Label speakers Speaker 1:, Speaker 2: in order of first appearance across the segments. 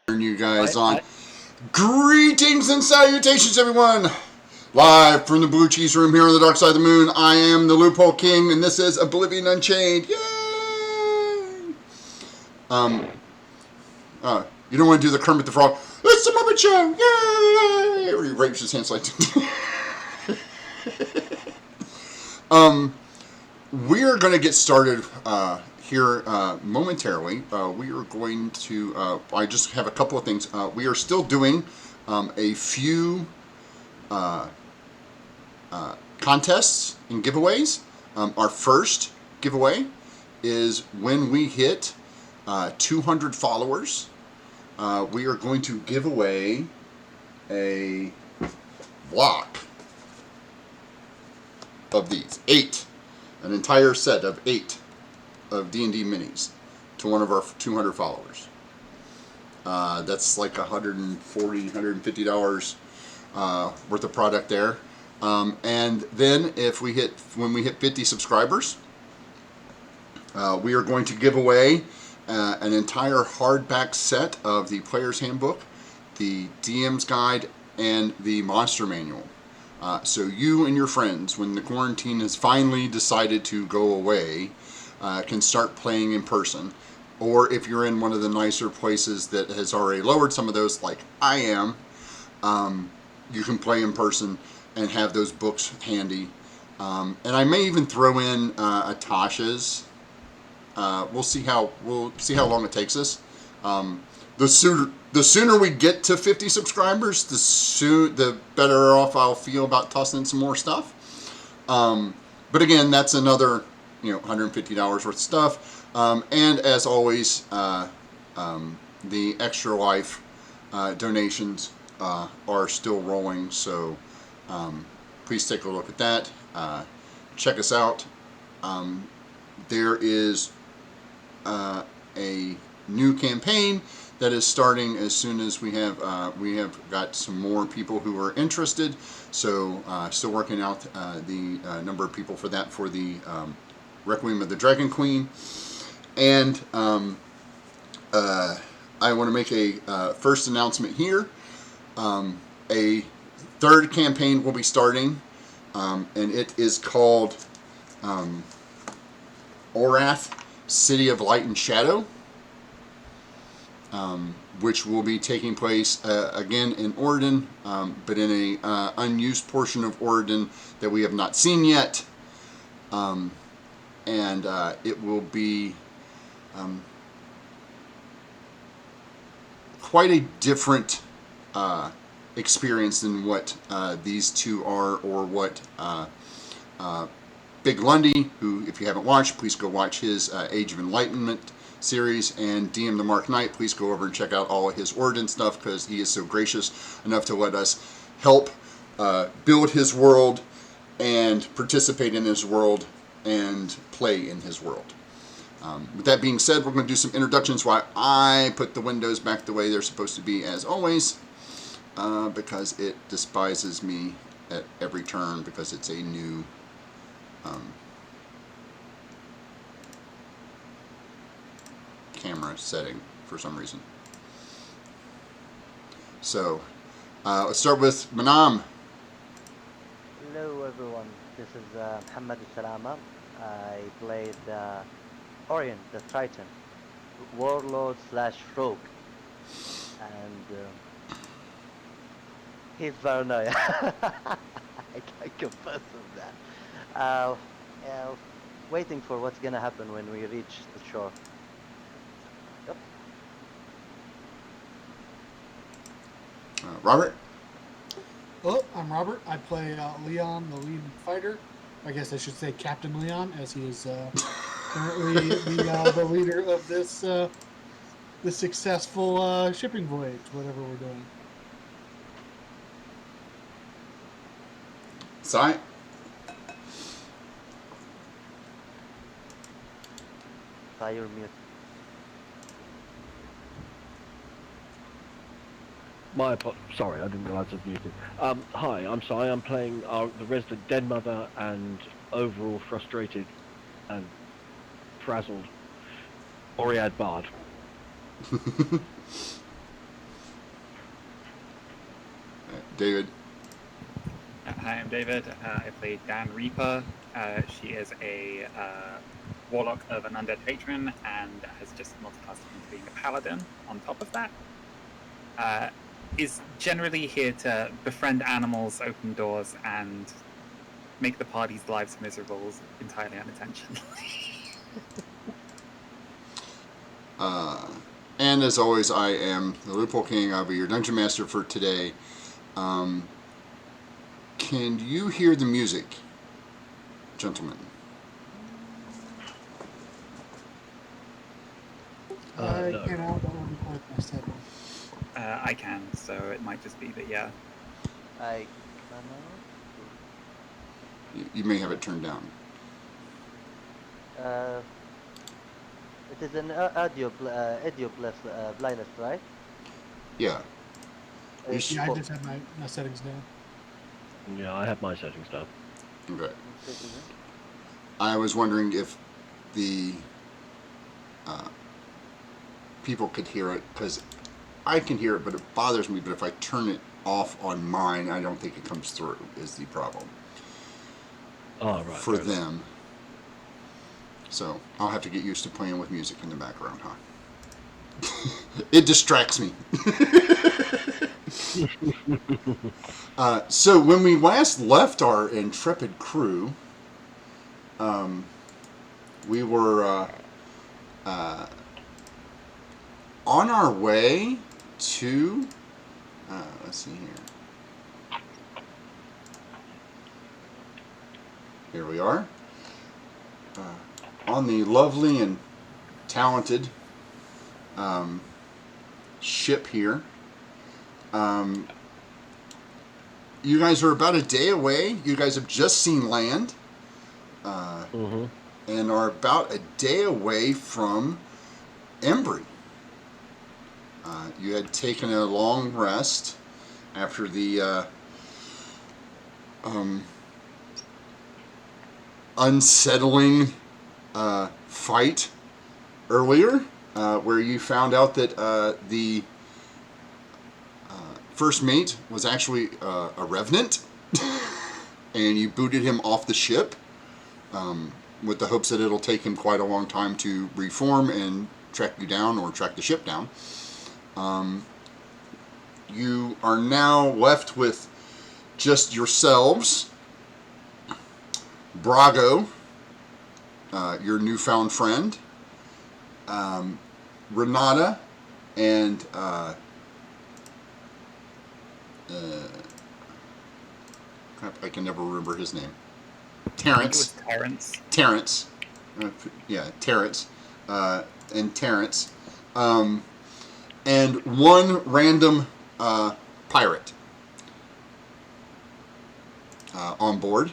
Speaker 1: Turn you guys on. Greetings and salutations, everyone! Live from the Blue Cheese Room here on the dark side of the moon. I am the Loophole King, and this is Oblivion Unchained. Yay! You don't want to do the Kermit the Frog. It's the Muppet Show! Yay! Or he rapes his hands like. We are going to get started here momentarily. We are going to. I just have a couple of things. We are still doing a few contests and giveaways. Our first giveaway is when we hit 200 followers. We are going to give away a block of these. 8. An entire set of 8 of D&D minis to one of our 200 followers. That's like $140, $150 worth of product there. And then when we hit 50 subscribers, we are going to give away an entire hardback set of the Player's Handbook, the DM's Guide, and the Monster Manual. So you and your friends, when the quarantine has finally decided to go away, can start playing in person. Or if you're in one of the nicer places that has already lowered some of those, like I am, you can play in person and have those books handy. And I may even throw in Atasha's. We'll see how long it takes us. The sooner we get to 50 subscribers, the better off I'll feel about tossing in some more stuff. But again, that's another $150 worth of stuff. And as always, the Extra Life donations are still rolling. So please take a look at that. Check us out. There is a new campaign that is starting as soon as we have got some more people who are interested. So still working out the number of people for that for the Requiem of the Dragon Queen. And I want to make a first announcement here. A third campaign will be starting, and it is called Orath, City of Light and Shadow. Which will be taking place again in Oregon, but in a unused portion of Oregon that we have not seen yet, and it will be quite a different experience than what these two are, or what Big Lundy, who, if you haven't watched, please go watch his Age of Enlightenment series, and DM the Mark Knight, please go over and check out all of his Origin stuff, because he is so gracious enough to let us help build his world and participate in his world and play in his world. With that being said, we're going to do some introductions while I put the windows back the way they're supposed to be, as always, because it despises me at every turn because it's a new camera setting for some reason. So let's start with Manam.
Speaker 2: Hello everyone, this is Muhammad Salama. I played Orion, the Triton, warlord / rogue, and he's paranoia. I can confess of that. Waiting for what's gonna happen when we reach the shore. Yep.
Speaker 1: Robert?
Speaker 3: Hello, I'm Robert. I play Leon, the lead fighter. I guess I should say Captain Leon, as he is currently the leader of this successful shipping voyage, whatever we're doing.
Speaker 1: Sai?
Speaker 2: Fire mute.
Speaker 4: Sorry, I didn't realise I was muted. Hi, I'm Sai. I'm playing the resident den mother and overall frustrated and frazzled Oriad Bard.
Speaker 1: David.
Speaker 5: Hi, I'm David. I play Dan Reaper. She is a warlock of an undead patron and has just multiclassed into being a paladin on top of that. Is generally here to befriend animals, open doors, and make the party's lives miserable entirely unintentionally.
Speaker 1: And as always, I am the Loophole King. I'll be your dungeon master for today. Can you hear the music, gentlemen?
Speaker 3: I
Speaker 4: No.
Speaker 3: can't out that one with my stable.
Speaker 5: I can, so it might just be that, yeah.
Speaker 2: I cannot.
Speaker 1: You may have it turned down.
Speaker 2: It is an audio plus blindness, right?
Speaker 1: Yeah. You
Speaker 2: It's
Speaker 3: Yeah, I
Speaker 2: full.
Speaker 3: just have my settings down.
Speaker 4: Yeah, I have my settings down.
Speaker 1: Okay.
Speaker 2: It's taking it.
Speaker 1: I was wondering if the people could hear it, because I can hear it, but it bothers me. But if I turn it off on mine, I don't think it comes through, is the problem
Speaker 4: Oh, right.
Speaker 1: for
Speaker 4: fair enough.
Speaker 1: them. So I'll have to get used to playing with music in the background, huh? It distracts me. So when we last left our intrepid crew, we were on our way to, let's see here. Here we are. On the lovely and talented ship here. You guys are about a day away. You guys have just seen land. And are about a day away from Embry. You had taken a long rest after the unsettling fight earlier, where you found out that the first mate was actually a revenant, and you booted him off the ship with the hopes that it'll take him quite a long time to reform and track you down or track the ship down. You are now left with just yourselves, Brago, your newfound friend, Renata, and crap, I can never remember his name. Terrence.
Speaker 5: I think it was Terrence.
Speaker 1: Terrence. Yeah, Terrence. And Terrence. And one random pirate on board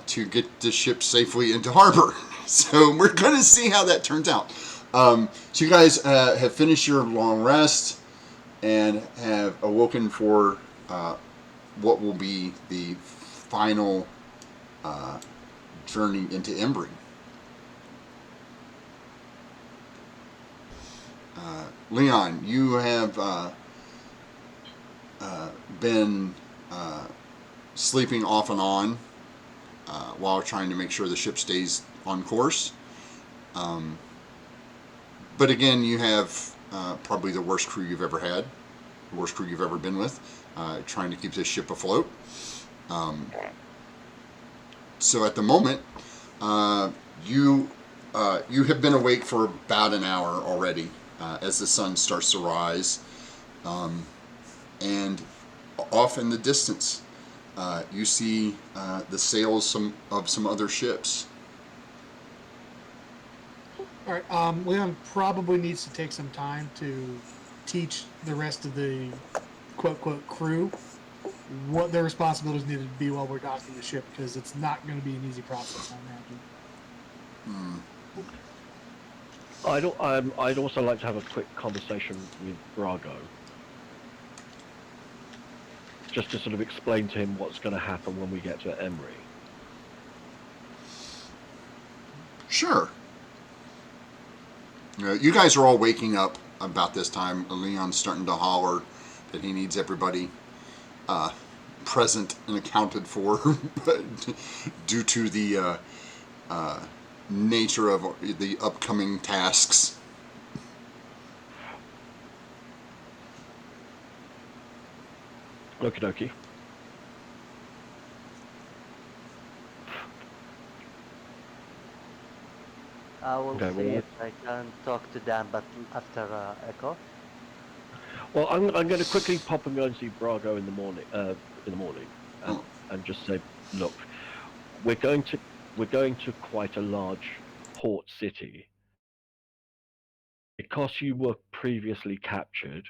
Speaker 1: to get the ship safely into harbor. So we're going to see how that turns out. So you guys have finished your long rest and have awoken for what will be the final journey into Embry. Leon, you have been sleeping off and on while trying to make sure the ship stays on course. But again, you have probably the worst crew you've ever had, the worst crew you've ever been with, trying to keep this ship afloat. So at the moment, you have been awake for about an hour already as the sun starts to rise. And off in the distance, you see the sails of some other ships.
Speaker 3: All right, Leon probably needs to take some time to teach the rest of the quote crew what their responsibilities need to be while we're docking the ship, because it's not going to be an easy process, I imagine.
Speaker 4: I'd also like to have a quick conversation with Brago, just to sort of explain to him what's going to happen when we get to Emery.
Speaker 1: Sure. You guys are all waking up about this time, Leon's starting to holler that he needs everybody present and accounted for due to the nature of the upcoming tasks.
Speaker 4: Okie dokie.
Speaker 2: I will
Speaker 4: Okay,
Speaker 2: see
Speaker 4: well,
Speaker 2: if I can talk to Dan, but after Echo.
Speaker 4: Well, I'm going to quickly pop and go and see Brago in the morning.
Speaker 1: Oh.
Speaker 4: And just say, look, we're going to quite a large port city. Because you were previously captured,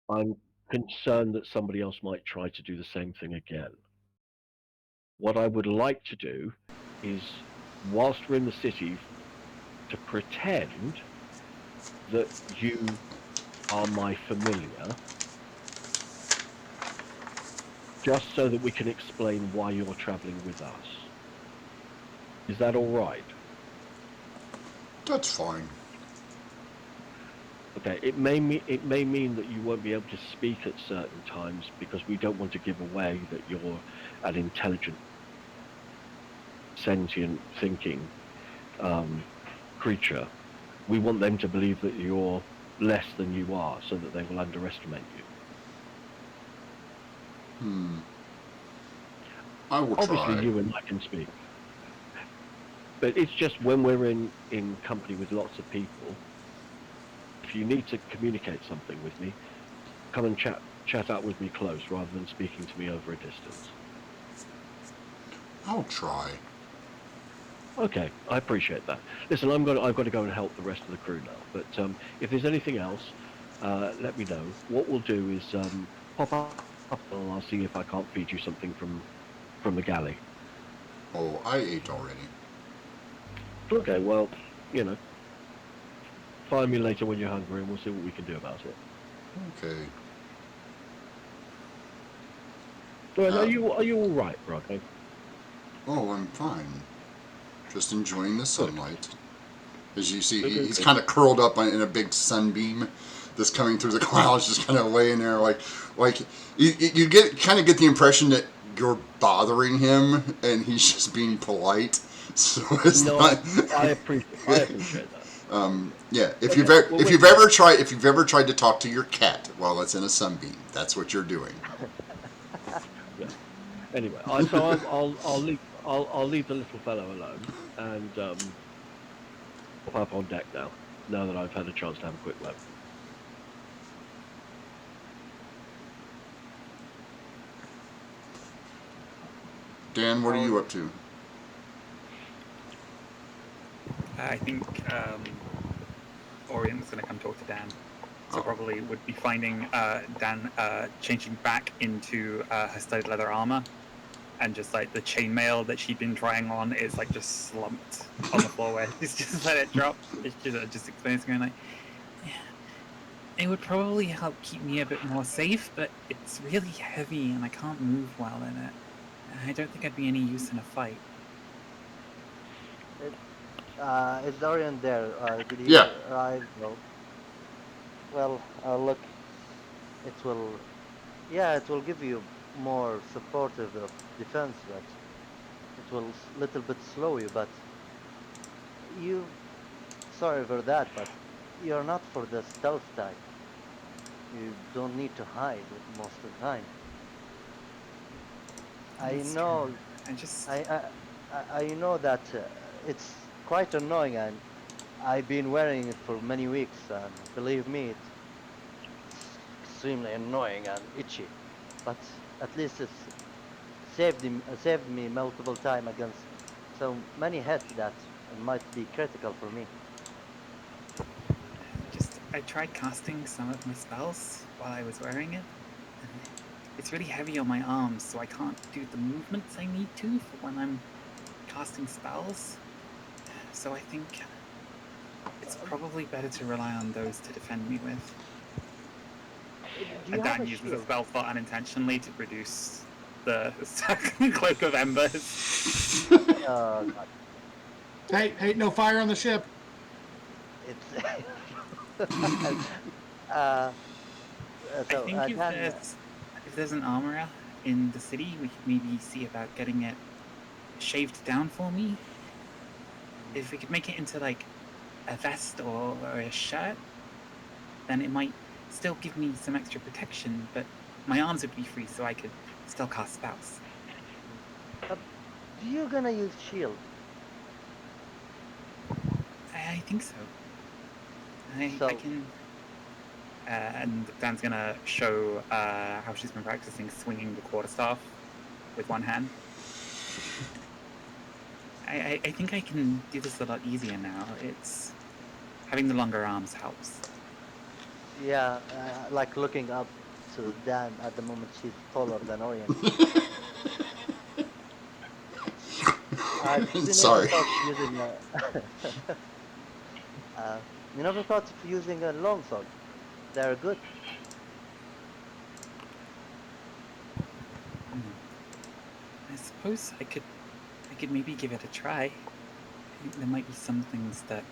Speaker 4: I'm concerned that somebody else might try to do the same thing again. What I would like to do is, whilst we're in the city, to pretend that you are my familiar, just so that we can explain why you're traveling with us. Is that all right?
Speaker 1: That's fine.
Speaker 4: Okay, it may mean that you won't be able to speak at certain times because we don't want to give away that you're an intelligent, sentient, thinking creature. We want them to believe that you're less than you are, so that they will underestimate you.
Speaker 1: I will
Speaker 4: Obviously,
Speaker 1: try.
Speaker 4: you and I can speak, but it's just when we're in company with lots of people. If you need to communicate something with me, come and chat out with me close rather than speaking to me over a distance.
Speaker 1: I'll try.
Speaker 4: Okay, I appreciate that. Listen, I've got to go and help the rest of the crew now. But if there's anything else, let me know. What we'll do is pop up and I'll see if I can't feed you something from the galley.
Speaker 1: Oh, I ate already.
Speaker 4: Okay, well, find me later when you're hungry and we'll see what we can do about it.
Speaker 1: Okay.
Speaker 4: Well, are you all right, Braco?
Speaker 1: Oh, I'm fine. Just enjoying the sunlight. As you see,
Speaker 4: Good.
Speaker 1: he's kind of curled up in a big sunbeam that's coming through the clouds, just kind of laying there, like you kind of get the impression that you're bothering him, and he's just being polite. So it's not.
Speaker 4: I appreciate that.
Speaker 1: Yeah, if
Speaker 4: Okay,
Speaker 1: you've ever tried to talk to your cat while it's in a sunbeam, that's what you're doing.
Speaker 4: Yeah. Anyway, so I'll leave the little fellow alone and pop up on deck now. Now that I've had a chance to have a quick look.
Speaker 1: Dan, what are you up to?
Speaker 5: I think Orion's going to come talk to Dan. So probably would be finding Dan changing back into her studded leather armor, and just like the chainmail that she'd been trying on is like just slumped on the floor where she's just let it drop. It's just explaining to her like, yeah, it would probably help keep me a bit more safe, but it's really heavy and I can't move well in it. I don't think I'd be any use in a fight.
Speaker 2: Is Dorian there? Did he
Speaker 1: Yeah.
Speaker 2: arrive? No. Well, look, it will, yeah, it will give you more supportive of defense, but it will little bit slow you. But you, sorry for that, but you're not for the stealth type. You don't need to hide most of the time. I
Speaker 5: That's
Speaker 2: know,
Speaker 5: true. I just
Speaker 2: I know that it's quite annoying, and I've been wearing it for many weeks, and believe me, it's extremely annoying and itchy. But at least it's saved me multiple time against so many hits that might be critical for me.
Speaker 5: I tried casting some of my spells while I was wearing it, and it's really heavy on my arms, so I can't do the movements I need to for when I'm casting spells. So I think it's probably better to rely on those to defend me with.
Speaker 2: Do you
Speaker 5: And
Speaker 2: have
Speaker 5: Dan
Speaker 2: a
Speaker 5: uses a
Speaker 2: shield?
Speaker 5: spell slot unintentionally to produce the cloak of embers.
Speaker 2: God,
Speaker 3: Hey, no fire on the ship.
Speaker 2: it's uh,
Speaker 5: I
Speaker 2: so
Speaker 5: think
Speaker 2: Dan,
Speaker 5: if there's an armorer in the city, we could maybe see about getting it shaved down for me. If we could make it into like a vest or a shirt, then it might still give me some extra protection, but my arms would be free, so I could still cast spells.
Speaker 2: do you gonna use shield?
Speaker 5: I think so. I
Speaker 2: So
Speaker 5: can. And Dan's gonna show how she's been practicing swinging the quarterstaff with one hand. I think I can do this a lot easier now. It's having the longer arms helps.
Speaker 2: yeah, like looking up to Dan at the moment, she's taller than Orion. You never
Speaker 1: Sorry.
Speaker 2: thought of using a, uh, you never thought of using a longsword. They're good.
Speaker 5: Hmm. I suppose I could maybe give it a try. I think there might be some things that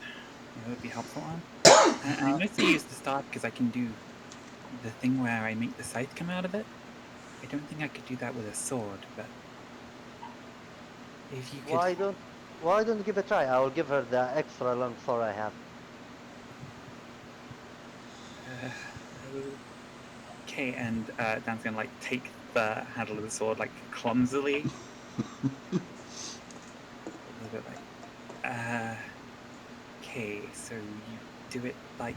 Speaker 5: would be helpful on. And I
Speaker 2: Uh,
Speaker 5: mostly use the staff because I can do the thing where I make the scythe come out of it. I don't think I could do that with a sword, but if you could.
Speaker 2: why don't why don't you give it a try? I will give her the extra long sword I have.
Speaker 5: Uh, okay, and Dan's gonna like take the handle of the sword like clumsily, a little bit like. Okay, so you do it like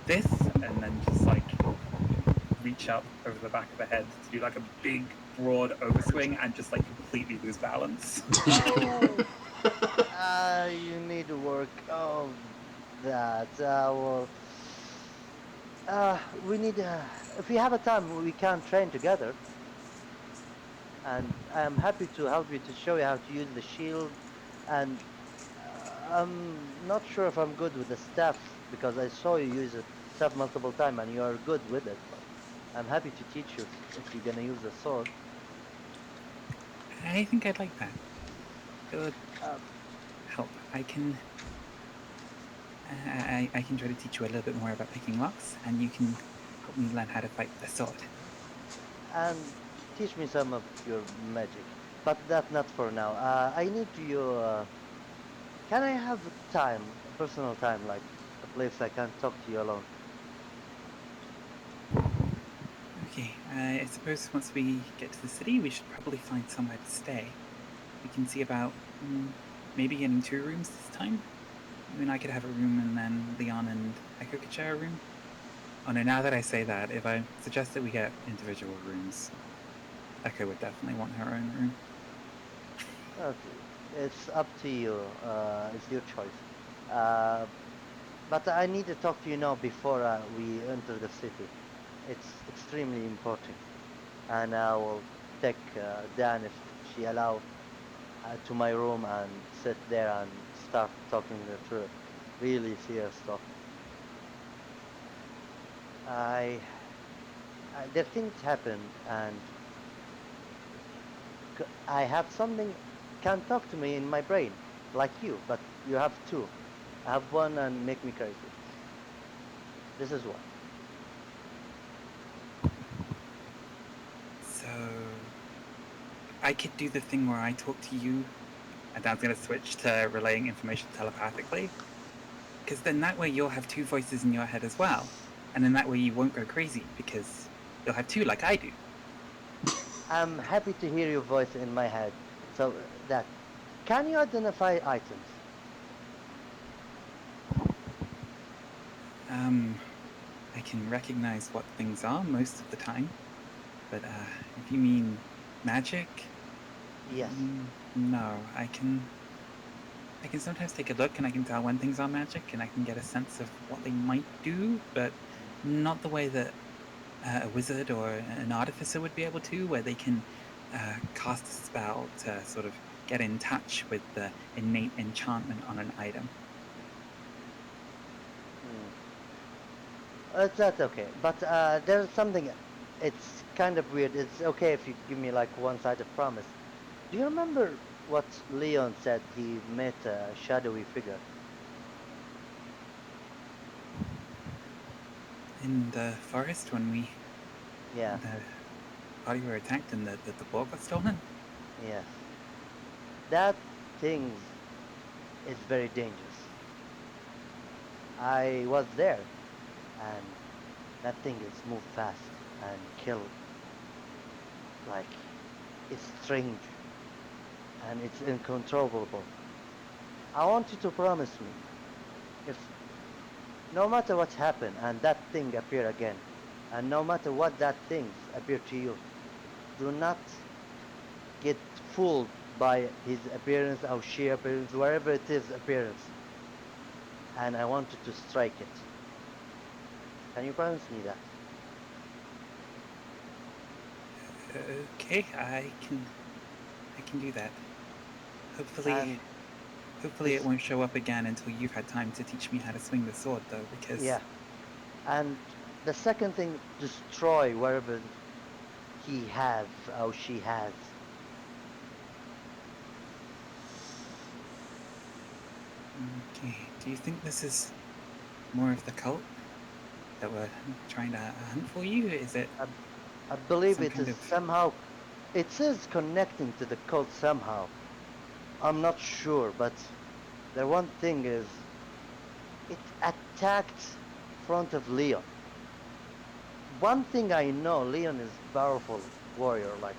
Speaker 5: this, and then just like reach up over the back of the head to do like a big, broad overswing, and just like completely lose balance.
Speaker 2: Oh, you need to work on that. We need. If we have a time, we can train together, and I'm happy to help you to show you how to use the shield. And I'm not sure if I'm good with the staff because I saw you use it staff multiple times, and you are good with it. But I'm happy to teach you if you're gonna use the sword.
Speaker 5: I think I'd like that. It would
Speaker 2: Uh,
Speaker 5: help. I can try to teach you a little bit more about picking locks, and you can help me learn how to fight with the sword.
Speaker 2: and teach me some of your magic. But that's not for now. I need you. Can I have time, personal time, like a place I can talk to you alone?
Speaker 5: Okay, I suppose once we get to the city, we should probably find somewhere to stay. We can see about maybe getting 2 rooms this time. You and I could have a room, and then Leon and Echo could share a room. Oh no! Now that I say that, if I suggest that we get individual rooms, Echo would definitely want her own room.
Speaker 2: Okay, it's up to you. It's your choice. Uh, but I need to talk to you now before we enter the city. It's extremely important, and I will take Dan if she allow to my room and sit there and start talking the truth, really serious talk. I, there things happen, and I have something can talk to me in my brain, like you, but you have two. I have one and make me crazy. This is why.
Speaker 5: So I could do the thing where I talk to you, and Dan's gonna switch to relaying information telepathically, because then that way you'll have 2 voices in your head as well, and then that way you won't go crazy because you'll have two like I do.
Speaker 2: I'm happy to hear your voice in my head. So that, can you identify items?
Speaker 5: Um, I can recognize what things are most of the time, but if you mean magic,
Speaker 2: Yes.
Speaker 5: no. I can sometimes take a look and I can tell when things are magic and I can get a sense of what they might do, but not the way that a wizard or an artificer would be able to, where they can cast a spell to sort of get in touch with the innate enchantment on an item.
Speaker 2: Mm. That's okay. But there's something. It's kind of weird. It's okay if you give me like one-sided promise. Do you remember what Leon said? He met a shadowy figure.
Speaker 5: in the forest when we
Speaker 2: Yeah,
Speaker 5: the body were attacked and the ball got stolen?
Speaker 2: yes. That thing is very dangerous. I was there, and that thing is move fast and kill. Like, it's strange and it's uncontrollable. I want you to promise me, if no matter what happened and that thing appear again, and no matter what that things appear to you, do not get fooled by his appearance or she appearance, wherever it is appearance. And I want you to strike it. Can you promise me that?
Speaker 5: Okay, I can do that. Hopefully,
Speaker 2: And
Speaker 5: hopefully it
Speaker 2: this,
Speaker 5: won't show up again until you've had time to teach me how to swing the sword, though, because
Speaker 2: yeah. And the second thing, destroy wherever he has or she has.
Speaker 5: okay. Do you think this is more of the cult that were trying to hunt for you? Is it
Speaker 2: I, I believe
Speaker 5: some
Speaker 2: it
Speaker 5: kind
Speaker 2: is
Speaker 5: of
Speaker 2: somehow, it is connecting to the cult somehow. I'm not sure, but the one thing is, it attacked front of Leon. One thing I know, Leon is powerful warrior. Like,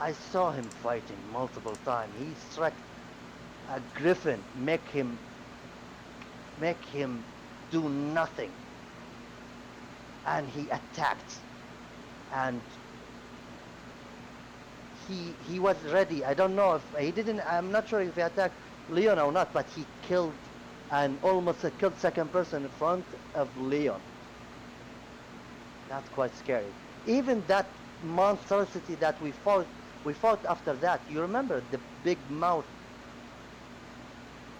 Speaker 2: I saw him fighting multiple times. He struck a griffin, make him do nothing, and he attacked, and he was ready. I don't know if he didn't. I'm not sure if he attacked Leon or not, but he killed and almost killed second person in front of Leon. That's quite scary. Even that monstrosity that we fought after that. You remember the big mouth?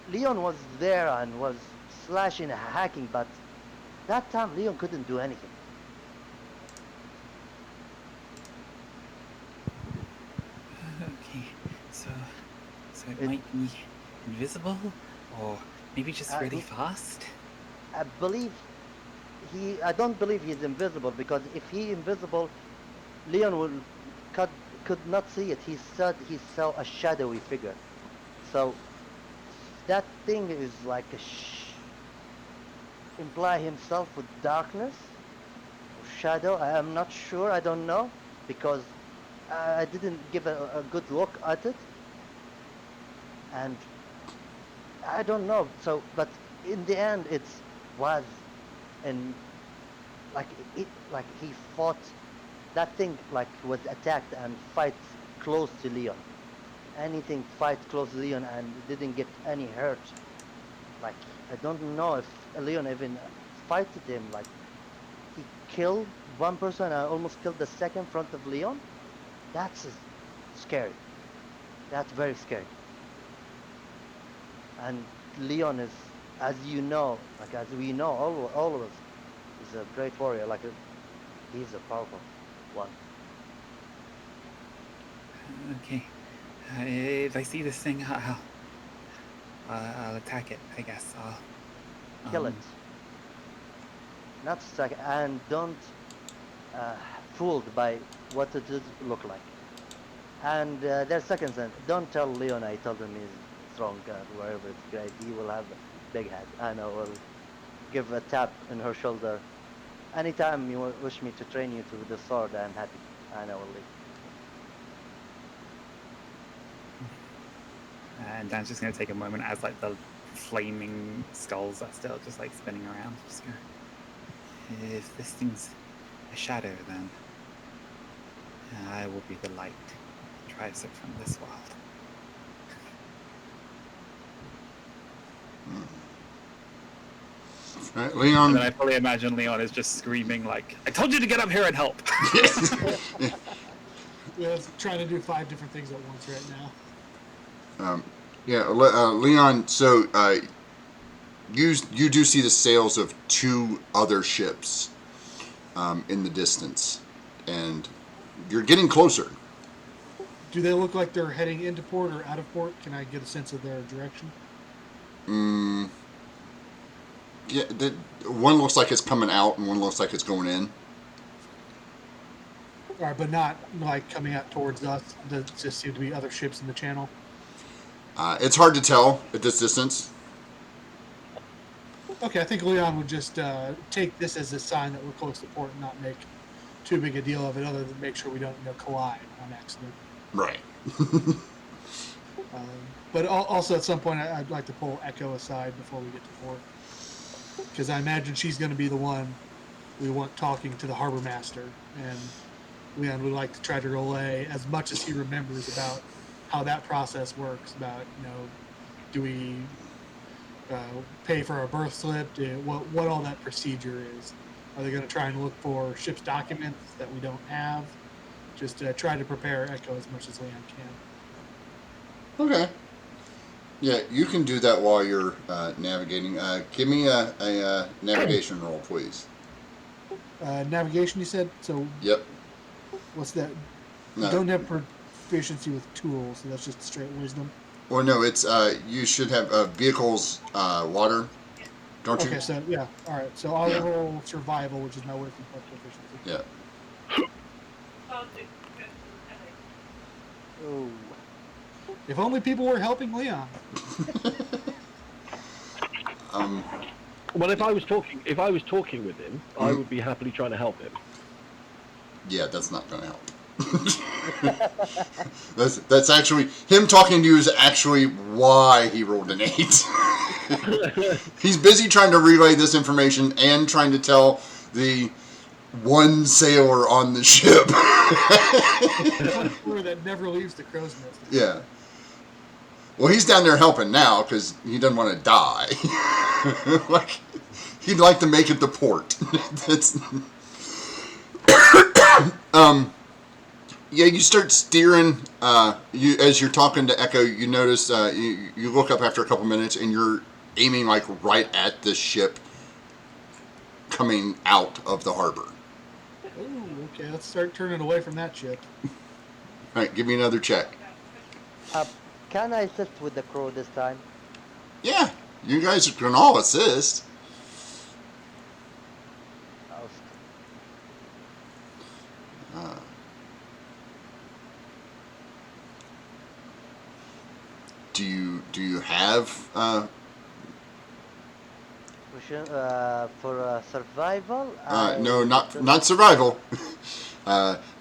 Speaker 2: Leon was there and was slashing, hacking, but that time Leon couldn't do anything.
Speaker 5: okay? So, so it
Speaker 2: It,
Speaker 5: might be invisible, or maybe just
Speaker 2: uh,
Speaker 5: really fast.
Speaker 2: I believe I don't believe he's invisible, because if he invisible, Leon will could, could not see it. He said he saw a shadowy figure. So that thing is like imply himself with darkness or shadow. I am not sure. I don't know, because I didn't give a good look at it, and I don't know. So, but in the end, it's was, and like he fought that thing, like was attacked and fight close to Leon. Anything fight close to Leon and didn't get any hurt. Like, I don't know if Leon even fighted him. Like, he killed one person and almost killed the second in front of Leon. That's scary. That's very scary. And Leon is, as you know, like as we know, all of us, is a great warrior. Like, he's a powerful one.
Speaker 5: Okay. If I see this thing, I'll attack it. I guess I'll.
Speaker 2: Kill it, not strike, and don't fooled by what it does look like. And there's second thing. Don't tell Leon I told him he's strong God, wherever it's great. He will have a big head. Anna will give a tap on her shoulder. Anytime you wish me to train you to the sword, I'm happy. Anna will leave.
Speaker 5: And Dan's just gonna take a moment as like the flaming skulls are still just like spinning around. Just go. If this thing's a shadow, then I will be the light that drives it from this world.
Speaker 1: Right,
Speaker 5: And
Speaker 1: Leon.
Speaker 5: then I fully imagine Leon is just screaming like, "I told you to get up here and help!"
Speaker 3: Yeah, trying to do 5 different things at once right now.
Speaker 1: Leon. So you do see the sails of 2 other ships in the distance, and you're getting closer.
Speaker 3: Do they look like they're heading into port or out of port? Can I get a sense of their direction?
Speaker 1: Yeah, one looks like it's coming out, and one looks like it's going in.
Speaker 3: All right, but not like coming out towards us. There just seem to be other ships in the channel.
Speaker 1: It's hard to tell at this distance.
Speaker 3: Okay, I think Leon would just take this as a sign that we're close to port and not make too big a deal of it, other than make sure we don't collide on accident.
Speaker 1: Right.
Speaker 3: But also at some point, I'd like to pull Echo aside before we get to port, because I imagine she's going to be the one we want talking to the harbor master, and Leon would like to try to relay as much as he remembers about how that process works. About do we pay for our berth slip? What all that procedure is? Are they going to try and look for ship's documents that we don't have? Just try to prepare Echo as much as Leon can.
Speaker 1: Okay. Yeah, you can do that while you're navigating. Give me a navigation roll, please.
Speaker 3: Navigation, you said? So
Speaker 1: Yep.
Speaker 3: what's that?
Speaker 1: No.
Speaker 3: You don't have proficiency with tools, so that's just straight wisdom.
Speaker 1: Well, no, it's you should have vehicles, water, don't you?
Speaker 3: Okay, so yeah, all right. So I'll
Speaker 1: Yeah.
Speaker 3: roll survival, which is my wisdom plus proficiency.
Speaker 1: Yeah.
Speaker 2: Oh,
Speaker 3: If only people were helping Leon.
Speaker 4: Well, if I was talking with him, I would be happily trying to help him.
Speaker 1: Yeah, that's not going to help. that's actually him talking to you is actually why he rolled an 8. He's busy trying to relay this information and trying to tell the one sailor on the ship.
Speaker 3: One crew that never leaves the crow's nest.
Speaker 1: Yeah. Well, he's down there helping now because he doesn't want to die. Like he'd like to make it to port. That's yeah, you start steering. As you're talking to Echo, you notice you look up after a couple minutes and you're aiming like right at the ship coming out of the harbor.
Speaker 3: Oh, okay. Let's start turning away from that ship.
Speaker 1: All right, give me another check.
Speaker 2: can I assist with the crew this time?
Speaker 1: Yeah, you guys can all assist. Do you have
Speaker 2: For survival?
Speaker 1: no, not survival,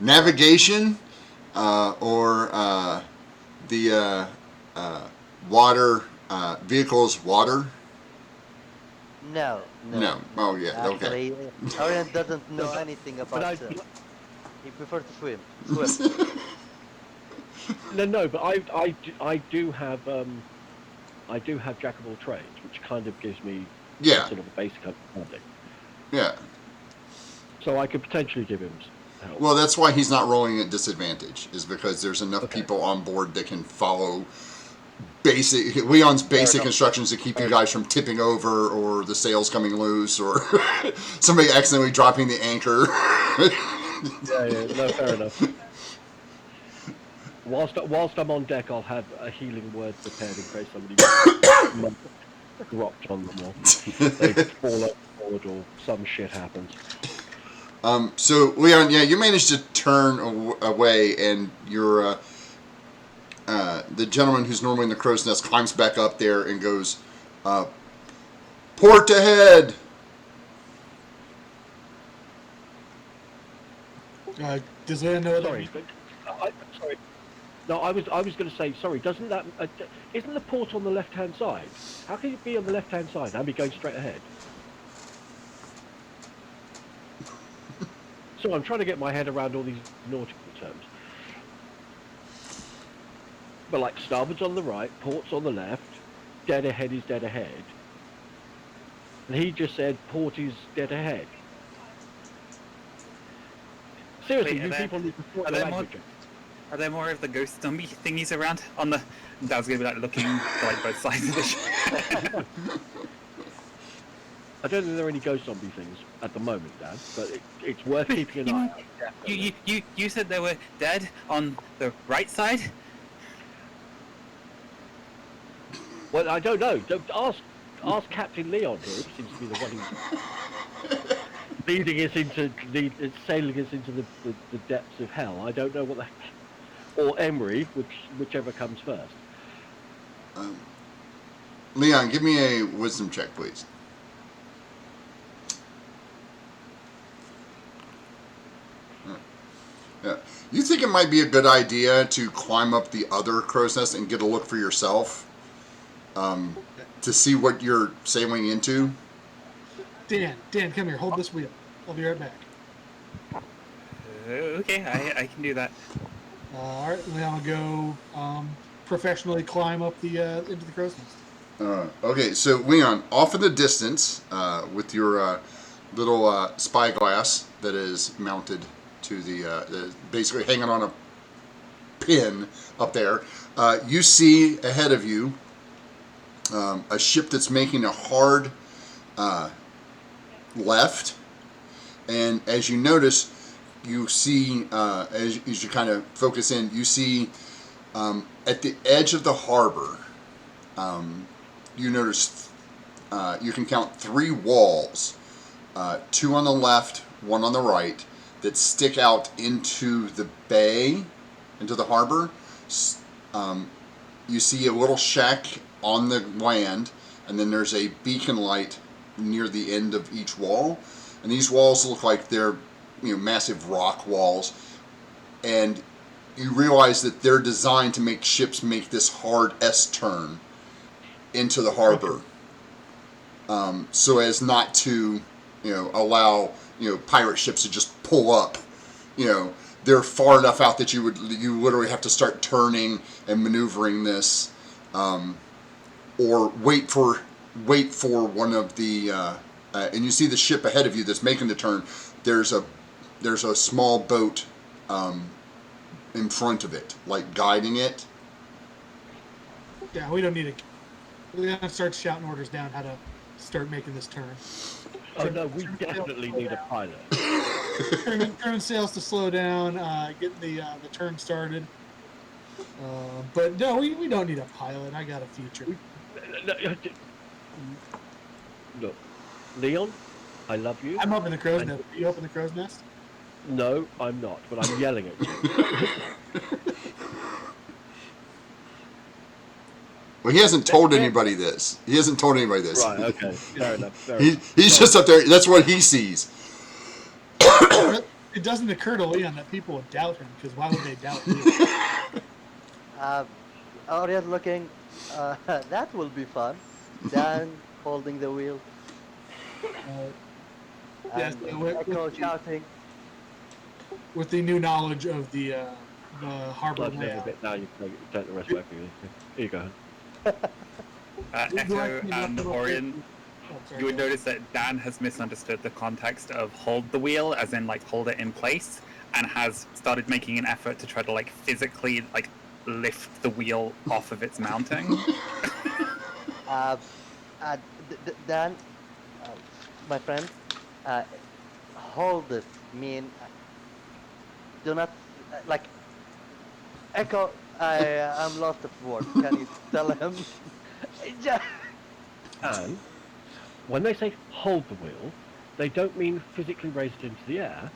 Speaker 1: navigation, or the water vehicles water?
Speaker 2: No.
Speaker 1: Oh yeah, okay.
Speaker 2: Actually, Orion doesn't know anything about it. He prefers to swim.
Speaker 4: No, but I do have jack of all trades, which kind of gives me
Speaker 1: Yeah.
Speaker 4: sort of a basic understanding.
Speaker 1: Yeah.
Speaker 4: So I could potentially give him help.
Speaker 1: Well, that's why he's not rolling at disadvantage, is because there's enough people on board that can follow Leon's basic instructions to keep you guys from tipping over or the sails coming loose or somebody accidentally dropping the anchor.
Speaker 4: Yeah, no, fair enough. Whilst I'm on deck, I'll have a healing word prepared in case somebody dropped on them or they fall overboard or some shit happens.
Speaker 1: So, Leon, yeah, you managed to turn away, and you're the gentleman who's normally in the crow's nest climbs back up there and goes, "Port ahead!"
Speaker 3: Does Leon know
Speaker 4: Sorry,
Speaker 3: that?
Speaker 4: sorry. No, I was going to say, sorry. Doesn't that isn't the port on the left-hand side? How can it be on the left-hand side and be going straight ahead? So I'm trying to get my head around all these nautical terms. But like starboard's on the right, port's on the left, dead ahead is dead ahead. And he just said port is dead ahead. Seriously,
Speaker 5: Wait,
Speaker 4: you people need to sort your language.
Speaker 5: Are there more of the ghost zombie thingies around on the? That was gonna be like looking for like both sides of the ship.
Speaker 4: I don't think there are any ghost zombie things at the moment, Dan, but it's worth keeping an eye out.
Speaker 5: You said they were dead on the right side.
Speaker 4: Well, I don't know. Don't ask. ask Captain Leon here. He seems to be the one who's leading us into sailing us into the depths of hell. I don't know what the heck. Or Emery, whichever comes first.
Speaker 1: Leon, give me a wisdom check, please. Yeah. You think it might be a good idea to climb up the other crow's nest and get a look for yourself to see what you're sailing into?
Speaker 3: Dan, come here. Hold this wheel. I'll be right back.
Speaker 5: Okay, I can do that.
Speaker 3: All right, Leon will go professionally climb up the into the crow's nest.
Speaker 1: Okay, so Leon, off in the distance with your little spyglass that is mounted to the basically hanging on a pin up there, you see ahead of you a ship that's making a hard left, and as you notice, you see as you kind of focus in, you see at the edge of the harbor, you notice you can count 3 walls, 2 on the left, 1 on the right, that stick out into the bay, into the harbor. You see a little shack on the land, and then there's a beacon light near the end of each wall. And these walls look like they're, massive rock walls. And you realize that they're designed to make ships make this hard S-turn into the harbor, so as not to, allow pirate ships to just pull up. They're far enough out that you literally have to start turning and maneuvering this, or wait for one of the and you see the ship ahead of you that's making the turn. There's a small boat in front of it, like guiding it.
Speaker 3: Yeah, we don't need it. We're gonna start shouting orders down how to start making this turn.
Speaker 4: Oh no, we definitely need a pilot.
Speaker 3: Turn sails to slow down, get the turn started. But no, we don't need a pilot. I got a future.
Speaker 4: Look, Leon, I love you.
Speaker 3: I'm up in the crow's nest. Are you up in the crow's nest?
Speaker 4: No, I'm not, but I'm yelling at you.
Speaker 1: Well, he hasn't told anybody this.
Speaker 4: Right, okay. Fair enough.
Speaker 1: He's just up there. That's what he sees.
Speaker 3: It doesn't occur to Leon that people would doubt him, because why would they doubt you?
Speaker 2: Aurea's looking. That will be fun. Dan holding the wheel.
Speaker 3: Yes,
Speaker 2: And Echo shouting.
Speaker 3: With the new knowledge of the harbor.
Speaker 4: I've a bit now. You take the rest back. Here you go.
Speaker 5: Echo and Orion, you would notice that Dan has misunderstood the context of hold the wheel, as in like hold it in place, and has started making an effort to try to like physically like lift the wheel off of its mounting.
Speaker 2: Dan, my friend, hold it. Do not like. Echo, I'm lost of words. Can you tell him?
Speaker 4: And when they say hold the wheel, they don't mean physically raise it into the air.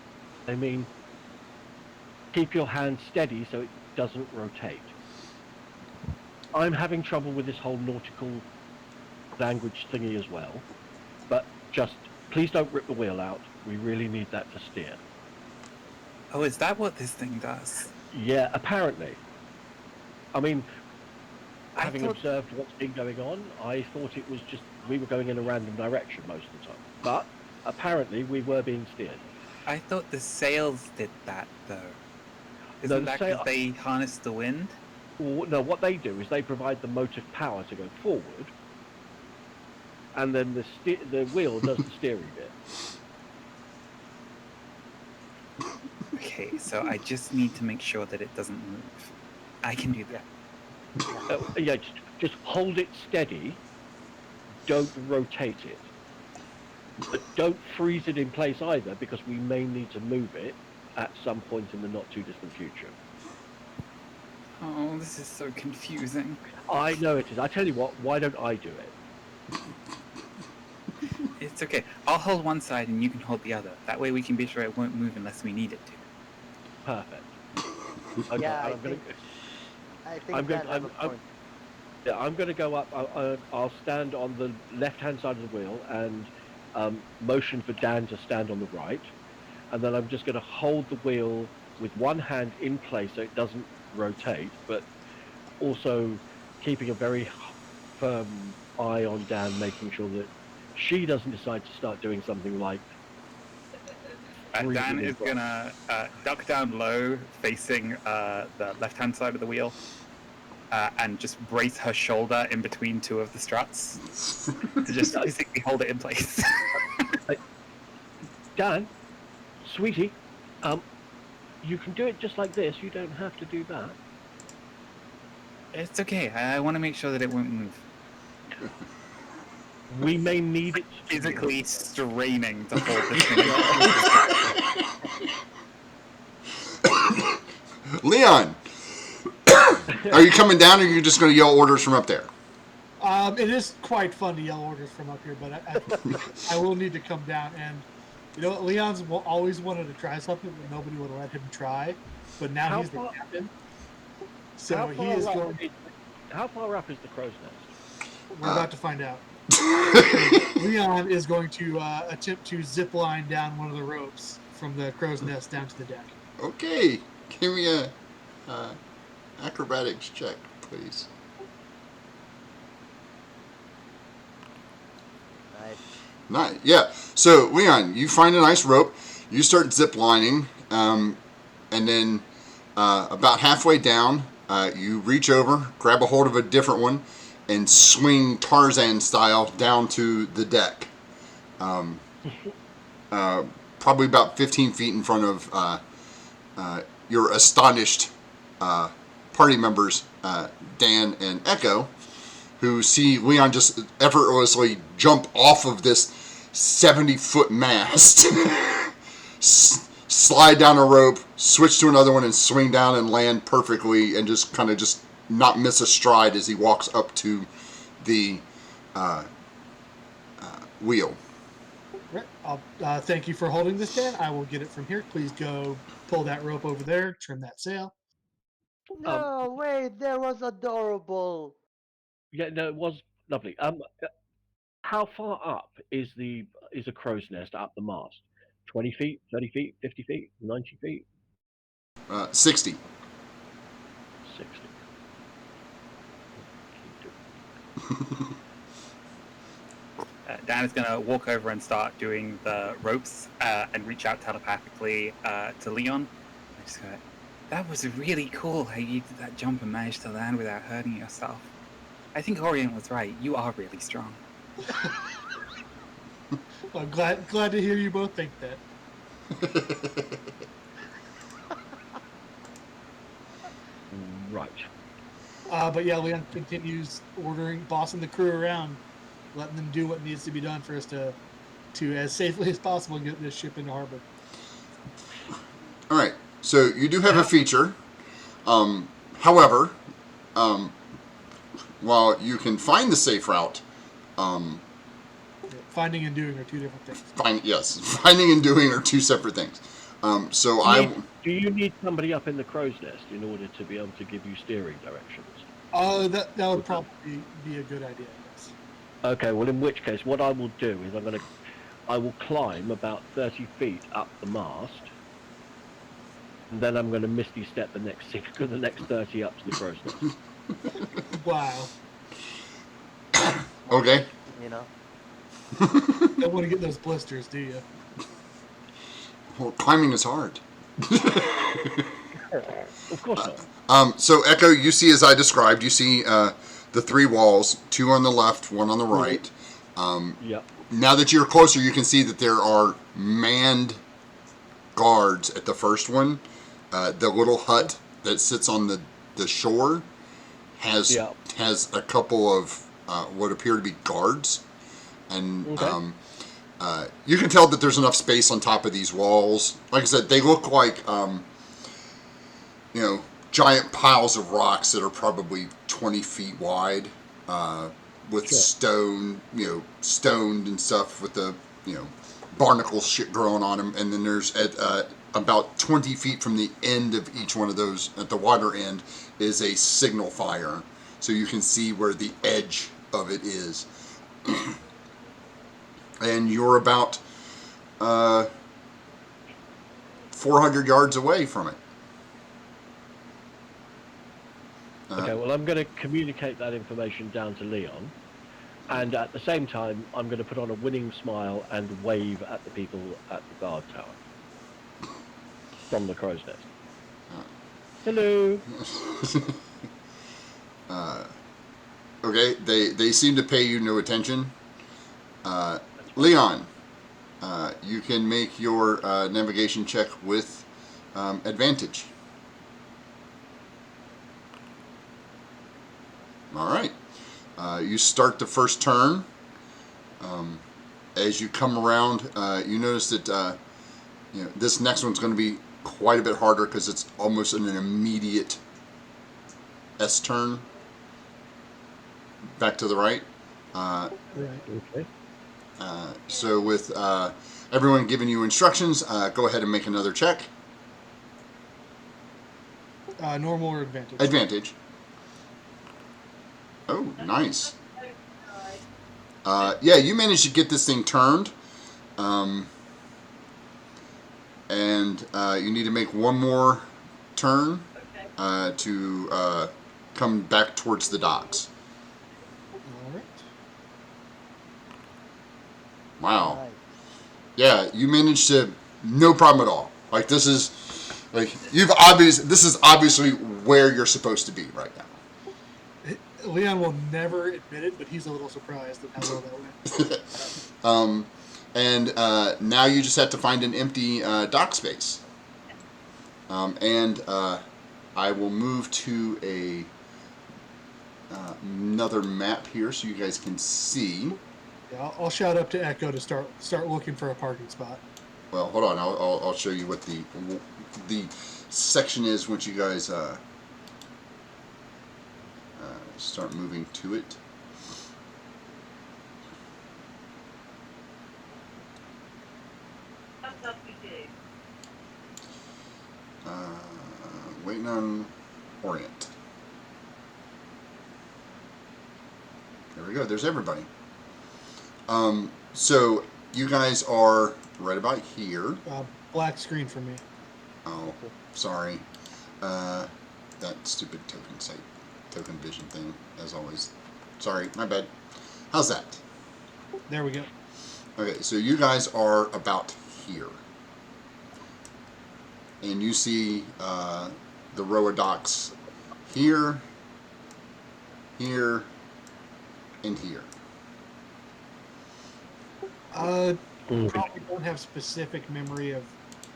Speaker 4: They mean keep your hand steady so it doesn't rotate. I'm having trouble with this whole nautical language thingy as well, but just please don't rip the wheel out. We really need that to steer.
Speaker 5: Oh, is that what this thing does?
Speaker 4: Yeah, apparently. I mean, having observed what's been going on, I thought it was just we were going in a random direction most of the time. But apparently we were being steered.
Speaker 5: I thought the sails did that, though. Isn't that because they harness the wind?
Speaker 4: No, what they do is they provide the motive power to go forward, and then the wheel does the steering bit.
Speaker 5: Okay, so I just need to make sure that it doesn't move. I can do that.
Speaker 4: Yeah, just hold it steady. Don't rotate it. But don't freeze it in place either, because we may need to move it at some point in the not too distant future.
Speaker 5: Oh, this is so confusing.
Speaker 4: I know it is. I tell you what, why don't I do it?
Speaker 5: It's okay. I'll hold one side and you can hold the other. That way we can be sure it won't move unless we need it to.
Speaker 4: Perfect. Okay,
Speaker 2: Yeah,
Speaker 4: and
Speaker 2: I
Speaker 4: I'm
Speaker 2: think
Speaker 4: going.
Speaker 2: Dan have a point.
Speaker 4: Yeah, I'm going to go up. I'll stand on the left-hand side of the wheel and motion for Dan to stand on the right, and then I'm just going to hold the wheel with one hand in place so it doesn't rotate, but also keeping a very firm eye on Dan, making sure that she doesn't decide to start doing something like
Speaker 5: Dan
Speaker 4: freezing
Speaker 5: is
Speaker 4: and
Speaker 5: gonna duck down low, facing the left-hand side of the wheel, and just brace her shoulder in between two of the struts to just physically hold it in place.
Speaker 4: Dan, sweetie, you can do it just like this. You don't have to do that.
Speaker 5: It's okay. I want to make sure that it won't move.
Speaker 4: We may need it to
Speaker 5: Physically straining to hold this thing.
Speaker 1: Leon, are you coming down, or are you just going to yell orders from up there?
Speaker 3: It is quite fun to yell orders from up here, but I will need to come down. And you know what? Leon's always wanted to try something, but nobody would let him try. But now he's the captain, so he is going.
Speaker 4: How far up is the crow's nest?
Speaker 3: We're about to find out. Leon is going to attempt to zip line down one of the ropes from the crow's nest down to the deck.
Speaker 1: Okay, give me a acrobatics check, please. Nice. Yeah. So Leon, you find a nice rope. You start zip lining, and then about halfway down, you reach over, grab a hold of a different one, and swing Tarzan style down to the deck. Probably about 15 feet in front of your astonished party members, Dan and Echo, who see Leon just effortlessly jump off of this 70-foot mast, slide down a rope, switch to another one, and swing down and land perfectly, and just kind of just not miss a stride as he walks up to the wheel.
Speaker 3: Right. Thank you for holding this, Dan. I will get it from here. Please go pull that rope over there, trim that sail.
Speaker 2: No, wait, that was adorable.
Speaker 4: Yeah, no, it was lovely. How far up is a crow's nest up the mast? 20 feet, 30 feet, 50 feet, 90 feet?
Speaker 1: 60.
Speaker 4: 60.
Speaker 5: Dan is going to walk over and start doing the ropes and reach out telepathically to Leon. I just go, that was really cool how you did that jump and managed to land without hurting yourself. I think Orion was right. You are really strong.
Speaker 3: I'm glad to hear you both think that.
Speaker 4: Right.
Speaker 3: But yeah, Leon continues bossing the crew around, letting them do what needs to be done for us to as safely as possible get this ship into harbor.
Speaker 1: All right. So you do have a feature. However, while you can find the safe route,
Speaker 3: finding and doing are two different things.
Speaker 1: Finding and doing are two separate things.
Speaker 4: Do you need somebody up in the crow's nest in order to be able to give you steering directions?
Speaker 3: That would probably be a good idea. Yes.
Speaker 4: Okay. Well, in which case, what I will do is I will climb about 30 feet up the mast, and then I'm going to misty step the next 30 up to the crow's nest.
Speaker 3: Wow.
Speaker 1: Okay.
Speaker 2: You know.
Speaker 3: Don't want to get those blisters, do you?
Speaker 1: Well, climbing is hard.
Speaker 4: Of course not.
Speaker 1: So Echo, you see as I described, you see the three walls, two on the left, one on the right.
Speaker 4: Yep.
Speaker 1: Now that you're closer, you can see that there are manned guards at the first one. The little hut that sits on the shore has a couple of what appear to be guards, and you can tell that there's enough space on top of these walls. Like I said, they look like giant piles of rocks that are probably 20 feet wide, with
Speaker 4: Sure.
Speaker 1: stone, stoned and stuff with the barnacle shit growing on them. And then there's at about 20 feet from the end of each one of those, at the water end, is a signal fire, so you can see where the edge of it is. And you're about 400 yards away from it.
Speaker 4: Okay, well, I'm going to communicate that information down to Leon. And at the same time, I'm going to put on a winning smile and wave at the people at the guard tower from the crow's nest. Hello.
Speaker 1: Okay, they seem to pay you no attention. Leon, you can make your navigation check with advantage. All right. You start the first turn. As you come around, you notice that this next one's going to be quite a bit harder because it's almost an immediate S turn back to the right.
Speaker 3: Right.
Speaker 4: Okay.
Speaker 1: So with everyone giving you instructions, go ahead and make another check.
Speaker 3: Normal or advantage?
Speaker 1: Advantage. Oh, nice. Yeah, you managed to get this thing turned. And you need to make one more turn to come back towards the docks.
Speaker 3: All right.
Speaker 1: Wow.
Speaker 2: Nice.
Speaker 1: Yeah, you managed to, no problem at all. Like this is obviously where you're supposed to be right now.
Speaker 3: Leon will never admit it, but he's a little surprised at how well that went.
Speaker 1: And now you just have to find an empty dock space. And I will move to another map here so you guys can see.
Speaker 3: Yeah, I'll shout up to Echo to start looking for a parking spot.
Speaker 1: Well, hold on. I'll show you what the section is once you guys start moving to it. Waiting on Orient. There we go. There's everybody. So you guys are right about here.
Speaker 3: Black screen for me.
Speaker 1: Oh, sorry. That stupid token vision thing, as always. Sorry, my bad. How's that?
Speaker 3: There we go.
Speaker 1: Okay, so you guys are about here. And you see the row of docks here, here, and here.
Speaker 3: Probably don't have specific memory of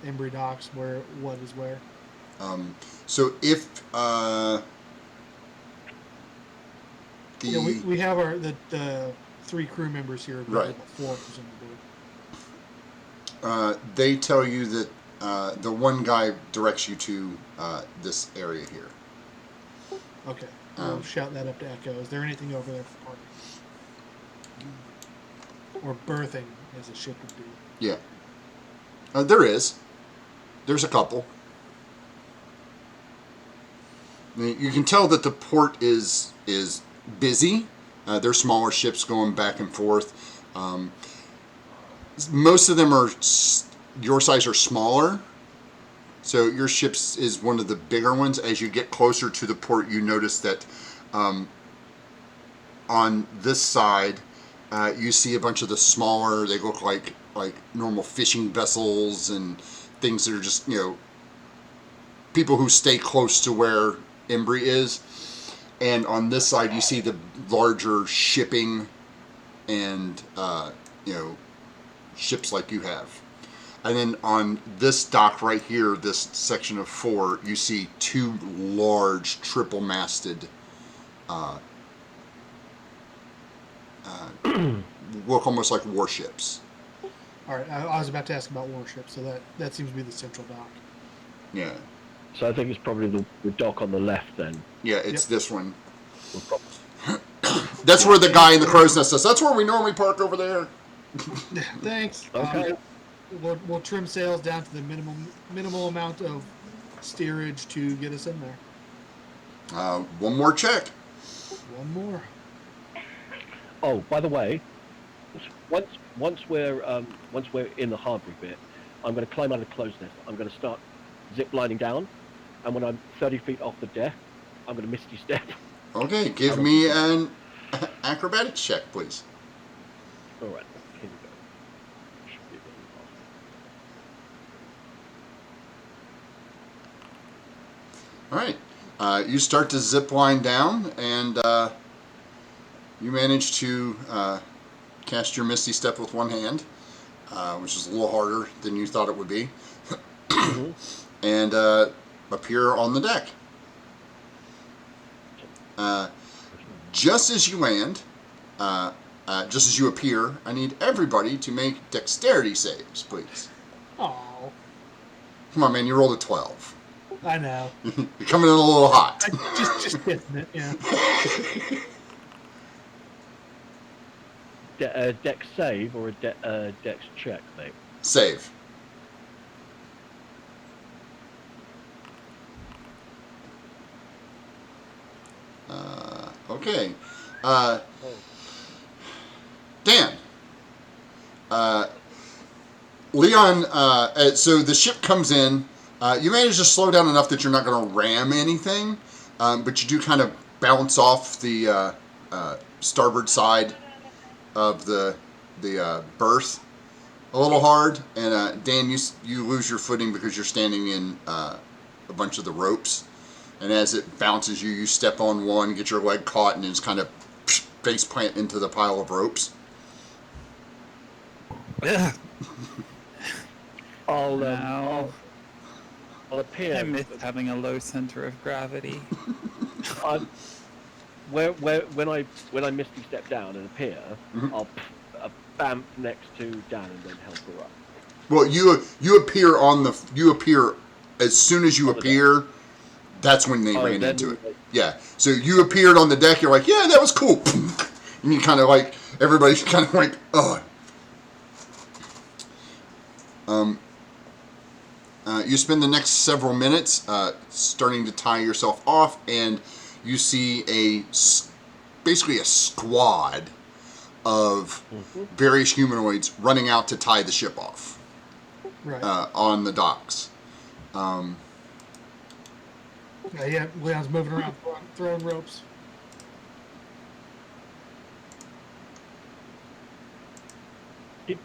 Speaker 3: Embry Docks where what is where.
Speaker 1: So if
Speaker 3: we have the 3 crew members here,
Speaker 1: right.
Speaker 3: 4 presumably.
Speaker 1: They tell you that the one guy directs you to this area here.
Speaker 3: Okay, I'll shout that up to Echo. Is there anything over there for parking? Or berthing, as a ship would be.
Speaker 1: Yeah. There is. There's a couple. I mean, you can tell that the port is busy. There's smaller ships going back and forth. Most of them are your size or smaller. So your ship's is one of the bigger ones. As you get closer to the port, you notice that on this side, you see a bunch of the smaller. They look like normal fishing vessels and things that are just people who stay close to where Embry is. And on this side, you see the larger shipping and ships like you have. And then on this dock right here, this section of 4, you see 2 large triple-masted look almost like warships.
Speaker 3: All right, I was about to ask about warships, so that seems to be the central dock.
Speaker 1: Yeah.
Speaker 4: So I think it's probably the dock on the left then.
Speaker 1: Yeah, it's this one. That's where the guy in the crow's nest says, that's where we normally park over there.
Speaker 3: Thanks.
Speaker 4: Okay.
Speaker 3: We'll trim sails down to the minimal amount of steerage to get us in there.
Speaker 1: One more check.
Speaker 3: One more.
Speaker 4: Oh, by the way, once we're in the harbour bit, I'm going to climb out of the crow's nest. I'm going to start zip lining down, and when I'm 30 feet off the deck, I'm going to misty step.
Speaker 1: Okay, give me an acrobatics check, please.
Speaker 4: All right, here we go. Should be a bit
Speaker 1: All right. You start to zip line down, and you manage to cast your Misty Step with one hand, which is a little harder than you thought it would be, and appear on the deck. Just as you land, just as you appear, I need everybody to make dexterity saves, please.
Speaker 3: Oh,
Speaker 1: Come on, man, you rolled a 12.
Speaker 3: I know.
Speaker 1: You're coming in a little hot.
Speaker 3: Just hitting it, yeah.
Speaker 4: dex save or a dex check, mate?
Speaker 1: Save. Okay. Dan. Leon, so the ship comes in. You manage to slow down enough that you're not going to ram anything, but you do kind of bounce off the starboard side of the berth a little hard, and Dan, you lose your footing because you're standing in a bunch of the ropes, and as it bounces you step on one, get your leg caught, and just kind of face plant into the pile of ropes.
Speaker 4: I'll appear.
Speaker 5: I miss having a low center of gravity.
Speaker 4: When I misty step down and appear, I'll bamf next to Dan and then help her up.
Speaker 1: Well, you appear as soon as you appear. That's when they ran into it. Yeah. So you appeared on the deck. You're like, yeah, that was cool. And you kind of like everybody's kind of like, oh. You spend the next several minutes starting to tie yourself off, and you see basically a squad of various humanoids running out to tie the ship off on the docks.
Speaker 3: Yeah, Leon's moving around, throwing ropes.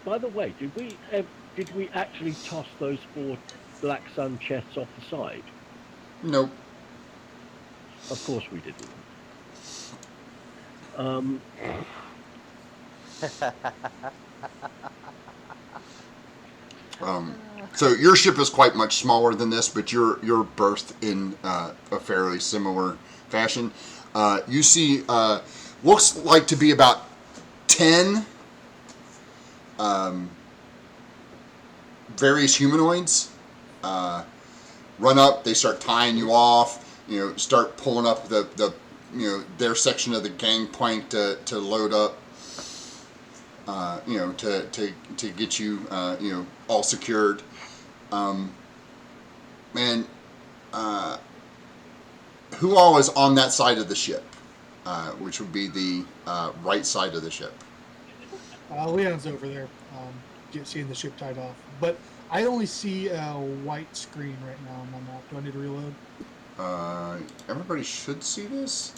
Speaker 4: By the way, did we actually toss those 4 Black Sun chests off the side?
Speaker 1: Nope.
Speaker 4: Of course we didn't.
Speaker 1: So your ship is quite much smaller than this, but you're berthed in a fairly similar fashion. You see, looks like to be about 10 various humanoids run up. They start tying you off. Start pulling up the their section of the gangplank to load up. To get you all secured. Who all is on that side of the ship, which would be the right side of the ship?
Speaker 3: Leon's over there, seeing the ship tied off. But I only see a white screen right now on my map. Do I need to reload?
Speaker 1: Everybody should see this.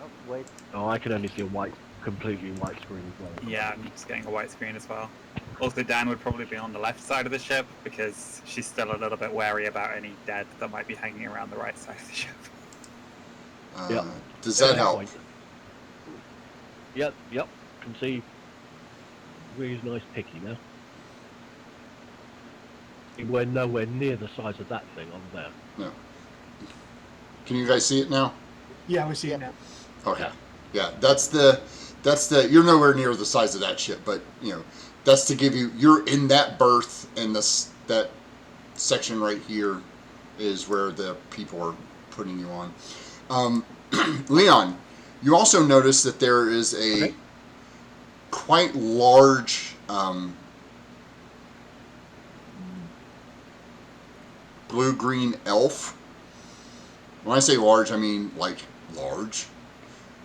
Speaker 2: Oh, wait.
Speaker 4: Oh, I can only see a completely white screen as well.
Speaker 5: Yeah, I'm just getting a white screen as well. Also, Dan would probably be on the left side of the ship because she's still a little bit wary about any dead that might be hanging around the right side of the ship.
Speaker 1: Does that help?
Speaker 4: Yep. Can see really nice picky now. We're nowhere near the size of that thing on there.
Speaker 1: No. Can you guys see it now?
Speaker 3: Yeah, we see it now.
Speaker 1: Okay. Yeah, that's the you're nowhere near the size of that ship, but that's to give you're in that berth, and that section right here is where the people are putting you on. Leon, You also notice that there is a
Speaker 4: Okay.
Speaker 1: quite large blue-green elf. When I say large, I mean like large.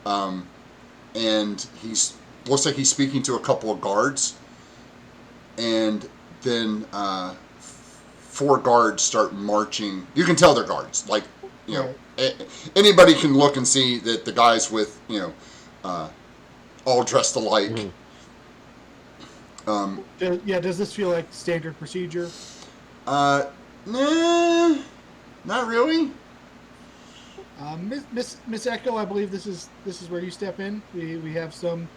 Speaker 1: And he's looks like he's speaking to a couple of guards, and then 4 guards start marching. You can tell they're guards. Like, you know, anybody can look and see that the guys with, all dressed alike.
Speaker 4: Mhm.
Speaker 3: Does this feel like standard procedure?
Speaker 1: Nah, not really.
Speaker 3: Miss Echo, I believe this is where you step in. We have some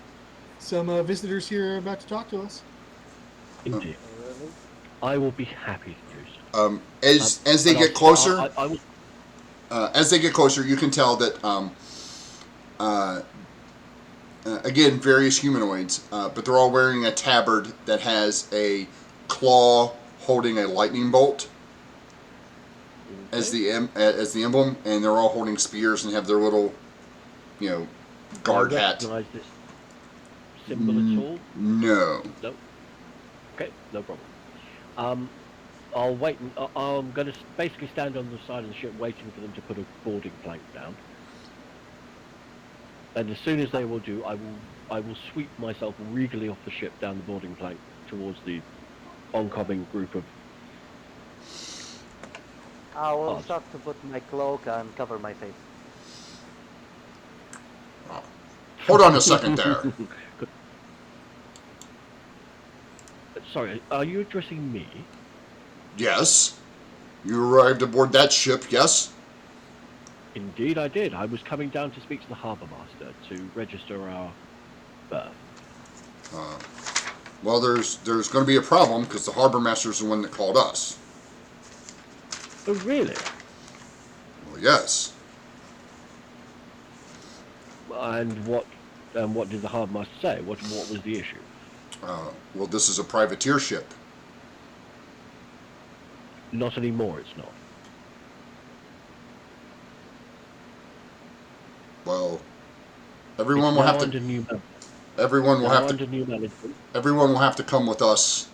Speaker 3: visitors here about to talk to us.
Speaker 4: Indeed.
Speaker 2: Really?
Speaker 4: I will be happy to do so.
Speaker 1: As they
Speaker 4: And I'll
Speaker 1: get closer,
Speaker 4: I will.
Speaker 1: as they get closer, you can tell that uh, again, various humanoids, but they're all wearing a tabard that has a claw holding a lightning bolt as the emblem, and they're all holding spears and have their little, guard
Speaker 4: Do I
Speaker 1: hat.
Speaker 4: recognize this symbol at all?
Speaker 1: No.
Speaker 4: No. Okay, no problem. I'll wait. I'm going to basically stand on the side of the ship, waiting for them to put a boarding plank down. And as soon as they will do, I will sweep myself regally off the ship down the boarding plank towards the oncoming group of.
Speaker 2: I will
Speaker 4: Oz.
Speaker 2: start to put my cloak and cover my face.
Speaker 1: Hold on a second there.
Speaker 4: Sorry, are you addressing me?
Speaker 1: Yes. You arrived aboard that ship, yes?
Speaker 4: Indeed, I did. I was coming down to speak to the harbour master to register our berth.
Speaker 1: Well, there's going to be a problem because the harbor master's the one that called us.
Speaker 4: Oh, really?
Speaker 1: Well, yes.
Speaker 4: And what did the harbour master say? What was the issue?
Speaker 1: Well, this is a privateer ship.
Speaker 4: Not anymore. It's not.
Speaker 1: Well, everyone
Speaker 4: It's
Speaker 1: will
Speaker 4: now
Speaker 1: have to.
Speaker 4: under new management.
Speaker 1: Everyone will
Speaker 4: Now
Speaker 1: have
Speaker 4: under
Speaker 1: to.
Speaker 4: new management.
Speaker 1: Everyone will have to come with us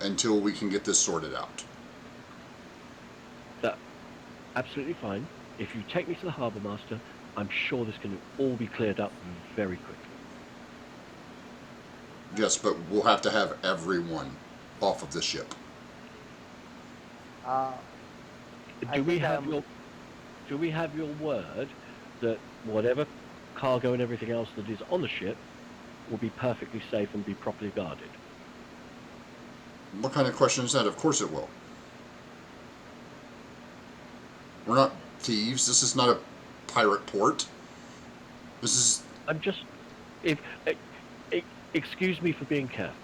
Speaker 1: until we can get this sorted out.
Speaker 4: That's absolutely fine. If you take me to the harbour master, I'm sure this can all be cleared up very quickly.
Speaker 1: Yes, but we'll have to have everyone off of the ship.
Speaker 2: I
Speaker 4: Do we
Speaker 2: think
Speaker 4: have your word that whatever cargo and everything else that is on the ship will be perfectly safe and be properly guarded?
Speaker 1: What kind of question is that? Of course it will. We're not thieves. This is not a pirate port. This is.
Speaker 4: I'm just. If excuse me for being careful.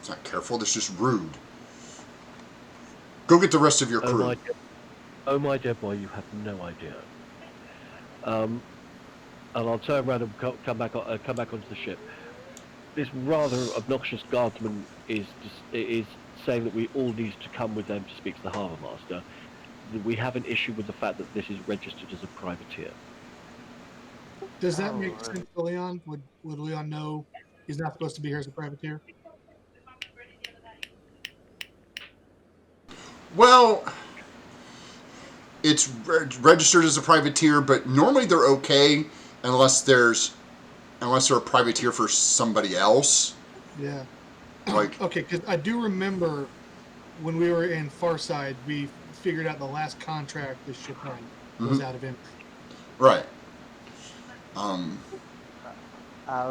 Speaker 1: It's not careful. That's just rude. Go get the rest of your crew.
Speaker 4: Oh my dear boy, you have no idea. And I'll turn around and come back onto the ship. This rather obnoxious guardsman is saying that we all need to come with them to speak to the harbour master. We have an issue with the fact that this is registered as a privateer.
Speaker 3: Does that
Speaker 2: Oh,
Speaker 3: make
Speaker 2: really?
Speaker 3: sense to Leon? Would Leon know he's not supposed to be here as a privateer?
Speaker 1: Well, it's registered as a privateer, but normally they're okay unless they're a privateer for somebody else.
Speaker 3: Yeah.
Speaker 1: Like,
Speaker 3: Okay, because I do remember when we were in Farside, we figured out the last contract this ship had was out of him.
Speaker 1: right.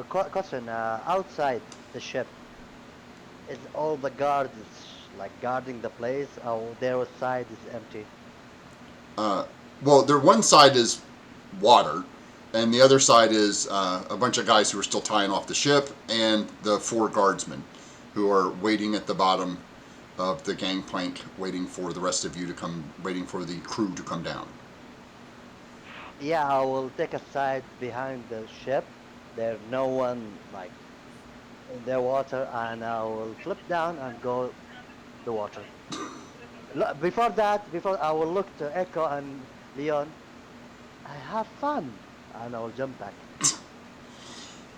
Speaker 2: Question. Outside the ship, is all the guards like guarding the place, or their side is empty?
Speaker 1: Well, their one side is water, and the other side is a bunch of guys who are still tying off the ship, and the 4 guardsmen who are waiting at the bottom of the gangplank, waiting for the rest of you to come, waiting for the crew to come down.
Speaker 2: Yeah, I will take a side behind the ship. There's no one like in the water, and I will flip down and go the water. Before I will look to Echo and Leon. I have fun. and I'll jump back.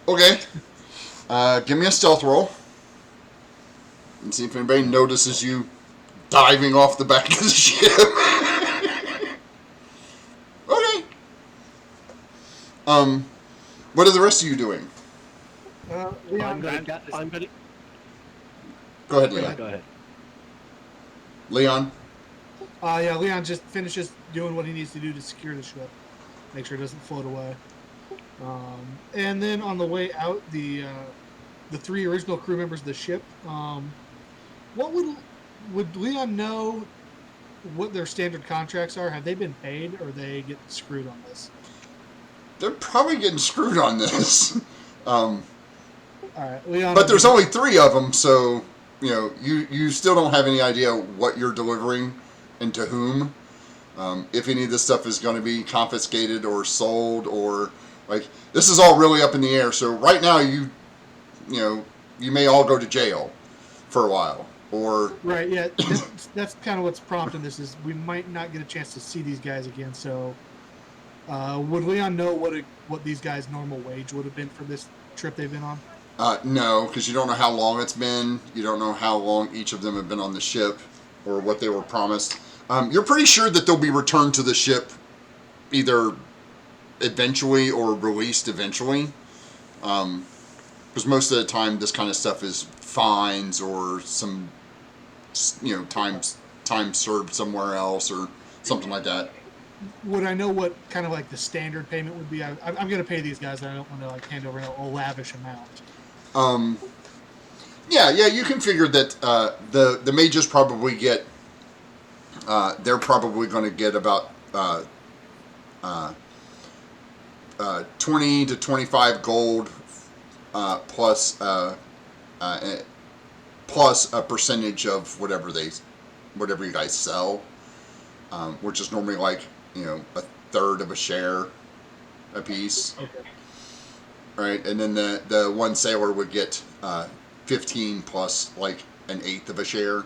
Speaker 1: Okay. Give me a stealth roll. And see if anybody notices you diving off the back of the ship. Okay. What are the rest of you doing?
Speaker 3: Leon,
Speaker 4: I'm gonna.
Speaker 1: Go ahead,
Speaker 3: Go
Speaker 1: Leon.
Speaker 3: ahead.
Speaker 4: Go ahead.
Speaker 1: Leon?
Speaker 3: yeah, Leon just finishes doing what he needs to do to secure the ship, make sure it doesn't float away. And then on the way out, the 3 original crew members of the ship. What would Leon know what their standard contracts are? Have they been paid, or they get screwed on this?
Speaker 1: They're probably getting screwed on this.
Speaker 3: All right, Leon.
Speaker 1: But there's only 3 of them, so you still don't have any idea what you're delivering and to whom. If any of this stuff is going to be confiscated or sold, or this is all really up in the air. So right now, you may all go to jail for a while, or
Speaker 3: Right. Yeah, that's kind of what's prompting this. Is we might not get a chance to see these guys again. So, would Leon know what these guys' normal wage would have been for this trip they've been on?
Speaker 1: no, because you don't know how long it's been. You don't know how long each of them have been on the ship, or what they were promised. You're pretty sure that they'll be returned to the ship either eventually or released eventually. Because most of the time, this kind of stuff is fines or some, time served somewhere else or something like that.
Speaker 3: Would I know what kind of like the standard payment would be? I'm going to pay these guys. I don't want to hand over a lavish amount.
Speaker 1: Yeah, you can figure that the mages probably get. They're probably going to get about 20 to 25 gold plus a percentage of whatever you guys sell, which is normally a third of a share a piece.
Speaker 3: Okay.
Speaker 1: Right, and then the one sailor would get 15 plus an eighth of a share.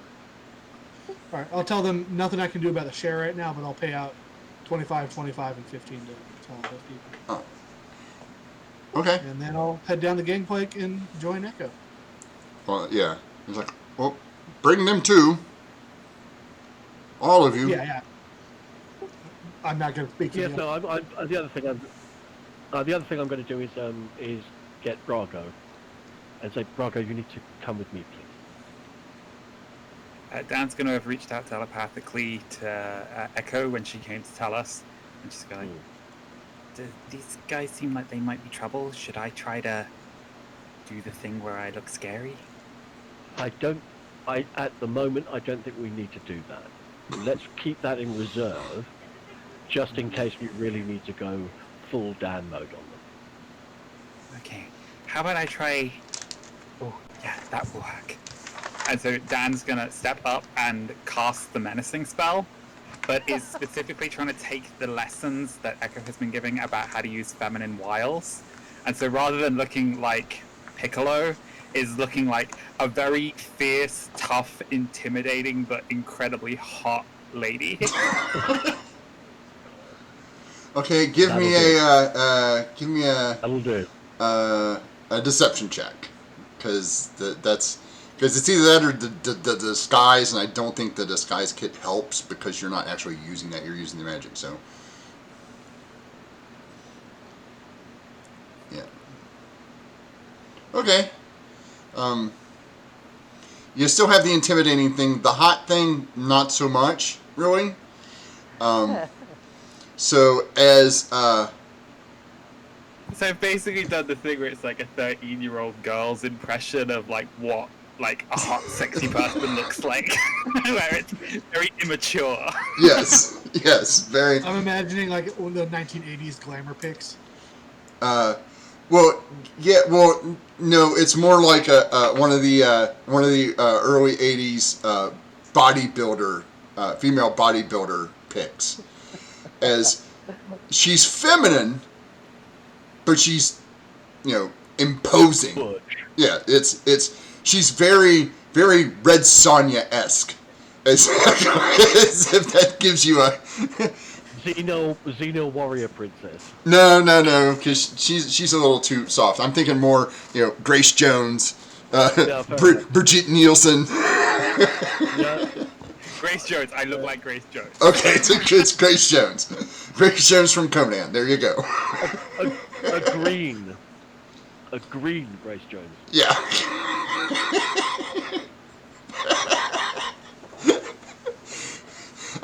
Speaker 3: All right, I'll tell them nothing I can do about the share right now, but I'll pay out 25, 25, and 15 to all those people.
Speaker 1: Oh. Okay.
Speaker 3: And then I'll head down the gangplank and join Echo.
Speaker 1: Well, yeah. He's like, well, bring them too. All of you.
Speaker 3: Yeah. I'm not going to speak to
Speaker 4: Yes,
Speaker 3: you.
Speaker 4: no. The other thing I'm going to do is get Brago and say, Brago, you need to come with me, please.
Speaker 5: Dan's going to have reached out telepathically to Echo when she came to tell us, and she's going, these guys seem like they might be trouble. Should I try to do the thing where I look scary?
Speaker 4: At the moment, I don't think we need to do that. Let's keep that in reserve, just in case we really need to go full Dan mode on them.
Speaker 5: Okay. How about I try... Oh, yeah, that will work. And so Dan's going to step up and cast the menacing spell, but is specifically trying to take the lessons that Echo has been giving about how to use feminine wiles. And so rather than looking like Piccolo, is looking like a very fierce, tough, intimidating, but incredibly hot lady.
Speaker 1: Okay, give me
Speaker 4: That'll do.
Speaker 1: a deception check, because it's either that or the disguise, and I don't think the disguise kit helps because you're not actually using that; you're using the magic. So, yeah. Okay. You still have the intimidating thing. The hot thing, not so much, really. So as
Speaker 5: So I've basically done the thing where it's like a 13-year-old girl's impression of what a hot, sexy person looks like, where it's very immature.
Speaker 1: yes, very.
Speaker 3: I'm imagining like one of the 1980s glamour pics.
Speaker 1: Well, no, it's more like one of the early '80s bodybuilder, female bodybuilder pics, as she's feminine, but she's imposing.
Speaker 4: Butch.
Speaker 1: Yeah, she's very very Red Sonja-esque, as if that gives you a.
Speaker 4: Xeno warrior princess.
Speaker 1: No, because she's a little too soft. I'm thinking more, Grace Jones,
Speaker 4: Yeah, fair enough.
Speaker 1: Brigitte Nielsen.
Speaker 4: Yeah,
Speaker 5: Grace Jones. I look like Grace Jones.
Speaker 1: Okay, it's Grace Jones. Grace Jones from Conan. There you go.
Speaker 4: a green Grace Jones.
Speaker 1: Yeah.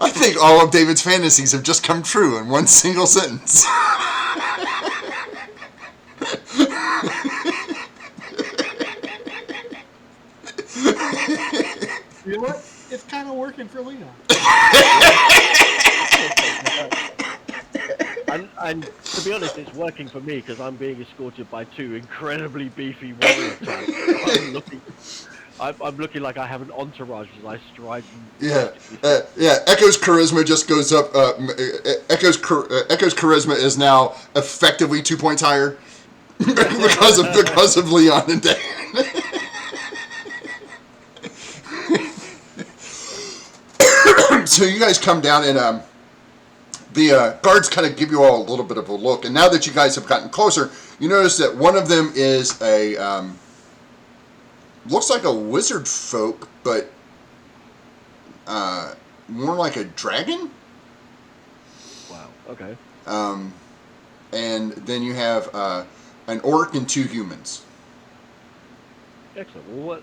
Speaker 1: I think all of David's fantasies have just come true in one single sentence.
Speaker 3: You know what? It's kind of working for Leon.
Speaker 4: And to be honest, it's working for me because I'm being escorted by two incredibly beefy warrior types. I'm looking like I have an entourage as I stride.
Speaker 1: Yeah, Echo's charisma just goes up. Echo's charisma is now effectively 2 points higher because of Leon and Dan. So you guys come down and the guards kind of give you all a little bit of a look, and now that you guys have gotten closer, you notice that one of them is a looks like a wizard folk, but more like a dragon.
Speaker 4: Wow. Okay.
Speaker 1: And then you have an orc and 2 humans.
Speaker 4: Excellent. Well,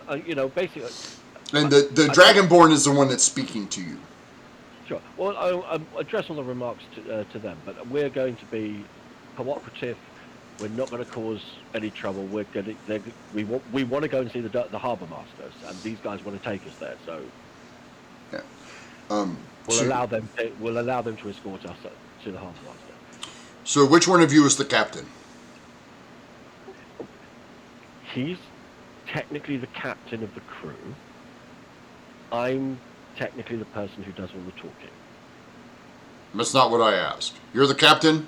Speaker 4: basically.
Speaker 1: And the Dragonborn is the one that's speaking to you.
Speaker 4: Sure. Well, I'll address all the remarks to them, but we're going to be cooperative. We're not going to cause any trouble. We want to go and see the harbour masters, and these guys want to take us there. So
Speaker 1: Yeah.
Speaker 4: we'll allow them to escort us to the harbour master.
Speaker 1: So which one of you is the captain?
Speaker 4: He's technically the captain of the crew. I'm technically the person who does all the talking.
Speaker 1: That's not what I asked. You're the captain?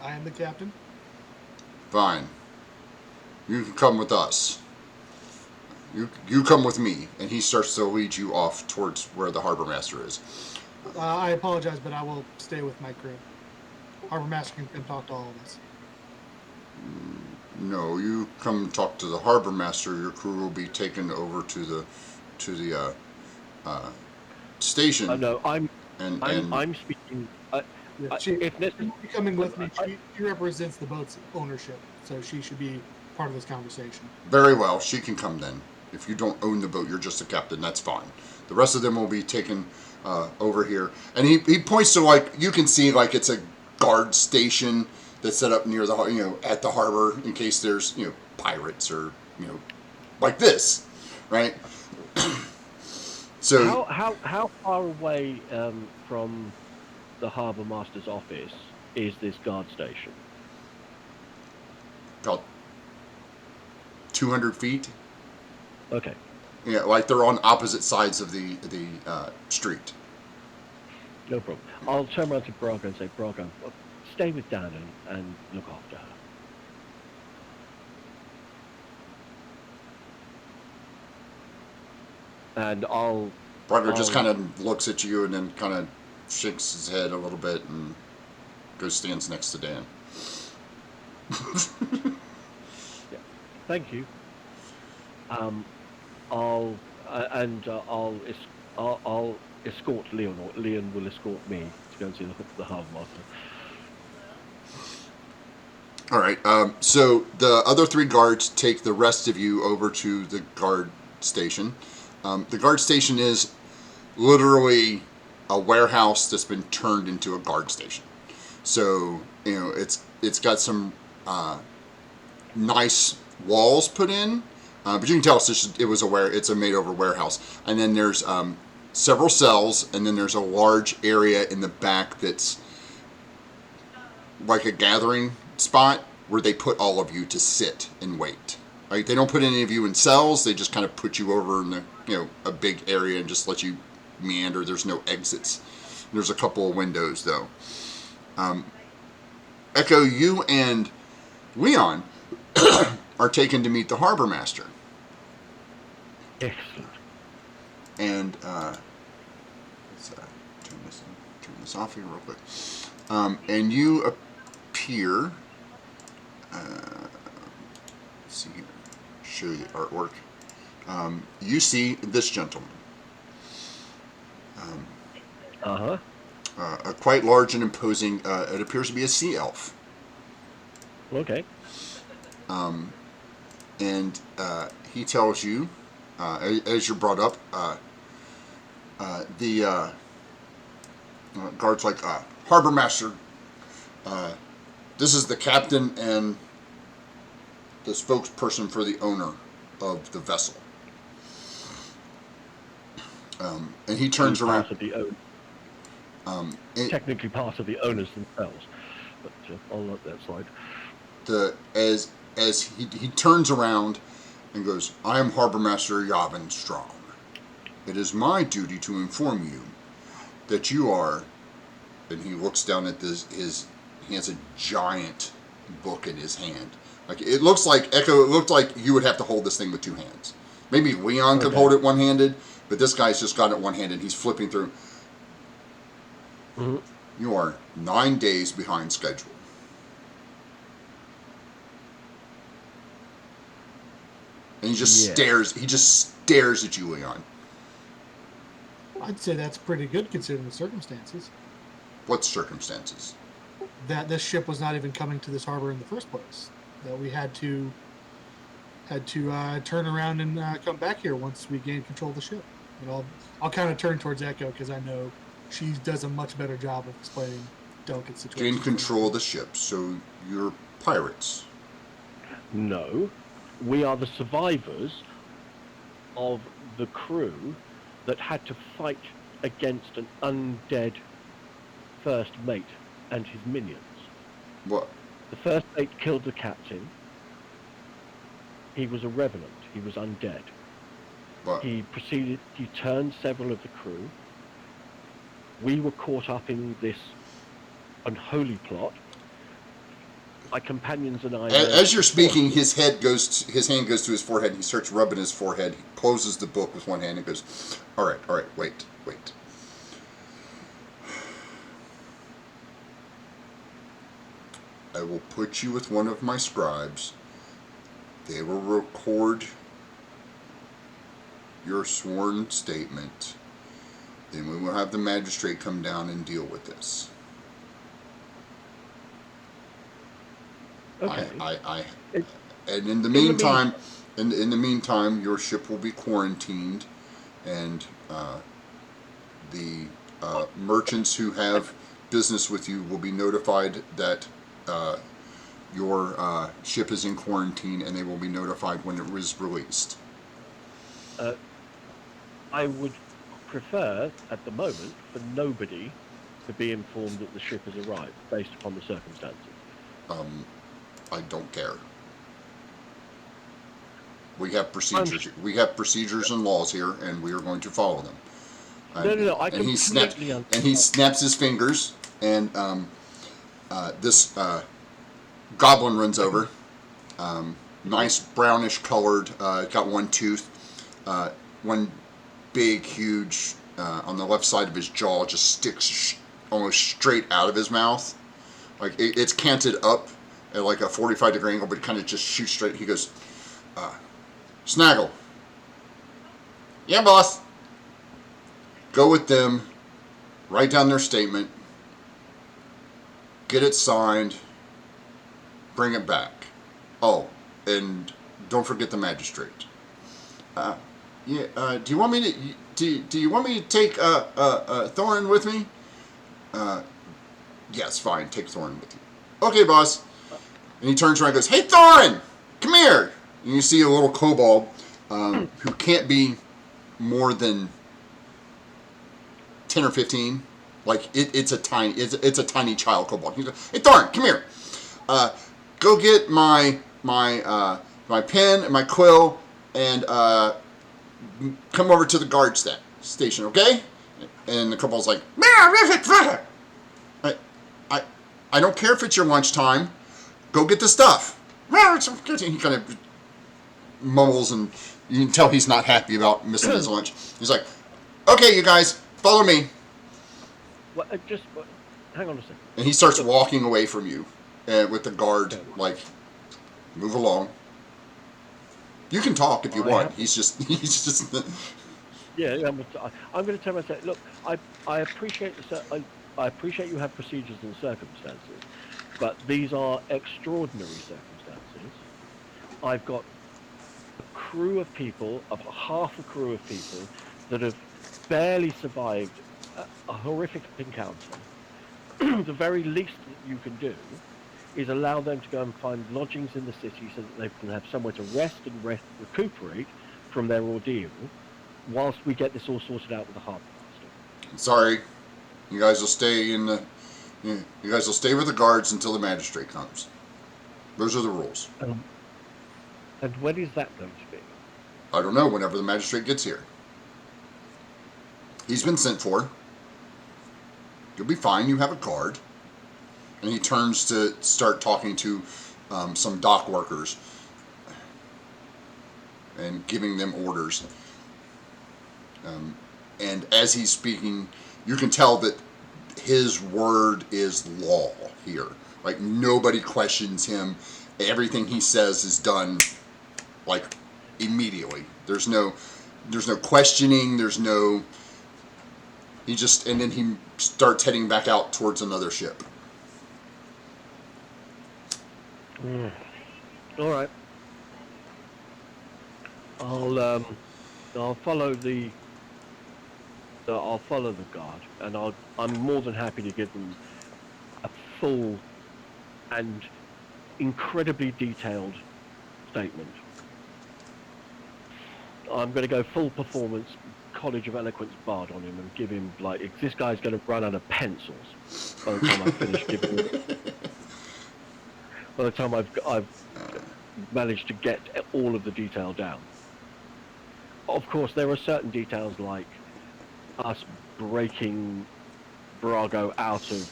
Speaker 3: I am the captain.
Speaker 1: Fine. You can come with us. You come with me. And he starts to lead you off towards where the harbor master is.
Speaker 3: I apologize, but I will stay with my crew. Harbor Master can come talk to all of us.
Speaker 1: No, you come talk to the harbor master. Your crew will be taken over to the station.
Speaker 4: No, I'm
Speaker 1: and
Speaker 4: speaking.
Speaker 3: If necessary, coming with me, she represents the boat's ownership, so she should be part of this conversation.
Speaker 1: Very well, she can come then. If you don't own the boat, you're just a captain. That's fine. The rest of them will be taken over here. And he points to you can see it's a guard station that's set up near the at the harbor in case there's pirates or like this, right? So
Speaker 4: how far away from the harbour master's office is this guard station?
Speaker 1: About 200 feet.
Speaker 4: Okay.
Speaker 1: Yeah, they're on opposite sides of the street.
Speaker 4: No problem. I'll turn around to Braga and say, Braga, stay with Dan and look after her. And
Speaker 1: Braga just kind of looks at you and then kind of shakes his head a little bit and stands next to Dan.
Speaker 4: Yeah. Thank you. I'll escort Leon, or Leon will escort me to go and see the harbour master.
Speaker 1: All right. So the other 3 guards take the rest of you over to the guard station. The guard station is literally a warehouse that's been turned into a guard station. So it's got some nice walls put in, but you can tell it's a made-over warehouse. And then there's several cells, and then there's a large area in the back that's like a gathering spot where they put all of you to sit and wait. Right? They don't put any of you in cells. They just kind of put you over in a big area and just let you meander. There's no exits. There's a couple of windows though. Echo, you and Leon are taken to meet the harbor master.
Speaker 4: Excellent.
Speaker 1: And let's turn this off here real quick. And you appear. Let's see here. Show you the artwork. You see this gentleman. A quite large and imposing. It appears to be a sea elf.
Speaker 4: Okay.
Speaker 1: And he tells you, as you're brought up, the guard's like, Harbor Master, this is the captain and the spokesperson for the owner of the vessel. And he turns around.
Speaker 4: Part of the technically part of the owners themselves, but I'll let that slide.
Speaker 1: As he turns around and goes, I am Harbor Master Yavin Strong. It is my duty to inform you that you are, and he looks down at he has a giant book in his hand. Like it looks like Echo. It looked like you would have to hold this thing with two hands. Maybe Leon could hold it one-handed, but this guy's just got it one-handed. He's flipping through.
Speaker 4: Mm-hmm.
Speaker 1: You are 9 days behind schedule. And he just stares. He just stares at you, Leon.
Speaker 3: I'd say that's pretty good considering the circumstances.
Speaker 1: What circumstances?
Speaker 3: That this ship was not even coming to this harbor in the first place. That we had to turn around and come back here once we gained control of the ship. And I'll kind of turn towards Echo because I know she does a much better job of explaining delicate situations.
Speaker 1: Gain control of the ship, so you're pirates.
Speaker 4: No, we are the survivors of the crew that had to fight against an undead first mate and his minions.
Speaker 1: What?
Speaker 4: The first mate killed the captain. He was a revenant. He was undead.
Speaker 1: What?
Speaker 4: He turned several of the crew. We were caught up in this unholy plot. My companions and I...
Speaker 1: As you're speaking, his hand goes to his forehead, and he starts rubbing his forehead. He closes the book with one hand and goes, all right, wait. I will put you with one of my scribes. They will record your sworn statement. Then we will have the magistrate come down and deal with this.
Speaker 4: Okay.
Speaker 1: And in the meantime, your ship will be quarantined, and the merchants who have business with you will be notified that your ship is in quarantine, and they will be notified when it is released.
Speaker 4: I would prefer, at the moment, for nobody to be informed that the ship has arrived, based upon the circumstances.
Speaker 1: I don't care. We have procedures. We have procedures and laws here, and we are going to follow them.
Speaker 4: No.
Speaker 1: And he snaps his fingers, and this goblin runs over. Nice brownish colored. Got one tooth, one big, huge on the left side of his jaw, just sticks almost straight out of his mouth. Like it's canted up at like a 45-degree angle, but it kind of just shoots straight. He goes, Snaggle. Yeah, boss. Go with them. Write down their statement. Get it signed. Bring it back. Oh, and don't forget the magistrate. Do you want me to? Do you want me to take Thorin with me? Yes, fine. Take Thorin with you. Okay, boss. And he turns around and goes, "Hey, Thorin, come here." And you see a little kobold who can't be more than 10 or 15. Like it's a tiny child kobold. He goes, "Hey, Thorin, come here. Go get my pen and my quill and come over to the guard station, okay?" And the kobold's like, I don't care if it's your lunchtime. Go get the stuff. He kind of mumbles, and you can tell he's not happy about missing his lunch. He's like, "Okay, you guys, follow me."
Speaker 4: Well, hang on a second.
Speaker 1: And he starts walking away from you, with the guard like, move along. You can talk if you want. He's just.
Speaker 4: Yeah, I'm going to tell myself, look, I appreciate I appreciate you have procedures and circumstances, but these are extraordinary circumstances. I've got a crew of people, half a crew of people that have barely survived a horrific encounter. The very least that you can do is allow them to go and find lodgings in the city so that they can have somewhere to rest and recuperate from their ordeal, whilst we get this all sorted out with the harbour master.
Speaker 1: Sorry, you guys will stay in the. You guys will stay with the guards until the magistrate comes. Those are the rules.
Speaker 4: And when is that going to be?
Speaker 1: I don't know. Whenever the magistrate gets here, he's been sent for. You'll be fine. You have a guard. And he turns to start talking to some dock workers and giving them orders. And as he's speaking, you can tell that his word is law here. Like, nobody questions him. Everything he says is done, like, immediately. There's no questioning. There's no. And then he starts heading back out towards another ship.
Speaker 4: All right. I'll follow the guard, and I'm more than happy to give them a full and incredibly detailed statement. I'm going to go full performance College of Eloquence Bard on him and give him, like, this guy's going to run out of pencils by the time I finish giving him. By the time I've managed to get all of the detail down. Of course, there are certain details like us breaking Brago out of,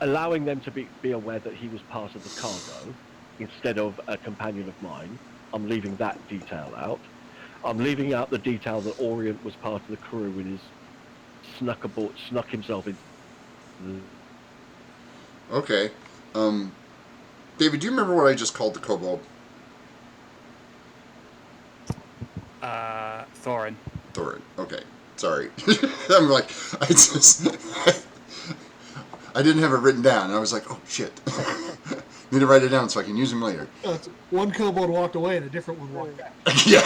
Speaker 4: allowing them to be aware that he was part of the cargo instead of a companion of mine. I'm leaving that detail out. I'm leaving out the detail that Orient was part of the crew and is snuck himself in.
Speaker 1: Okay. David, do you remember what I just called the kobold?
Speaker 5: Thorin.
Speaker 1: Thorin. Okay. Sorry. I'm like, I didn't have it written down. And I was like, oh, shit. Need to write it down so I can use him later.
Speaker 3: One kobold walked away and a different one walked back.
Speaker 1: Yeah.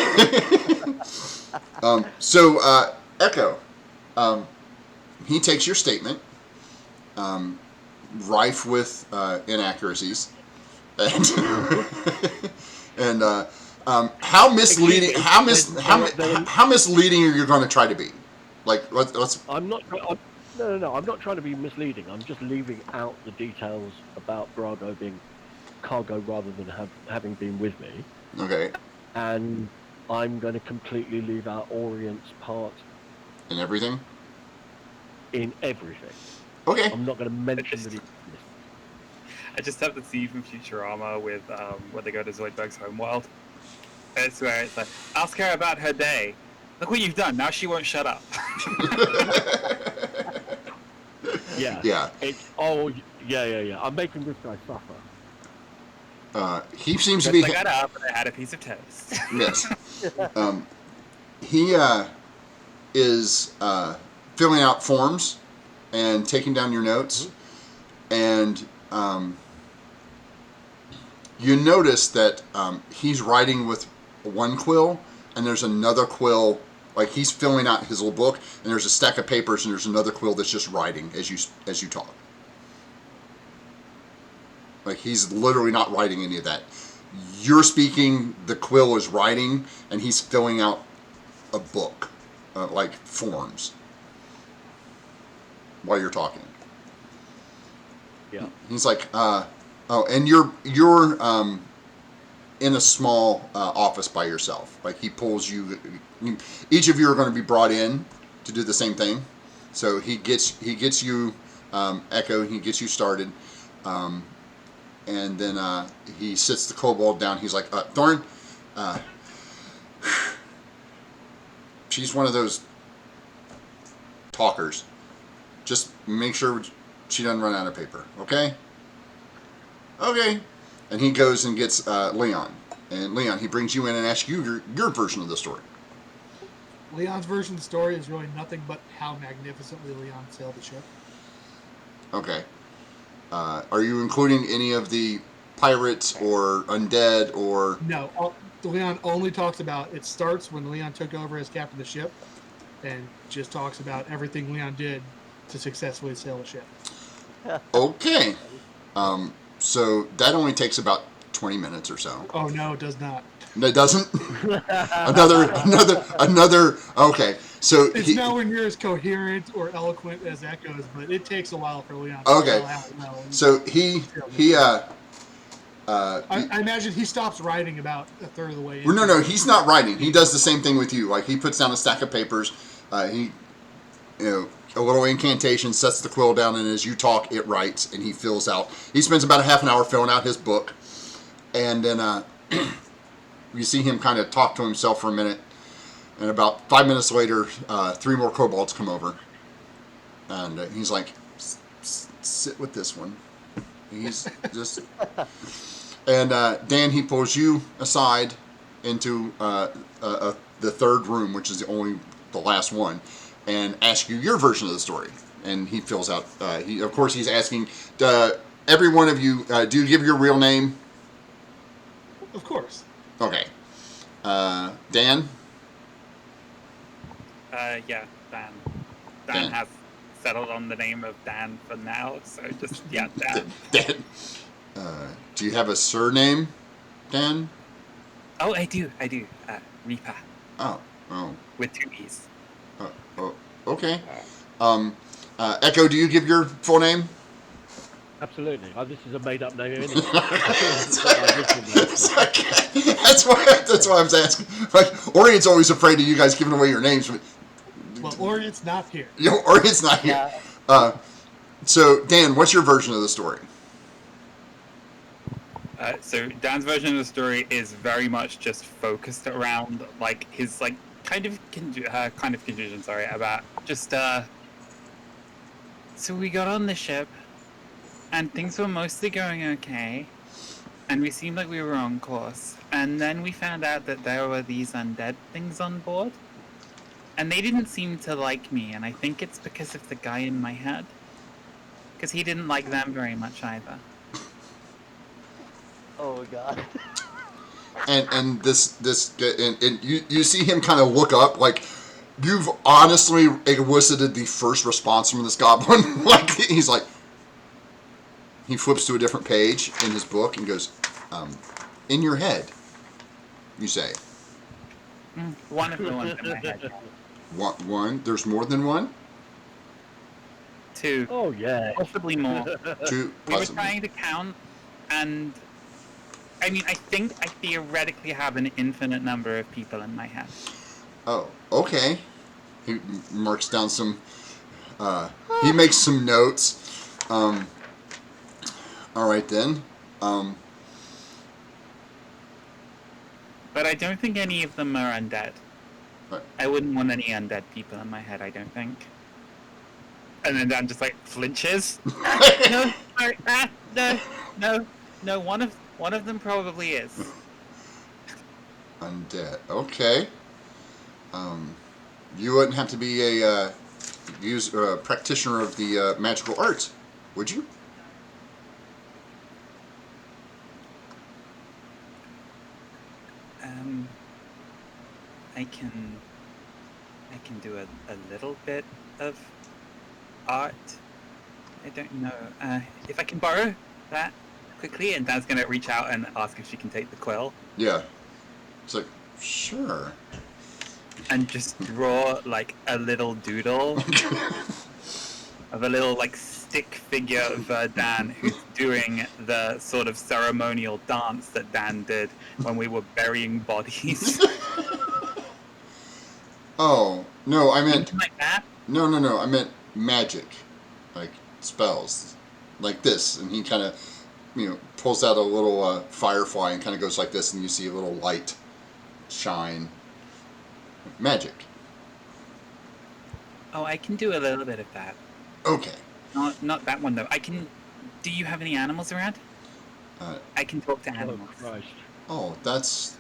Speaker 1: So, Echo, he takes your statement, rife with inaccuracies, and how misleading? How misleading are you going to try to be? Like, let's.
Speaker 4: I'm not. No. I'm not trying to be misleading. I'm just leaving out the details about Brago being cargo rather than having been with me.
Speaker 1: Okay.
Speaker 4: And I'm going to completely leave out Orient's part.
Speaker 1: In everything?
Speaker 4: In everything.
Speaker 1: Okay.
Speaker 4: I'm not going to mention that.
Speaker 5: I just have the scene from Futurama with where they go to Zoidberg's homeworld. It's where it's like, ask her about her day. Look what you've done. Now she won't shut up.
Speaker 4: Yeah.
Speaker 1: Yeah.
Speaker 4: Yeah. I'm making this guy suffer.
Speaker 1: He seems to be.
Speaker 5: I got up and I had a piece of toast.
Speaker 1: Yes. He is filling out forms and taking down your notes, and you notice that he's writing with one quill, and there's another quill. Like, he's filling out his little book, and there's a stack of papers, and there's another quill that's just writing as you talk. Like, he's literally not writing any of that. You're speaking, the quill is writing, and he's filling out a book, like forms, while you're talking.
Speaker 4: Yeah.
Speaker 1: He's like, and you're in a small office by yourself. Like, he pulls you. Each of you are going to be brought in to do the same thing. So he gets you, Echo. He gets you started, and then he sits the kobold down. He's like, Thorn, she's one of those talkers. just make sure she doesn't run out of paper, okay? Okay. And he goes and gets Leon. And Leon, he brings you in and asks you your version of the story.
Speaker 3: Leon's version of the story is really nothing but how magnificently Leon sailed the ship.
Speaker 1: Okay. Are you including any of the pirates or undead or...
Speaker 3: No, Leon only talks about, it starts when Leon took over as captain of the ship, and just talks about everything Leon did to successfully sail the ship.
Speaker 1: Okay. So that only takes about 20 minutes or so.
Speaker 3: Oh no, it does not.
Speaker 1: No, it doesn't? another. Okay. So
Speaker 3: It's nowhere near as coherent or eloquent as that goes, but it takes a while for Leon to
Speaker 1: Okay.
Speaker 3: tell how well.
Speaker 1: So
Speaker 3: I imagine he stops writing about a third of the way.
Speaker 1: No, he's not writing. He does the same thing with you. Like, he puts down a stack of papers. A little incantation, sets the quill down, and as you talk, it writes, and he fills out. He spends about a half an hour filling out his book, and then you see him kind of talk to himself for a minute, and about 5 minutes later, 3 more kobolds come over, and he's like, sit with this one. He's just... And Dan, he pulls you aside into the third room, which is the last one, and asks you your version of the story. And he fills out. He's asking every one of you. Do you give your real name?
Speaker 3: Of course.
Speaker 1: Okay. Dan.
Speaker 5: Yeah, Dan. Dan has settled on the name of Dan for now, so just Dan.
Speaker 1: Dan. Do you have a surname, Dan?
Speaker 5: Oh, I do. Reaper.
Speaker 1: Oh.
Speaker 5: With 2 E's.
Speaker 1: Okay. Echo, do you give your full name?
Speaker 4: Absolutely. This is a made-up name anyway.
Speaker 1: That's why I was asking. Like, Orient's always afraid of you guys giving away your names.
Speaker 3: Well, Orient's not here.
Speaker 1: Orient's not here.
Speaker 2: Yeah.
Speaker 1: So, Dan, what's your version of the story?
Speaker 5: So Dan's version of the story is very much just focused around like his like kind of confusion. Sorry about just. So we got on the ship, and things were mostly going okay, and we seemed like we were on course. And then we found out that there were these undead things on board, and they didn't seem to like me. And I think it's because of the guy in my head, because he didn't like them very much either.
Speaker 2: Oh god.
Speaker 1: And you see him kind of look up, like, you've honestly elicited the first response from this goblin. Like, he's like, he flips to a different page in his book and goes, in your head, you say.
Speaker 5: One of the ones in my head.
Speaker 1: One? There's more than one?
Speaker 5: 2.
Speaker 4: Oh, yeah.
Speaker 5: Possibly more.
Speaker 1: 2,
Speaker 5: We were
Speaker 1: possibly.
Speaker 5: trying to count, and I mean, I think I theoretically have an infinite number of people in my head.
Speaker 1: Oh, okay. He marks down some, he makes some notes. All right then.
Speaker 5: But I don't think any of them are undead.
Speaker 1: Right.
Speaker 5: I wouldn't want any undead people in my head, I don't think. And then Dan just like flinches. No, sorry, no, one of them probably is.
Speaker 1: Undead. Okay. You wouldn't have to be a practitioner of the magical arts, would you?
Speaker 5: I can do a little bit of art. I don't know if I can borrow that quickly. And Dan's gonna reach out and ask if she can take the quill.
Speaker 1: Yeah. It's like, sure.
Speaker 5: And just draw like a little doodle of a little like stick figure of Dan who's doing the sort of ceremonial dance that Dan did when we were burying bodies.
Speaker 1: Oh, no, I meant...
Speaker 5: Something like that?
Speaker 1: No, I meant magic. Like, spells. Like this. And he kind of, pulls out a little firefly and kind of goes like this, and you see a little light shine. Magic.
Speaker 5: Oh, I can do a little bit of that.
Speaker 1: Okay.
Speaker 5: Not that one though. I can. Do you have any animals around?
Speaker 1: Uh,
Speaker 5: I can talk to
Speaker 4: Oh
Speaker 5: animals.
Speaker 4: Christ!
Speaker 1: oh, that's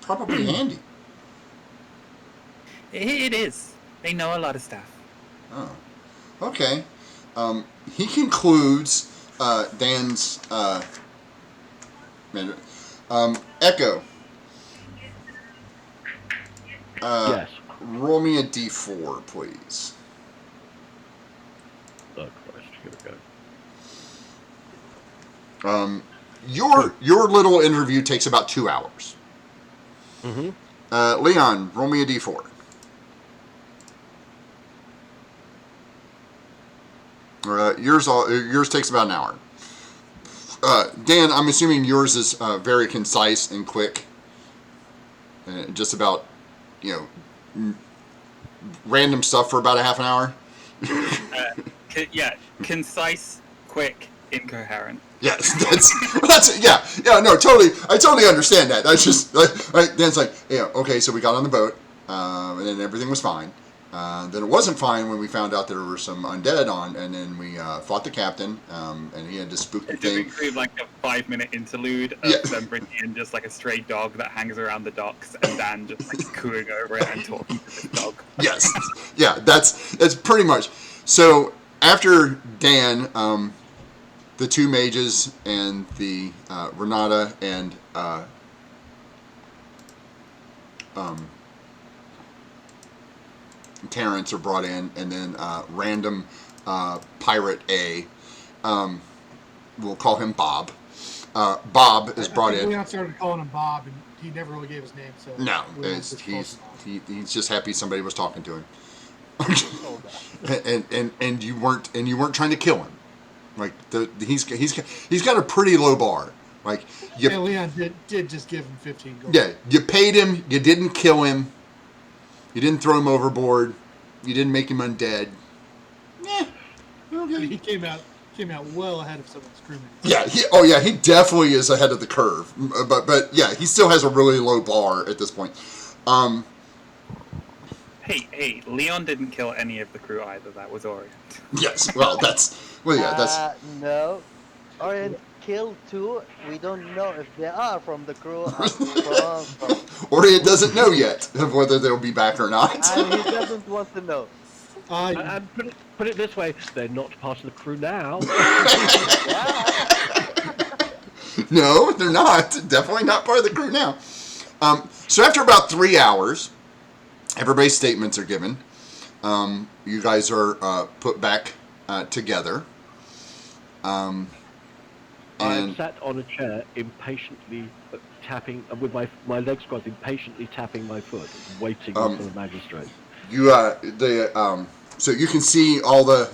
Speaker 1: probably handy.
Speaker 5: It is. They know a lot of stuff.
Speaker 1: Oh, okay. He concludes Dan's Echo.
Speaker 4: Yes.
Speaker 1: Roll me a d4, please.
Speaker 4: Oh Christ! Here we go.
Speaker 1: Your little interview takes about 2 hours.
Speaker 4: Mm-hmm.
Speaker 1: Leon, roll me a d4. Yours takes about an hour. Dan, I'm assuming yours is very concise and quick. Just about, random stuff for about a half an hour.
Speaker 5: Yeah, concise, quick, incoherent.
Speaker 1: Yes, that's no, totally. I totally understand that. That's just Dan's like, okay, so we got on the boat, and then everything was fine. Then it wasn't fine when we found out there were some undead on, and then we fought the captain, and he had this spooky
Speaker 5: It just
Speaker 1: thing.
Speaker 5: include like a 5-minute interlude of
Speaker 1: Yeah.
Speaker 5: them bringing in just like a stray dog that hangs around the docks, and Dan just like cooing over it and talking to this dog.
Speaker 1: Yes, yeah, that's pretty much. So after Dan, the two mages and the Renata and Terrence are brought in, and then random pirate A, we'll call him Bob. Bob is brought in.
Speaker 3: Leon started calling him Bob, and he never really gave his name. So
Speaker 1: No,
Speaker 3: Leon just called him Bob.
Speaker 1: he's just happy somebody was talking to him.
Speaker 2: Oh, God.
Speaker 1: and you weren't trying to kill him. Like he's got a pretty low bar. Like
Speaker 3: Yeah, Leon did just give him 15 gold.
Speaker 1: yeah, you paid him, you didn't kill him, you didn't throw him overboard, you didn't make him undead. Yeah, okay.
Speaker 3: He came out well ahead of some of his crewmates.
Speaker 1: Yeah, he definitely is ahead of the curve. But yeah, he still has a really low bar at this point.
Speaker 5: Hey, Leon didn't kill any of the crew either. That was Orient.
Speaker 1: Yes, well that's
Speaker 2: No. Orient killed 2. We don't know if they are from the crew.
Speaker 1: or he doesn't know yet of whether they'll be back or not.
Speaker 2: And he doesn't want to know.
Speaker 4: And put it this way: they're not part of the crew now.
Speaker 2: Yeah.
Speaker 1: No, they're not. Definitely not part of the crew now. So after about 3 hours, everybody's statements are given. You guys are put back together.
Speaker 4: I'm
Speaker 1: And
Speaker 4: sat on a chair, impatiently tapping, with my legs crossed, impatiently tapping my foot, waiting for the magistrate.
Speaker 1: so you can see all the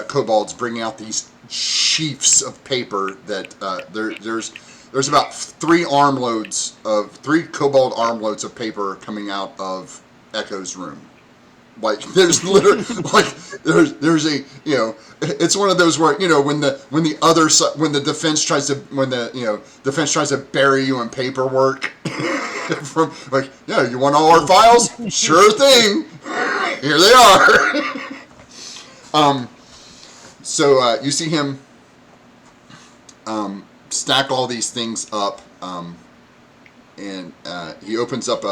Speaker 1: kobolds bringing out these sheafs of paper that there's about 3 kobold armloads of paper coming out of Echo's room. Like there's literally like there's a it's one of those where when the defense tries to bury you in paperwork from like you want all our files, sure thing, here they are. So you see him stack all these things up, and he opens up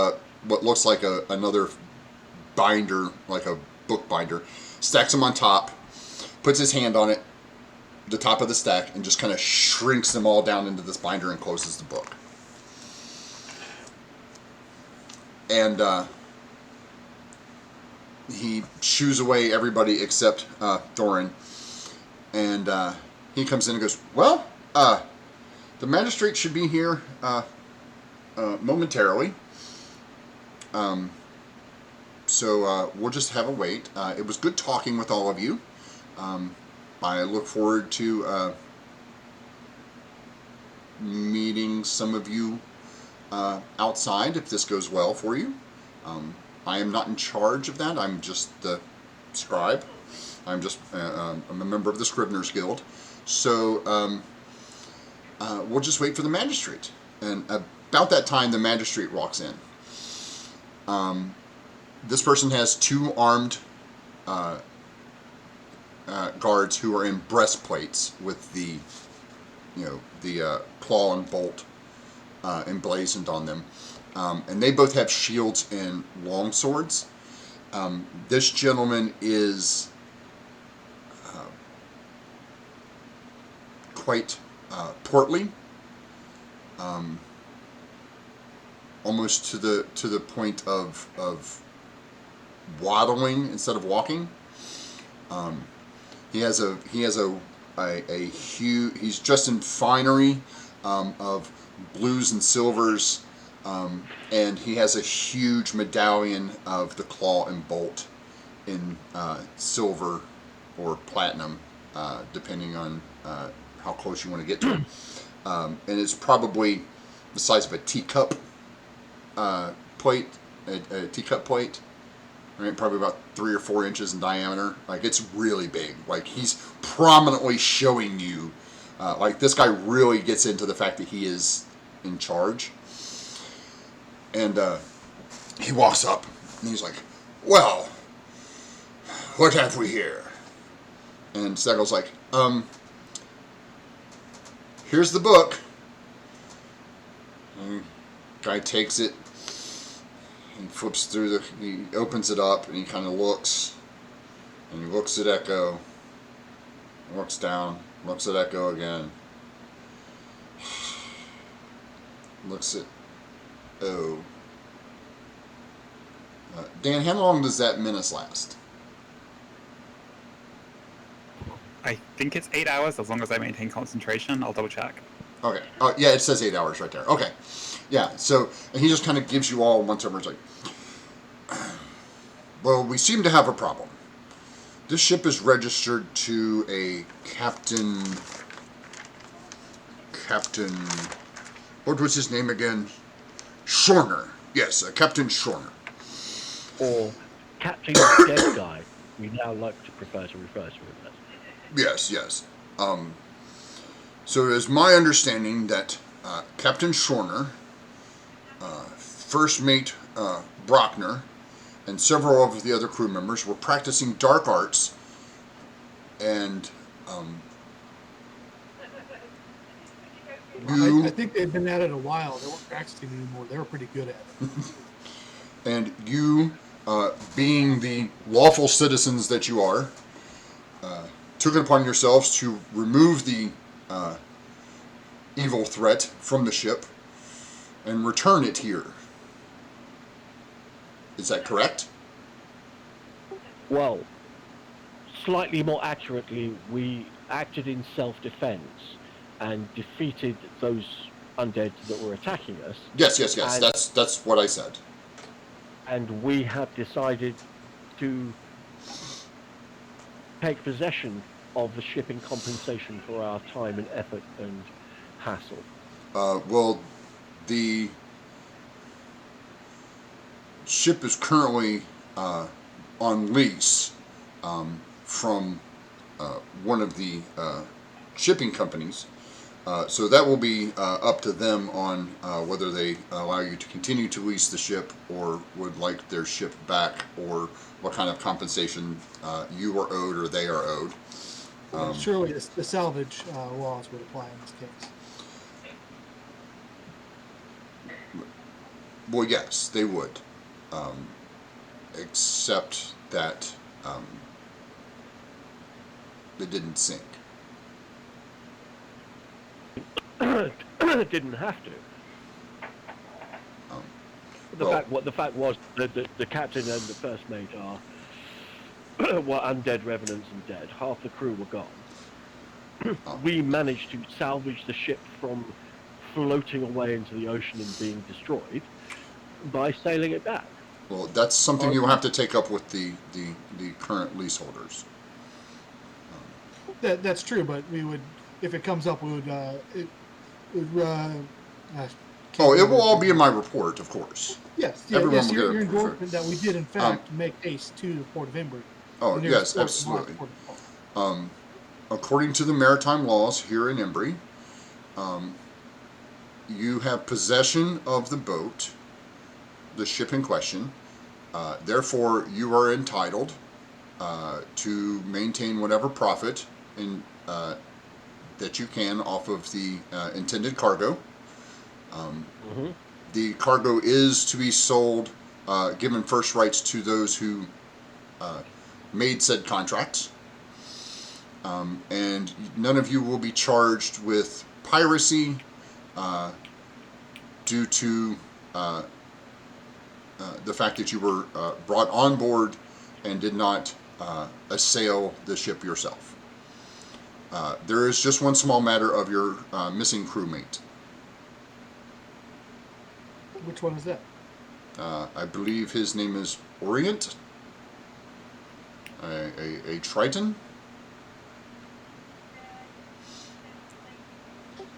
Speaker 1: what looks like another binder, like a book binder, stacks them on top, puts his hand on it, the top of the stack, and just kind of shrinks them all down into this binder and closes the book. And he shoos away everybody except Thorin, and he comes in and goes, well, the magistrate should be here momentarily. So we'll just have a wait. It was good talking with all of you. I look forward to meeting some of you outside if this goes well for you. I am not in charge of that. I'm just the scribe. I'm a member of the Scrivener's Guild. So we'll just wait for the magistrate. And about that time, the magistrate walks in. This person has 2 armed guards who are in breastplates with the claw and bolt emblazoned on them, and they both have shields and long swords. This gentleman is quite portly, almost to the point of waddling instead of walking. He has a huge. He's dressed in finery of blues and silvers, and he has a huge medallion of the claw and bolt in silver or platinum, depending on how close you want to get to him. And it's probably the size of a teacup plate, a teacup plate. Right, probably about 3 or 4 inches in diameter. Like, it's really big. Like, he's prominently showing you. Like, this guy really gets into the fact that he is in charge. And he walks up and he's like, "Well, what have we here?" And Steggle's like, "Here's the book." And guy takes it. He flips through he opens it up and he kind of looks. And he looks at Echo. Looks down. Looks at Echo again. Looks at O. Dan, how long does that menace last?
Speaker 5: I think it's 8 hours as long as I maintain concentration. I'll double check.
Speaker 1: Okay. Yeah, it says 8 hours right there. Okay. Yeah, so, and he just kind of gives you all once over. It's like, "Well, we seem to have a problem. This ship is registered to a Captain, what was his name again? Shorner. Yes, a Captain Shorner.
Speaker 4: Or Captain Dead Guy. We now like to prefer to refer to him as.
Speaker 1: Yes. So it is my understanding that Captain Shorner, First Mate Brockner, and several of the other crew members were practicing dark arts, and
Speaker 3: I think they've been at it a while. They weren't practicing anymore. They were pretty good at it.
Speaker 1: and you, being the lawful citizens that you are, took it upon yourselves to remove the evil threat from the ship and return it here. Is that correct?
Speaker 4: Well, slightly more accurately, we acted in self-defense and defeated those undead that were attacking us.
Speaker 1: Yes. That's what I said.
Speaker 4: And we have decided to take possession of the ship in compensation for our time and effort and hassle.
Speaker 1: Well, the ship is currently on lease from one of the shipping companies. So that will be up to them on whether they allow you to continue to lease the ship or would like their ship back, or what kind of compensation you are owed or they are owed.
Speaker 3: Surely the salvage laws would apply in this case.
Speaker 1: Well, yes, they would. Except that they didn't sink.
Speaker 4: Didn't have to. The fact was that the captain and the first mate were undead revenants and dead. Half the crew were gone. We managed to salvage the ship from floating away into the ocean and being destroyed by sailing it back.
Speaker 1: Well, that's something you'll have to take up with the current leaseholders.
Speaker 3: That's true, but we would, if it comes up, we would. It
Speaker 1: will all be in my report, of course.
Speaker 3: Yes,
Speaker 1: Everyone
Speaker 3: yes.
Speaker 1: will
Speaker 3: Your
Speaker 1: get a
Speaker 3: endorsement that we did, in fact, make haste to the Port of Embry.
Speaker 1: Oh, yes, absolutely. According to the maritime laws here in Embry, you have possession of the boat, the ship in question. Therefore, you are entitled to maintain whatever profit that you can off of the intended cargo. The cargo is to be sold, given first rights to those who made said contracts. And none of you will be charged with piracy due to the fact that you were brought on board and did not assail the ship yourself. There is just one small matter of your missing crewmate.
Speaker 3: Which one is that?
Speaker 1: I believe his name is Orient, a Triton.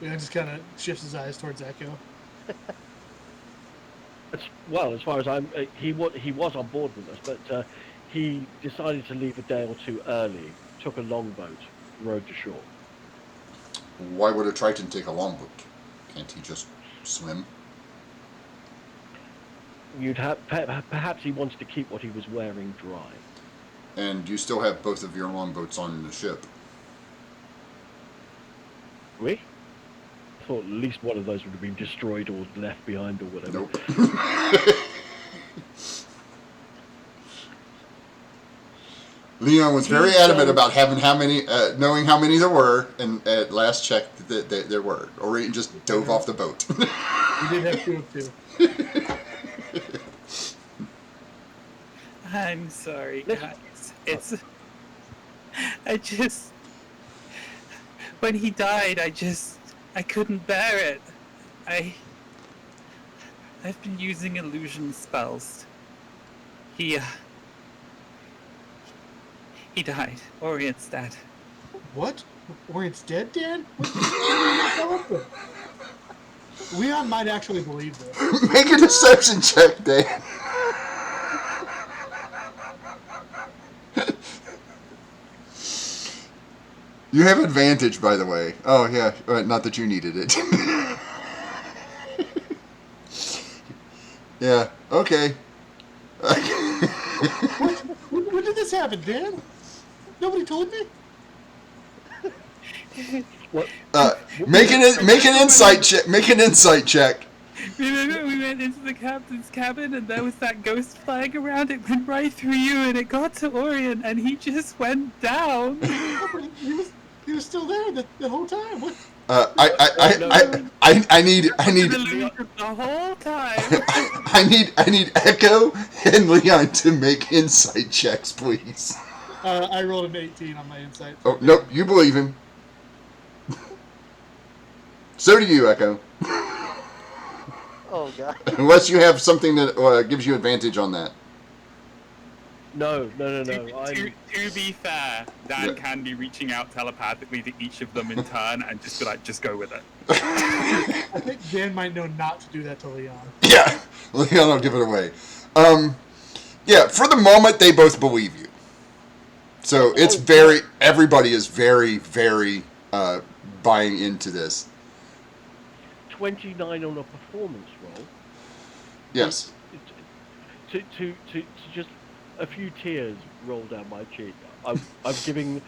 Speaker 3: Yeah, just kind of shifts his eyes towards Echo.
Speaker 4: Well, as far as he was on board with us, but he decided to leave a day or two early, took a longboat, rowed to shore.
Speaker 1: Why would a Triton take a longboat? Can't he just swim?
Speaker 4: Perhaps he wanted to keep what he was wearing dry.
Speaker 1: And you still have both of your longboats on the ship.
Speaker 4: We? I thought at least one of those would have been destroyed or left behind or whatever.
Speaker 1: Nope. Leon was very adamant about knowing how many there were, and at last check that there were. Orient just dove off the boat.
Speaker 3: You did have 2 of 2.
Speaker 5: I'm sorry, guys. When he died, I couldn't bear it. I've been using illusion spells. He died. Orient's dead.
Speaker 3: What? Orient's dead, Dan? What? Leon might actually believe this.
Speaker 1: Make a deception check, Dan. You have advantage, by the way. Oh, yeah. Not that you needed it. Yeah. Okay.
Speaker 3: When did this happen, Dan? Nobody told me?
Speaker 4: What?
Speaker 1: Make an insight check. Make an insight check.
Speaker 5: Remember, we went into the captain's cabin and there was that ghost flying around. It went right through you and it got to Orient and he just went down.
Speaker 3: He was still there the whole time. What?
Speaker 1: I need
Speaker 5: The whole time.
Speaker 1: I need Echo and Leon to make insight checks, please.
Speaker 3: I rolled an 18 on my insight.
Speaker 1: Oh, nope, you believe him. So do you, Echo.
Speaker 2: Oh god.
Speaker 1: Unless you have something that gives you advantage on that.
Speaker 4: No.
Speaker 5: To be fair, Dan can be reaching out telepathically to each of them in turn and just be like, just go with it.
Speaker 3: I think Dan might know not to do that to Leon.
Speaker 1: Yeah, Leon will give it away. Yeah, for the moment, they both believe you. So it's everybody is very, very buying into this.
Speaker 4: 29 on a performance roll.
Speaker 1: Yes.
Speaker 4: To just a few tears roll down my cheek. I'm giving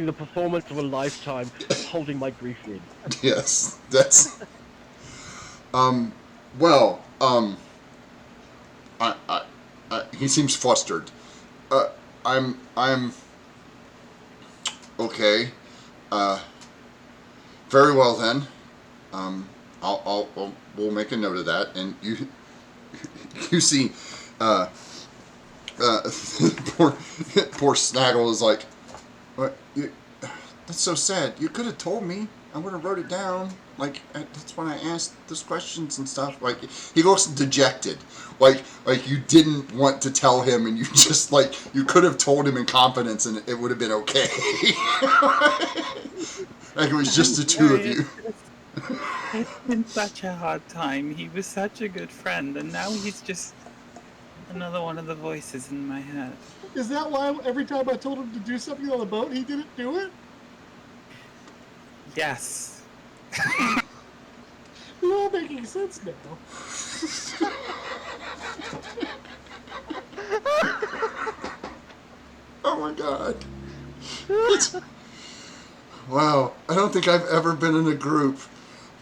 Speaker 4: the performance of a lifetime, holding my grief in.
Speaker 1: Yes, that's. He seems flustered. I'm okay. Very well then. We'll make a note of that, and you see, poor Snaggle is like, what? That's so sad. You could have told me. I would have wrote it down. Like, that's when I asked those questions and stuff. Like, he looks dejected. Like you didn't want to tell him, and you just, like, you could have told him in confidence, and it would have been okay. Like, it was just the two of you.
Speaker 5: It's been such a hard time. He was such a good friend, and now he's just another one of the voices in my head.
Speaker 3: Is that why every time I told him to do something on the boat, he didn't do it?
Speaker 5: Yes.
Speaker 3: It's all making sense now.
Speaker 1: Oh my god. It's, wow. I don't think I've ever been in a group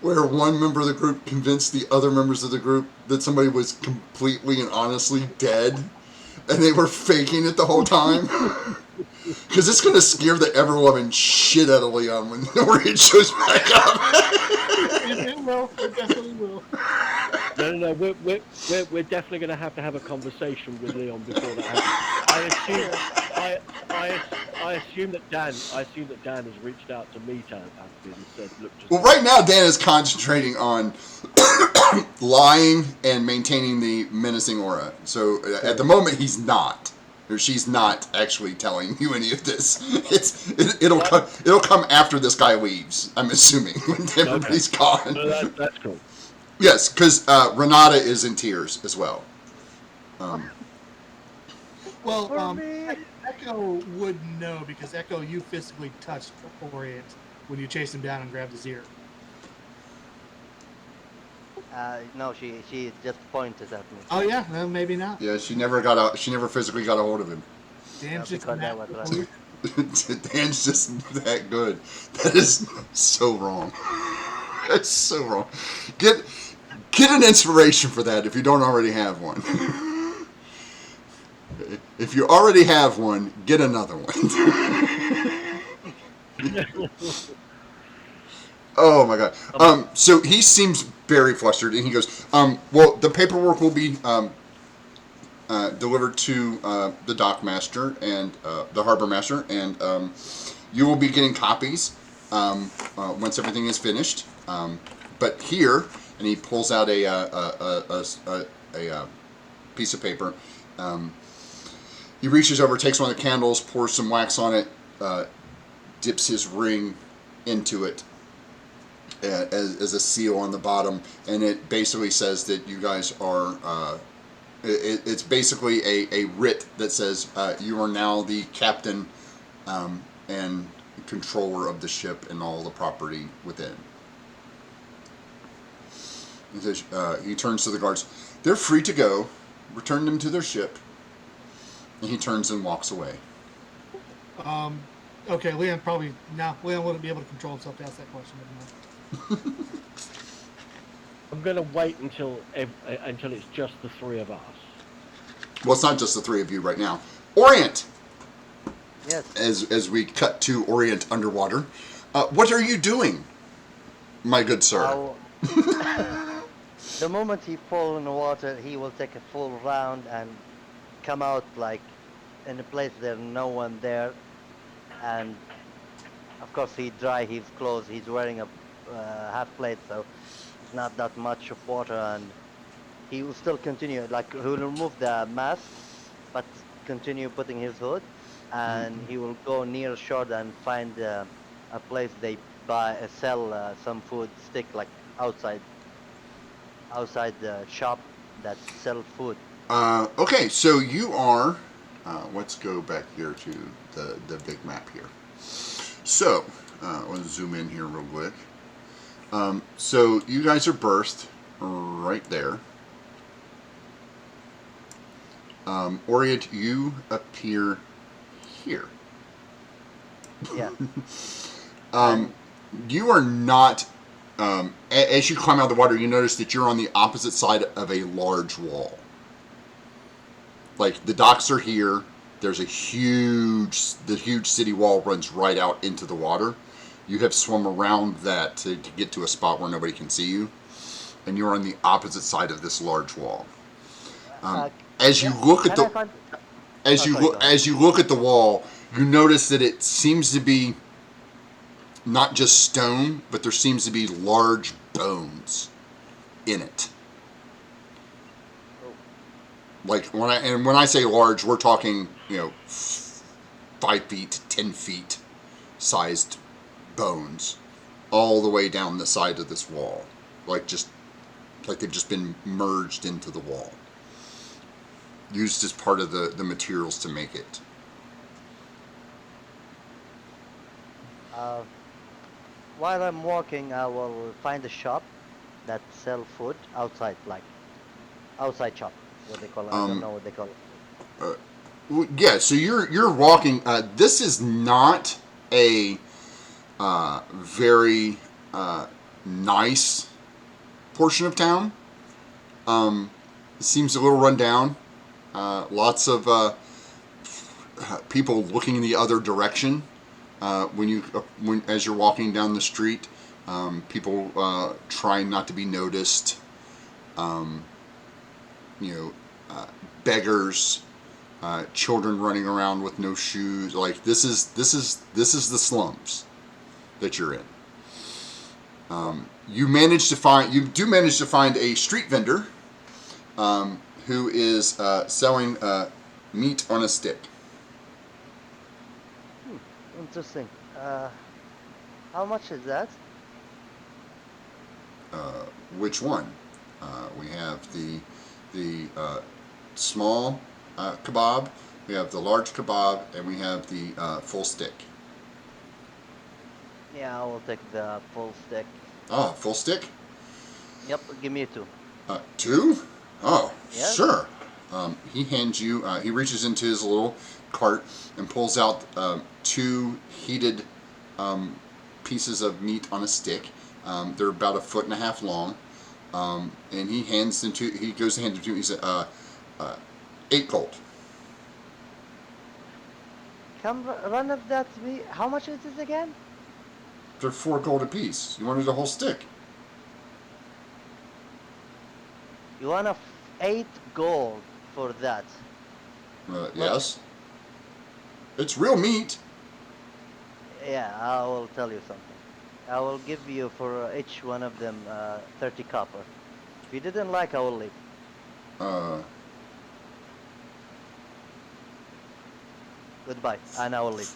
Speaker 1: where one member of the group convinced the other members of the group that somebody was completely and honestly dead, and they were faking it the whole time. Because it's going to scare the ever-loving shit out of Leon when it shows back up.
Speaker 3: It will. It definitely will.
Speaker 4: No. We're definitely going to have a conversation with Leon before that happens. I assume that Dan has reached out to me telepathically and said, "Look, just
Speaker 1: Well, right now Dan is concentrating on lying and maintaining the menacing aura. So at the moment he's not, or she's not actually telling you any of this. It'll come after this guy leaves. I'm assuming when everybody's gone.
Speaker 4: No, that's cool.
Speaker 1: Yes, because Renata is in tears as well.
Speaker 3: Well,
Speaker 2: For me.
Speaker 3: Echo would know because Echo, you physically touched Orient when you chased him down and grabbed his ear.
Speaker 2: No, she just pointed at me.
Speaker 3: Oh yeah, well, maybe not.
Speaker 1: Yeah, she never physically got a hold of him.
Speaker 3: Dan's just
Speaker 2: because I
Speaker 3: mad.
Speaker 2: was right.
Speaker 1: Dan's just that good. That is so wrong. That's so wrong. Get an inspiration for that if you don't already have one. If you already have one, get another one. Oh my god. So he seems very flustered, and he goes, well, the paperwork will be delivered to the dockmaster and the harbor master, and you will be getting copies once everything is finished. But here, and he pulls out a piece of paper. He reaches over, takes one of the candles, pours some wax on it, dips his ring into it as a seal on the bottom, and it basically says that you guys are. It's basically a writ that says you are now the captain and controller of the ship and all the property within. He says, he turns to the guards. They're free to go. Return them to their ship. And he turns and walks away.
Speaker 3: Okay, Leon probably Leon wouldn't be able to control himself to ask that question anymore.
Speaker 4: I'm going to wait until it's just the three of us.
Speaker 1: Well, it's not just the three of you right now. Orient!
Speaker 2: Yes.
Speaker 1: As we cut to Orient underwater. What are you doing, my good sir?
Speaker 2: The moment he falls in the water, he will take a full round and come out like in a place there's no one there, and of course he dry his clothes. He's wearing a half plate, so it's not that much of water, and he will still continue. Like he will remove the mask, but continue putting his hood, and he will go near shore and find a place they sell some food stick like outside the shop that sell food.
Speaker 1: Okay, so you are. Let's go back here to the big map here. So, let's zoom in here real quick. So, you guys are berthed right there. Orient, you appear here.
Speaker 2: Yeah.
Speaker 1: You are not. As you climb out of the water, you notice that you're on the opposite side of a large wall. Like, the docks are here. There's the huge city wall runs right out into the water. You have swum around that to get to a spot where nobody can see you, and you're on the opposite side of this large wall. As you look at as you look at the wall, you notice that it seems to be not just stone, but there seems to be large bones in it. Like when I say large, we're talking 5 feet, 10 feet sized bones, all the way down the side of this wall, like they've just been merged into the wall, used as part of the materials to make it.
Speaker 2: While I'm walking, I will find a shop that sell food outside, like outside shop. What they call it? I don't know what they call it.
Speaker 1: Yeah, so you're walking. This is not a very nice portion of town. It seems a little run down. Lots of people looking in the other direction when as you're walking down the street. People trying not to be noticed. Um, you know, beggars, children running around with no shoes. Like this is the slums that you're in. You do manage to find a street vendor who is selling meat on a stick.
Speaker 2: Interesting. How much is that?
Speaker 1: Which one? We have the small kebab, we have the large kebab, and we have the full stick.
Speaker 2: Yeah, I will take the full stick.
Speaker 1: Oh, full stick?
Speaker 2: Yep, give me two.
Speaker 1: Two? Oh,
Speaker 2: Yes.
Speaker 1: sure. He hands you. He reaches into his little cart and pulls out two heated pieces of meat on a stick. They're about 1.5 feet long, and he hands them to. He goes to hand them to you. He said, 8 gold.
Speaker 2: Come run of that to me. How much is this again?
Speaker 1: They're 4 gold apiece. You wanted a whole stick.
Speaker 2: You want 8 gold for that?
Speaker 1: Yes. It's real meat.
Speaker 2: Yeah, I will tell you something. I will give you for each one of them 30 copper. If you didn't like, I will leave.
Speaker 1: Uh,
Speaker 2: Goodbye, and I will leave.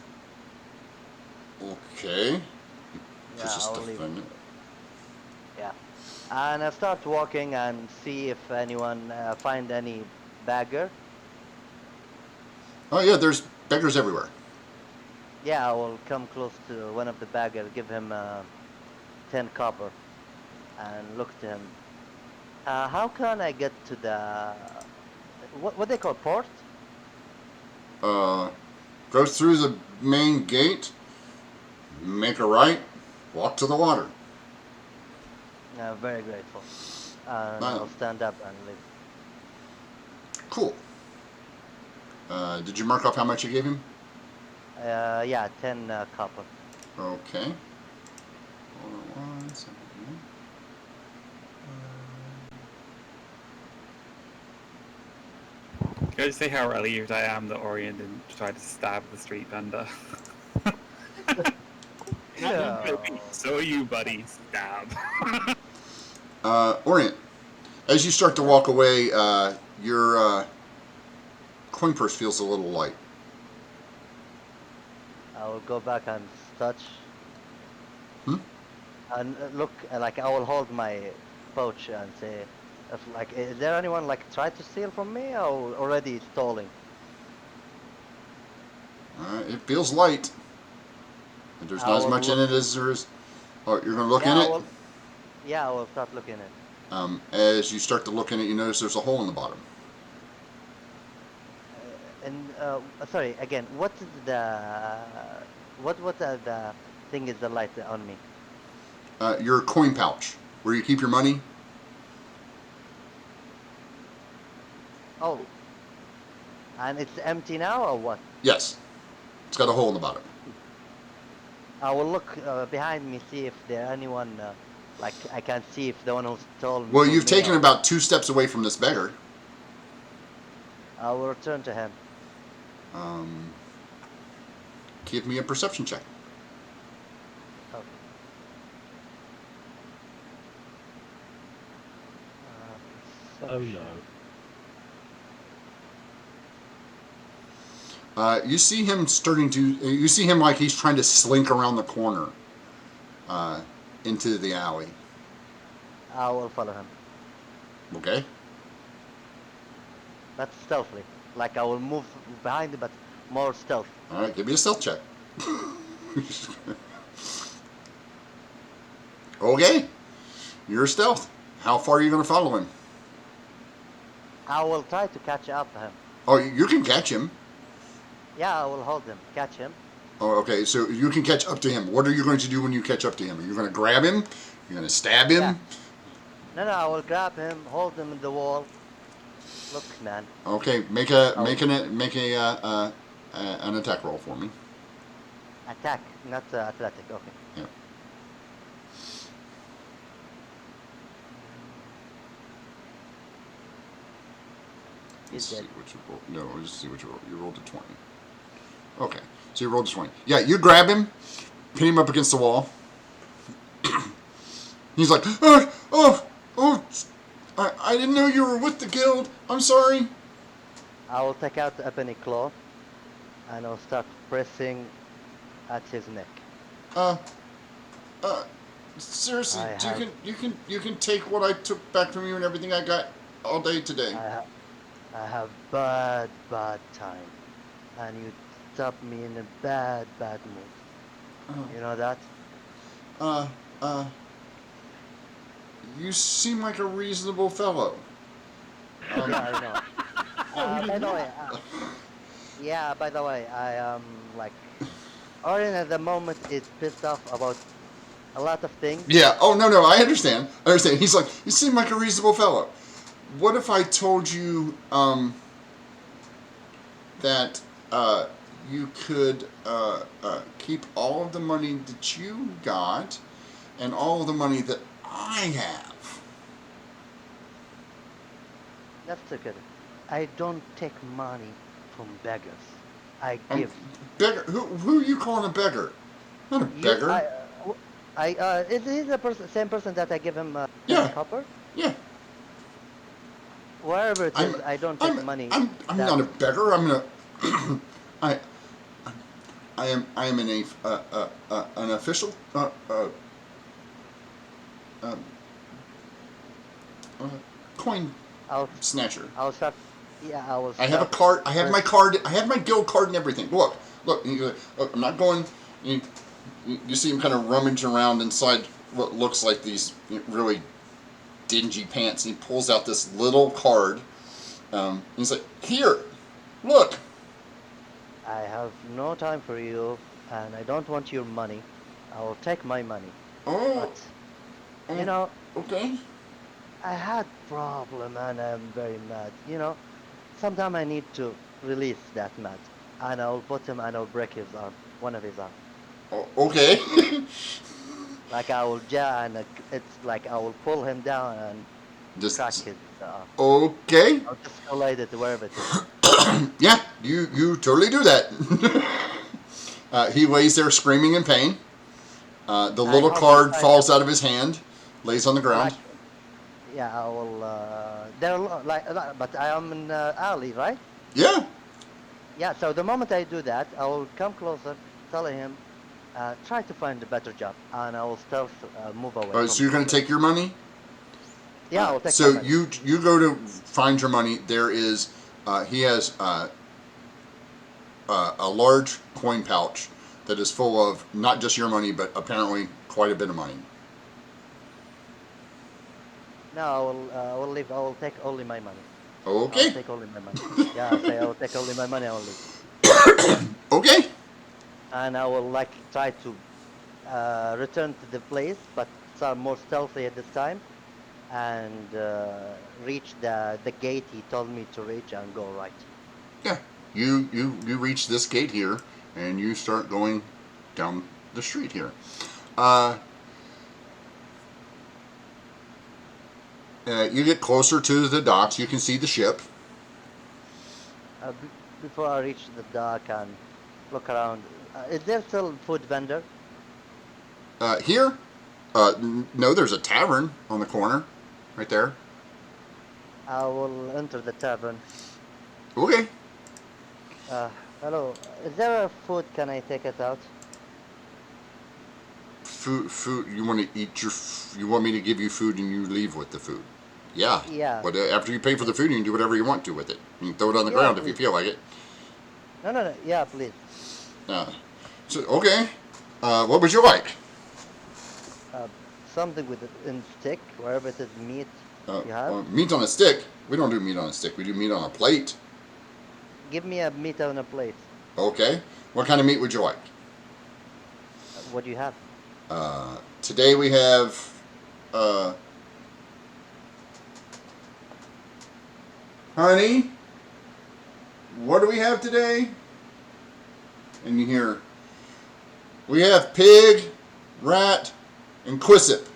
Speaker 1: okay.
Speaker 2: Yeah,
Speaker 1: Puts
Speaker 2: I
Speaker 1: stuff
Speaker 2: will leave.
Speaker 1: in it.
Speaker 2: Yeah, and I start walking and see if anyone find any bagger.
Speaker 1: Oh yeah, there's beggars everywhere.
Speaker 2: Yeah, I will come close to one of the bagger, give him 10 copper, and look to him. How can I get to the what they call port?
Speaker 1: Uh, go through the main gate, make a right, walk to the water.
Speaker 2: Very grateful. And
Speaker 1: Wow.
Speaker 2: I'll stand up and leave.
Speaker 1: Cool. Did you mark off how much you gave him?
Speaker 2: Yeah, 10 copper.
Speaker 1: Okay. Hold on 1 second.
Speaker 5: Can I just say how relieved I am that Orion didn't try to stab the street vendor?
Speaker 2: No.
Speaker 5: So you, buddy, stab.
Speaker 1: Orient, as you start to walk away, your coin purse feels a little light.
Speaker 2: I will go back and touch.
Speaker 1: Hmm?
Speaker 2: And look, like I will hold my pouch and say, if like, is there anyone like tried to steal from me or already stealing?
Speaker 1: It feels light. There's
Speaker 2: I
Speaker 1: not as
Speaker 2: will
Speaker 1: much in
Speaker 2: look.
Speaker 1: it as there is. Oh, you're gonna look
Speaker 2: Yeah,
Speaker 1: in
Speaker 2: I
Speaker 1: it.
Speaker 2: will. Yeah, I will start looking at it.
Speaker 1: As you start to look in it, you notice there's a hole in the bottom.
Speaker 2: And sorry, again, what is the what the thing is the light on me?
Speaker 1: Your coin pouch, where you keep your money.
Speaker 2: Oh, and it's empty now or what?
Speaker 1: Yes, it's got a hole in the bottom.
Speaker 2: I will look behind me, see if there anyone like I can see if the one who stole
Speaker 1: Well,
Speaker 2: from
Speaker 1: you've
Speaker 2: me
Speaker 1: taken
Speaker 2: or-
Speaker 1: about 2 steps away from this beggar.
Speaker 2: I will return to him.
Speaker 1: Give me a perception check.
Speaker 2: Okay.
Speaker 4: Oh no.
Speaker 1: You see him starting to. You see him like he's trying to slink around the corner into the alley.
Speaker 2: I will follow him,
Speaker 1: Okay.
Speaker 2: but stealthily. Like I will move behind, but more stealth.
Speaker 1: All right. Give me a stealth check. Okay. You're stealth. How far are you going to follow him?
Speaker 2: I will try to catch up to him.
Speaker 1: Oh, you can catch him.
Speaker 2: Yeah, I will hold him, catch him.
Speaker 1: Oh, okay. So you can catch up to him. What are you going to do when you catch up to him? Are you going to grab him? You're going to stab
Speaker 2: Yeah.
Speaker 1: him?
Speaker 2: No, I will grab him, hold him in the wall. Look, man.
Speaker 1: Okay.
Speaker 2: I'll
Speaker 1: Make an attack roll for me.
Speaker 2: attack, not athletic. Okay.
Speaker 1: Yeah.
Speaker 2: He's
Speaker 1: Let's see
Speaker 2: dead.
Speaker 1: what you rolled. No, let's see what you rolled. You rolled a 20. Okay. So you rolled a 20. Yeah, you grab him, pin him up against the wall. He's like, oh, I didn't know you were with the guild. I'm sorry.
Speaker 2: I will take out a penny cloth and I'll start pressing at his neck.
Speaker 1: Uh, uh, seriously,
Speaker 2: I have,
Speaker 1: you can take what I took back from you and everything I got all day today.
Speaker 2: I have bad time, and you stop me in a bad mood. You know that?
Speaker 1: Uh, uh, you seem like a reasonable fellow.
Speaker 2: Yeah, I know.
Speaker 3: We
Speaker 2: By
Speaker 3: did
Speaker 2: the way,
Speaker 3: not.
Speaker 2: yeah. By the way, I am like, Orin at the moment is pissed off about a lot of things.
Speaker 1: Yeah. Oh no, I understand. I understand. He's like, you seem like a reasonable fellow. What if I told you that you could keep all of the money that you got and all of the money that I have?
Speaker 2: Let's look at it. I don't take money from beggars. I
Speaker 1: I'm
Speaker 2: give.
Speaker 1: beggar. Who are you calling a beggar? Not a
Speaker 2: You,
Speaker 1: beggar.
Speaker 2: is he the same person that I give him 10
Speaker 1: Yeah,
Speaker 2: copper?
Speaker 1: yeah.
Speaker 2: Wherever it
Speaker 1: I'm
Speaker 2: is, I don't take
Speaker 1: I'm
Speaker 2: money.
Speaker 1: I'm
Speaker 2: That
Speaker 1: not a beggar. I'm gonna. I I am an official uh, uh, coin
Speaker 2: I'll
Speaker 1: snatcher.
Speaker 2: I'll start. Yeah, I will
Speaker 1: I have a
Speaker 2: start.
Speaker 1: card. I have my
Speaker 2: Press.
Speaker 1: card. I have my guild card and everything. Look. Look, I'm not going. You see him kind of rummage around inside what looks like these really dingy pants. He pulls out this little card. He's like, "Here, look."
Speaker 2: I have no time for you, and I don't want your money. I will take my money.
Speaker 1: Oh,
Speaker 2: But you
Speaker 1: oh,
Speaker 2: know,
Speaker 1: okay.
Speaker 2: I had problem, and I'm very mad. Sometimes I need to release that mad, and I'll put him and I'll break his arm, one of his arm.
Speaker 1: Oh, okay.
Speaker 2: Like I will ja and it's like I will pull him down and crack
Speaker 1: Just
Speaker 2: his arm.
Speaker 1: okay.
Speaker 2: I'll just collide it wherever it is.
Speaker 1: Yeah, you totally do that. He lays there screaming in pain. The
Speaker 2: I
Speaker 1: little
Speaker 2: hold him
Speaker 1: card
Speaker 2: kind of
Speaker 1: falls out of his hand, lays on the ground.
Speaker 2: like yeah. I will. But I am in alley, right?
Speaker 1: Yeah.
Speaker 2: Yeah. So the moment I do that, I will come closer, tell him, try to find a better job, and I will stealth move away
Speaker 1: So
Speaker 2: from
Speaker 1: you're
Speaker 2: this
Speaker 1: going to
Speaker 2: place.
Speaker 1: take your money?
Speaker 2: Yeah, I will take my
Speaker 1: So
Speaker 2: money.
Speaker 1: you go to find your money. There is he has a large coin pouch that is full of not just your money, but apparently quite a bit of money.
Speaker 2: No, I will leave. I will take only my money. I will
Speaker 1: Okay.
Speaker 2: take only my money. Yeah, I say I will take only my money. I will leave.
Speaker 1: Okay.
Speaker 2: And I will like try to return to the place, but some more stealthy at this time, and reach the gate he told me to reach and go right.
Speaker 1: Yeah. You reach this gate here, and you start going down the street here. Uh, you get closer to the docks. You can see the ship.
Speaker 2: Before I reach the dock and look around, is there still food vendor?
Speaker 1: Here, no, there's a tavern on the corner, right there.
Speaker 2: I will enter the tavern.
Speaker 1: Okay.
Speaker 2: Uh, Hello, is there a food? Can I take it out?
Speaker 1: Food. You want to eat your? You want me to give you food and you leave with the food? Yeah.
Speaker 2: Yeah,
Speaker 1: But after you pay for the food, you can do whatever you want to with it. You can throw it on the
Speaker 2: yeah,
Speaker 1: ground if you
Speaker 2: please.
Speaker 1: feel like it.
Speaker 2: No, yeah, please.
Speaker 1: Uh, so okay. What would you like?
Speaker 2: Uh, Something with it in stick, wherever it is meat you have.
Speaker 1: Meat on a stick. We don't do meat on a stick. We do meat on a plate.
Speaker 2: Give me a meat on a plate.
Speaker 1: Okay. What kind of meat would you like?
Speaker 2: What do you have?
Speaker 1: Today we have. Honey, what do we have today? And you hear, we have pig, rat, and quissip.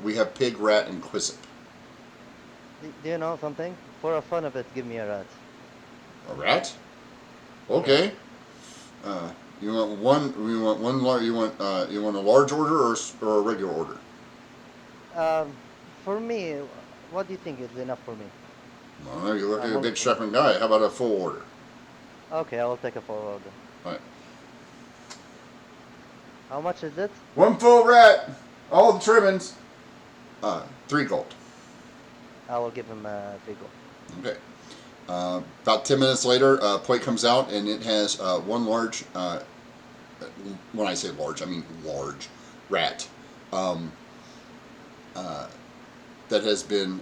Speaker 1: We have pig, rat, and quissip.
Speaker 2: Do you know something? For the fun of it, give me a rat.
Speaker 1: A rat? Okay. You want one? You want one large? You want a large order or a regular order?
Speaker 2: For me, what do you think is enough for me?
Speaker 1: Well, you look like a
Speaker 2: Multiple.
Speaker 1: big strapping guy. How about a full order?
Speaker 2: Okay, I will take a full order.
Speaker 1: All right.
Speaker 2: How much is it?
Speaker 1: One full rat, all the trimmings. 3 gold.
Speaker 2: I will give him a big one.
Speaker 1: Okay. About 10 minutes later, a plate comes out and it has one large. When I say large, I mean large rat. That has been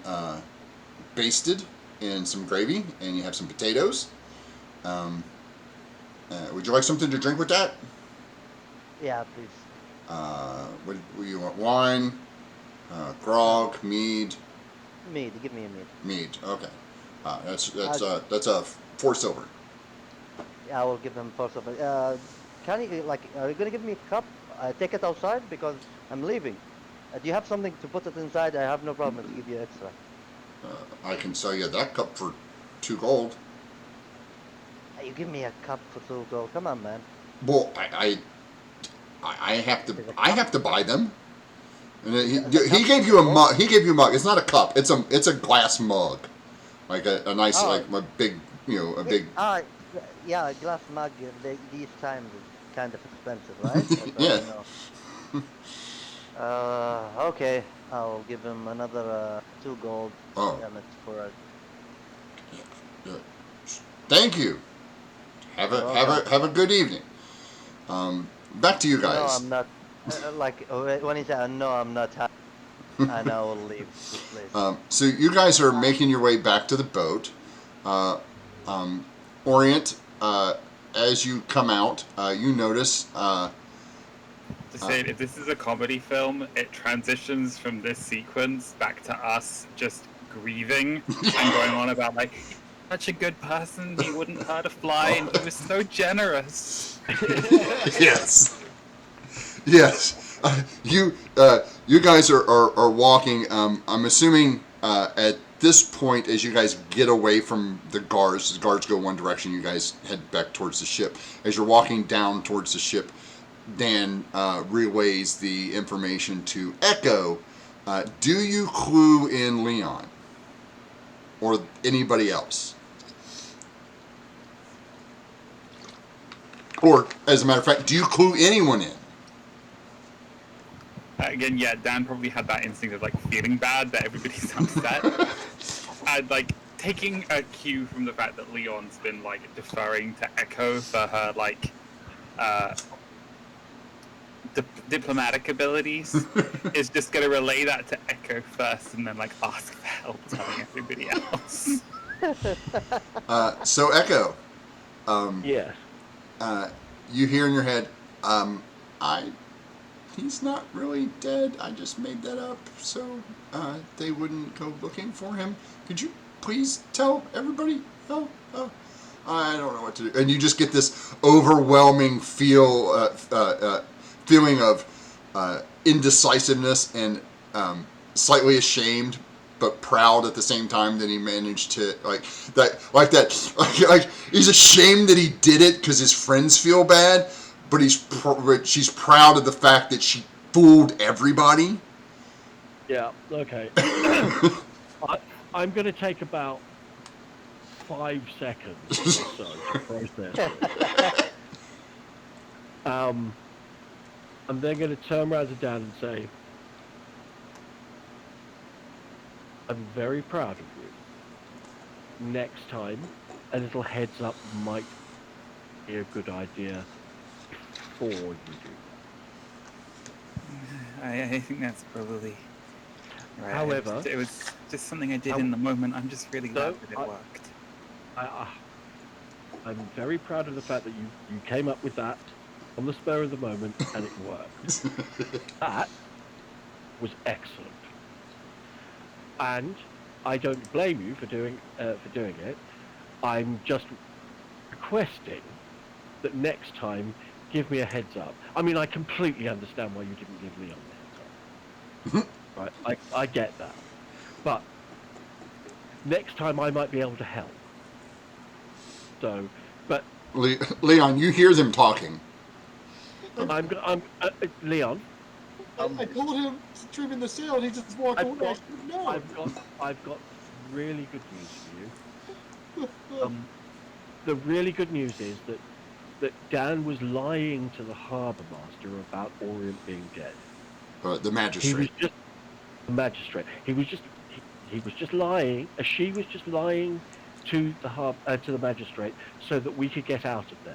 Speaker 1: basted in some gravy, and you have some potatoes. Would you like something to drink with that?
Speaker 2: Yeah, please.
Speaker 1: What do you want? Wine, grog, mead.
Speaker 2: Mead. Give me a mead.
Speaker 1: Mead. Okay. That's a 4 silver.
Speaker 2: Yeah, I will give him first of all. Can you are you gonna give me a cup? Take it outside because I'm leaving. Do you have something to put it inside? I have no problem to give you extra.
Speaker 1: I can sell you that cup for 2 gold.
Speaker 2: You give me a cup for 2 gold. Come on, man.
Speaker 1: Well, I have to buy them. And he gave you a mug. He gave you a mug. It's not a cup. It's a glass mug, like a nice like a big a big.
Speaker 2: Yeah, a glass mug. These times is kind of expensive, right?
Speaker 1: Yeah.
Speaker 2: Okay. I'll give him another 2 gold.
Speaker 1: Oh.
Speaker 2: Damn it for a.
Speaker 1: Thank you. Have a good evening. Back to you
Speaker 2: No,
Speaker 1: guys.
Speaker 2: I'm not. When he said, "No, I'm not happy," and I will leave this place.
Speaker 1: So you guys are making your way back to the boat. Orient, as you come out, you notice.
Speaker 5: To say, if this is a comedy film, it transitions from this sequence back to us just grieving and going on about like, such a good person, he wouldn't hurt a fly, and he was so generous.
Speaker 1: Yes. Yes. You guys are walking. I'm assuming at this point, as you guys get away from the guards go one direction. You guys head back towards the ship. As you're walking down towards the ship, Dan relays the information to Echo. Do you clue in Leon or anybody else? Or, as a matter of fact, do you clue anyone in?
Speaker 5: Again, yeah, Dan probably had that instinct of like feeling bad that everybody's upset. And like taking a cue from the fact that Leon's been like deferring to Echo for her like diplomatic abilities, is just gonna relay that to Echo first and then like ask for help telling everybody else.
Speaker 1: So Echo,
Speaker 4: Yes.
Speaker 1: you hear in your head, he's not really dead. I just made that up so they wouldn't go looking for him. Could you please tell everybody? Oh, I don't know what to do. And you just get this overwhelming feeling of indecisiveness and slightly ashamed but proud at the same time that he managed to like he's ashamed that he did it because his friends feel bad, but she's proud of the fact that she fooled everybody.
Speaker 4: Yeah. Okay. I'm going to take about 5 seconds or so to process it. I'm then going to turn around to Dan and say, I'm very proud of you. Next time, a little heads up might be a good idea before you do that.
Speaker 5: I think that's probably right.
Speaker 4: However,
Speaker 5: it was just something I did in the moment. I'm just really glad that it worked.
Speaker 4: I'm very proud of the fact that you came up with that on the spur of the moment and it worked. That was excellent. And I don't blame you for doing it. I'm just requesting that next time give me a heads up. I mean, I completely understand why you didn't give Leon the heads up. Right? I get that. But next time I might be able to help. So, but
Speaker 1: Leon, you hear them talking.
Speaker 4: I'm Leon.
Speaker 3: I told him to trim in the sail, and he just walked away.
Speaker 4: I've got really good news for you. The really good news is that Dan was lying to the harbour master about Orient being dead.
Speaker 1: The magistrate.
Speaker 4: He was just the magistrate. He was just lying. She was just lying to the magistrate so that we could get out of there.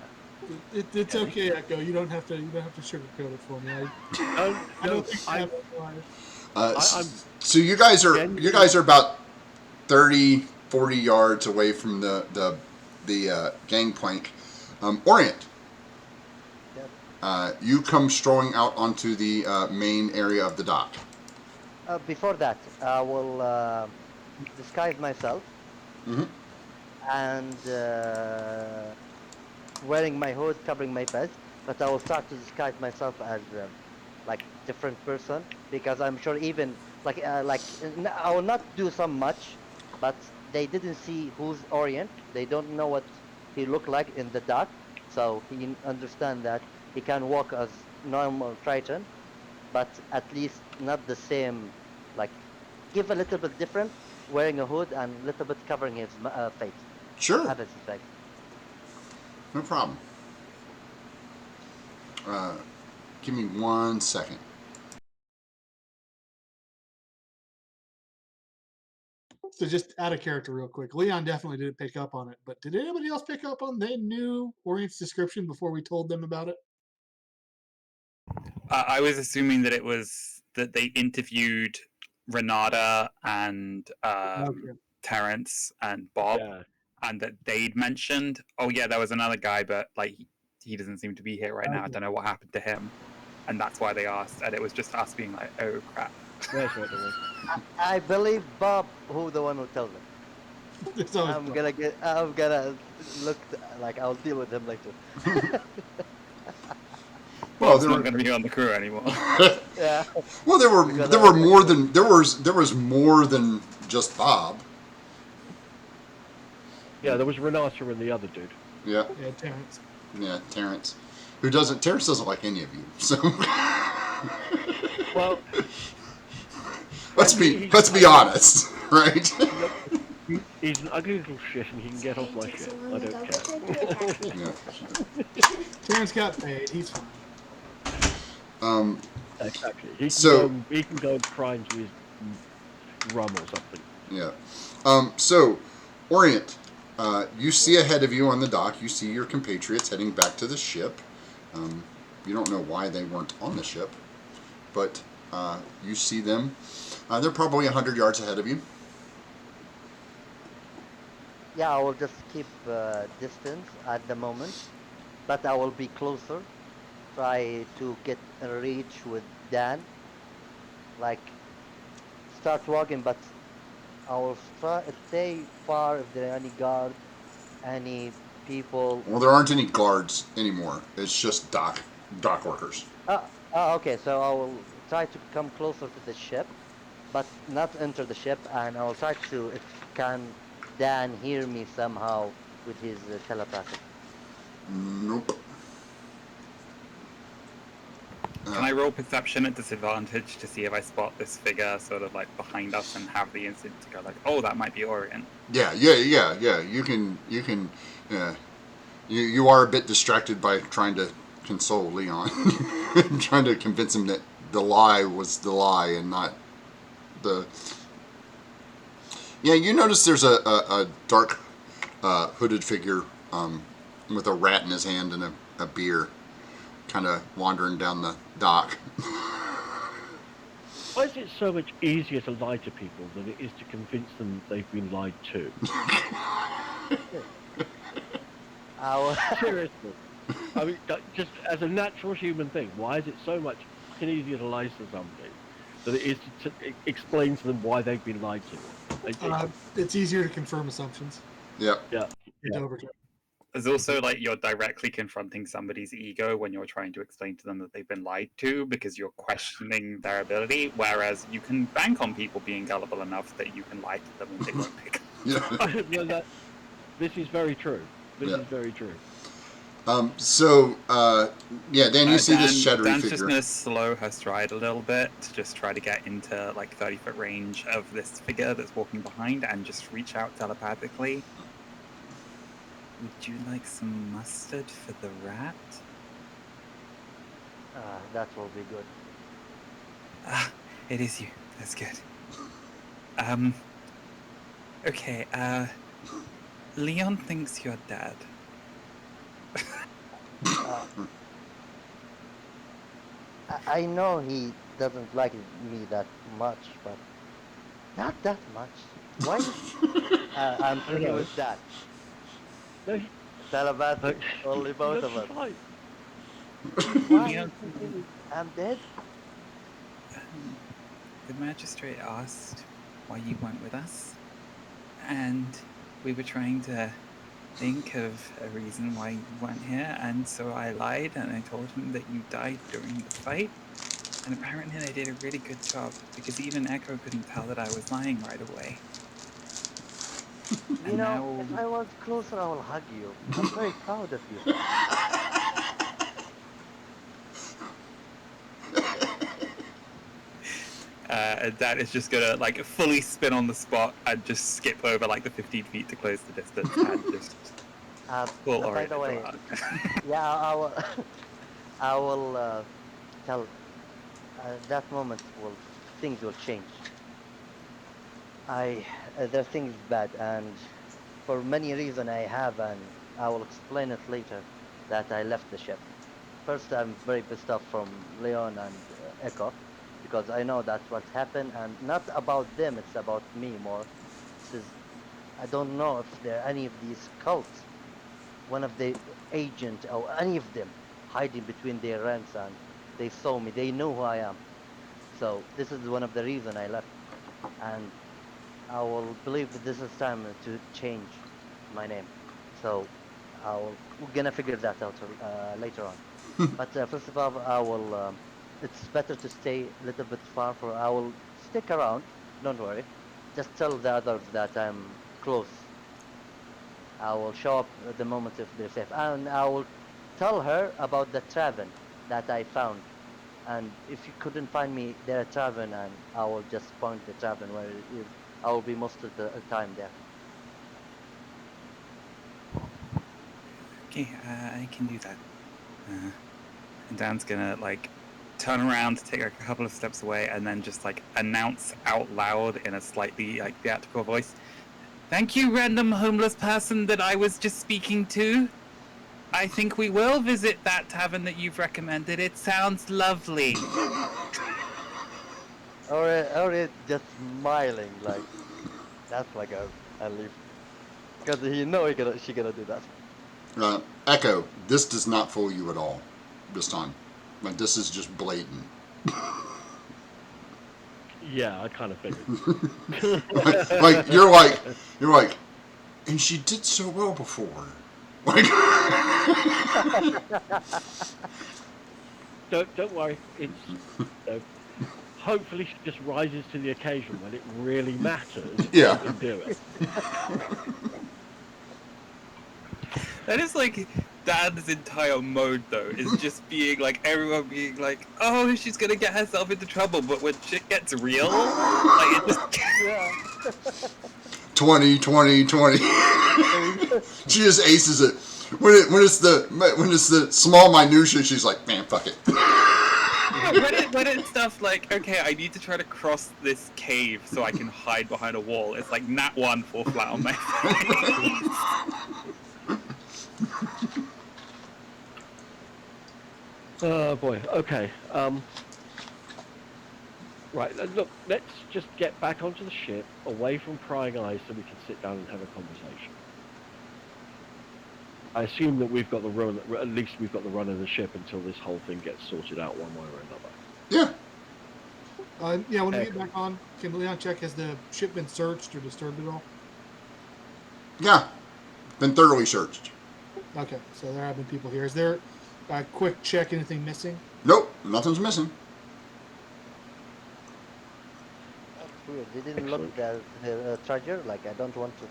Speaker 3: It's okay, Echo. You don't have to sugarcoat it for me. I don't think I have life.
Speaker 1: So you guys are about 30, 40 yards away from the gangplank. Orient.
Speaker 2: Yes.
Speaker 1: You come strolling out onto the main area of the dock.
Speaker 2: Before that, I will disguise myself
Speaker 1: Mm-hmm.
Speaker 2: and wearing my hood, covering my face. But I will start to disguise myself as like different person because I'm sure even I will not do so much, but they didn't see who's Orient. They don't know what he looked like in the dark, so he understand that he can walk as normal Triton, but at least not the same. Like give a little bit different, wearing a hood and a little bit covering his face,
Speaker 1: Sure,
Speaker 2: half his face.
Speaker 1: no problem. Give me 1 second.
Speaker 3: So just out of character, real quick. Leon definitely didn't pick up on it, but did anybody else pick up on? They knew Orient's description before we told them about it.
Speaker 5: I was assuming that it was that they interviewed Renata and
Speaker 3: Okay.
Speaker 5: Terrence and Bob,
Speaker 4: Yeah.
Speaker 5: and that they'd mentioned, oh yeah, there was another guy, but like he doesn't seem to be here right now. I
Speaker 3: Okay.
Speaker 5: don't know what happened to him, and that's why they asked. And it was just us being like, oh crap.
Speaker 4: That's what it was.
Speaker 2: I believe Bob, who the one who tells them.
Speaker 3: It's always
Speaker 2: I'm gonna look like I'll deal with him later.
Speaker 1: Well,
Speaker 5: Bob's not going to be on the crew anymore.
Speaker 2: Yeah.
Speaker 1: well, there
Speaker 2: Because
Speaker 1: were more than there was more than just Bob.
Speaker 4: Yeah, there was Renata and the other dude.
Speaker 1: Yeah,
Speaker 3: Terrence.
Speaker 1: yeah, Terrence. Terrence doesn't like any of you. So
Speaker 4: Well,
Speaker 1: let's be honest, right?
Speaker 4: he's an ugly little shit and he can get off my shit. I don't care.
Speaker 1: Yeah.
Speaker 3: Terrence got paid. He's fine.
Speaker 4: Exactly. He can go and cry into his rum or something.
Speaker 1: Yeah. So, Orient, you see ahead of you on the dock, you see your compatriots heading back to the ship. You don't know why they weren't on the ship, but you see them. They're probably 100 yards ahead of you.
Speaker 2: Yeah, I will just keep distance at the moment, but I will be closer. Try to get a reach with Dan. Like start walking, but I will stay far if there are any guards, any people.
Speaker 1: Well, there aren't any guards anymore. It's just dock workers.
Speaker 2: Okay, so I will try to come closer to the ship, but not enter the ship, and I will try to, if can Dan hear me somehow with his telepathic.
Speaker 1: Nope.
Speaker 5: Can I roll perception at disadvantage to see if I spot this figure sort of like behind us and have the instant to go like, oh, that might be Orient?
Speaker 1: Yeah. You can. Yeah. You are a bit distracted by trying to console Leon, trying to convince him that the lie was the lie and not the. Yeah, you notice there's a dark hooded figure with a rat in his hand and a beer, kind of wandering down the dock.
Speaker 4: Why is it so much easier to lie to people than it is to convince them they've been lied to?
Speaker 2: I will,
Speaker 4: Seriously. I mean, just as a natural human thing, why is it so much fucking easier to lie to somebody than it is to explain to them why they've been lied to?
Speaker 3: It's easier to confirm assumptions.
Speaker 1: Yep.
Speaker 4: Yeah.
Speaker 3: It's overtime.
Speaker 5: There's also like you're directly confronting somebody's ego when you're trying to explain to them that they've been lied to because you're questioning their ability, whereas you can bank on people being gullible enough that you can lie to them and they won't pick up.
Speaker 1: Yeah.
Speaker 4: This is very true. This
Speaker 1: Yeah.
Speaker 4: is very true.
Speaker 1: Yeah, Dan, you see this shadowy
Speaker 5: Dan's
Speaker 1: figure.
Speaker 5: just going to slow her stride a little bit to just try to get into like 30-foot range of this figure that's walking behind and just reach out telepathically. Would you like some mustard for the rat?
Speaker 2: that will be good.
Speaker 5: Ah, it is you. That's good. Okay, Leon thinks you're dead.
Speaker 2: I know he doesn't like me that much, but not that much. Why? I'm thinking
Speaker 4: know.
Speaker 2: with that.
Speaker 4: No,
Speaker 2: Telepathic,
Speaker 4: he
Speaker 2: only both
Speaker 4: looks
Speaker 2: of us.
Speaker 4: fine.
Speaker 2: Why?
Speaker 5: Leon,
Speaker 2: I'm dead?
Speaker 5: the magistrate asked why you went with us, and we were trying to think of a reason why you weren't here, and so I lied and I told him that you died during the fight. And apparently they did a really good job because even Echo couldn't tell that I was lying right away.
Speaker 2: You
Speaker 5: And
Speaker 2: know,
Speaker 5: now
Speaker 2: if I was closer, I will hug you. I'm very proud of you.
Speaker 5: Dad is just gonna like fully spin on the spot and just skip over like the 15 feet to close the distance and just pull
Speaker 2: By
Speaker 5: Ori
Speaker 2: the
Speaker 5: into
Speaker 2: way,
Speaker 5: a hug.
Speaker 2: yeah, I will, I will tell. That moment will things will change. The thing is bad, and for many reasons I have, and I will explain it later. That I left the ship. First, I'm very pissed off from Leon and Echo, because I know that's what happened, and not about them. It's about me more. This is I don't know if there are any of these cults, one of the agent or any of them hiding between their ranks, and they saw me. They know who I am. So this is one of the reason I left, and I will believe that this is time to change my name. So we're gonna figure that out later on. But first of all, I will. It's better to stay a little bit far. For I will stick around. Don't worry. Just tell the others that I'm close. I will show up at the moment if they're safe, and I will tell her about the tavern that I found. And if you couldn't find me there at tavern, and I will just point the tavern where it is. I will be most of the time there.
Speaker 5: Okay, I can do that. And Dan's gonna like turn around, take like a couple of steps away, and then just like announce out loud in a slightly like theatrical voice. Thank you, random homeless person that I was just speaking to. I think we will visit that tavern that you've recommended. It sounds lovely.
Speaker 2: Or just smiling like that's like a leaf because he know she gonna do that.
Speaker 1: Echo, this does not fool you at all this time. Like, this is just blatant.
Speaker 4: Yeah, I kind of figured.
Speaker 1: You're like, and she did so well before. Like,
Speaker 4: don't worry. It's hopefully she just rises to the occasion when it really matters.
Speaker 1: Yeah.
Speaker 4: She can do it.
Speaker 5: That is like Dan's entire mode, though, is just being like everyone being like, "Oh, she's gonna get herself into trouble," but when shit gets real, like it just.
Speaker 2: Yeah.
Speaker 1: 20, 20, 20. She just aces it. When it's the small minutia, she's like, man, fuck it.
Speaker 5: When it's stuff like, okay, I need to try to cross this cave so I can hide behind a wall. It's like nat one fall flat on my face.
Speaker 4: Oh boy. Okay. Right. Look. Let's just get back onto the ship, away from prying eyes, so we can sit down and have a conversation. I assume that we've got the run. At least we've got the run of the ship until this whole thing gets sorted out one way or another.
Speaker 1: Yeah.
Speaker 3: Yeah, when we get back on, can Leon check, has the ship been searched or disturbed at all?
Speaker 1: Yeah. Been thoroughly searched.
Speaker 3: Okay, so there have been people here. Is there a quick check, anything missing?
Speaker 1: Nope. Nothing's missing.
Speaker 2: That's weird. They didn't look at the treasure. Like, I don't want to.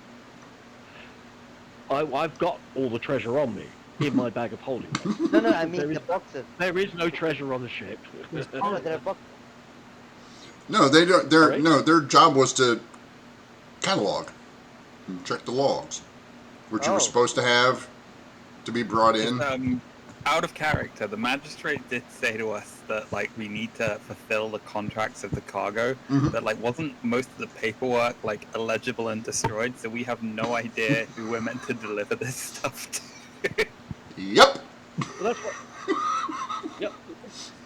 Speaker 4: I've got all the treasure on me in my bag of holding.
Speaker 2: No, I mean
Speaker 4: There is-
Speaker 2: the boxes.
Speaker 4: There is no treasure on the ship.
Speaker 2: No, there are boxes.
Speaker 1: No, they don't.
Speaker 4: Right.
Speaker 1: Their job was to catalog and check the logs, which you were
Speaker 2: Oh.
Speaker 1: supposed to have to be brought in.
Speaker 5: Just, out of character, the magistrate did say to us that like we need to fulfill the contracts of the cargo.
Speaker 1: Mhm.
Speaker 5: That like wasn't most of the paperwork like illegible and destroyed, so we have no idea who we're meant to deliver this stuff to.
Speaker 1: Yep.
Speaker 4: Well, that's what. Yep.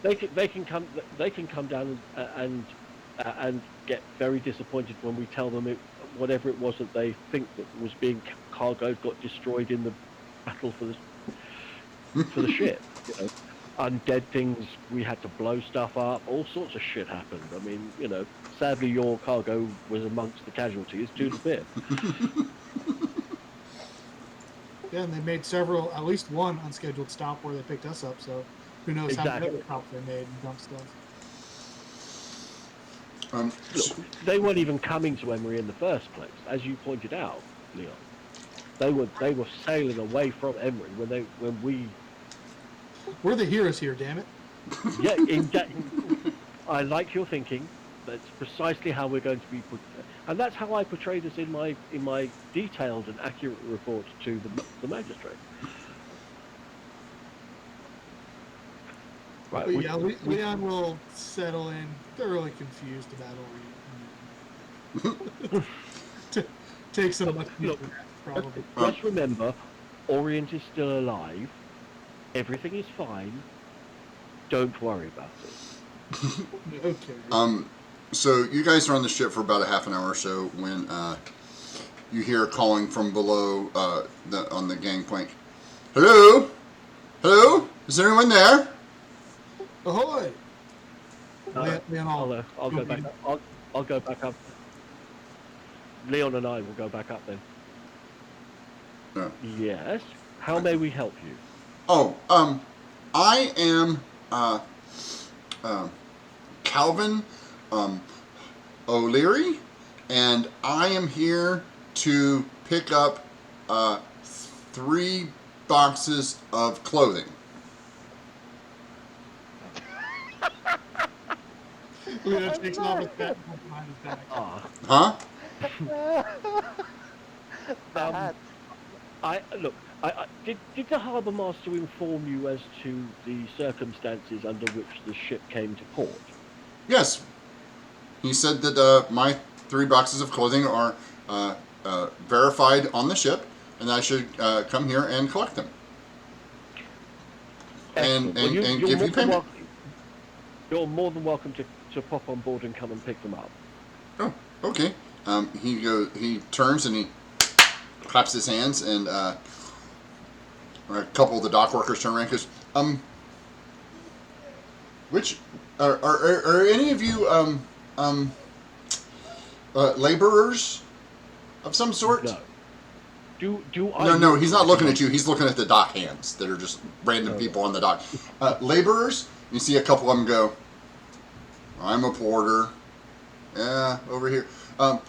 Speaker 4: They can come down and get very disappointed when we tell them whatever it was that they think that was being cargoed got destroyed in the battle for the ship. You know, undead things. We had to blow stuff up. All sorts of shit happened. I mean, you know, sadly your cargo was amongst the casualties to the bit.
Speaker 3: Yeah, and they made several, at least one unscheduled stop where they picked us up, so who knows how many
Speaker 4: Exactly.
Speaker 3: other stops they made and dump stuff.
Speaker 4: Look, they weren't even coming to Emery in the first place, as you pointed out, Leon. They were sailing away from Emery when we.
Speaker 3: We're the heroes here, damn it.
Speaker 4: Yeah, I like your thinking. That's precisely how we're going to be put, and that's how I portray this in my detailed and accurate report to the magistrate. Right.
Speaker 3: But yeah, Leon will settle in, thoroughly confused about Orient. Take some much
Speaker 4: Look,
Speaker 3: probably.
Speaker 4: Just remember, Orient is still alive. Everything is fine. Don't worry about it.
Speaker 3: Okay.
Speaker 1: So you guys are on the ship for about a half an hour or so when you hear calling from below on the gangplank. Hello? Hello? Is anyone there?
Speaker 3: Ahoy! Leon,
Speaker 4: I'll go back. I'll go back up. Leon and I will go back up then.
Speaker 1: No.
Speaker 4: Yes. How may we help you?
Speaker 1: Oh, I am Calvin O'Leary, and I am here to pick up 3 boxes of clothing.
Speaker 3: Leon takes off his hat behind his back.
Speaker 1: Huh?
Speaker 2: The hat.
Speaker 4: Did the harbour master inform you as to the circumstances under which the ship came to port?
Speaker 1: Yes. He said that my 3 boxes of clothing are verified on the ship, and I should come here and collect them. And
Speaker 4: Excellent. Well,
Speaker 1: give you payment.
Speaker 4: You're more than welcome to pop on board and come and pick them up.
Speaker 1: Oh, okay. He turns and he claps his hands, and a couple of the dock workers turn around and goes, which are any of you laborers of some sort?
Speaker 4: No. Do I?
Speaker 1: No, he's not looking at you. He's looking at the dock hands that are just random people on the dock. Laborers, you see a couple of them go, I'm a porter. Yeah, over here. Oh,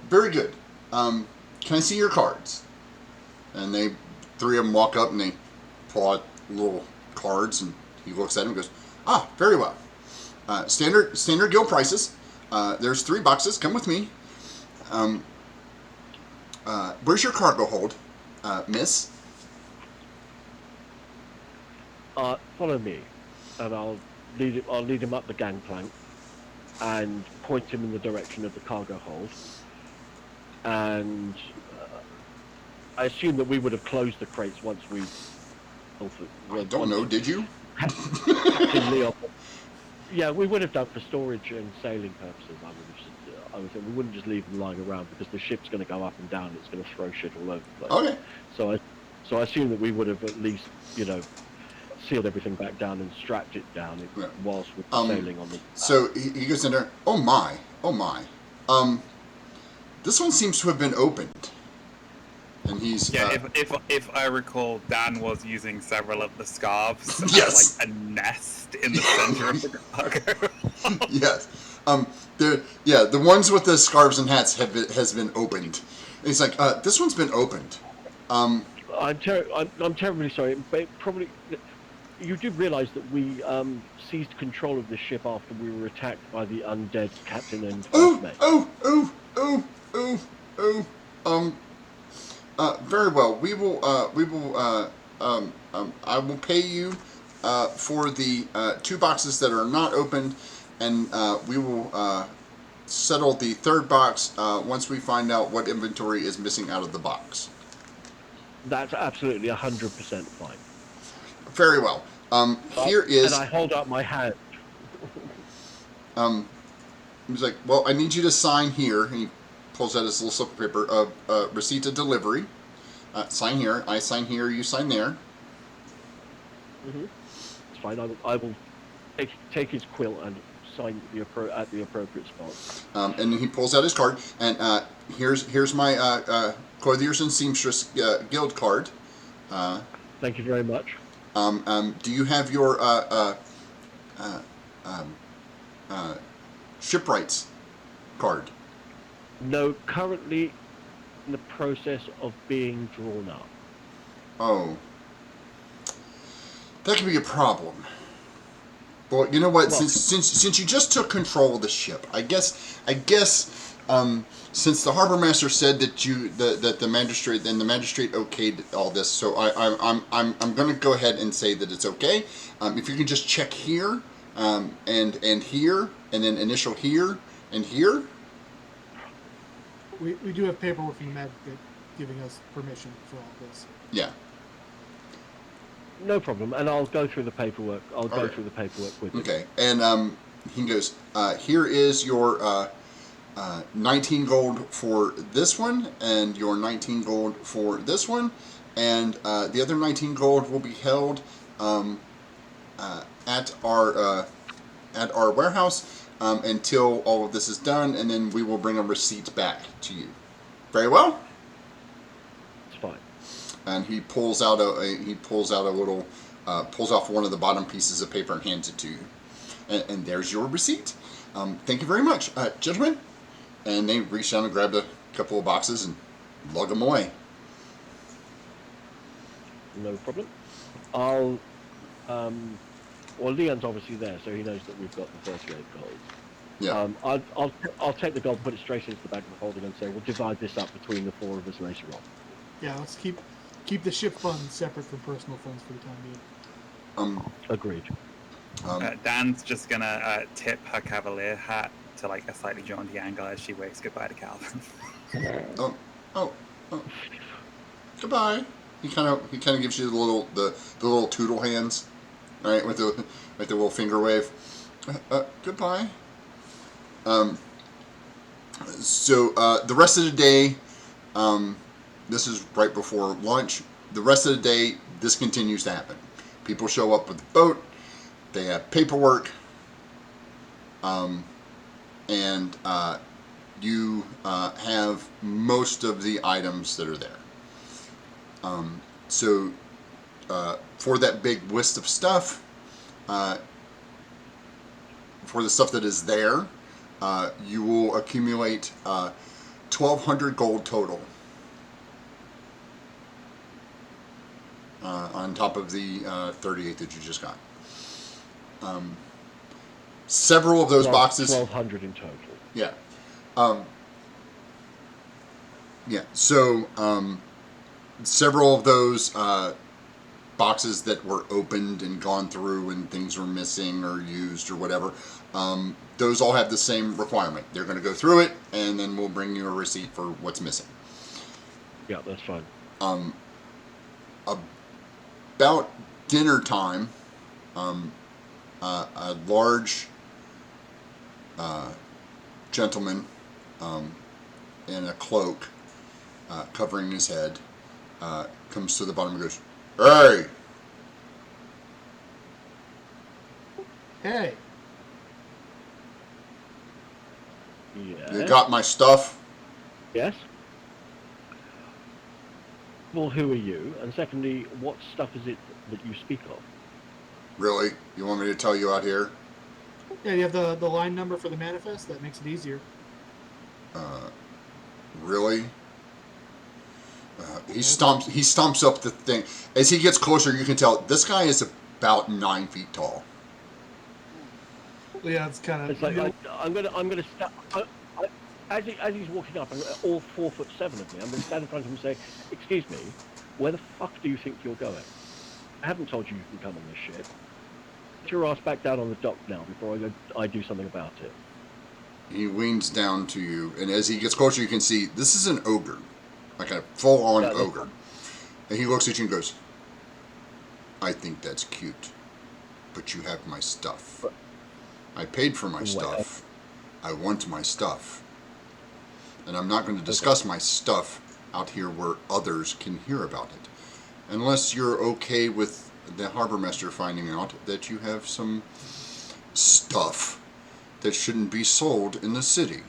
Speaker 1: very good. Can I see your cards? And 3 of them walk up and they pull out little cards, and he looks at them and goes, ah, very well. Standard guild prices. There's 3 boxes. Come with me. Where's your cargo hold, miss?
Speaker 4: Follow me, and I'll lead him up the gangplank and point him in the direction of the cargo hold. And I assume that we would have closed the crates once we.
Speaker 1: I don't know. Did you?
Speaker 4: Captain Leon. Yeah, we would have done for storage and sailing purposes. I would say we wouldn't just leave them lying around because the ship's going to go up and down. It's going to throw shit all over the place.
Speaker 1: Okay.
Speaker 4: So So I assume that we would have at least, sealed everything back down and strapped it down
Speaker 1: Yeah.
Speaker 4: whilst we were sailing on the.
Speaker 1: So he goes in there. Oh my. This one seems to have been opened. And he's
Speaker 5: Yeah, if I recall, Dan was using several of the scarves
Speaker 1: Yes.
Speaker 5: as like a nest in the center of the cargo.
Speaker 1: Yes. The ones with the scarves and hats has been opened. And he's like, this one's been opened.
Speaker 4: I'm terribly sorry, but probably you do realise that we seized control of the ship after we were attacked by the undead captain and first mate.
Speaker 1: Very well. I will pay you for the 2 boxes that are not opened, and we will settle the 3rd box once we find out what inventory is missing out of the box.
Speaker 4: That's absolutely 100% fine.
Speaker 1: Very well. Here is.
Speaker 4: And I hold up my hand.
Speaker 1: He's like, well, I need you to sign here. And he pulls out his little slip of paper. Receipt of delivery. Sign here. I sign here. You sign there.
Speaker 4: Mm-hmm. It's fine. I will take his quill and sign at the appropriate spot.
Speaker 1: And he pulls out his card. And here's my Clothiers and Seamstress Guild card.
Speaker 4: Thank you very much.
Speaker 1: Do you have your shipwrights card?
Speaker 4: No, currently in the process of being drawn up.
Speaker 1: Oh. That could be a problem. Well, you know what?
Speaker 4: Well,
Speaker 1: since you just took control of the ship, I guess since the harbor master said that that the magistrate okayed all this, so I'm going to go ahead and say that it's okay. If you can just check here, and here, and then initial here and here.
Speaker 3: We do have paperwork from the magistrate giving us permission for all this.
Speaker 1: Yeah.
Speaker 4: No problem, and I'll go through the paperwork. I'll go through the paperwork with you.
Speaker 1: Okay, and he goes, here is your 19 gold for this one, and your 19 gold for this one, and the other 19 gold will be held at our warehouse until all of this is done, and then we will bring a receipt back to you. Very well.
Speaker 4: It's fine.
Speaker 1: And he pulls out pulls off one of the bottom pieces of paper and hands it to you. And there's your receipt. Thank you very much, gentlemen. And they reached down and grabbed a couple of boxes and lug them away.
Speaker 4: No problem. I'll. Well, Leon's obviously there, so he knows that we've got the 38 gold.
Speaker 1: Yeah.
Speaker 4: I'll take the gold, put it straight into the bag of holding, and say we'll divide this up between the 4 of us later on.
Speaker 3: Yeah, let's keep the ship funds separate from personal funds for the time being.
Speaker 4: Agreed.
Speaker 5: Dan's just gonna tip her cavalier hat to like a slightly jaunty angle as she waves goodbye to Calvin.
Speaker 1: Oh. Goodbye. He kind of gives you the little toodle hands, right, with the little finger wave. Goodbye. So the rest of the day, this is right before lunch. The rest of the day, this continues to happen. People show up with the boat. They have paperwork. And you have most of the items that are there. So for that big list of stuff, for the stuff that is there, you will accumulate 1,200 gold total. On top of the 38 that you just got. Several of those boxes.
Speaker 4: 1,200 in total.
Speaker 1: Yeah. Yeah. So several of those boxes that were opened and gone through and things were missing or used or whatever, those all have the same requirement. They're going to go through it, and then we'll bring you a receipt for what's missing.
Speaker 4: Yeah, that's fine.
Speaker 1: About dinner time, a large gentleman in a cloak covering his head comes to the bottom and goes, "Hey,
Speaker 3: Hey,
Speaker 4: Yes.
Speaker 1: you got my stuff?"
Speaker 4: Yes. Well, who are you? And secondly, what stuff is it that you speak of?
Speaker 1: Really? You want me to tell you out here?
Speaker 3: yeah, you have the line number for the manifest. That makes it easier.
Speaker 1: Really? He stomps up the thing. As he gets closer, you can tell this guy is about 9 feet tall.
Speaker 3: Yeah, it's kind
Speaker 4: It's
Speaker 3: of.
Speaker 4: like I'm gonna stop. As he's walking up, all 4'7" of me, I'm gonna stand in front of him and say, "Excuse me, where the fuck do you think you're going? I haven't told you you can come on this ship. Get your ass back down on the dock now before I do something about it."
Speaker 1: He leans down to you, and as he gets closer, you can see this is an ogre, like a full-on
Speaker 4: Yeah,
Speaker 1: ogre. And he looks at you and goes, "I think that's cute, but you have my stuff. I paid for my
Speaker 4: Wait,
Speaker 1: stuff. I want my stuff. And I'm not going to discuss my stuff out here where others can hear about it. Unless you're okay with the harbor master finding out that you have some stuff that shouldn't be sold in the city."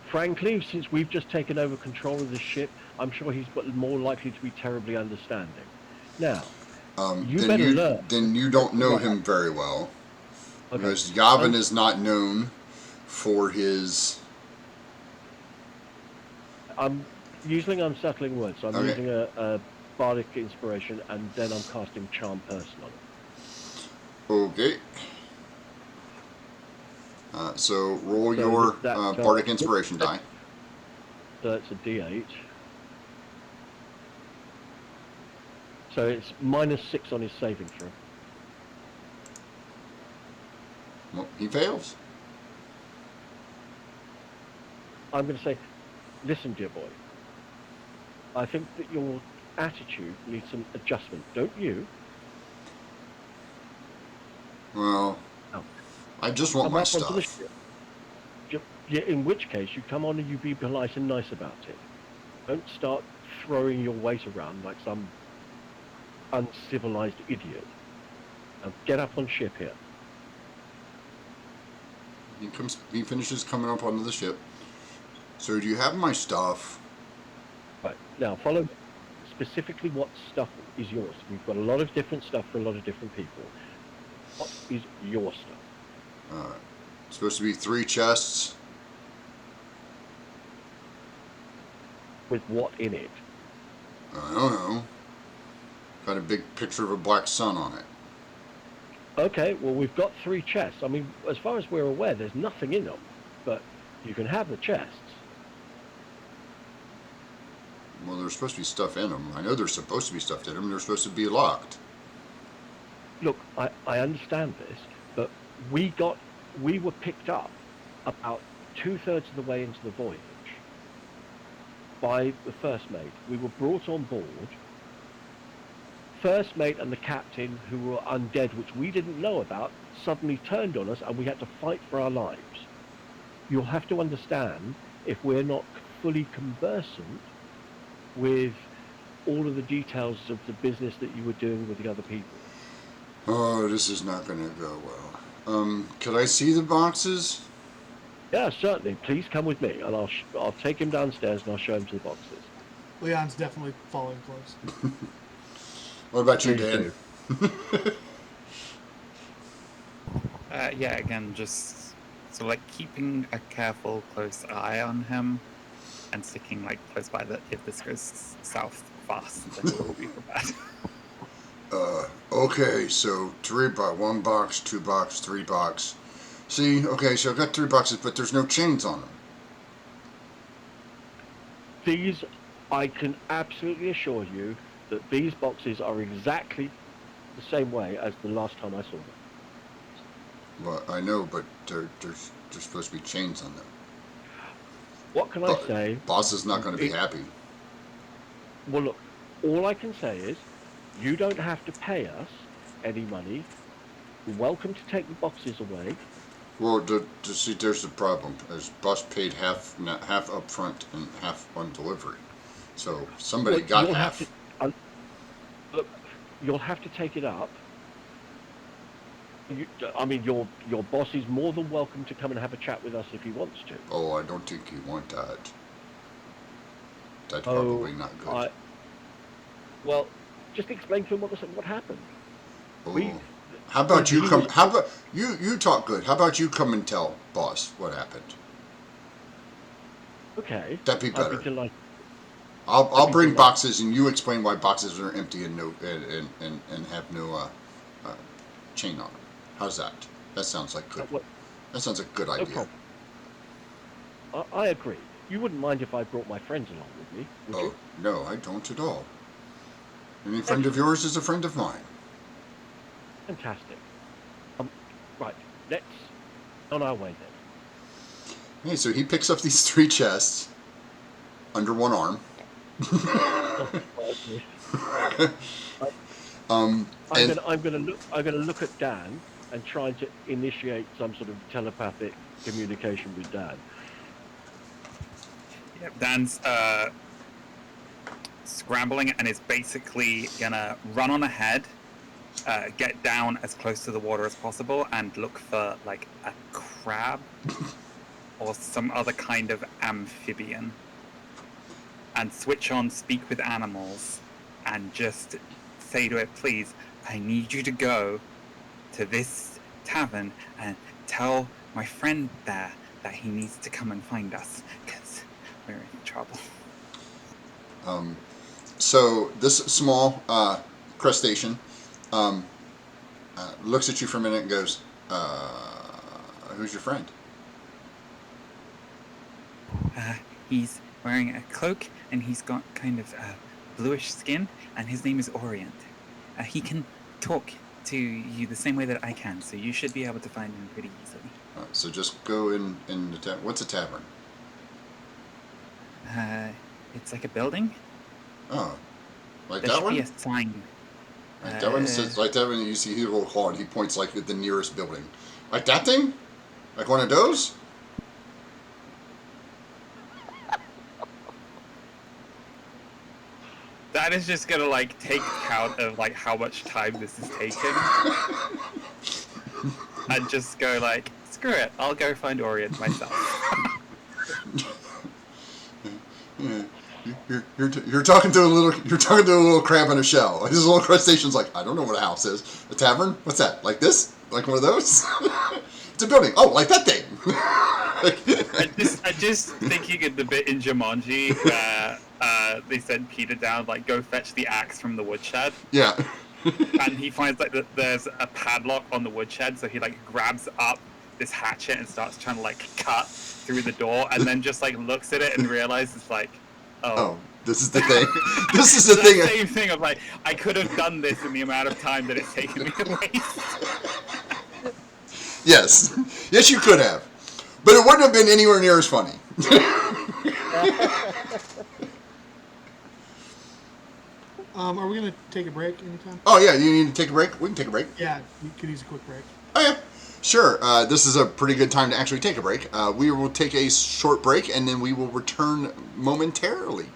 Speaker 4: frankly, since we've just taken over control of the ship, I'm sure he's more likely to be terribly understanding. Now, you
Speaker 1: Then
Speaker 4: better
Speaker 1: you
Speaker 4: learn.
Speaker 1: then you don't know him very well,
Speaker 4: Okay.
Speaker 1: because Yavin is not known for his.
Speaker 4: I'm using unsettling words, so I'm
Speaker 1: Okay.
Speaker 4: using a bardic inspiration, and then I'm casting charm person on him.
Speaker 1: Okay. So roll
Speaker 4: So
Speaker 1: your
Speaker 4: that,
Speaker 1: bardic inspiration die.
Speaker 4: So it's a D8. So it's -6 on his saving throw.
Speaker 1: Well, he fails.
Speaker 4: I'm going to say, listen, dear boy, I think that your attitude needs some adjustment, don't you?
Speaker 1: Well,
Speaker 4: No.
Speaker 1: I just want
Speaker 4: Come
Speaker 1: my
Speaker 4: up onto the
Speaker 1: stuff.
Speaker 4: ship. Yeah, in which case, you come on and you be polite and nice about it. Don't start throwing your weight around like some uncivilized idiot. Now get up on ship here.
Speaker 1: He finishes coming up onto the ship. "So do you have my stuff?"
Speaker 4: Right, now follow me. Specifically what stuff is yours. We've got a lot of different stuff for a lot of different people. What is your stuff?
Speaker 1: It's supposed to be 3 chests.
Speaker 4: With what in it?
Speaker 1: I don't know. Got a big picture of a black sun on it.
Speaker 4: Okay, well, we've got 3 chests. I mean, as far as we're aware, there's nothing in them, but you can have the chests.
Speaker 1: Well, there's supposed to be stuff in them. I know there's supposed to be stuff in them. They're supposed to be locked.
Speaker 4: Look, I understand this, but we were picked up about 2/3 of the way into the voyage by the first mate. We were brought on board. First mate and the captain, who were undead, which we didn't know about, suddenly turned on us, and we had to fight for our lives. You'll have to understand, if we're not fully conversant with all of the details of the business that you were doing with the other people.
Speaker 1: Oh, this is not going to go well. Could I see the boxes?
Speaker 4: Yeah, certainly. Please come with me, and I'll take him downstairs and I'll show him to the boxes.
Speaker 3: Leon's definitely following close.
Speaker 1: What about you,
Speaker 4: Please
Speaker 1: Dan?
Speaker 4: do.
Speaker 5: Yeah, again, just so like keeping a careful, close eye on him, and sticking like close by. That if this goes south fast, then we'll be prepared.
Speaker 1: Okay, so 1 box, 2 box, 3 box. See, okay, so I've got 3 boxes, but there's no chains on them.
Speaker 4: These, I can absolutely assure you that these boxes are exactly the same way as the last time I saw them.
Speaker 1: Well, I know, but there's supposed to be chains on them.
Speaker 4: What can I say?
Speaker 1: Boss is not going to be happy.
Speaker 4: Well, look, all I can say is you don't have to pay us any money. You're welcome to take the boxes away.
Speaker 1: Well, see, there's the problem. As boss paid half up front and half on delivery. So somebody
Speaker 4: Well,
Speaker 1: got
Speaker 4: you'll
Speaker 1: half.
Speaker 4: have to. Look, you'll have to take it up. I mean, your boss is more than welcome to come and have a chat with us if he wants to.
Speaker 1: Oh, I don't think you want that. That's
Speaker 4: Oh,
Speaker 1: probably not good.
Speaker 4: well, just explain to him what happened. We,
Speaker 1: Oh, how about you
Speaker 4: he
Speaker 1: come?
Speaker 4: was.
Speaker 1: How about you talk good? How about you come and tell boss what happened?
Speaker 4: Okay,
Speaker 1: That'd be
Speaker 4: I'd be
Speaker 1: better.
Speaker 4: delighted. I'd
Speaker 1: I'll
Speaker 4: be
Speaker 1: bring
Speaker 4: delighted.
Speaker 1: boxes and you explain why boxes are empty and no and have no uh, chain on them. How's that? That sounds like good.
Speaker 4: What,
Speaker 1: That sounds like a good
Speaker 4: no
Speaker 1: idea.
Speaker 4: problem. I agree. You wouldn't mind if I brought my friends along with me, would
Speaker 1: Oh
Speaker 4: you?
Speaker 1: no, I don't at all. Any friend of
Speaker 4: Excellent.
Speaker 1: yours is a friend of mine.
Speaker 4: Fantastic. Right. Let's on our way then.
Speaker 1: Hey, so he picks up these three chests under one arm.
Speaker 4: Oh, okay. I,
Speaker 1: um, and
Speaker 4: I'm gonna look at Dan and try to initiate some sort of telepathic communication with Dan.
Speaker 5: Yep, Dan's scrambling and is basically gonna run on ahead, get down as close to the water as possible, and look for like a crab or some other kind of amphibian, and switch on speak with animals, and just say to it, please, I need you to go to this tavern and tell my friend there that he needs to come and find us because we're in trouble.
Speaker 1: so this small crustacean um, looks at you for a minute and goes, "Who's your friend?"
Speaker 5: He's wearing a cloak and he's got kind of bluish skin, and his name is Orient. He can talk to you the same way that I can, so you should be able to find him pretty easily.
Speaker 1: So just go in the what's a tavern?
Speaker 5: It's like a building.
Speaker 1: Oh, like
Speaker 5: There
Speaker 1: that
Speaker 5: should be
Speaker 1: one?
Speaker 5: a sign.
Speaker 1: Like that one says like that one. You see he will call and he points like at the nearest building, like that thing, like one of those.
Speaker 5: That is just gonna like take count of like how much time this is taking, and just go like, screw it, I'll go find Orient myself.
Speaker 1: Yeah. You're talking to a little crab in a shell. This little crustacean's like, I don't know what a house is. A tavern? What's that? Like this? Like one of those? It's a building. Oh, like that thing.
Speaker 5: I just thinking of the bit in Jumanji where they send Peter down like go fetch the axe from the woodshed,
Speaker 1: Yeah.
Speaker 5: and he finds like there's a padlock on the woodshed, so he like grabs up this hatchet and starts trying to like cut through the door, and then just like looks at it and realizes like, oh.
Speaker 1: Oh, this is the thing. This is the
Speaker 5: That
Speaker 1: thing.
Speaker 5: same thing of like, I could have done this in the amount of time that it's taken me to waste.
Speaker 1: Yes. Yes, you could have. But it wouldn't have been anywhere near as funny.
Speaker 3: Are we gonna take a break anytime?
Speaker 1: Oh, yeah, you need to take a break? We can take a break.
Speaker 3: Yeah, you could use a quick break.
Speaker 1: Oh, yeah. Sure. This is a pretty good time to actually take a break. We will take a short break and then we will return momentarily.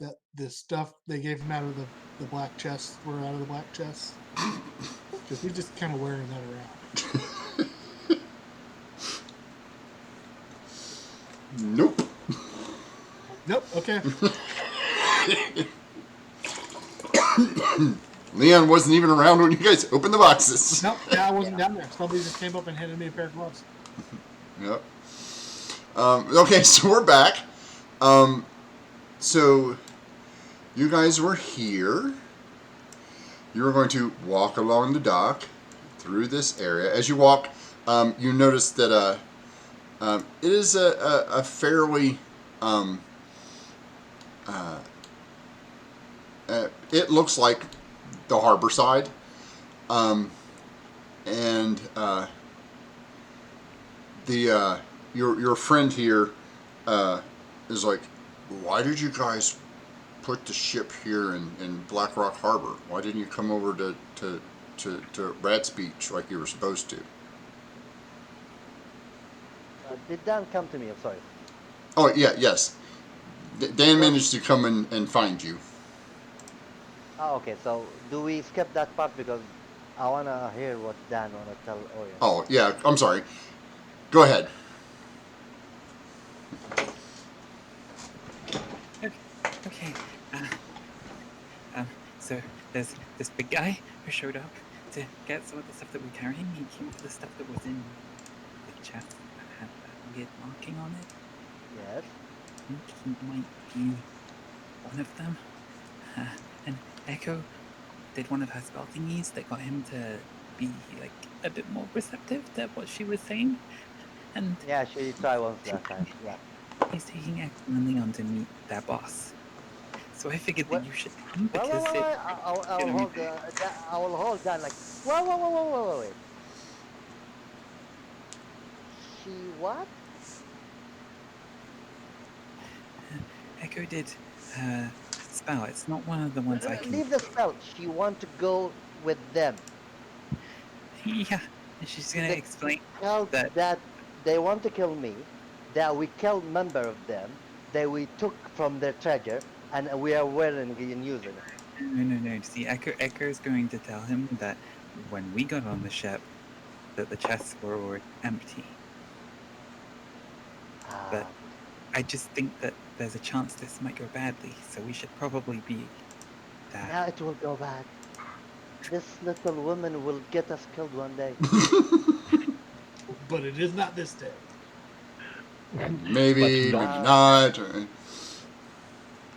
Speaker 3: that the stuff they gave him out of the black chests were out of the black chests. Because he's just kind of wearing that around.
Speaker 1: Nope.
Speaker 3: Nope. Okay.
Speaker 1: Leon wasn't even around when you guys opened the boxes.
Speaker 3: Nope. Yeah, I wasn't down there. Somebody just came up and handed me a pair of gloves.
Speaker 1: Yep. Okay, so we're back. So you guys were here. You were going to walk along the dock through this area. As you walk, you notice that it is a fairly it looks like the harbor side, and the your friend here is like, why did you guys put the ship here in Black Rock Harbor? Why didn't you come over to Rats Beach like you were supposed to?
Speaker 2: Did Dan come to me? I'm sorry.
Speaker 1: Oh yeah, yes. Dan managed to come and find you.
Speaker 2: Oh, okay. So do we skip that part because I wanna hear what Dan wanna tell Orion?
Speaker 1: Oh yeah, I'm sorry. Go ahead.
Speaker 5: Okay. So there's this big guy who showed up to get some of the stuff that we're carrying. He came for the stuff that was in the chest that had that weird marking on it.
Speaker 2: Yes.
Speaker 5: I think he might be one of them. And Echo did one of her spell thingies that got him to be like a bit more receptive to what she was saying. And
Speaker 2: Yeah, she tried once that time. Yeah.
Speaker 5: he's taking Echo and Leon to meet their boss. So I figured
Speaker 2: What?
Speaker 5: that you should come
Speaker 2: Wait,
Speaker 5: because it.
Speaker 2: I will hold I will hold Dan like. Wait. She what?
Speaker 5: Echo did spell. It's not one of the ones I can.
Speaker 2: Leave the spell. She want to go with them.
Speaker 5: Yeah, and she's gonna
Speaker 2: They
Speaker 5: explain
Speaker 2: tell
Speaker 5: that.
Speaker 2: that they want to kill me. That we killed member of them. That we took from their treasure, and we are wearing and using it.
Speaker 5: No. See, Echo's going to tell him that when we got on the ship, that the chests were already empty. But
Speaker 2: Ah,
Speaker 5: I just think that there's a chance this might go badly, so we should probably be that.
Speaker 2: now it will go bad. This little woman will get us killed one day.
Speaker 3: But it is not this day.
Speaker 1: Maybe,
Speaker 4: But
Speaker 1: maybe
Speaker 4: not.
Speaker 1: not.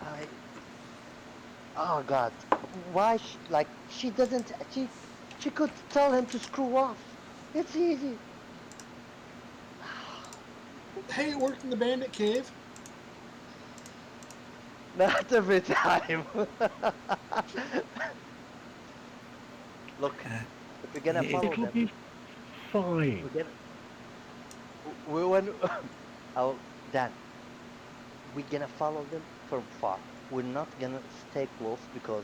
Speaker 2: I. Oh God. Why? Like she doesn't. She could tell him to screw off. It's easy.
Speaker 3: Hey, it worked in the bandit cave.
Speaker 2: Not every time. Look, if we're gonna follow
Speaker 4: It'll
Speaker 2: them,
Speaker 4: be fine.
Speaker 2: we're gonna. We when. Oh, Dan. We're gonna follow them from far. We're not gonna stay close because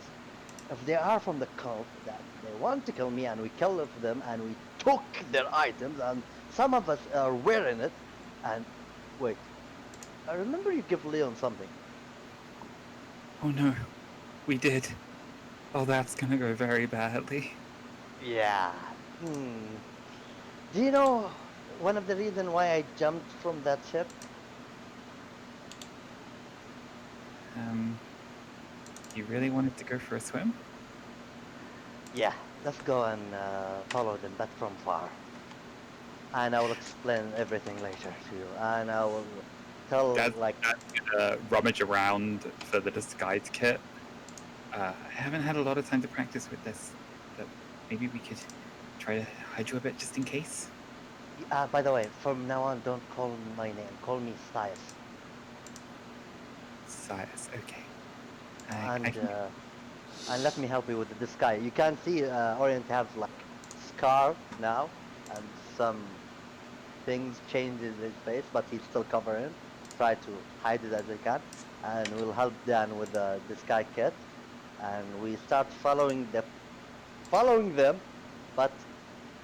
Speaker 2: if they are from the cult that they want to kill me and we kill them and we took their items and some of us are wearing it and wait. I remember you give Leon something.
Speaker 5: Oh no, we did. Oh, that's gonna go very badly.
Speaker 2: Yeah. Do you know one of the reasons why I jumped from that ship?
Speaker 5: You really wanted to go for a swim?
Speaker 2: Yeah. Let's go and follow them, but from far. And I will explain everything later to you. And I will tell
Speaker 5: Dad's
Speaker 2: like
Speaker 5: gonna rummage around for the disguise kit. I haven't had a lot of time to practice with this, but maybe we could try to hide you a bit just in case.
Speaker 2: by the way, from now on, don't call me my name. Call me Stias.
Speaker 5: Sias, okay.
Speaker 2: And let me help you with the disguise. You can see Orient has like scar now, and some things change in his face, but he's still covering. Try to hide it as he can, and we'll help Dan with the disguise kit. And we start following them, but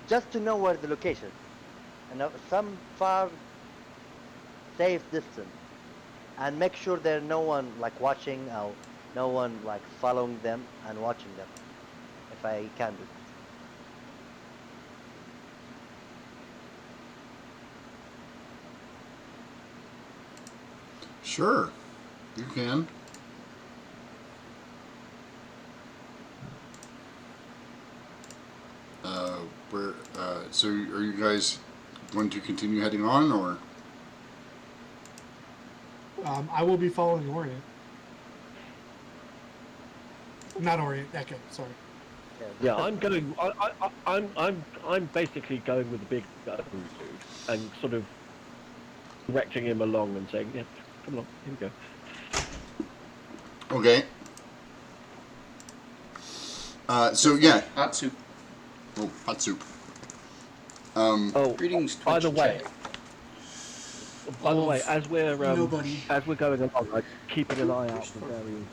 Speaker 2: just to know where the location, and some far safe distance. and make sure there's no one like watching, no one like following them and watching them. If I can do that.
Speaker 1: Sure, you can. Where? So, are you guys going to continue heading on, or?
Speaker 3: I will be following Orient. Not Orient, Echo. Sorry.
Speaker 4: Yeah, I'm going. I'm basically going with the big dude and sort of directing him along and saying, "Yeah, come along, here we go."
Speaker 1: Okay. So yeah.
Speaker 6: Hot soup.
Speaker 1: Oh, hot soup.
Speaker 4: Oh,
Speaker 6: Greetings,
Speaker 4: by the
Speaker 6: Twitch
Speaker 4: way,
Speaker 6: chat.
Speaker 4: by the way,
Speaker 3: Of
Speaker 4: as we're
Speaker 3: nobody.
Speaker 4: going along, I'm keeping an eye out for various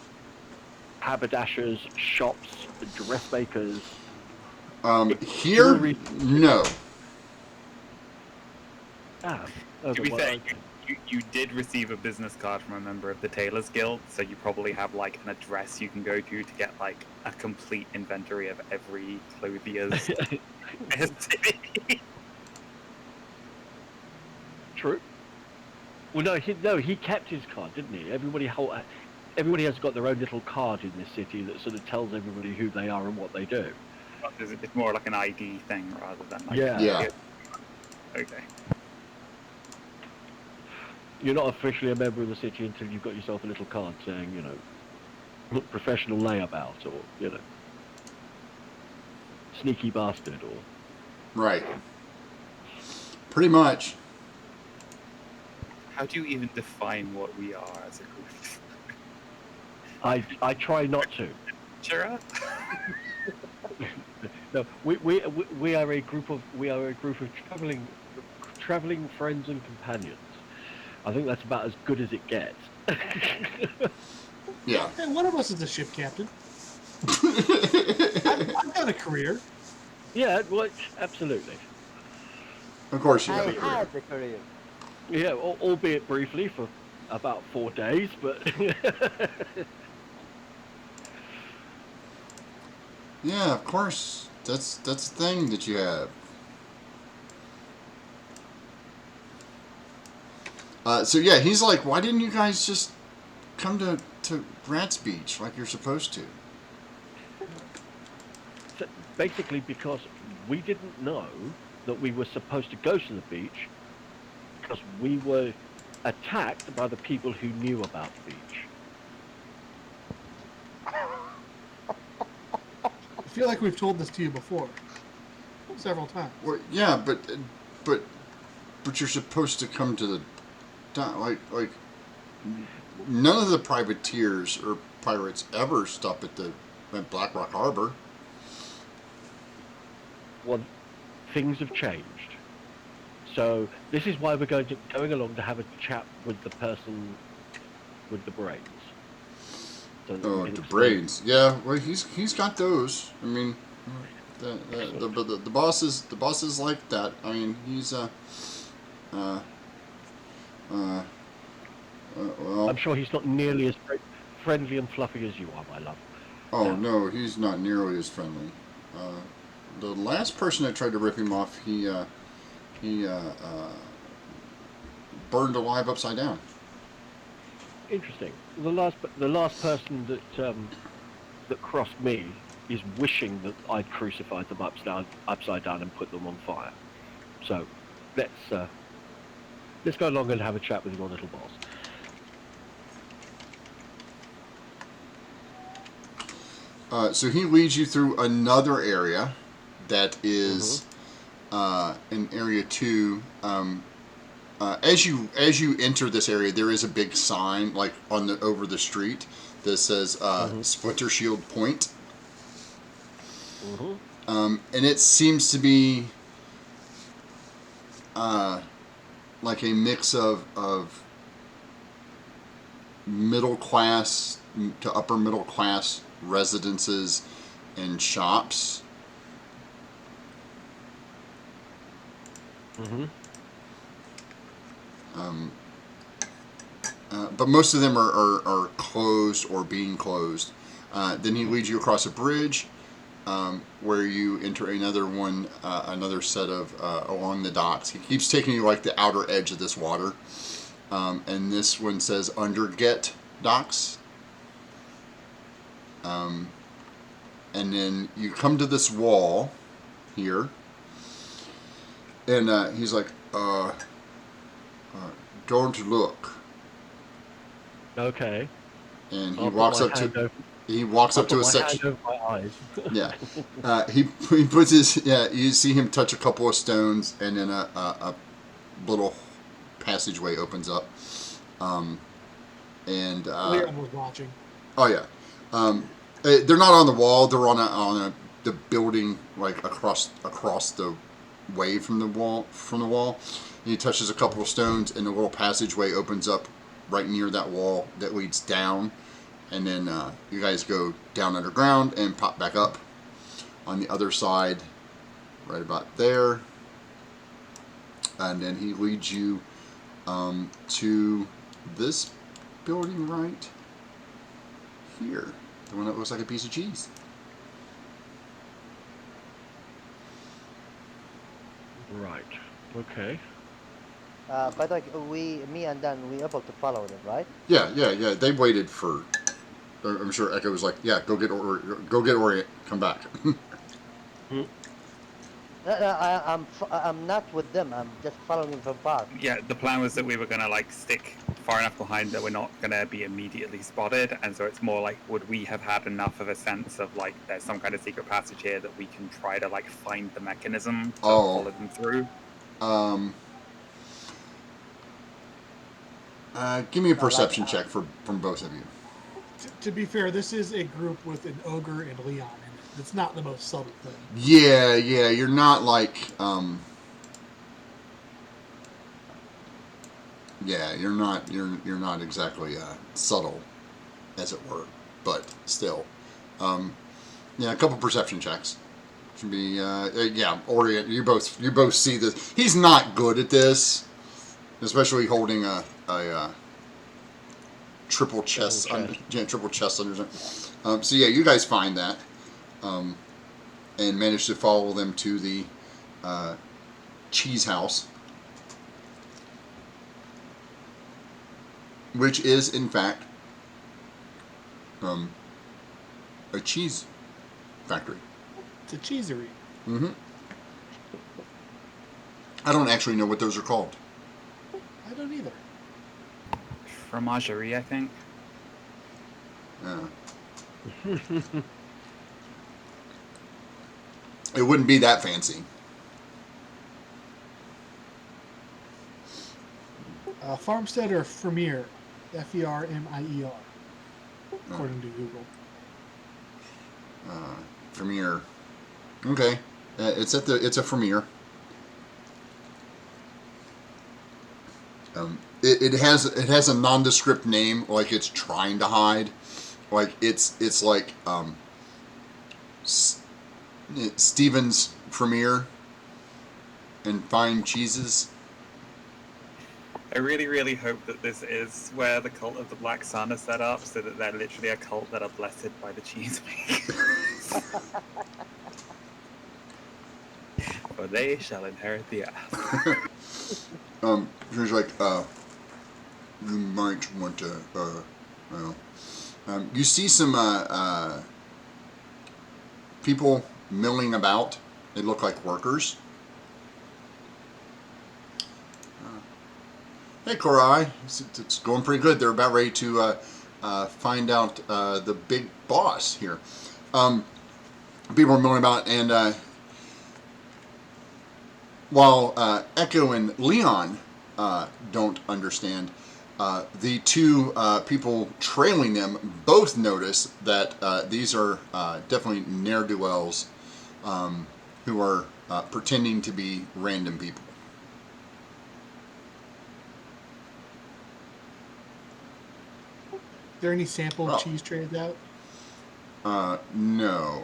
Speaker 4: haberdashers, shops, dressmakers.
Speaker 1: Here,
Speaker 4: Jewelry.
Speaker 1: no.
Speaker 4: Ah,
Speaker 5: To be
Speaker 4: well,
Speaker 5: fair, you did receive a business card from a member of the Tailors Guild, so you probably have like an address you can go to get like a complete inventory of every clothier's city.
Speaker 4: True. Well, he kept his card, didn't he? Everybody has got their own little card in this city that sort of tells everybody who they are and what they do.
Speaker 5: It's more like an ID thing rather than like
Speaker 1: Yeah.
Speaker 5: Okay.
Speaker 4: You're not officially a member of the city until you've got yourself a little card saying, you know, professional layabout, or, you know, sneaky bastard, or...
Speaker 1: Right. Pretty much.
Speaker 5: How do you even define what we are as a group?
Speaker 4: I try not to.
Speaker 5: Sure.
Speaker 4: No, we are a group of traveling friends and companions. I think that's about as good as it gets.
Speaker 1: Yeah.
Speaker 3: Hey, one of us is the ship captain. I've got a career.
Speaker 4: Yeah, well, absolutely.
Speaker 1: Of course you
Speaker 2: I
Speaker 1: have a career.
Speaker 2: had the career.
Speaker 4: Yeah, albeit briefly for about 4 days, but
Speaker 1: Yeah, of course. That's the thing that you have. So yeah, he's like, why didn't you guys just come to Rats Beach like you're supposed to?
Speaker 4: so basically because we didn't know that we were supposed to go to the beach because we were attacked by the people who knew about the beach.
Speaker 3: I feel like we've told this to you before, several times.
Speaker 1: Well, yeah, but you're supposed to come to the like none of the privateers or pirates ever stop at Black Rock Harbor.
Speaker 4: Well, things have changed. So this is why we're going along to have a chat with the person with the brains. So that we
Speaker 1: Oh,
Speaker 4: can
Speaker 1: the
Speaker 4: explain-
Speaker 1: braids. Yeah, well, he's got those. I mean, the boss is like that. I mean, he's well.
Speaker 4: I'm sure he's not nearly as friendly and fluffy as you are, my love.
Speaker 1: Oh no, he's not nearly as friendly. The last person that tried to rip him off, he burned alive upside down.
Speaker 4: Interesting. The last person that crossed me is wishing that I'd crucified them upside down and put them on fire. So let's go along and have a chat with your little boss.
Speaker 1: So he leads you through another area that is in Area 2. As you enter this area, there is a big sign like over the street that says Splinter Shield Point. And it seems to be like a mix of middle class to upper middle class residences and shops. but most of them are closed or being closed. Then he leads you across a bridge where you enter another one, another set of along the docks. He keeps taking you like the outer edge of this water. And this one says Underget Docks. And then you come to this wall here. And he's like, don't look.
Speaker 4: Okay.
Speaker 1: And he
Speaker 4: I'll put
Speaker 1: walks
Speaker 4: my
Speaker 1: up
Speaker 4: hand
Speaker 1: to
Speaker 4: over-
Speaker 1: he walks
Speaker 4: I'll
Speaker 1: up to
Speaker 4: put
Speaker 1: a
Speaker 4: my
Speaker 1: section.
Speaker 4: hand over my eyes.
Speaker 1: Yeah. He puts his you see him touch a couple of stones, and then a little passageway opens up. And
Speaker 3: Leon was watching.
Speaker 1: oh yeah, they're not on the wall. They're on the building, like across the way from the wall. And he touches a couple of stones, and a little passageway opens up right near that wall that leads down. And then you guys go down underground and pop back up on the other side, right about there. And then he leads you to this building right here, the one that looks like a piece of cheese.
Speaker 4: Right. Okay.
Speaker 2: By the way, me and Dan, we able to follow them, right?
Speaker 1: Yeah. They waited for. I'm sure Echo was like, "Yeah, go get Orient, come back."
Speaker 2: I'm not with them. I'm just following them from far.
Speaker 5: Yeah, the plan was that we were gonna like stick far enough behind that we're not gonna be immediately spotted, and so it's more like, would we have had enough of a sense of like there's some kind of secret passage here that we can try to like find the mechanism to follow them through?
Speaker 1: Give me a perception check from both of you.
Speaker 3: To be fair, this is a group with an ogre and Leon in it. It's not the most subtle thing.
Speaker 1: Yeah, you're not like, yeah, you're not exactly subtle, as it were, but still, yeah, a couple perception checks should be, yeah, Orient. You both see this. He's not good at this, especially holding a triple chest under something. So yeah, you guys find that. And managed to follow them to the cheese house, which is in fact a cheese factory.
Speaker 3: It's a cheesery.
Speaker 1: Mm-hmm. I don't actually know what those are called.
Speaker 3: I don't either.
Speaker 5: Fromagerie, I think.
Speaker 1: It wouldn't be that fancy.
Speaker 3: Farmstead or Fermier, Fermier, according to Google.
Speaker 1: Premier. Okay, it's a Premier. It has a nondescript name, like it's trying to hide, like it's like Stevens Premier and Fine Cheeses.
Speaker 5: I really, really hope that this is where the cult of the Black Sun is set up, so that they're literally a cult that are blessed by the cheesemakers. For they shall inherit the earth.
Speaker 1: She's like, you might want to, well, you see some people milling about. They look like workers. Hey, Korai, it's going pretty good. They're about ready to find out the big boss here. People are milling about, and while Echo and Leon don't understand, the two people trailing them both notice that these are definitely ne'er-do-wells who are pretending to be random people.
Speaker 3: Is there any sample cheese traded out?
Speaker 1: No.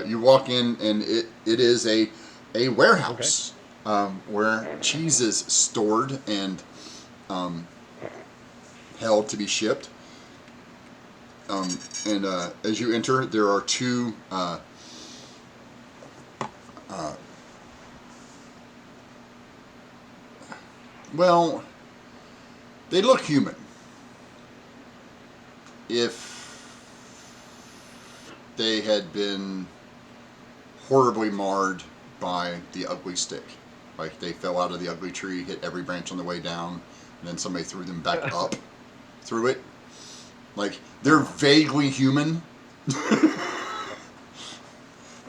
Speaker 1: You walk in, and it is a warehouse where cheese is stored and held to be shipped. And as you enter, there are two well, they look human. If they had been horribly marred by the ugly stick. Like they fell out of the ugly tree, hit every branch on the way down, and then somebody threw them back up through it. Like they're vaguely human.
Speaker 4: It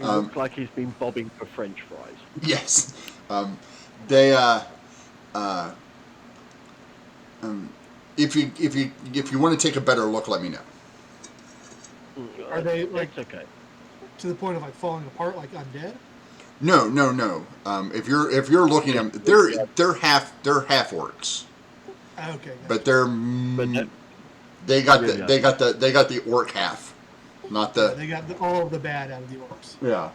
Speaker 4: looks like he's been bobbing for French fries.
Speaker 1: Yes. They if you want to take a better look, let me know.
Speaker 3: Are they like
Speaker 4: It's okay.
Speaker 3: to the point of like falling apart, like undead?
Speaker 1: No. If you're looking at them, they're half orcs,
Speaker 3: Okay.
Speaker 1: but
Speaker 4: But
Speaker 1: they got
Speaker 4: really
Speaker 1: the orc half, not the
Speaker 3: They got all of the bad out of the orcs.
Speaker 1: yeah.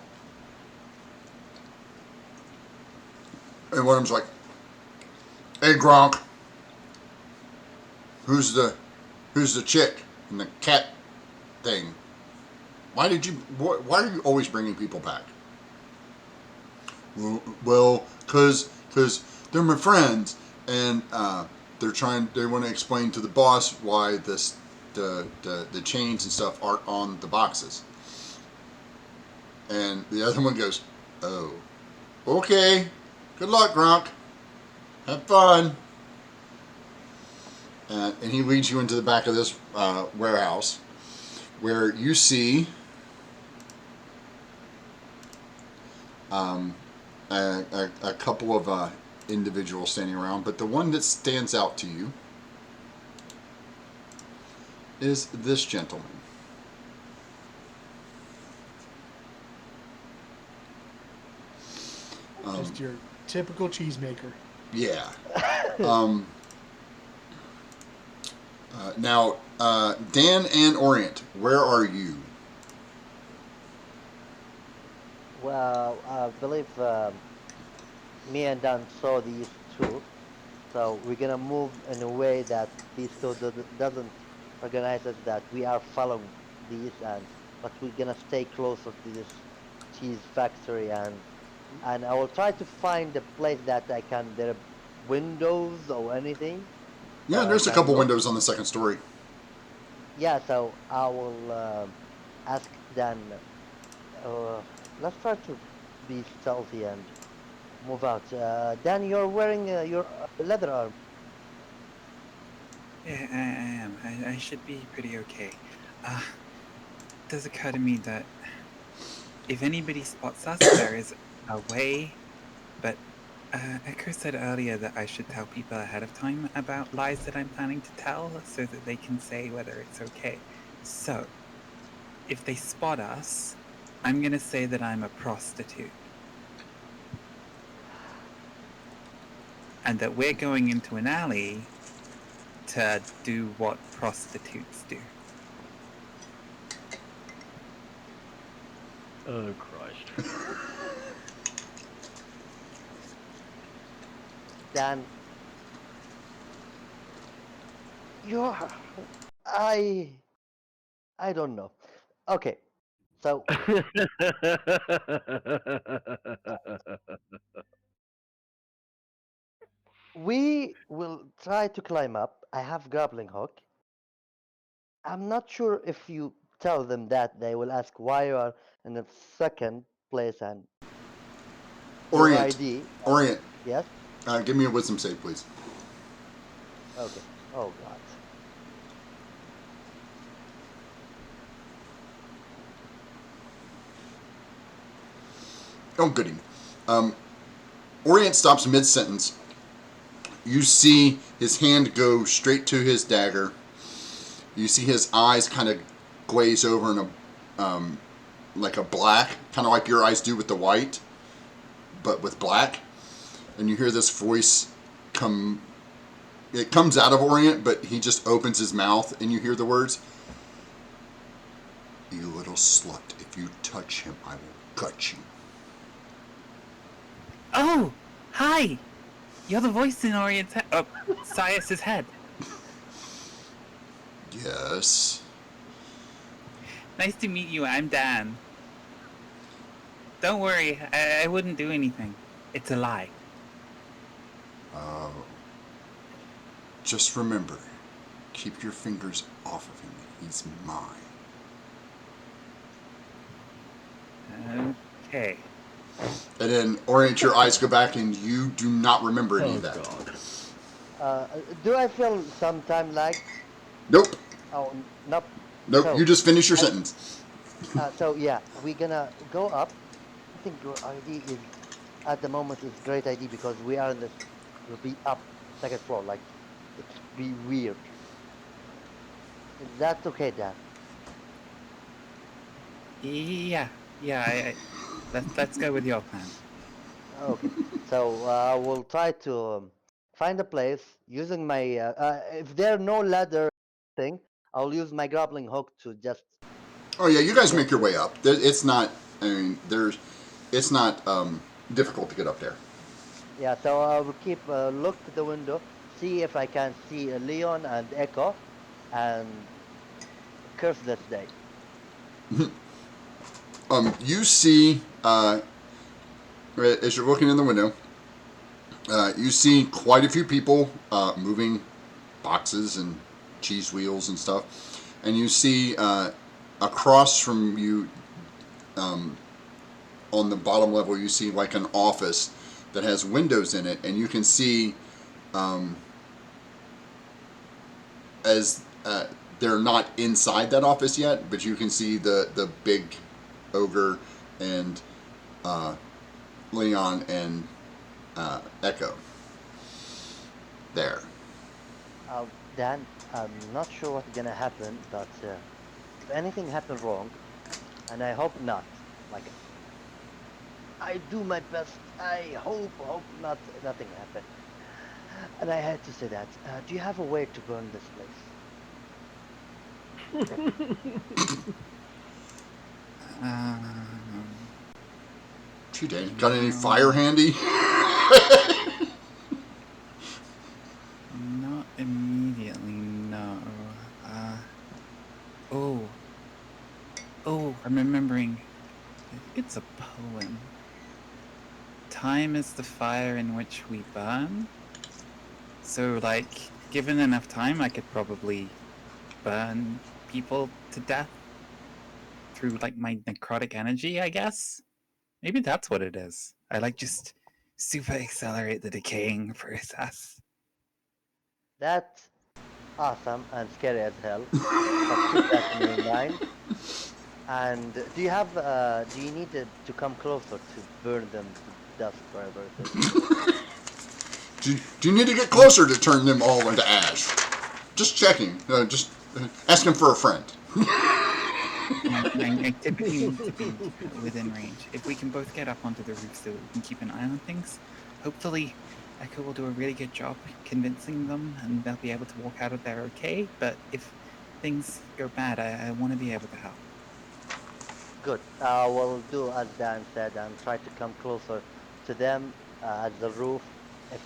Speaker 1: And one of them's like, "Hey Gronk, who's the chick in the cat thing? Why are you always bringing people back?" Well, cause they're my friends, and they want to explain to the boss why the chains and stuff aren't on the boxes. And the other one goes, "Oh, okay. Good luck, Gronk. Have fun." And he leads you into the back of this warehouse, where you see a couple of individuals standing around, but the one that stands out to you is this gentleman.
Speaker 3: Just your typical cheesemaker.
Speaker 1: Yeah. Now, Dan and Orient, where are you?
Speaker 2: Well, I believe me and Dan saw these two, so we're gonna move in a way that these two doesn't recognize us that we are following these, but we're gonna stay closer to this cheese factory, and I will try to find a place that I can there are windows or anything
Speaker 1: Yeah,
Speaker 2: that I
Speaker 1: there's a
Speaker 2: can
Speaker 1: couple
Speaker 2: look.
Speaker 1: windows on the second story.
Speaker 2: Yeah, so I will ask Dan. Let's try to be stealthy and move out. Dan, you're wearing your leather arm.
Speaker 5: Yeah, I am. I should be pretty okay. It does occur to me that if anybody spots us, there is a way. But Echo said earlier that I should tell people ahead of time about lies that I'm planning to tell so that they can say whether it's okay. So, if they spot us, I'm going to say that I'm a prostitute. And that we're going into an alley to do what prostitutes do.
Speaker 4: Oh Christ!
Speaker 2: Dan, you're. I. I don't know. Okay, so we will try to climb up. I have grappling hook. I'm not sure if you tell them that they will ask why you are in the second place and your
Speaker 1: Orient,
Speaker 2: ID.
Speaker 1: Orient,
Speaker 2: Yes.
Speaker 1: give me a wisdom save, please.
Speaker 2: Okay. Oh God.
Speaker 1: Oh, goody. Orient stops mid-sentence. You see his hand go straight to his dagger. You see his eyes kind of glaze over in like a black, kind of like your eyes do with the white, but with black. And you hear this voice come. It comes out of Orient, but he just opens his mouth, and you hear the words, "You little slut! If you touch him, I will gut you."
Speaker 5: Oh, hi! You're the voice in Orient's head. Oh, Sias's head.
Speaker 1: Yes.
Speaker 5: Nice to meet you. I'm Dan. Don't worry, I wouldn't do anything. It's a lie.
Speaker 1: Oh. Just remember, keep your fingers off of him. He's mine.
Speaker 5: Okay.
Speaker 1: And then orient your eyes, go back, and you do not remember any
Speaker 4: Oh
Speaker 1: of that.
Speaker 4: God.
Speaker 2: Do I feel some time lagged?
Speaker 1: Nope.
Speaker 2: Oh, nope.
Speaker 1: Nope.
Speaker 2: So,
Speaker 1: You just finish your sentence.
Speaker 2: so yeah, we're gonna go up. I think your ID is at the moment is great ID because we are in this. We'll be up second floor. Like it's be weird. Is that okay, Dan?
Speaker 5: Yeah. Let's go with your plan.
Speaker 2: Okay. So we'll try to find a place using my. If there are no ladder thing, I'll use my grappling hook to just
Speaker 1: Oh yeah, you guys
Speaker 2: get
Speaker 1: make your
Speaker 2: to.
Speaker 1: way up. It's not. I mean, It's not difficult to get up there.
Speaker 2: Yeah. So I will keep look to the window, see if I can see Leon and Echo, and curse this day.
Speaker 1: You see, as you're looking in the window, you see quite a few people moving boxes and cheese wheels and stuff, and you see across from you on the bottom level, you see like an office that has windows in it, and you can see as they're not inside that office yet, but you can see the big ogre and Leon and Echo there.
Speaker 2: Dan, I'm not sure what's gonna happen, but if anything happened wrong, and I hope not, like I do my best. I hope nothing happened. And I had to say that. Do you have a way to burn this place?
Speaker 5: Um,
Speaker 1: Gee, Dan, got any fire
Speaker 5: no,
Speaker 1: handy?
Speaker 5: not immediately. No. Oh, I'm remembering. I think it's a poem. Time is the fire in which we burn. So, like, given enough time, I could probably burn people to death through, like, my necrotic energy, I guess. Maybe that's what it is. I, like, just super accelerate the decaying process.
Speaker 2: That's awesome and scary as hell. But keep that in your mind. And do you have? Do you need to come closer to burn them to dust, wherever it is?
Speaker 1: Do you need to get closer to turn them all into ash? Just checking. Just asking for a friend.
Speaker 5: I typically need to be within range. If we can both get up onto the roof so that we can keep an eye on things, hopefully Echo will do a really good job convincing them and they'll be able to walk out of there okay. But if things go bad, I want to be able to help.
Speaker 2: Good. We'll do as Dan said and try to come closer to them at the roof. If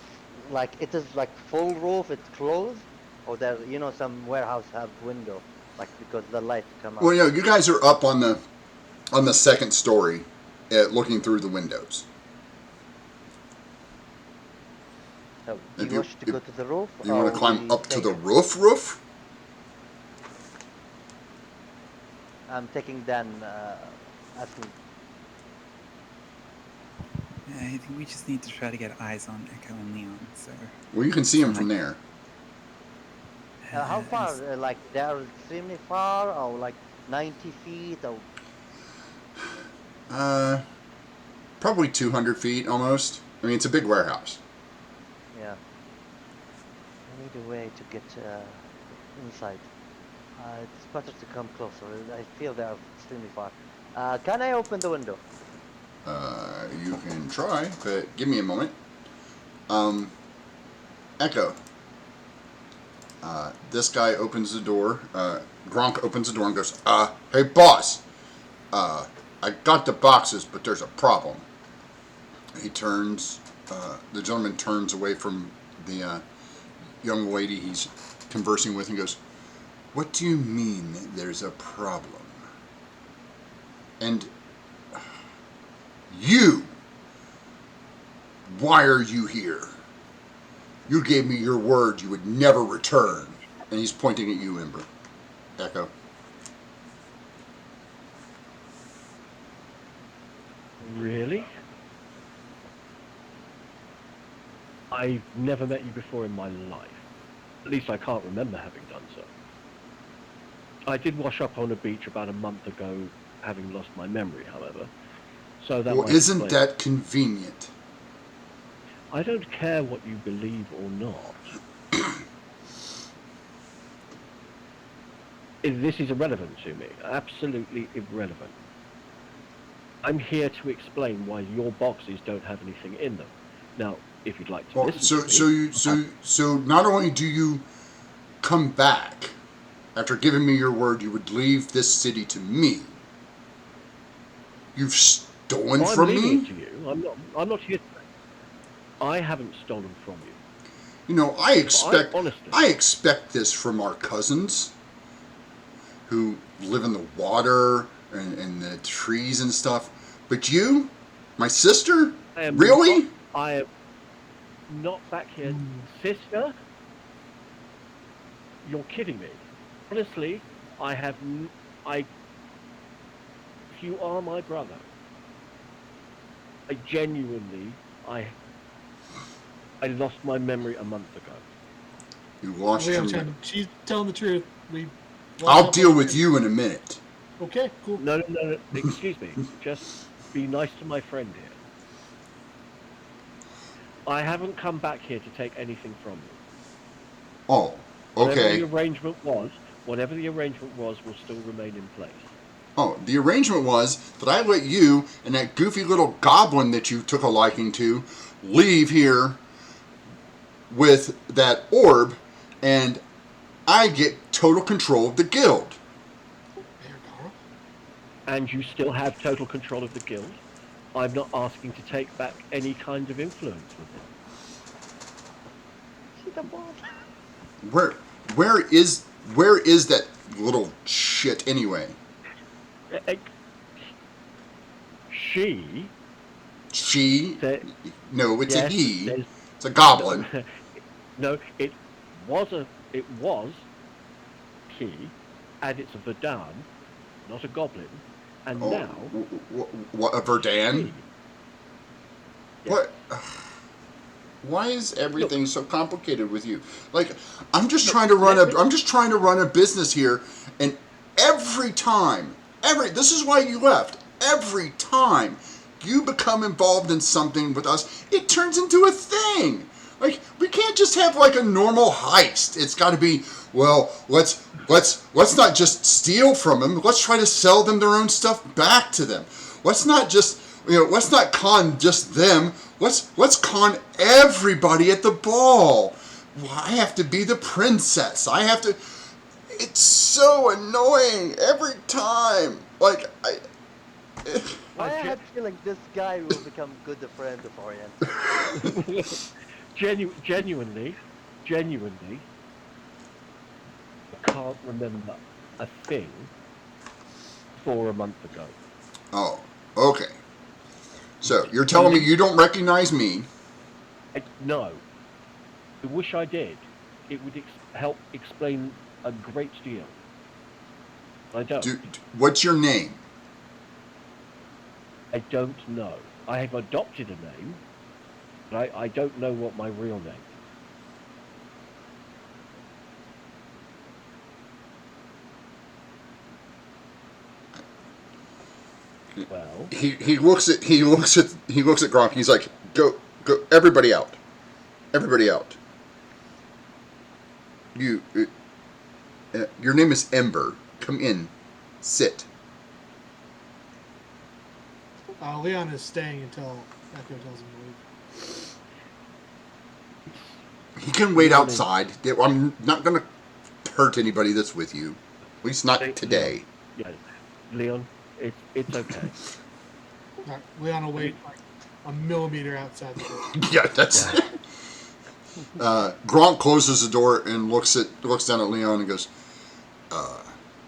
Speaker 2: like it is like full roof, it's closed, or there, some warehouse have window, like because the light come
Speaker 1: Well,
Speaker 2: out.
Speaker 1: you guys are up on the second story, looking through the windows.
Speaker 2: So, do
Speaker 1: If
Speaker 2: you
Speaker 1: you
Speaker 2: wish to
Speaker 1: if
Speaker 2: go to the roof,
Speaker 1: you want
Speaker 2: or
Speaker 1: to
Speaker 2: will
Speaker 1: climb
Speaker 2: you
Speaker 1: up to
Speaker 2: stay
Speaker 1: the
Speaker 2: here?
Speaker 1: roof.
Speaker 2: I'm taking Dan, asking.
Speaker 5: I think we just need to try to get eyes on Echo and Leon. So,
Speaker 1: Well, you can see them
Speaker 5: some
Speaker 1: from
Speaker 5: like
Speaker 1: there.
Speaker 2: How
Speaker 5: as
Speaker 2: far? Like they are extremely far, or like 90 feet, or
Speaker 1: Uh, Probably 200 feet almost. I mean, it's a big warehouse.
Speaker 2: yeah. I need a way to get inside. It's better to come closer. I feel they are extremely far. Can I open the window?
Speaker 1: You can try, but give me a moment. Echo. This guy opens the door. Gronk opens the door and goes, hey, boss. I got the boxes, but there's a problem. He turns, the gentleman turns away from the young lady he's conversing with and goes, What do you mean there's a problem? And you, why are you here? You gave me your word you would never return. And he's pointing at you, Ember. Echo.
Speaker 4: Really? I've never met you before in my life. At least I can't remember having done so. I did wash up on a beach about a month ago, having lost my memory, however. So that
Speaker 1: Well,
Speaker 4: might
Speaker 1: isn't
Speaker 4: explain.
Speaker 1: that convenient?
Speaker 4: I don't care what you believe or not. This is irrelevant to me. Absolutely irrelevant. I'm here to explain why your boxes don't have anything in them. Now, if you'd like to
Speaker 1: Well,
Speaker 4: listen to me,
Speaker 1: so not only do you come back after giving me your word you would leave this city to me, you've stolen
Speaker 4: I'm
Speaker 1: from
Speaker 4: leaving
Speaker 1: me?
Speaker 4: it to you. I'm not here. I haven't stolen from you.
Speaker 1: You know,
Speaker 4: Honestly,
Speaker 1: I expect this from our cousins who live in the water and the trees and stuff. But you, my sister, really?
Speaker 4: I am not back here, sister. You're kidding me. Honestly, I have. I. If you are my brother, I genuinely, I lost my memory a month ago.
Speaker 1: You lost your.
Speaker 3: She's telling the truth.
Speaker 1: I'll deal with you in a minute.
Speaker 3: Okay, cool.
Speaker 4: No. Excuse me. Just be nice to my friend here. I haven't come back here to take anything from you.
Speaker 1: Oh, okay.
Speaker 4: Whatever the arrangement was, will still remain in place.
Speaker 1: Oh, the arrangement was that I let you and that goofy little goblin that you took a liking to leave here with that orb, and I get total control of the guild.
Speaker 4: And you still have total control of the guild. I'm not asking to take back any kind of influence with it.
Speaker 1: Where is that little shit anyway?
Speaker 4: She?
Speaker 1: No, it's
Speaker 4: yes,
Speaker 1: a he. It's a goblin.
Speaker 4: No, it was he, and it's a Verdan, not a goblin. And now,
Speaker 1: what a Verdan?
Speaker 4: She.
Speaker 1: What? Why is everything so complicated with you? Like, I'm just trying to run a business here, and every time, this is why you left. Every time you become involved in something with us, it turns into a thing. Like, we can't just have like a normal heist. It's got to be, well, let's not just steal from them. Let's try to sell them their own stuff back to them. Let's not just, let's not con just them. Let's con everybody at the ball. Well, I have to be the princess. It's so annoying every time. Like,
Speaker 2: Why I had feeling this guy will become good friend of Orion.
Speaker 4: Genuinely, I can't remember a thing for a month ago.
Speaker 1: Oh, okay. So, you're telling me you don't recognize me?
Speaker 4: No. I wish I did. It would help explain a great deal. I don't.
Speaker 1: What's your name?
Speaker 4: I don't know. I have adopted a name, but I don't know what my real name is. Well,
Speaker 1: he looks at Gronk. He's like, go, everybody out, your name is Ember. Come in, sit.
Speaker 3: Leon is staying until Echo tells him to leave.
Speaker 1: He can wait outside. I'm not going to hurt anybody that's with you. At least not today.
Speaker 4: Yeah, Leon, it's okay.
Speaker 3: Right, Leon will wait like a millimeter outside the door.
Speaker 1: Yeah, that's. Gronk closes the door and looks down at Leon and goes,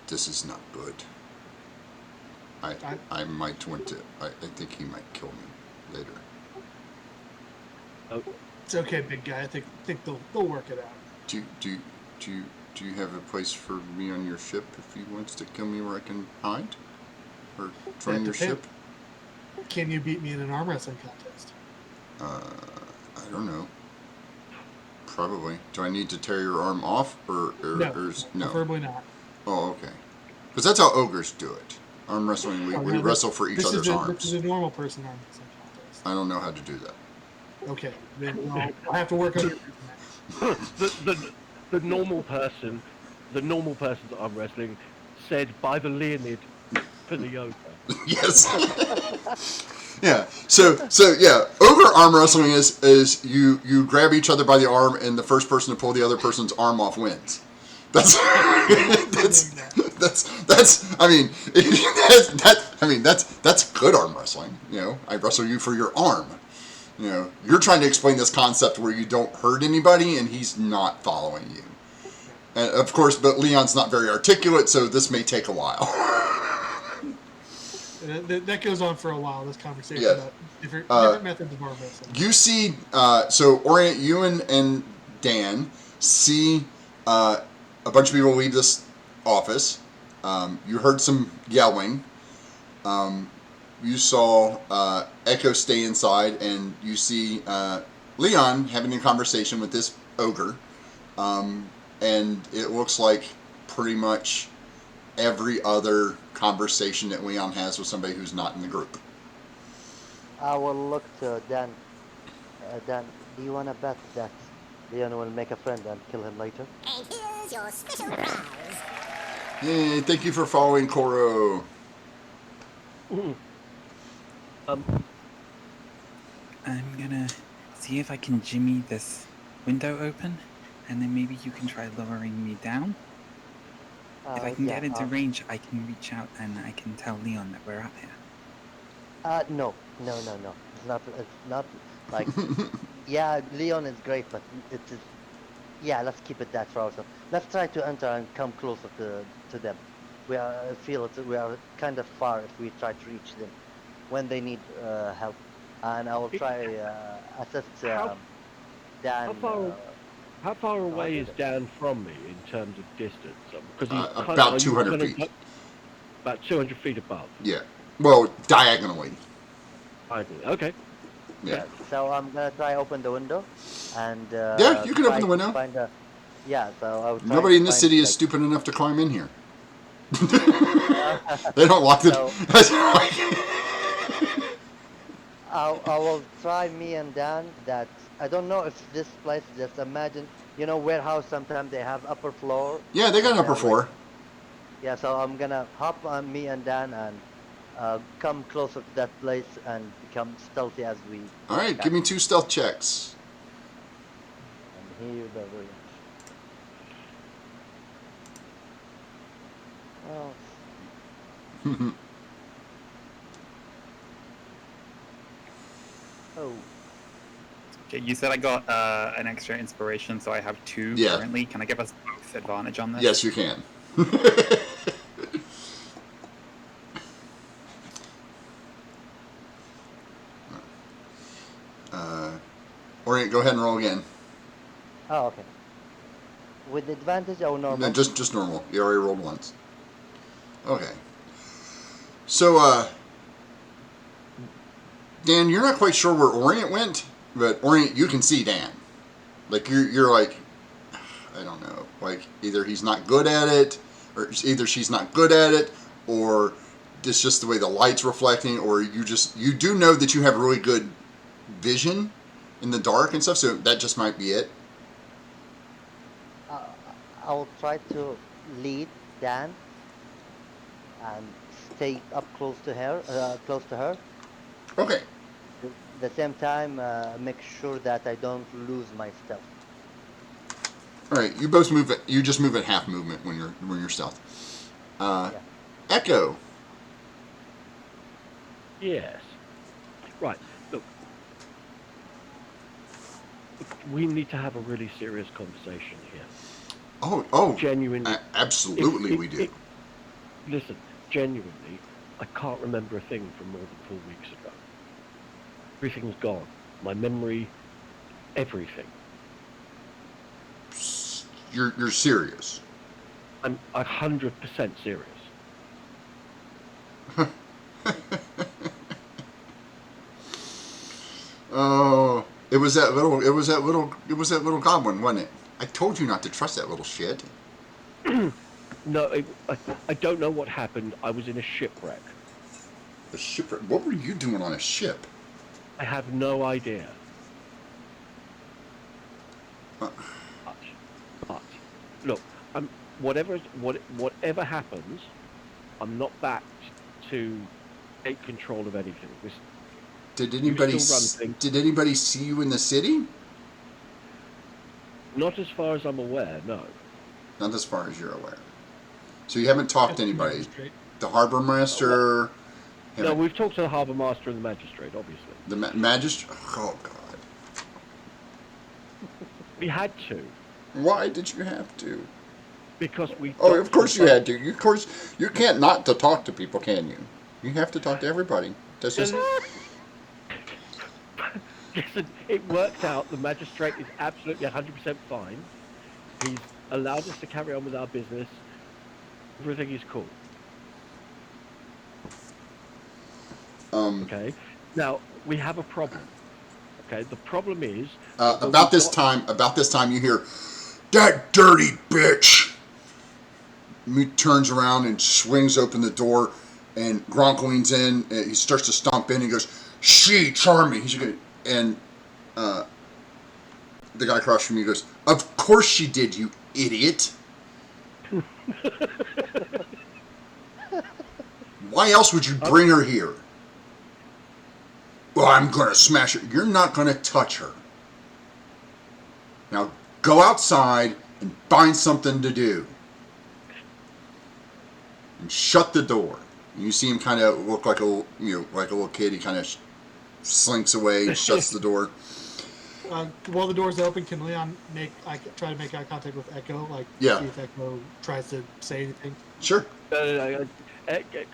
Speaker 1: This is not good. I might want to. I think he might kill me later.
Speaker 4: Oh,
Speaker 3: It's okay, big guy. I think they'll work it out.
Speaker 1: Do you have a place for me on your ship if he wants to kill me where I can hide? Or join your ship?
Speaker 3: Can you beat me in an arm wrestling contest?
Speaker 1: I don't know. Probably. Do I need to tear your arm off, or
Speaker 3: No,
Speaker 1: no?
Speaker 3: preferably not.
Speaker 1: Oh, okay. Because that's how ogres do it. Arm wrestling. We wrestle for each other's arms.
Speaker 3: This is a normal person arm wrestling contest.
Speaker 1: I don't know how to do that.
Speaker 3: Okay, then I'll have to work on your
Speaker 4: the normal person, that I'm wrestling, said by the Leonid for the yoga.
Speaker 1: Yes. Yeah. So yeah, ogre arm wrestling is you grab each other by the arm, and the first person to pull the other person's arm off wins. That's that's I mean that's good arm wrestling. You know, I wrestle you for your arm. You know, you're trying to explain this concept where you don't hurt anybody, and he's not following you. And of course, but Leon's not very articulate, so this may take a while.
Speaker 3: That goes on for a while. This conversation about different methods of arm wrestling.
Speaker 1: You see, so Orient, you and Dan see a bunch of people leave this office. You heard some yelling. You saw Echo stay inside, and you see Leon having a conversation with this ogre. And it looks like pretty much every other conversation that Leon has with somebody who's not in the group.
Speaker 2: I will look to Dan. Dan, do you want to bet that Leon will make a friend and kill him later?
Speaker 6: And here's your special prize.
Speaker 1: Yay, thank you for following Koro.
Speaker 7: I'm gonna see if I can jimmy this window open, and then maybe you can try lowering me down. If I can get into range, I can reach out and I can tell Leon that we're out here.
Speaker 2: No. It's not like, yeah, Leon is great, but it is, yeah, let's keep it that for ourselves. Let's try to enter and come closer to them. We are kind of far if we try to reach them when they need help. And I will try assist Dan.
Speaker 4: How far away is Dan from me in terms of distance? Because he's
Speaker 1: about 200 feet.
Speaker 4: About 200 feet above.
Speaker 1: Yeah. Well, diagonally.
Speaker 4: Okay.
Speaker 1: Yeah.
Speaker 2: So I'm gonna try open the window, and
Speaker 1: yeah, you can open the window.
Speaker 2: So I would
Speaker 1: nobody in this city is stupid enough to climb in here. They don't lock the.
Speaker 2: I will try me and Dan. That I don't know if this place. Just imagine, warehouse. Sometimes they have upper floor.
Speaker 1: Yeah, they got an upper floor.
Speaker 2: Yeah, so I'm gonna hop on me and Dan and come closer to that place and become stealthy as we.
Speaker 1: All right, give me 2 stealth checks.
Speaker 2: And here the range. Oh.
Speaker 5: Okay, you said I got an extra inspiration, so I have 2 currently. Can I give us both advantage on this?
Speaker 1: Yes, you can. Orient, go ahead and roll again.
Speaker 2: Oh, okay. With advantage or normal?
Speaker 1: No, just normal. You already rolled once. Okay. So, Dan, you're not quite sure where Orient went, but Orient, you can see Dan. Like, you're like, I don't know, like, either he's not good at it, or either she's not good at it, or it's just the way the light's reflecting, or you do know that you have really good vision in the dark and stuff, so that just might be it.
Speaker 2: I'll try to lead Dan and stay up close to her.
Speaker 1: Okay.
Speaker 2: At the same time, make sure that I don't lose my stealth.
Speaker 1: All right, you both move. You just move at half movement when you're stealth. Echo.
Speaker 4: Yes. Right. Look, we need to have a really serious conversation here.
Speaker 1: Oh,
Speaker 4: Genuinely.
Speaker 1: absolutely we do.
Speaker 4: Listen, genuinely, I can't remember a thing from more than 4 weeks ago. Everything's gone. My memory, everything.
Speaker 1: You're serious.
Speaker 4: I'm 100% serious.
Speaker 1: Oh, it was that little goblin, wasn't it? I told you not to trust that little shit.
Speaker 4: No, I don't know what happened. I was in a shipwreck.
Speaker 1: A shipwreck? What were you doing on a ship?
Speaker 4: I have no idea.
Speaker 1: Uh,
Speaker 4: But look, whatever happens, I'm not back to take control of anything.
Speaker 1: Did
Speaker 4: You
Speaker 1: anybody
Speaker 4: still run things.
Speaker 1: did anybody see you in the city?
Speaker 4: Not as far as I'm aware, no.
Speaker 1: Not as far as you're aware. So you haven't talked to
Speaker 3: Just the
Speaker 1: anybody.
Speaker 3: magistrate.
Speaker 1: The harbor master.
Speaker 4: No, we've talked to the harbour master and the magistrate, obviously.
Speaker 1: The magistrate. Oh God.
Speaker 4: We had to
Speaker 1: Why did you have to?
Speaker 4: because we.
Speaker 1: Oh, of course you had to. Of course, you can't not to talk to people, can you? You have to talk to everybody. That's just.
Speaker 4: Listen, it worked out. The magistrate is absolutely 100% fine. He's allowed us to carry on with our business. Everything is cool. Okay. Now we have a problem. Okay. The problem is
Speaker 1: About this time, you hear that dirty bitch. He turns around and swings open the door, and Gronk leans in. And he starts to stomp in. And he goes, "She charmed me." He's gonna, and the guy across from you goes, "Of course she did, you idiot." Why else would you bring her here? Well, I'm gonna smash her. You're not gonna touch her. Now go outside and find something to do. And shut the door. And you see him kind of look like a little kid. He kind of slinks away and shuts the door.
Speaker 3: While the door's open, can Leon try to make eye contact with Echo? See if Echo tries to say anything.
Speaker 1: Sure.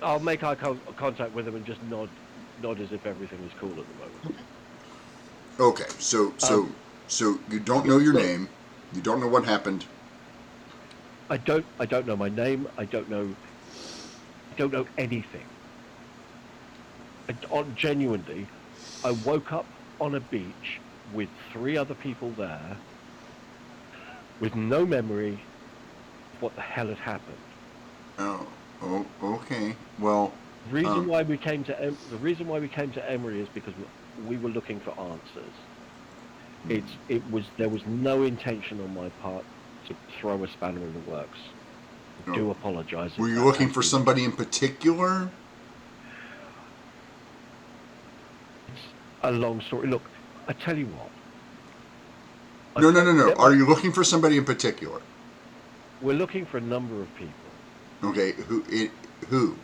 Speaker 4: I'll make eye contact with him and just nod as if everything is cool at the moment.
Speaker 1: Okay. So you don't know your name. You don't know what happened.
Speaker 4: I don't know my name. I don't know anything. Genuinely, I woke up on a beach with 3 other people there, with no memory of what the hell had happened.
Speaker 1: Oh, okay. Well,
Speaker 4: the reason why we came to Emory is because we were looking for answers. There was no intention on my part to throw a spanner in the works. I do apologize.
Speaker 1: Were you looking for somebody in particular?
Speaker 4: It's a long story. Look, I tell you what.
Speaker 1: No. Are you looking for somebody in particular?
Speaker 4: We're looking for a number of people.
Speaker 1: Okay, who?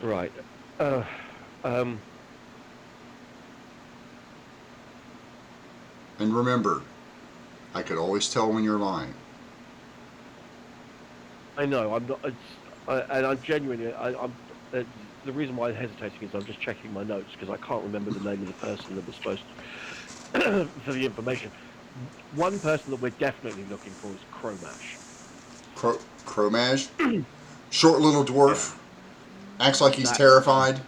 Speaker 4: Right.
Speaker 1: And remember, I could always tell when you're lying.
Speaker 4: I know. I'm not. And I'm genuinely. The reason why I'm hesitating is I'm just checking my notes because I can't remember the name of the person that was supposed to, for the information. One person that we're definitely looking for is Cromash.
Speaker 1: Cromash? Short little dwarf. Yeah. Acts like he's terrified.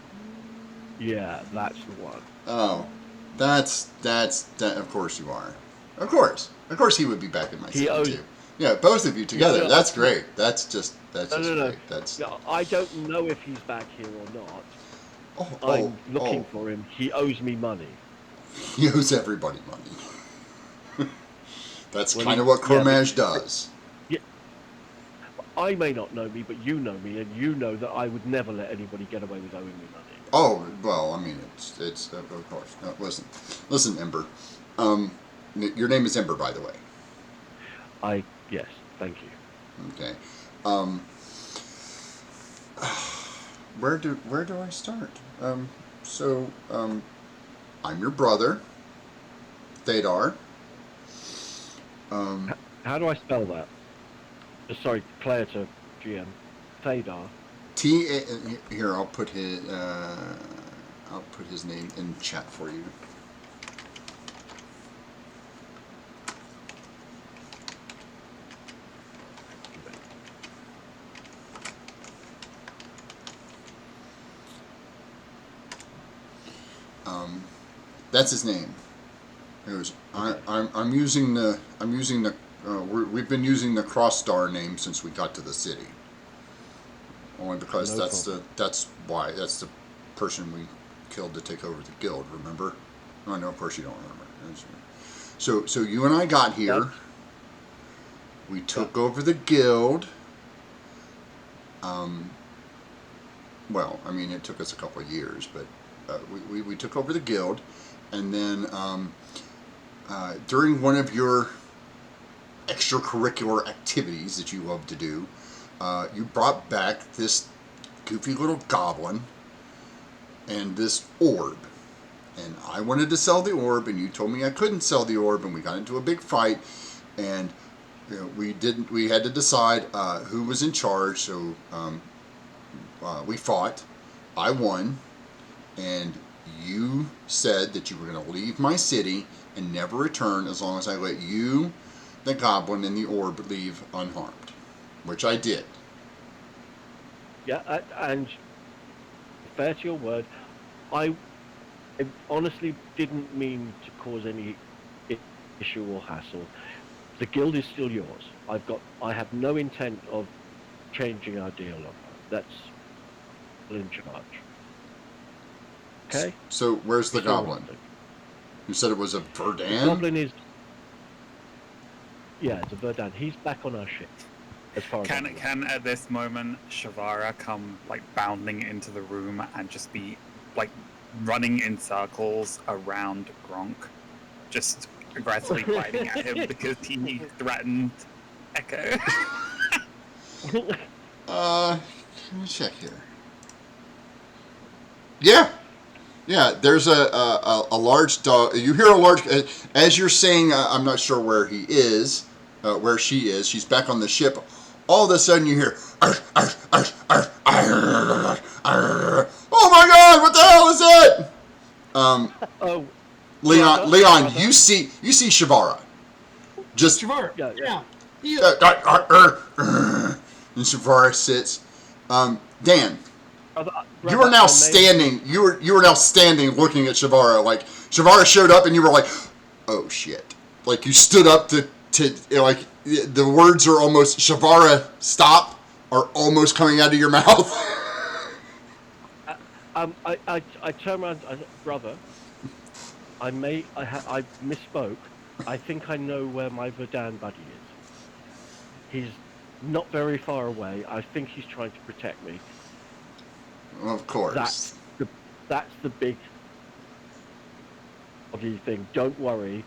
Speaker 4: Yeah, that's the one.
Speaker 1: Oh, that's of course you are. Of course he would be back in my city too. Yeah, both of you together. No, that's great. That's just great. That's.
Speaker 4: No, I don't know if he's back here or not. I'm looking for him. He owes me money.
Speaker 1: He owes everybody money. That's kind of what Cromash does.
Speaker 4: Yeah. I may not know me, but you know me, and you know that I would never let anybody get away with owing me money.
Speaker 1: Oh, well, I mean, it's of course. No, listen, Ember. Your name is Ember, by the way.
Speaker 4: Yes, thank you.
Speaker 1: Okay. Where do I start? I'm your brother, Thadar.
Speaker 4: How do I spell that? Sorry, player to GM. Thadar.
Speaker 1: Here, I'll put his name in chat for you. That's his name. I'm using the we've been using the cross star name since we got to the city. Only because that's the person we killed to take over the guild. Remember? I know, of course you don't remember. So you and I got here. Yep. We took over the guild. Well, I mean, it took us a couple of years, but we took over the guild, and then during one of your extracurricular activities that you love to do, you brought back this goofy little goblin and this orb. And I wanted to sell the orb, and you told me I couldn't sell the orb, and we got into a big fight, and we had to decide who was in charge, so we fought. I won, and you said that you were going to leave my city and never return as long as I let you, the goblin, and the orb leave unharmed, which I did.
Speaker 4: Yeah, and fair to your word, I honestly didn't mean to cause any issue or hassle. The guild is still yours. I have no intent of changing our deal on that. That's in charge. Okay?
Speaker 1: So where's the goblin? You said it was a Verdan?
Speaker 4: The goblin is... Yeah, it's a Verdan. He's back on our ship. As far as
Speaker 5: can at this moment Shavara come like bounding into the room and just be like running in circles around Gronk, just aggressively biting at him because he threatened Echo?
Speaker 1: Let me check here. Yeah. There's a large dog. You hear a large, as you're saying. I'm not sure where he is, where she is. She's back on the ship. All of a sudden, you hear, arf, arf, arf, arf, arf, arf. Oh my God! What the hell is it? Leon, you see Shavara. Just
Speaker 3: Shavara. Yeah.
Speaker 1: And Shavara sits. Dan, you are now standing. You are now standing, looking at Shavara. Like Shavara showed up, and you were like, "Oh shit!" Like you stood up to like the words are almost Shavara stop are almost coming out of your mouth.
Speaker 4: I turn around, brother. I misspoke. I think I know where my Verdan buddy is. He's not very far away. I think he's trying to protect me.
Speaker 1: Well, of course.
Speaker 4: That's the big doggy thing. Don't worry.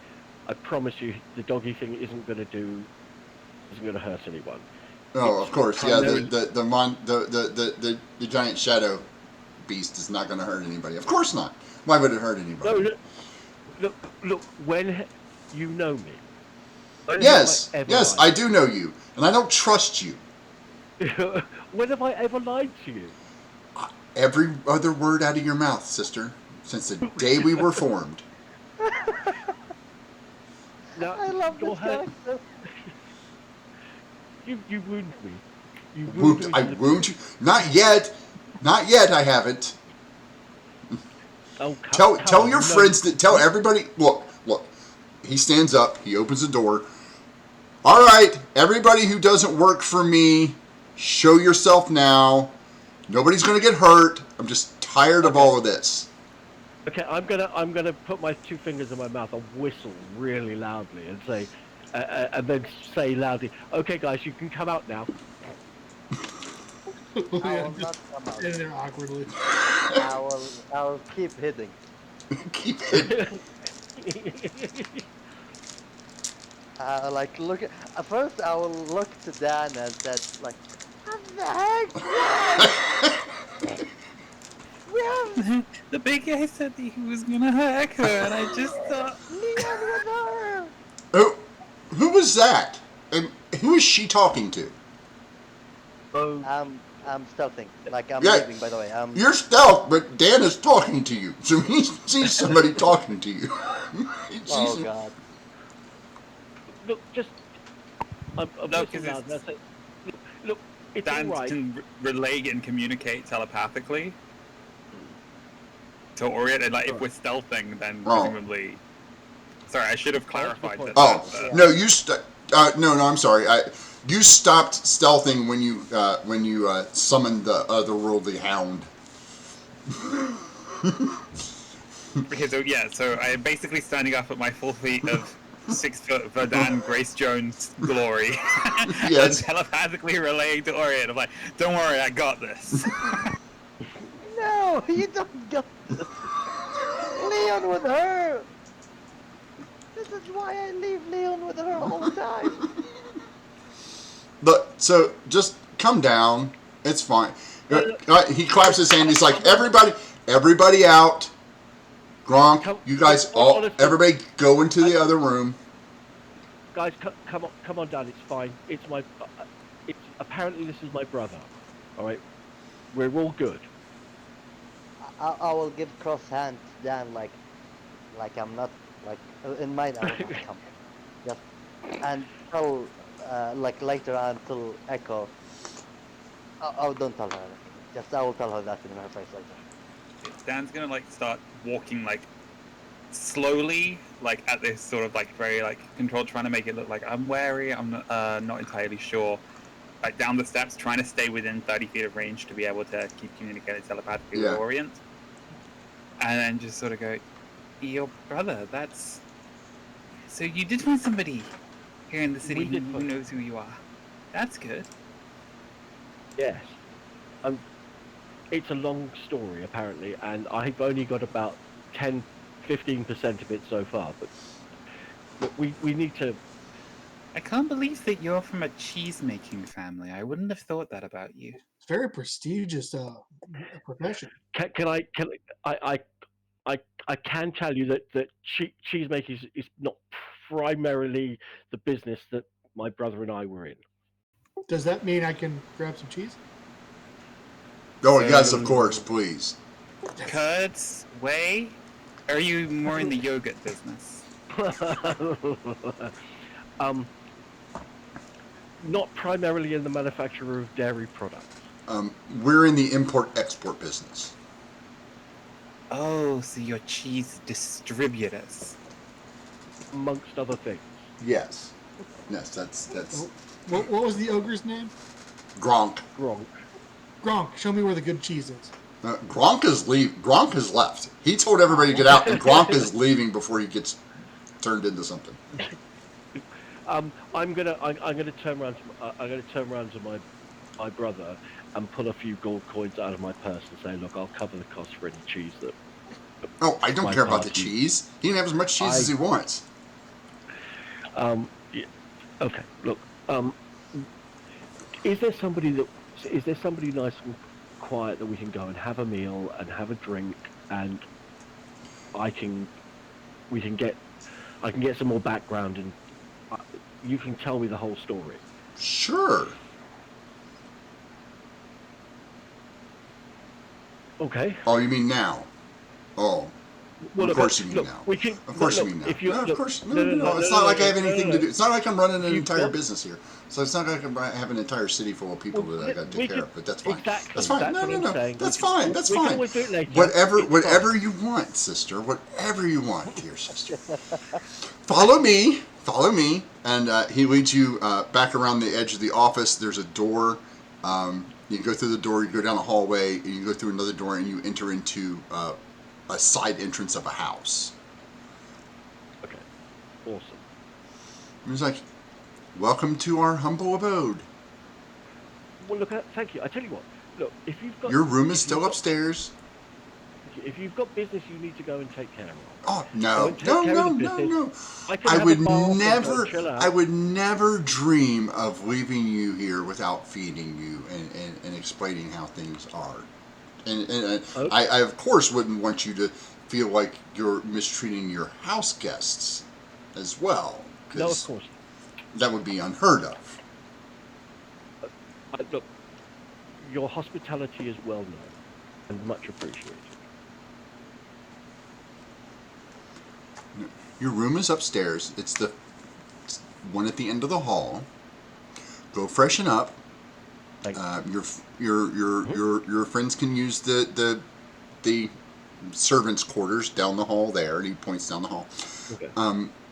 Speaker 4: I promise you, the doggy thing isn't going to hurt anyone.
Speaker 1: Oh, of course. Yeah, the giant shadow beast is not going to hurt anybody. Of course not. Why would it hurt anybody?
Speaker 4: No, look. When you know me.
Speaker 1: Yes, I do know you, and I don't trust you.
Speaker 4: When have I ever lied to you?
Speaker 1: Every other word out of your mouth, sister, since the day we were formed.
Speaker 2: Now, I love this character.
Speaker 4: You wound me.
Speaker 1: I wound you? Not yet. I haven't.
Speaker 4: Oh,
Speaker 1: tell your friends that. Tell everybody. Look. He stands up. He opens the door. All right, everybody who doesn't work for me, show yourself now. Nobody's gonna get hurt. I'm just tired of all of this.
Speaker 4: Okay, I'm gonna put my two fingers in my mouth and whistle really loudly and say, and then say loudly, "Okay, guys, you can come out now."
Speaker 2: I will not come out.
Speaker 3: In there awkwardly.
Speaker 2: I will keep hitting.
Speaker 1: Keep hitting.
Speaker 2: Like look at first I will look to Dan and said like, what the heck?
Speaker 7: The big guy said that he was gonna hurt Echo, and I just thought,
Speaker 2: Leon with her.
Speaker 1: Oh, Who was that? And who is she talking to?
Speaker 4: Oh,
Speaker 2: I'm stealthing. Like I'm
Speaker 1: Yeah.
Speaker 2: leaving. By the way,
Speaker 1: You're stealth, but Dan is talking to you. So he sees somebody talking to you.
Speaker 2: Oh God.
Speaker 4: look, just I'm
Speaker 5: No,
Speaker 4: pissing
Speaker 5: because
Speaker 4: loud. That's it. Look, it's all
Speaker 5: Dan
Speaker 4: right.
Speaker 5: can relay and communicate telepathically to orient, and like if we're stealthing, then
Speaker 1: Oh.
Speaker 5: presumably. Sorry, I should have
Speaker 4: Oh, that's a good
Speaker 5: clarified
Speaker 4: point.
Speaker 5: that.
Speaker 1: Oh
Speaker 2: Yeah.
Speaker 1: no, you no, I'm sorry. You stopped stealthing when you summoned the otherworldly hound.
Speaker 5: Okay, so I am basically standing up at my full feet of 6 foot Verdan Grace Jones glory, and
Speaker 1: Yes.
Speaker 5: telepathically relaying to Orient. I'm like, don't worry, I got this.
Speaker 2: No, you don't got this. Leon with her. This is why I leave Leon with her all the time.
Speaker 1: Look, so just come down. It's fine. He claps his hand. He's like, everybody out. Gronk, you guys
Speaker 4: Honestly,
Speaker 1: everybody go into the other room.
Speaker 4: guys, come on, Dad. It's fine. It's my. It's apparently this is my brother. All right, we're all good.
Speaker 2: I will give cross hand to Dan like I'm not like in mind I will not come. Just and tell like later on tell Echo. Oh, don't tell her anything. Just I will tell her that in her face later.
Speaker 5: Dan's gonna like start walking like slowly, like at this sort of like very like controlled, trying to make it look like I'm wary. I'm not entirely sure. Like down the steps, trying to stay within 30 feet of range to be able to keep communicating telepathically with Orient, and then just sort of go, "Your brother. That's so you did find somebody here in the city who knows who you are. That's good."
Speaker 4: Yes. It's a long story apparently, and I've only got about 10-15% of it so far. But look, we need to.
Speaker 7: I can't believe that you're from a cheese making family. I wouldn't have thought that about you.
Speaker 3: It's very prestigious profession.
Speaker 4: I can tell you that cheese making is not primarily the business that my brother and I were in.
Speaker 3: Does that mean I can grab some cheese?
Speaker 1: Oh yes, of course, please.
Speaker 7: Curds, whey? Or are you more in the yogurt business?
Speaker 4: Not primarily in the manufacture of dairy products.
Speaker 1: We're in the import-export business.
Speaker 7: Oh, so you're cheese distributors.
Speaker 4: Amongst other things.
Speaker 1: Yes. Yes, that's.
Speaker 3: What was the ogre's name?
Speaker 1: Gronk.
Speaker 3: Gronk, show me where the good cheese is.
Speaker 1: Gronk has left. He told everybody to get out, and Gronk is leaving before he gets turned into something.
Speaker 4: I'm gonna turn around to my brother and pull a few gold coins out of my purse and say, look, I'll cover the cost for any cheese that.
Speaker 1: Oh, I don't care about the cheese. He can have as much cheese as he wants.
Speaker 4: Yeah, okay. Look. Is there somebody nice and quiet that we can go and have a meal and have a drink, and I can get some more background, and you can tell me the whole story.
Speaker 1: Sure.
Speaker 4: Okay.
Speaker 1: Oh, you mean now? Oh.
Speaker 4: Well,
Speaker 1: of course you mean now. Of course you mean now. Of course. No. It's not like I have anything to do. It's not like I'm running an entire business here. So it's not like I have an entire city full of people that I got to take care of. But that's fine.
Speaker 4: Exactly.
Speaker 1: That's fine. No. That's fine. That's fine.
Speaker 4: We can do it later.
Speaker 1: Whatever you want, sister. Whatever you want, dear sister. Follow me. And he leads you back around the edge of the office. There's a door. You go through the door. You go down a hallway. And you go through another door, and you enter into a side entrance of a house.
Speaker 4: Okay. Awesome.
Speaker 1: And he's like, welcome to our humble abode.
Speaker 4: Well, look, thank you. I tell you what. Look, if you've got
Speaker 1: your room is still upstairs.
Speaker 4: If you've got business you need to go and take care of.
Speaker 1: Oh no! I would never dream of leaving you here without feeding you and explaining how things are. And okay. I of course wouldn't want you to feel like you're mistreating your house guests as well.
Speaker 4: No, of course.
Speaker 1: That would be unheard of.
Speaker 4: Look, your hospitality is well known and much appreciated.
Speaker 1: Your room is upstairs. It's the one at the end of the hall. Go freshen up. Your friends can use the servants' quarters down the hall there, and he points down the hall.
Speaker 4: Okay.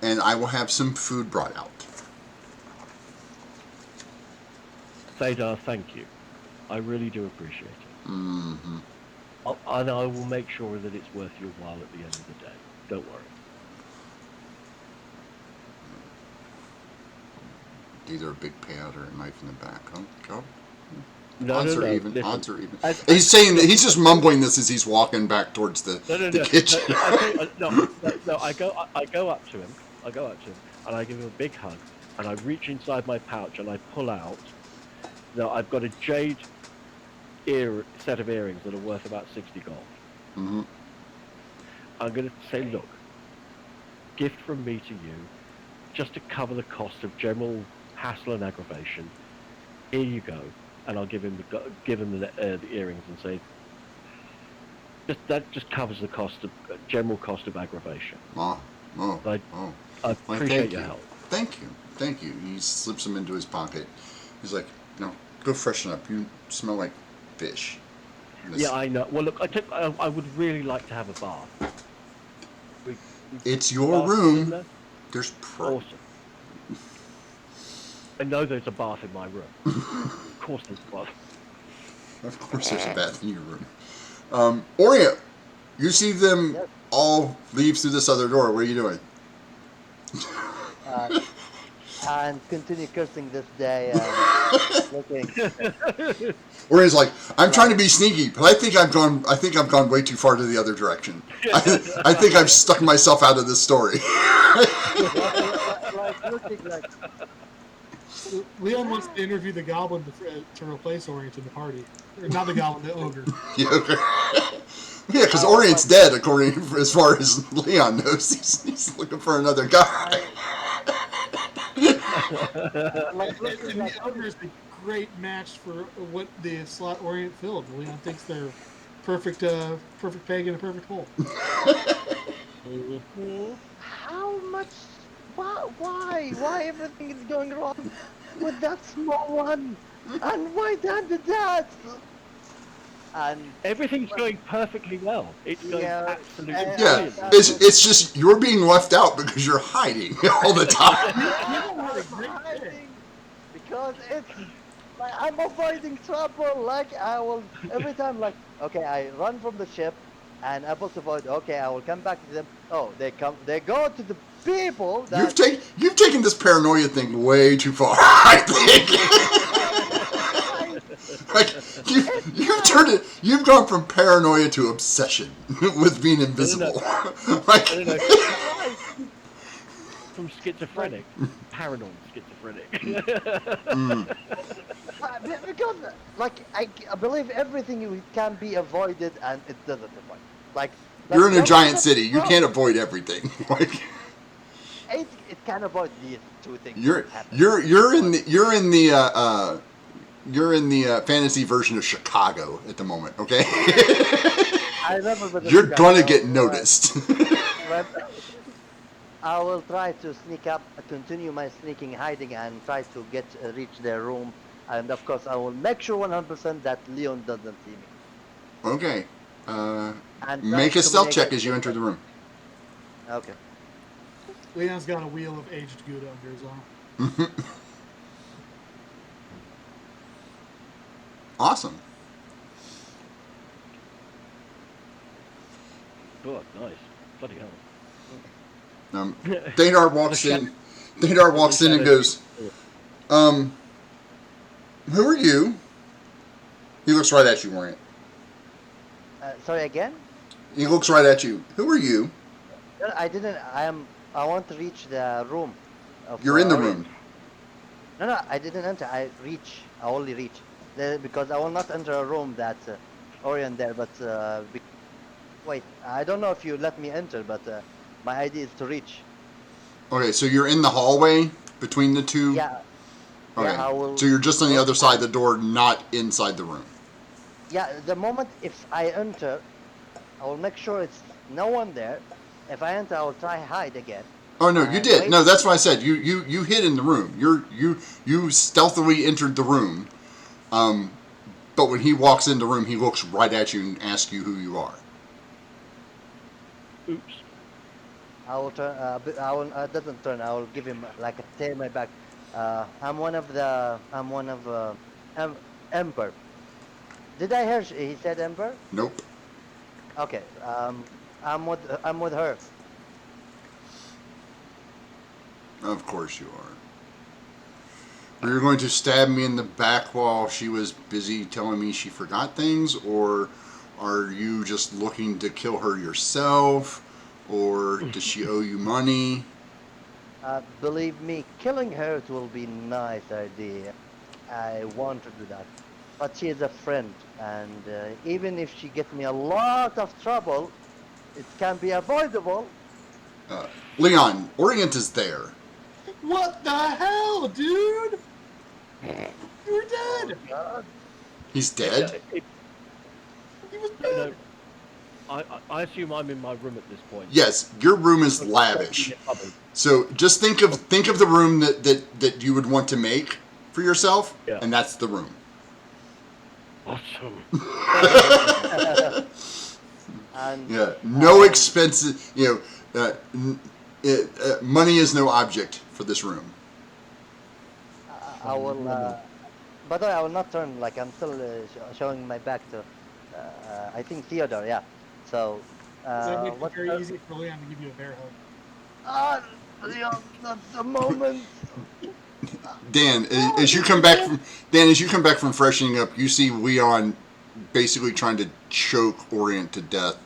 Speaker 1: And I will have some food brought out.
Speaker 4: Thadar, thank you. I really do appreciate it.
Speaker 1: Mm-hmm.
Speaker 4: And I will make sure that it's worth your while at the end of the day. Don't worry.
Speaker 1: Either a big payout or a knife in the back. Huh? Go.
Speaker 4: No,
Speaker 1: Odds
Speaker 4: no,
Speaker 1: are
Speaker 4: no.
Speaker 1: even.
Speaker 4: Listen,
Speaker 1: Odds are even. He's saying that he's just mumbling this as he's walking back towards the kitchen.
Speaker 4: No, I go up to him. I go up to him and I give him a big hug and I reach inside my pouch and I pull out. Now I've got a jade set of earrings that are worth about 60 gold.
Speaker 1: Mm-hmm.
Speaker 4: I'm going to say, look, gift from me to you, just to cover the cost of general hassle and aggravation. Here you go. And I'll give him the earrings and say, that just covers the general cost of aggravation. I appreciate your help.
Speaker 1: Thank you. He slips them into his pocket. He's like, no, go freshen up. You smell like fish.
Speaker 4: Yeah, I know. Well, look, I would really like to have a bath.
Speaker 1: It's your room. There's
Speaker 4: awesome. I know there's a bath in my room. Of course there's a bath.
Speaker 1: Of course there's a bath in your room. Oreo, you see them all leave through this other door. What are you doing?
Speaker 2: And continue cursing this day and looking.
Speaker 1: Orion's like, I'm trying to be sneaky, but I think I've gone way too far to the other direction. I think I've stuck myself out of this story.
Speaker 2: Looking like.
Speaker 3: Leon wants to interview the goblin to replace Orient in the party. Or not the goblin, the ogre.
Speaker 1: Yeah, because Orient's dead, as far as Leon knows. He's looking for another guy.
Speaker 3: The ogre is a great match for what the slot Orient filled. Leon thinks they're perfect peg in a perfect hole.
Speaker 2: How much? Why everything is going wrong with that small one? And why Dan did that? And
Speaker 4: everything's going perfectly well. It's going absolutely
Speaker 1: brilliant. It's just you're being left out because you're hiding all the time.
Speaker 2: Because it's like I'm avoiding trouble. Like I will every time. Like okay, I run from the ship, and able to avoid. Okay, I will come back to them. Oh, they come. They go to the people. That
Speaker 1: You've taken this paranoia thing way too far. I think. Like you've turned it. You've gone from paranoia to obsession with being invisible. Like
Speaker 4: from schizophrenic, paranoid schizophrenic.
Speaker 2: Because like I believe everything can be avoided, and it doesn't avoid. Like
Speaker 1: you're in a giant city. You can't avoid everything. Like
Speaker 2: it can avoid these two things.
Speaker 1: You're in the fantasy version of Chicago at the moment, okay?
Speaker 2: I remember
Speaker 1: you're gonna get noticed.
Speaker 2: I will try to sneak up, continue my sneaking, hiding, and try to reach their room. And of course, I will make sure 100% that Leon doesn't see me.
Speaker 1: Okay. Make a stealth check as you enter the room.
Speaker 2: Okay.
Speaker 3: Leon's got a wheel of aged Gouda under his arm.
Speaker 1: Awesome.
Speaker 4: Oh, nice. Bloody hell.
Speaker 1: Thadar walks in. Thadar walks in and goes, who are you? He looks right at you, Orient.
Speaker 2: Sorry again?
Speaker 1: He looks right at you. Who are you?
Speaker 2: I didn't. I want to reach the room.
Speaker 1: You're in the room.
Speaker 2: No, I didn't enter. I only reach. Because I will not enter a room that's Orient there, but wait, I don't know if you let me enter, but my idea is to reach.
Speaker 1: Okay, so you're in the hallway.
Speaker 2: I will try to sneak up, continue my sneaking, hiding, and try to get reach their room. Okay.
Speaker 1: Okay, so you're in the hallway. between the two?
Speaker 2: Yeah.
Speaker 1: Okay.
Speaker 2: Yeah, I will.
Speaker 1: So you're just on the
Speaker 2: look
Speaker 1: other side of
Speaker 2: and-
Speaker 1: the door, not inside the room.
Speaker 2: Yeah, the moment if I enter, I will make sure it's no one there. If I enter, I will try hide again.
Speaker 1: Oh no, you
Speaker 2: And
Speaker 1: did.
Speaker 2: wait.
Speaker 1: No, that's what I said. You hid in the room. You stealthily entered the room. But when he walks in the room, he looks right at you and asks you who you are.
Speaker 4: Oops.
Speaker 2: I will turn. I will. Doesn't turn. I will give him like a tail my back. I'm one of the. I'm one of. Ember. Did I hear? He said Ember.
Speaker 1: Nope.
Speaker 2: Okay. I'm with. I'm with her.
Speaker 1: Of course you are. Were you going to stab me in the back while she was busy telling me she forgot things, or are you just looking to kill her yourself, or does she owe you money?
Speaker 2: Believe me, killing her it will be nice idea. I want to do that, but she is a friend, and even if she gets me a lot of trouble, it can be avoidable.
Speaker 1: Uh, Leon, Orient is there.
Speaker 3: What the hell, dude? You're
Speaker 2: Oh
Speaker 3: dead.
Speaker 2: God!
Speaker 1: He's dead?
Speaker 3: He was
Speaker 4: No,
Speaker 3: dead.
Speaker 4: no. I assume I'm in my room at this point.
Speaker 1: Yes, your room is lavish. So just think of the room that you would want to make for yourself,
Speaker 4: Yeah.
Speaker 1: and that's the room.
Speaker 4: Awesome.
Speaker 2: And
Speaker 1: Yeah, no expenses. Money is no object for this room.
Speaker 2: I will. By the way, I will not turn. Like I'm still showing my back to. I think Theodore. Yeah. So.
Speaker 3: That makes it
Speaker 2: What?
Speaker 3: very easy for Leon to give you a bear hug.
Speaker 2: Ah, Leon, not the moment.
Speaker 1: Dan, as you come back from freshening up, you see Leon basically trying to choke Orient to death.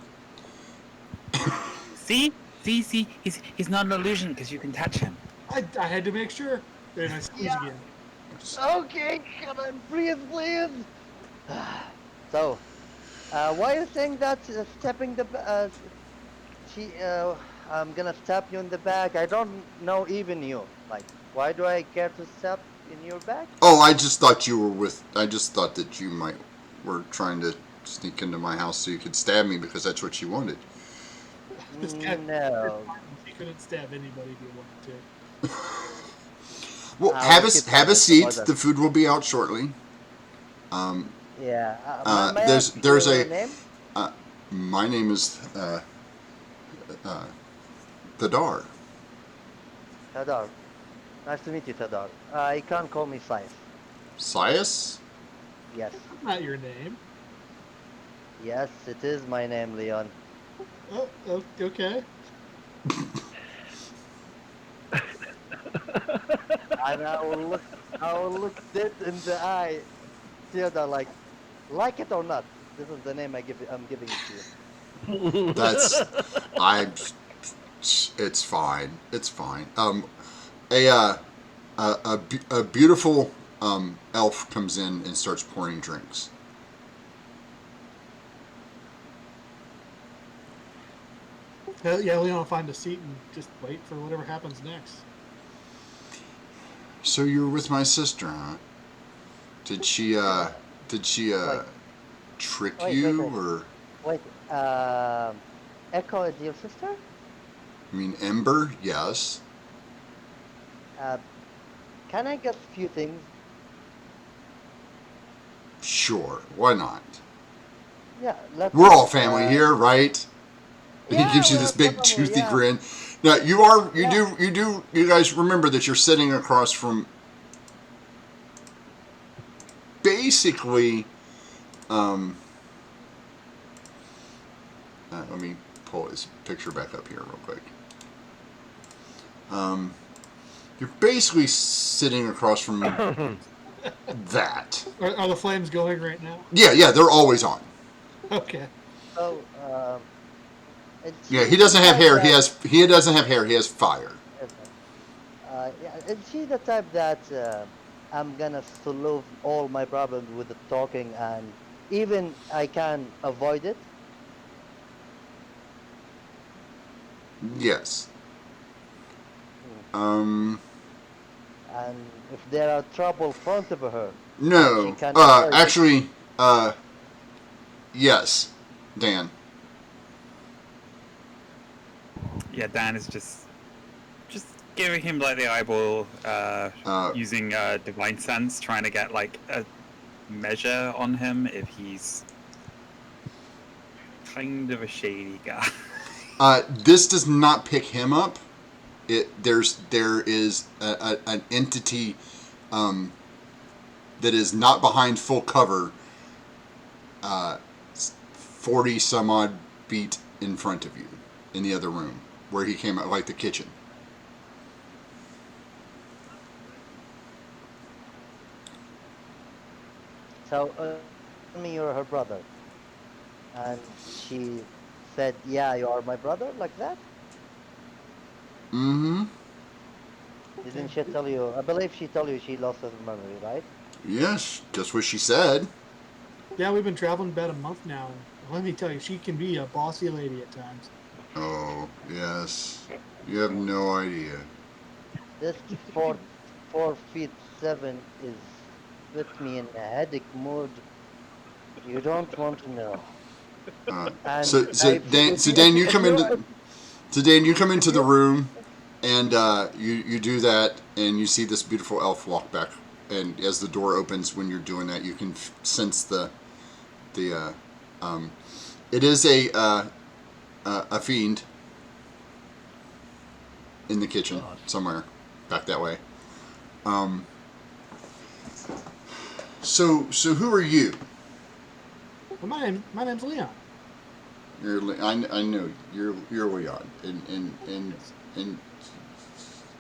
Speaker 7: See? He's not an illusion because you can touch him.
Speaker 3: I had to make sure. And I squeeze again.
Speaker 2: Okay, can I breathe, please? So, why are you saying that? Stepping the. She. I'm gonna stab you in the back. I don't know even you. Like, why do I care to stab in your back?
Speaker 1: Oh, I just thought that you were trying to sneak into my house so you could stab me because that's what you wanted.
Speaker 3: This guy,
Speaker 2: No.
Speaker 3: he couldn't stab anybody if he wanted to.
Speaker 1: Well,
Speaker 2: I
Speaker 1: have
Speaker 2: will keep
Speaker 1: have a
Speaker 2: silent
Speaker 1: seat.
Speaker 2: about that.
Speaker 1: The food will be out shortly.
Speaker 2: Yeah. May I
Speaker 1: There's
Speaker 2: ask
Speaker 1: there's
Speaker 2: your
Speaker 1: a
Speaker 2: name?
Speaker 1: my name is Thadar.
Speaker 2: Tadar. Nice to meet you, Tadar. You can't call me Saif.
Speaker 1: Sias?
Speaker 2: Yes.
Speaker 3: That's not your name.
Speaker 2: Yes, it is my name, Leon.
Speaker 3: Oh, okay.
Speaker 2: And I will look dead in the eye, Theodore, like it or not. This is the name I'm giving it to you.
Speaker 1: That's I. It's fine. It's fine. A uh, a beautiful elf comes in and starts pouring drinks.
Speaker 3: Yeah, Leon will find a seat and just wait for whatever happens next.
Speaker 1: So you were with my sister, huh? Did she
Speaker 2: Wait,
Speaker 1: trick
Speaker 2: wait, wait,
Speaker 1: you
Speaker 2: wait,
Speaker 1: or
Speaker 2: wait. Echo is your sister?
Speaker 1: I mean Ember? Yes.
Speaker 2: Uh, can I get a few things?
Speaker 1: Sure. Why not?
Speaker 2: Yeah, let's.
Speaker 1: We're all family here, right? He
Speaker 2: Yeah,
Speaker 1: gives you
Speaker 2: we're
Speaker 1: this
Speaker 2: a
Speaker 1: big
Speaker 2: family.
Speaker 1: toothy
Speaker 2: Yeah,
Speaker 1: grin. Now
Speaker 2: yeah.
Speaker 1: you guys remember that you're sitting across from basically let me pull his picture back up here real quick. You're basically sitting across from that.
Speaker 3: Are the flames going right now?
Speaker 1: Yeah, they're always on.
Speaker 3: Okay.
Speaker 2: So, is
Speaker 1: Yeah,
Speaker 2: she
Speaker 1: he
Speaker 2: the
Speaker 1: doesn't have
Speaker 2: type
Speaker 1: hair.
Speaker 2: that?
Speaker 1: He doesn't have hair. He has fire.
Speaker 2: Okay. Yeah, is she the type that I'm gonna solve all my problems with the talking and even I can avoid it?
Speaker 1: Yes.
Speaker 2: Hmm.
Speaker 1: Um.
Speaker 2: And if there are trouble in front of her, and she
Speaker 1: No.
Speaker 2: can avoid it.
Speaker 1: Actually, yes, Dan.
Speaker 5: Yeah, Dan is just giving him like the eyeball, using divine sense, trying to get like a measure on him if he's kind of a shady guy.
Speaker 1: This does not pick him up. There is an entity that is not behind full cover, 40 some odd feet in front of you in the other room where he came out, like the kitchen.
Speaker 2: So, tell me you're her brother. And she said, yeah, you are my brother, like that?
Speaker 1: Mm-hmm.
Speaker 2: Didn't she tell you? I believe she told you she lost her memory, right?
Speaker 1: Yes, just what she said.
Speaker 3: Yeah, we've been traveling about a month now, and let me tell you, she can be a bossy lady at times.
Speaker 1: Oh, yes. You have no idea.
Speaker 2: This 4 feet 7 is put me in a headache mood. You don't want to know. And
Speaker 1: So Dan, you
Speaker 2: if
Speaker 1: come
Speaker 2: you
Speaker 1: into so Dan, you come
Speaker 2: if
Speaker 1: into the
Speaker 2: you
Speaker 1: room, and you do that, and you see this beautiful elf walk back. And as the door opens, when you're doing that, you can sense the it is a fiend in the kitchen
Speaker 4: God.
Speaker 1: somewhere back that way. Um, so who are you?
Speaker 3: Well, my name's Leon.
Speaker 1: I know you're Leon, and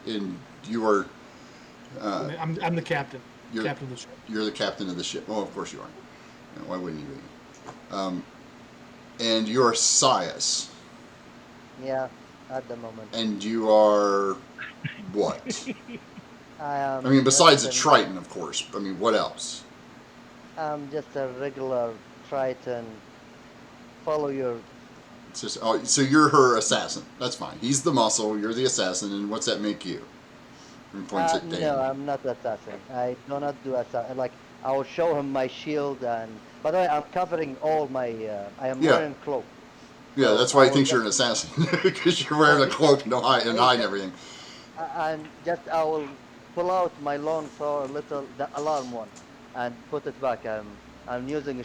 Speaker 1: and you are
Speaker 3: I'm the captain.
Speaker 1: you're
Speaker 3: Captain of the ship.
Speaker 1: you're the captain of the ship. Oh, of course you are. Why wouldn't you be? And you're Sias,
Speaker 2: yeah, at the moment.
Speaker 1: and you are what?
Speaker 2: I
Speaker 1: I mean,
Speaker 2: am
Speaker 1: besides
Speaker 2: just
Speaker 1: a
Speaker 2: an
Speaker 1: Triton, of course. I mean, what else?
Speaker 2: I'm just a regular Triton. Follow your
Speaker 1: It's just, oh, so you're her assassin. That's fine. He's the muscle. You're the assassin, and what's that make you? And points at
Speaker 2: no,
Speaker 1: Dan.
Speaker 2: I'm not assassin. I do not do assassin. Like I will show him my shield, and by the way, I'm covering all my. I am
Speaker 1: Yeah,
Speaker 2: wearing cloak,
Speaker 1: yeah.
Speaker 2: so
Speaker 1: That's
Speaker 2: I
Speaker 1: why he
Speaker 2: will
Speaker 1: thinks you're
Speaker 2: just
Speaker 1: an assassin because you're wearing a cloak and hide and everything.
Speaker 2: and just I will pull out my long sword, little the alarm one, and put it back. I'm using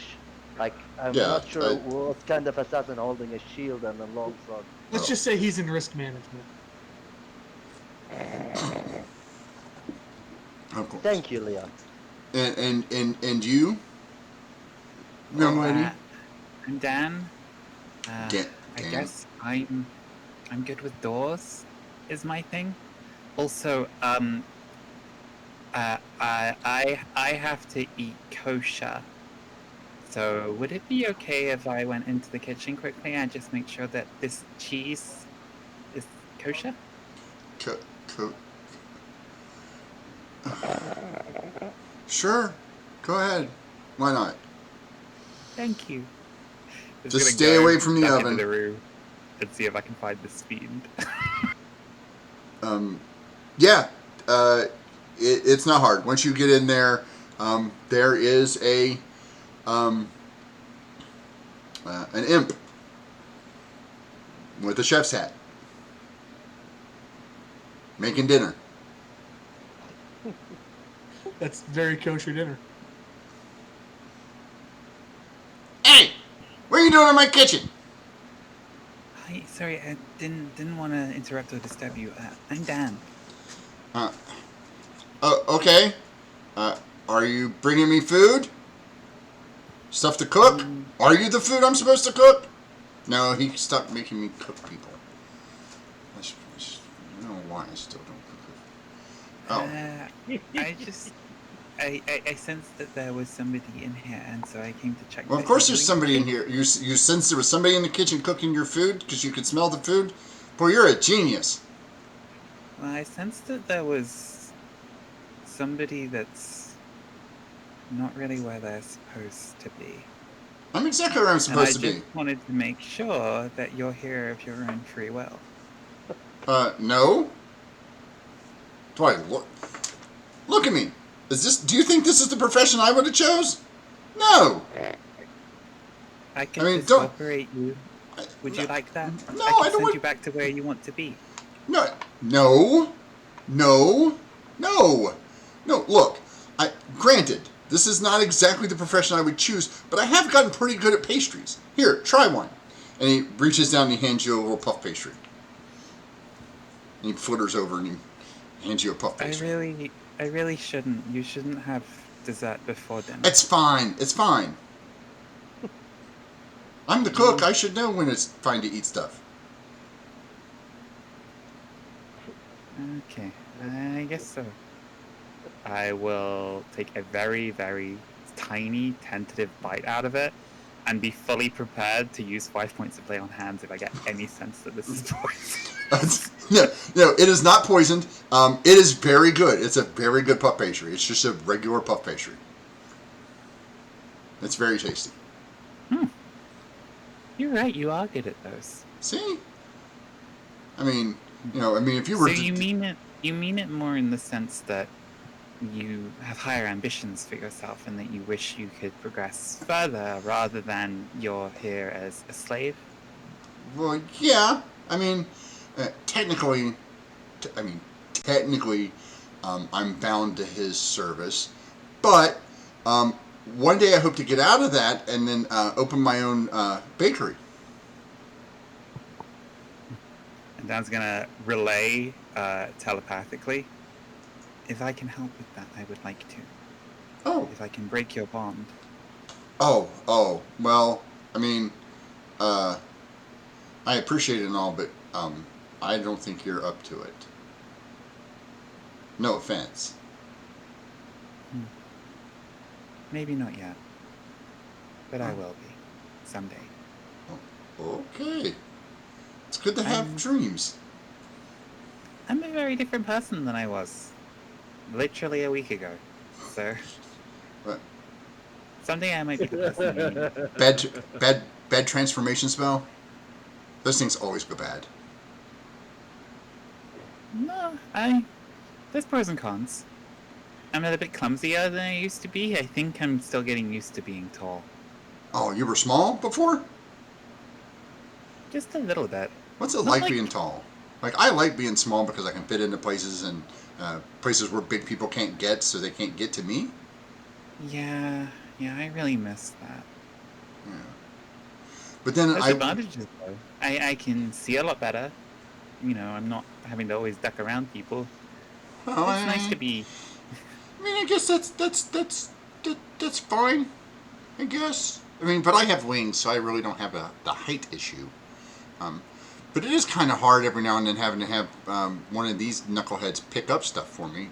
Speaker 2: like I'm
Speaker 1: Yeah.
Speaker 2: not sure what kind of assassin holding a shield and a long sword.
Speaker 3: Let's
Speaker 1: Oh,
Speaker 3: just say he's in risk management.
Speaker 1: of course.
Speaker 2: Thank you, Leon.
Speaker 1: And you, young
Speaker 7: Oh,
Speaker 1: lady,
Speaker 7: I'm Dan.
Speaker 1: Dan.
Speaker 7: I
Speaker 1: Dan.
Speaker 7: guess I'm good with doors. Is my thing. Also, I have to eat kosher. So would it be okay if I went into the kitchen quickly and just make sure that this cheese is kosher?
Speaker 1: Co- co- sure. Go ahead. Why not?
Speaker 7: Thank you.
Speaker 5: Just
Speaker 1: Just
Speaker 5: gonna
Speaker 1: stay
Speaker 5: go
Speaker 1: away from the
Speaker 5: back into
Speaker 1: oven.
Speaker 5: the room and see if I can find this fiend.
Speaker 1: Yeah. It's not hard. Once you get in there, there is an imp with a chef's hat making dinner.
Speaker 3: That's very kosher dinner.
Speaker 1: Hey, what are you doing in my kitchen?
Speaker 7: Hi, sorry, I didn't want to interrupt or disturb you. I'm Dan.
Speaker 1: Uh, okay. Are you bringing me food? Stuff to cook? Are you the food I'm supposed to cook? No, he stopped making me cook people. I don't know why I still don't cook.
Speaker 7: I just I sensed that there was somebody in here, and so I came to check.
Speaker 1: Well, of
Speaker 7: that
Speaker 1: course
Speaker 7: you're
Speaker 1: there's
Speaker 7: doing
Speaker 1: somebody in
Speaker 7: okay.
Speaker 1: here. You sense there was somebody in the kitchen cooking your food because you could smell the food? Boy, you're a genius.
Speaker 7: Well, I sensed that there was somebody that's not really where they're supposed to be.
Speaker 1: I'm exactly where I'm
Speaker 7: And I
Speaker 1: supposed to
Speaker 7: just
Speaker 1: be.
Speaker 7: wanted to make sure that you're here of your own free will.
Speaker 1: No? Do I look? Look at me. Do you think this is the profession I would have chose? No.
Speaker 7: I could
Speaker 1: I mean,
Speaker 7: just
Speaker 1: don't.
Speaker 7: operate you. Would you like that?
Speaker 1: No,
Speaker 7: I could
Speaker 1: I don't
Speaker 7: send
Speaker 1: want.
Speaker 7: you back to where you want to be.
Speaker 1: No, no, no, no, no. Look, granted, this is not exactly the profession I would choose, but I have gotten pretty good at pastries. Here, try one. And he reaches down and he hands you a little puff pastry. And he flitters over and he hands you a puff pastry.
Speaker 7: I really shouldn't. You shouldn't have dessert before dinner.
Speaker 1: It's fine. It's fine. I'm the cook. I should know when it's fine to eat stuff.
Speaker 7: Okay, I guess so. I will take a very, very tiny, tentative bite out of it and be fully prepared to use 5 points of lay on hands if I get any sense that this is poison.
Speaker 1: No, it is not poisoned. It is very good. It's a very good puff pastry. It's just a regular puff pastry. It's very tasty.
Speaker 7: You're right, you are good at those.
Speaker 1: See? I mean, if you were
Speaker 7: So you mean it more in the sense that you have higher ambitions for yourself and that you wish you could progress further rather than you're here as a slave?
Speaker 1: Well, yeah. I mean, technically, I'm bound to his service. But one day I hope to get out of that and then open my own bakery.
Speaker 7: And Dan's gonna relay telepathically. If I can help with that, I would like to.
Speaker 1: Oh.
Speaker 7: If I can break your bond.
Speaker 1: Oh. Well, I appreciate it and all, but I don't think you're up to it. No offense.
Speaker 7: Maybe not yet. But I will be. Someday.
Speaker 1: Okay. It's good to have dreams.
Speaker 7: I'm a very different person than I was literally a week ago. So
Speaker 1: What?
Speaker 7: someday I might be the person you need.
Speaker 1: Bad transformation spell? Those things always go bad.
Speaker 7: No, there's pros and cons. I'm a little bit clumsier than I used to be. I think I'm still getting used to being tall.
Speaker 1: Oh, you were small before?
Speaker 7: Just a little bit.
Speaker 1: What's it like being tall? Like, I like being small because I can fit into places and places where big people can't get, so they can't get to me.
Speaker 7: Yeah, I really miss that.
Speaker 1: Yeah. But then
Speaker 7: There's advantages though. I can see a lot better. I'm not having to always duck around people.
Speaker 1: Well,
Speaker 7: It's nice to be.
Speaker 1: I guess that's fine. I guess. But I have wings, so I really don't have the height issue. But it is kind of hard every now and then having to have one of these knuckleheads pick up stuff for me.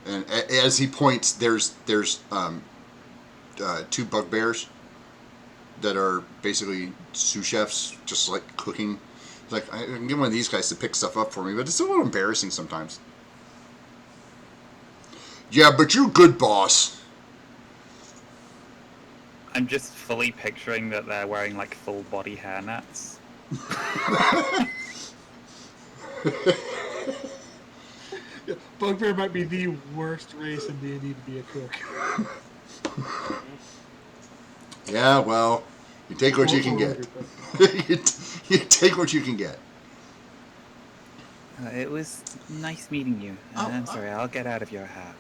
Speaker 1: And as he points, there's two bugbears that are basically sous chefs, just like cooking. Like, I can get one of these guys to pick stuff up for me, but it's a little embarrassing sometimes. Yeah, but you're good, boss.
Speaker 5: I'm just fully picturing that they're wearing like full body hairnets.
Speaker 3: Bugbear might be the worst race in D&D to be a cook.
Speaker 1: Yeah, well, you take what you can get. you take what you can get.
Speaker 7: It was nice meeting you. I'm sorry, I'll get out of your hair.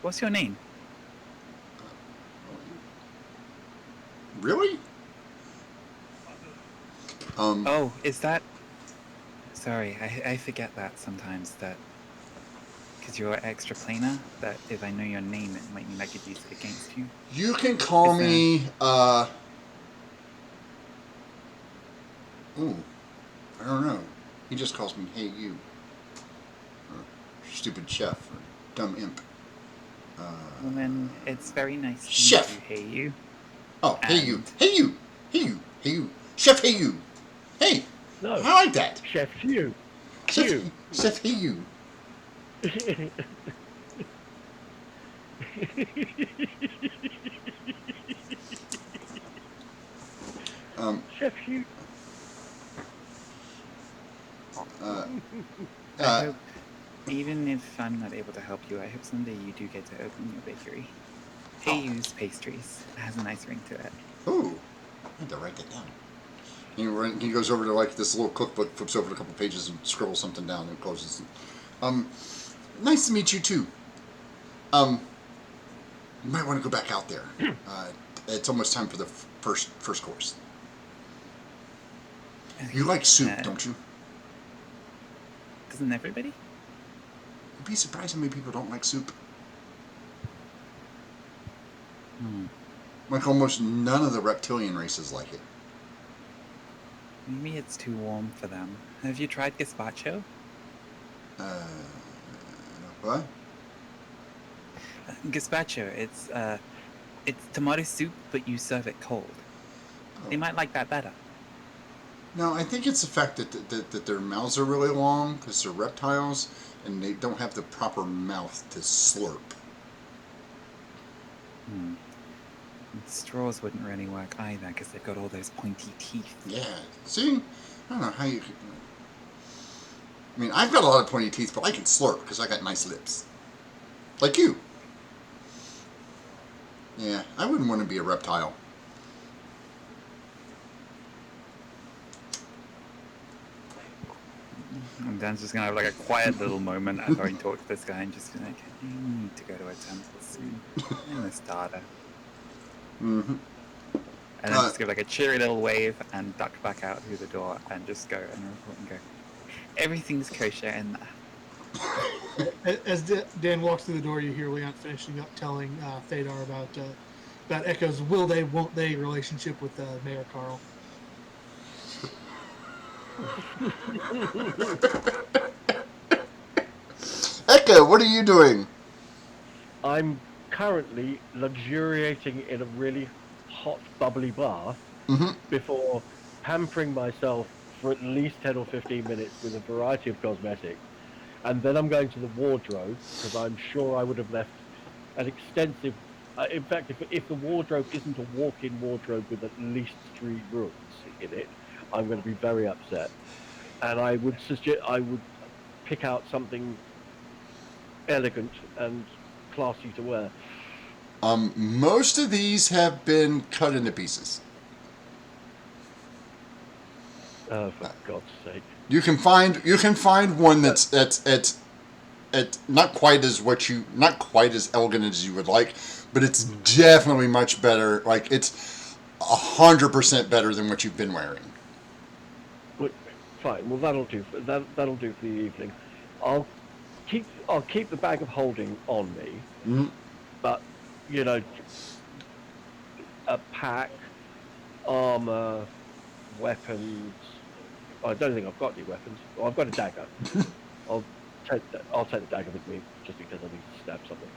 Speaker 7: What's your name?
Speaker 1: Really?
Speaker 7: Oh, is that... Sorry, I forget that sometimes, that... Because you're extra planar, that if I know your name, it might mean I could use it against you.
Speaker 1: You can call me, Ooh, I don't know. He just calls me Hey You. Or stupid chef, or dumb imp.
Speaker 7: Well then, it's very nice to
Speaker 1: Chef.
Speaker 7: meet you, Hey You.
Speaker 1: Oh, Hey You. Hey You. Hey You. Hey You. Chef Hey You. Hey.
Speaker 4: No.
Speaker 1: I like that.
Speaker 4: Chef Hugh.
Speaker 1: Chef Hey You.
Speaker 4: Chef Hugh.
Speaker 7: Even if I'm not able to help you, I hope someday you do get to open your bakery. Hayu's Pastries. It has a nice ring to it.
Speaker 1: Ooh, I need to write that down. He goes over to like this little cookbook, flips over a couple pages, and scribbles something down, and closes. Nice to meet you too. You might want to go back out there. It's almost time for the first course. You like soup, don't you?
Speaker 7: Doesn't everybody?
Speaker 1: You'd be surprised how many people don't like soup. Like almost none of the reptilian races like it.
Speaker 7: Maybe it's too warm for them. Have you tried gazpacho?
Speaker 1: What?
Speaker 7: Gazpacho. It's tomato soup, but you serve it cold. They might like that better.
Speaker 1: No, I think it's the fact that their mouths are really long because they're reptiles and they don't have the proper mouth to slurp.
Speaker 7: Straws wouldn't really work either because they've got all those pointy teeth.
Speaker 1: Yeah. See? I don't know how you could... I mean, I've got a lot of pointy teeth, but I can slurp because I got nice lips. Like you. Yeah, I wouldn't want to be a reptile.
Speaker 7: And Dan's just gonna have like a quiet little moment after he talks to this guy and just be like, "You need to go to a temple soon. I'm a starter."
Speaker 1: Mm-hmm.
Speaker 7: And then just give like a cheery little wave and duck back out through the door and just go and report and go. Everything's kosher in there.
Speaker 3: As Dan walks through the door, you hear Leon finishing up telling Thadar about Echo's will they, won't they relationship with Mayor Carl.
Speaker 1: Echo, what are you doing?
Speaker 4: I'm currently luxuriating in a really hot, bubbly bath before pampering myself for at least 10 or 15 minutes with a variety of cosmetics. And then I'm going to the wardrobe, because I'm sure I would have left an extensive... in fact, if the wardrobe isn't a walk-in wardrobe with at least 3 rooms in it, I'm going to be very upset. And I would suggest I would pick out something elegant and classy to wear.
Speaker 1: Most of these have been cut into pieces.
Speaker 4: For God's sake!
Speaker 1: You can find one that's not quite as elegant as you would like, but it's definitely much better. Like it's 100% better than what you've been wearing.
Speaker 4: Fine. Well, that'll do. That'll do for the evening. I'll keep the bag of holding on me, but a pack, armor, weapons. I don't think I've got any weapons. Well, I've got a dagger. I'll take the dagger with me just in case I need to stab something.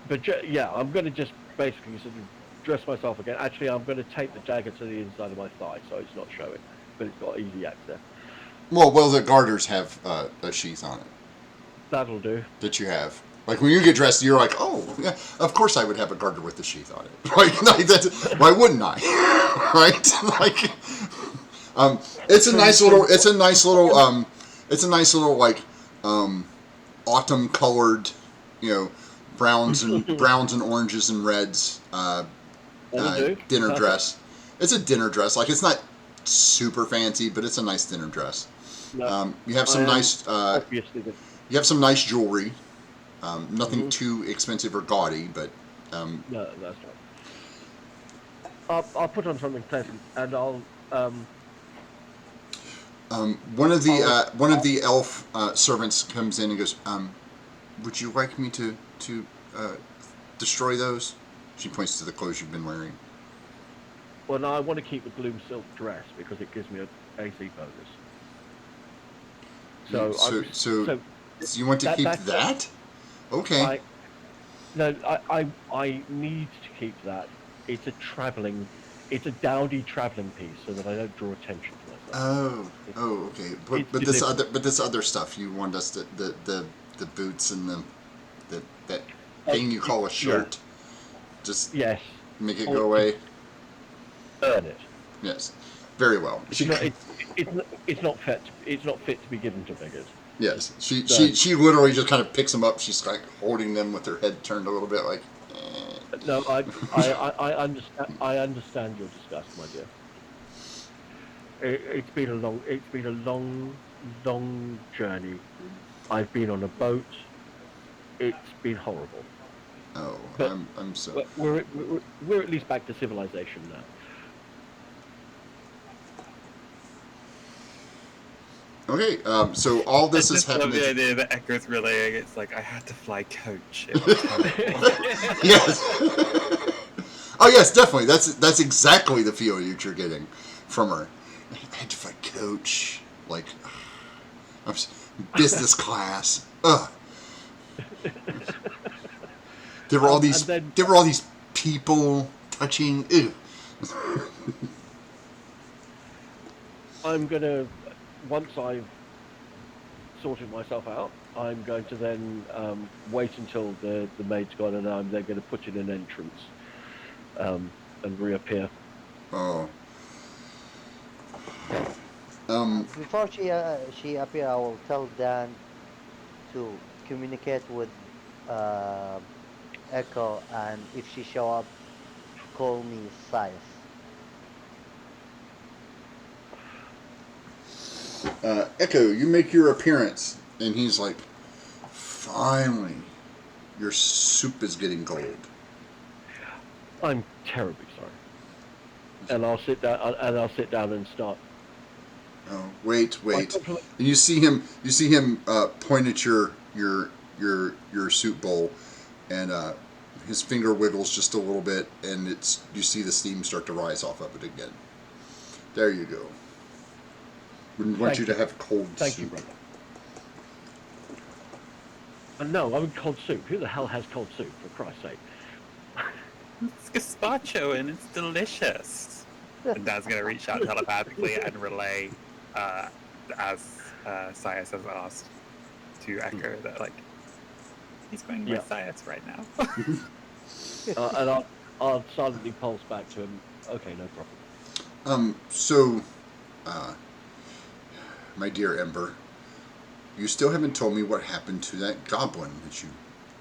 Speaker 4: But I'm going to just basically sort of dress myself again. Actually, I'm going to tape the dagger to the inside of my thigh so it's not showing, but it's got easy access.
Speaker 1: Well, the garters have a sheath on it.
Speaker 4: That'll do.
Speaker 1: That you have. Like when you get dressed, you're like, oh, yeah, of course I would have a garter with the sheath on it. Like that's, why wouldn't I? Right? Like, it's a nice little like autumn colored, browns and oranges and reds dinner dress. It's a dinner dress. Like it's not super fancy, but it's a nice dinner dress. No, you have some nice. You have some nice jewelry. Nothing too expensive or gaudy, but
Speaker 4: no, that's right. I'll put on something pleasant, and I'll.
Speaker 1: One of the elf servants comes in and goes, "Would you like me to destroy those?" She points to the clothes you've been wearing.
Speaker 4: Well, no, I want to keep the blue silk dress because it gives me an AC bonus.
Speaker 1: So you want to keep that? Okay.
Speaker 4: I need to keep that. It's a dowdy traveling piece so that I don't draw attention to myself.
Speaker 1: Oh, okay. But this other stuff you want us to the boots and that thing you call a shirt. Yeah. Just make it go away.
Speaker 4: Earn it.
Speaker 1: Yes. Very well.
Speaker 4: It's not fit to be given to beggars.
Speaker 1: Yes, she literally just kind of picks them up. She's like holding them with her head turned a little bit, like.
Speaker 4: No, I understand. I understand your disgust, my dear. It's been a long journey. I've been on a boat. It's been horrible.
Speaker 1: Oh,
Speaker 4: But
Speaker 1: I'm so.
Speaker 4: we're at least back to civilization now.
Speaker 1: Okay, so all this
Speaker 7: I
Speaker 1: is
Speaker 7: just love
Speaker 1: happening.
Speaker 7: the idea that Echo's relaying. It's like I had to fly coach. It was terrible.
Speaker 1: Yes. Oh yes, definitely. That's exactly the feel you're getting from her. I had to fight coach, like I'm business class. Ugh. There were all these.
Speaker 4: then
Speaker 1: There were all these people touching. Ew.
Speaker 4: I'm gonna, once I've sorted myself out, I'm going to then wait until the maid's gone, and I'm then going to put in an entrance and reappear.
Speaker 1: Oh.
Speaker 2: Before she appear, I will tell Dan to communicate with uh, Echo, and if she show up, call me Sias.
Speaker 1: Echo, you make your appearance, and he's like, finally, your soup is getting cold.
Speaker 4: I'm terribly sorry. And I'll sit down. And start.
Speaker 1: Oh, wait. And you see him point at your soup bowl, and his finger wiggles just a little bit, and you see the steam start to rise off of it again. There you go. Wouldn't want you to have cold soup.
Speaker 4: Thank you, brother. No, I mean cold soup. Who the hell has cold soup, for Christ's sake?
Speaker 7: It's gazpacho and it's delicious. And Dad's gonna reach out telepathically and relay, as Sias has asked, to Echo that like he's going with Sias right now.
Speaker 4: And I'll silently pulse back to him. Okay, no problem.
Speaker 1: So, my dear Ember, you still haven't told me what happened to that goblin that you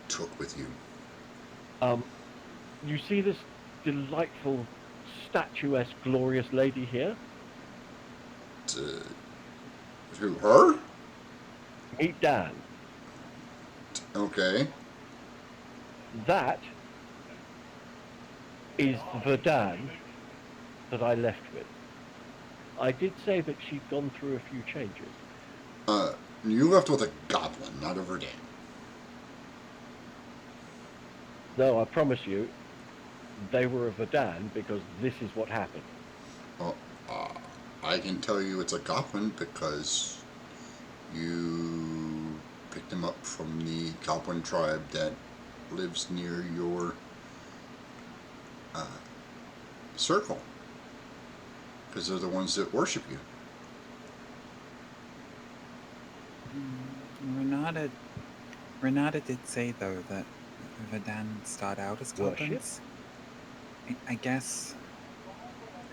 Speaker 1: took with you.
Speaker 4: You see this delightful, statuesque, glorious lady here?
Speaker 1: Who, her?
Speaker 4: Meet Dan.
Speaker 1: Okay.
Speaker 4: That is the Dan that I left with. I did say that she'd gone through a few changes.
Speaker 1: You left with a goblin, not a Verdane.
Speaker 4: No, I promise you, they were a Verdan because this is what happened.
Speaker 1: Well, I can tell you it's a goblin because you picked him up from the goblin tribe that lives near your circle. Because they're the ones that worship you.
Speaker 7: Renata did say though that Verdan start out as goblins. I guess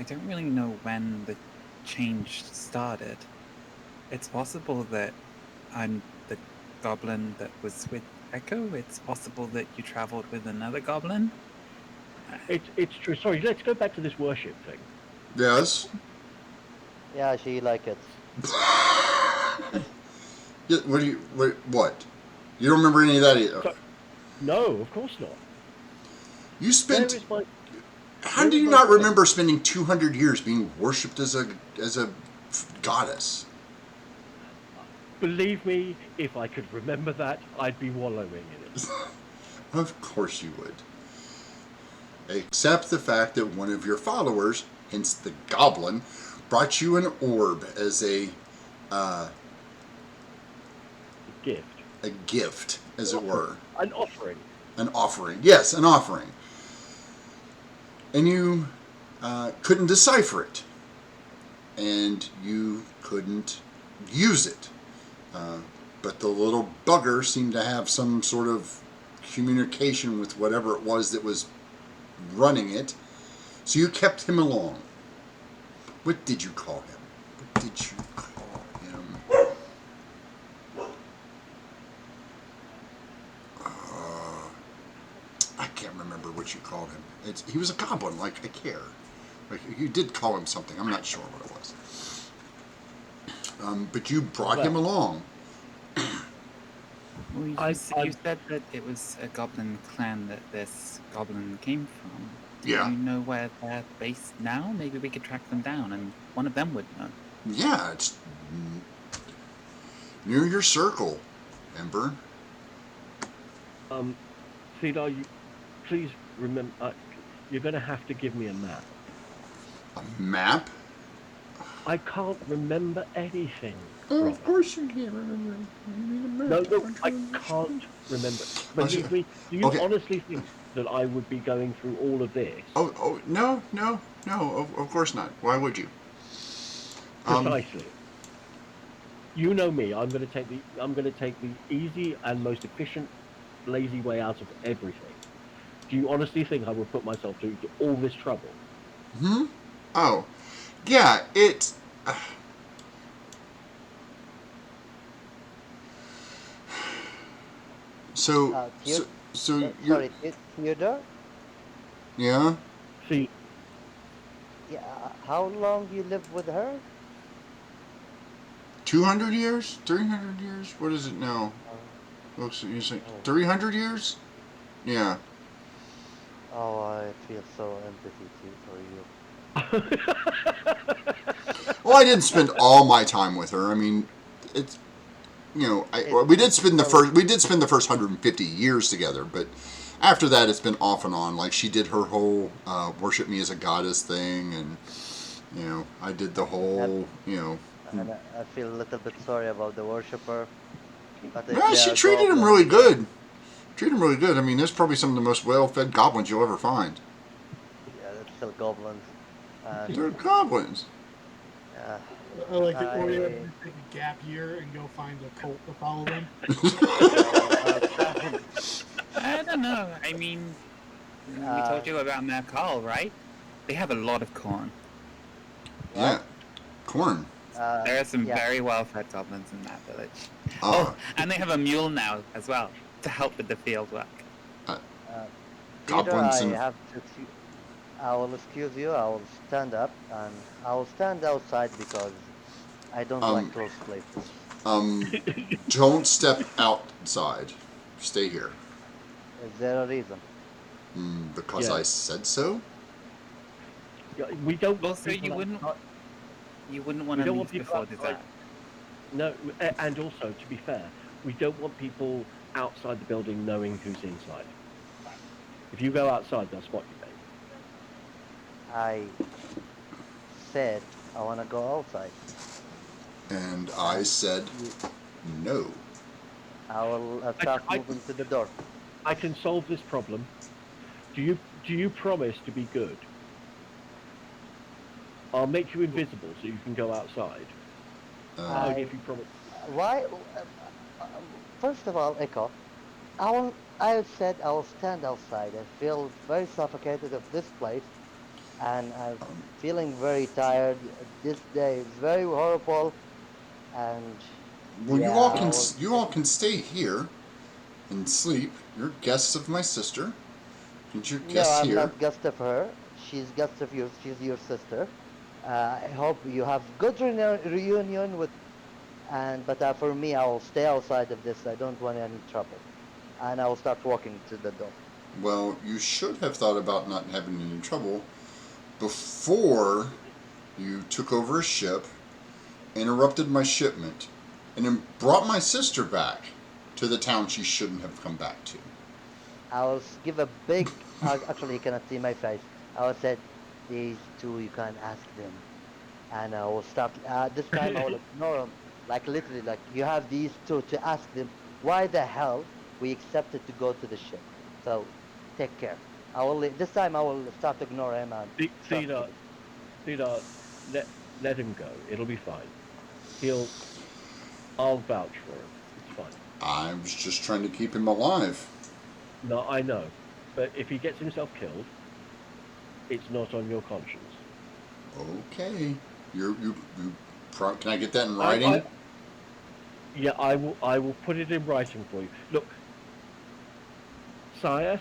Speaker 7: I don't really know when the change started. It's possible that I'm the goblin that was with Echo. It's possible that you traveled with another goblin.
Speaker 4: It's true. Sorry, let's go back to this worship thing.
Speaker 1: Yes.
Speaker 2: Yeah, she like it.
Speaker 1: Yeah, what? You don't remember any of that either?
Speaker 4: No, of course not.
Speaker 1: You spent. How do you not remember spending 200 years being worshipped as a goddess?
Speaker 4: Believe me, if I could remember that, I'd be wallowing in it.
Speaker 1: Of course you would. Except the fact that one of your followers, hence the goblin, brought you an orb as a
Speaker 4: gift.
Speaker 1: A gift, as it were.
Speaker 4: An offering.
Speaker 1: An offering. Yes, an offering. And you couldn't decipher it. And you couldn't use it. But the little bugger seemed to have some sort of communication with whatever it was that was running it. So you kept him along. What did you call him? What did you call him? can't remember what you called him. He was a goblin, like a care. Like you did call him something. I'm not sure what it was. But you brought him along.
Speaker 7: Well, you said that it was a goblin clan that this goblin came from. Do
Speaker 1: Yeah.
Speaker 7: you know where they're based now? Maybe we could track them down, and one of them would know.
Speaker 1: Yeah, it's near your circle, Ember.
Speaker 4: Cedar, please remember, you're going to have to give me a map.
Speaker 1: A map?
Speaker 4: I can't remember anything.
Speaker 1: Oh, of course you can't remember. You need a map.
Speaker 4: No, I can't remember. Believe me, do you honestly think that I would be going through all of this?
Speaker 1: Oh, no. Of course not. Why would you?
Speaker 4: Precisely. You know me. I'm going to take the easy and most efficient, lazy way out of everything. Do you honestly think I would put myself through all this trouble?
Speaker 1: Oh, yeah. It. So you're.
Speaker 2: Sorry, Theodore?
Speaker 1: Yeah.
Speaker 4: See.
Speaker 2: Yeah. How long you live with her?
Speaker 1: 200 years? 300 years? What is it now? Looks, you say 300 years? Yeah.
Speaker 2: Oh, I feel so empathy for you.
Speaker 1: Well, I didn't spend all my time with her. I mean, it's we did spend the first 150 years together, but after that, it's been off and on. Like she did her whole worship me as a goddess thing, and I did the whole
Speaker 2: And I feel a little bit sorry about the worshipper. But
Speaker 1: she treated him really good. Treated him really good. I mean, there's probably some of the most well-fed goblins you'll ever find.
Speaker 2: Yeah, that's still goblins.
Speaker 1: They're goblins.
Speaker 2: Yeah.
Speaker 3: I like it. Or you take a gap year and go find a cult to follow them.
Speaker 7: I don't know. I mean, we told you about Mercal, right? They have a lot of corn.
Speaker 1: Yeah, corn.
Speaker 7: There are some very well-fed goblins in that village. And they have a mule now as well to help with the field work.
Speaker 1: Goblins and
Speaker 2: I will excuse you. I will stand up and I will stand outside because I don't like close places.
Speaker 1: Don't step outside. Stay here.
Speaker 2: Is there a reason?
Speaker 1: Because I said so.
Speaker 4: Yeah, we don't.
Speaker 7: Well, so you wouldn't want to leave before dessert.
Speaker 4: No, and also to be fair, we don't want people outside the building knowing who's inside. If you go outside, they'll spot you, babe.
Speaker 2: I said I want to go outside.
Speaker 1: And I said no.
Speaker 2: I will start moving to the door.
Speaker 4: I can solve this problem. Do you promise to be good? I'll make you invisible so you can go outside. If you promise.
Speaker 2: Why? First of all, Echo, I said I will stand outside. I feel very suffocated of this place, and I'm feeling very tired. This day is very horrible, and
Speaker 1: you all can stay here and sleep. You're guests of my sister.
Speaker 2: No, I'm not guest of her. She's guest of yours. She's your sister. I hope you have good reunion with. But for me, I will stay outside of this. I don't want any trouble, and I will start walking to the door.
Speaker 1: Well, you should have thought about not having any trouble before you took over a ship, interrupted my shipment, and then brought my sister back to the town she shouldn't have come back to.
Speaker 2: I will give a big. Actually, you cannot see my face. I will say, these two, you can ask them, and I will start. This time, I will ignore them. Like literally, like you have these two to ask them why the hell we accepted to go to the ship. So, take care. This time I will start to ignore him and.
Speaker 4: Cedar, let him go. It'll be fine. I'll vouch for him. It's fine.
Speaker 1: I was just trying to keep him alive.
Speaker 4: No, I know, but if he gets himself killed, it's not on your conscience.
Speaker 1: Okay. Can I get that in writing?
Speaker 4: I will put it in writing for you. Look, Sias,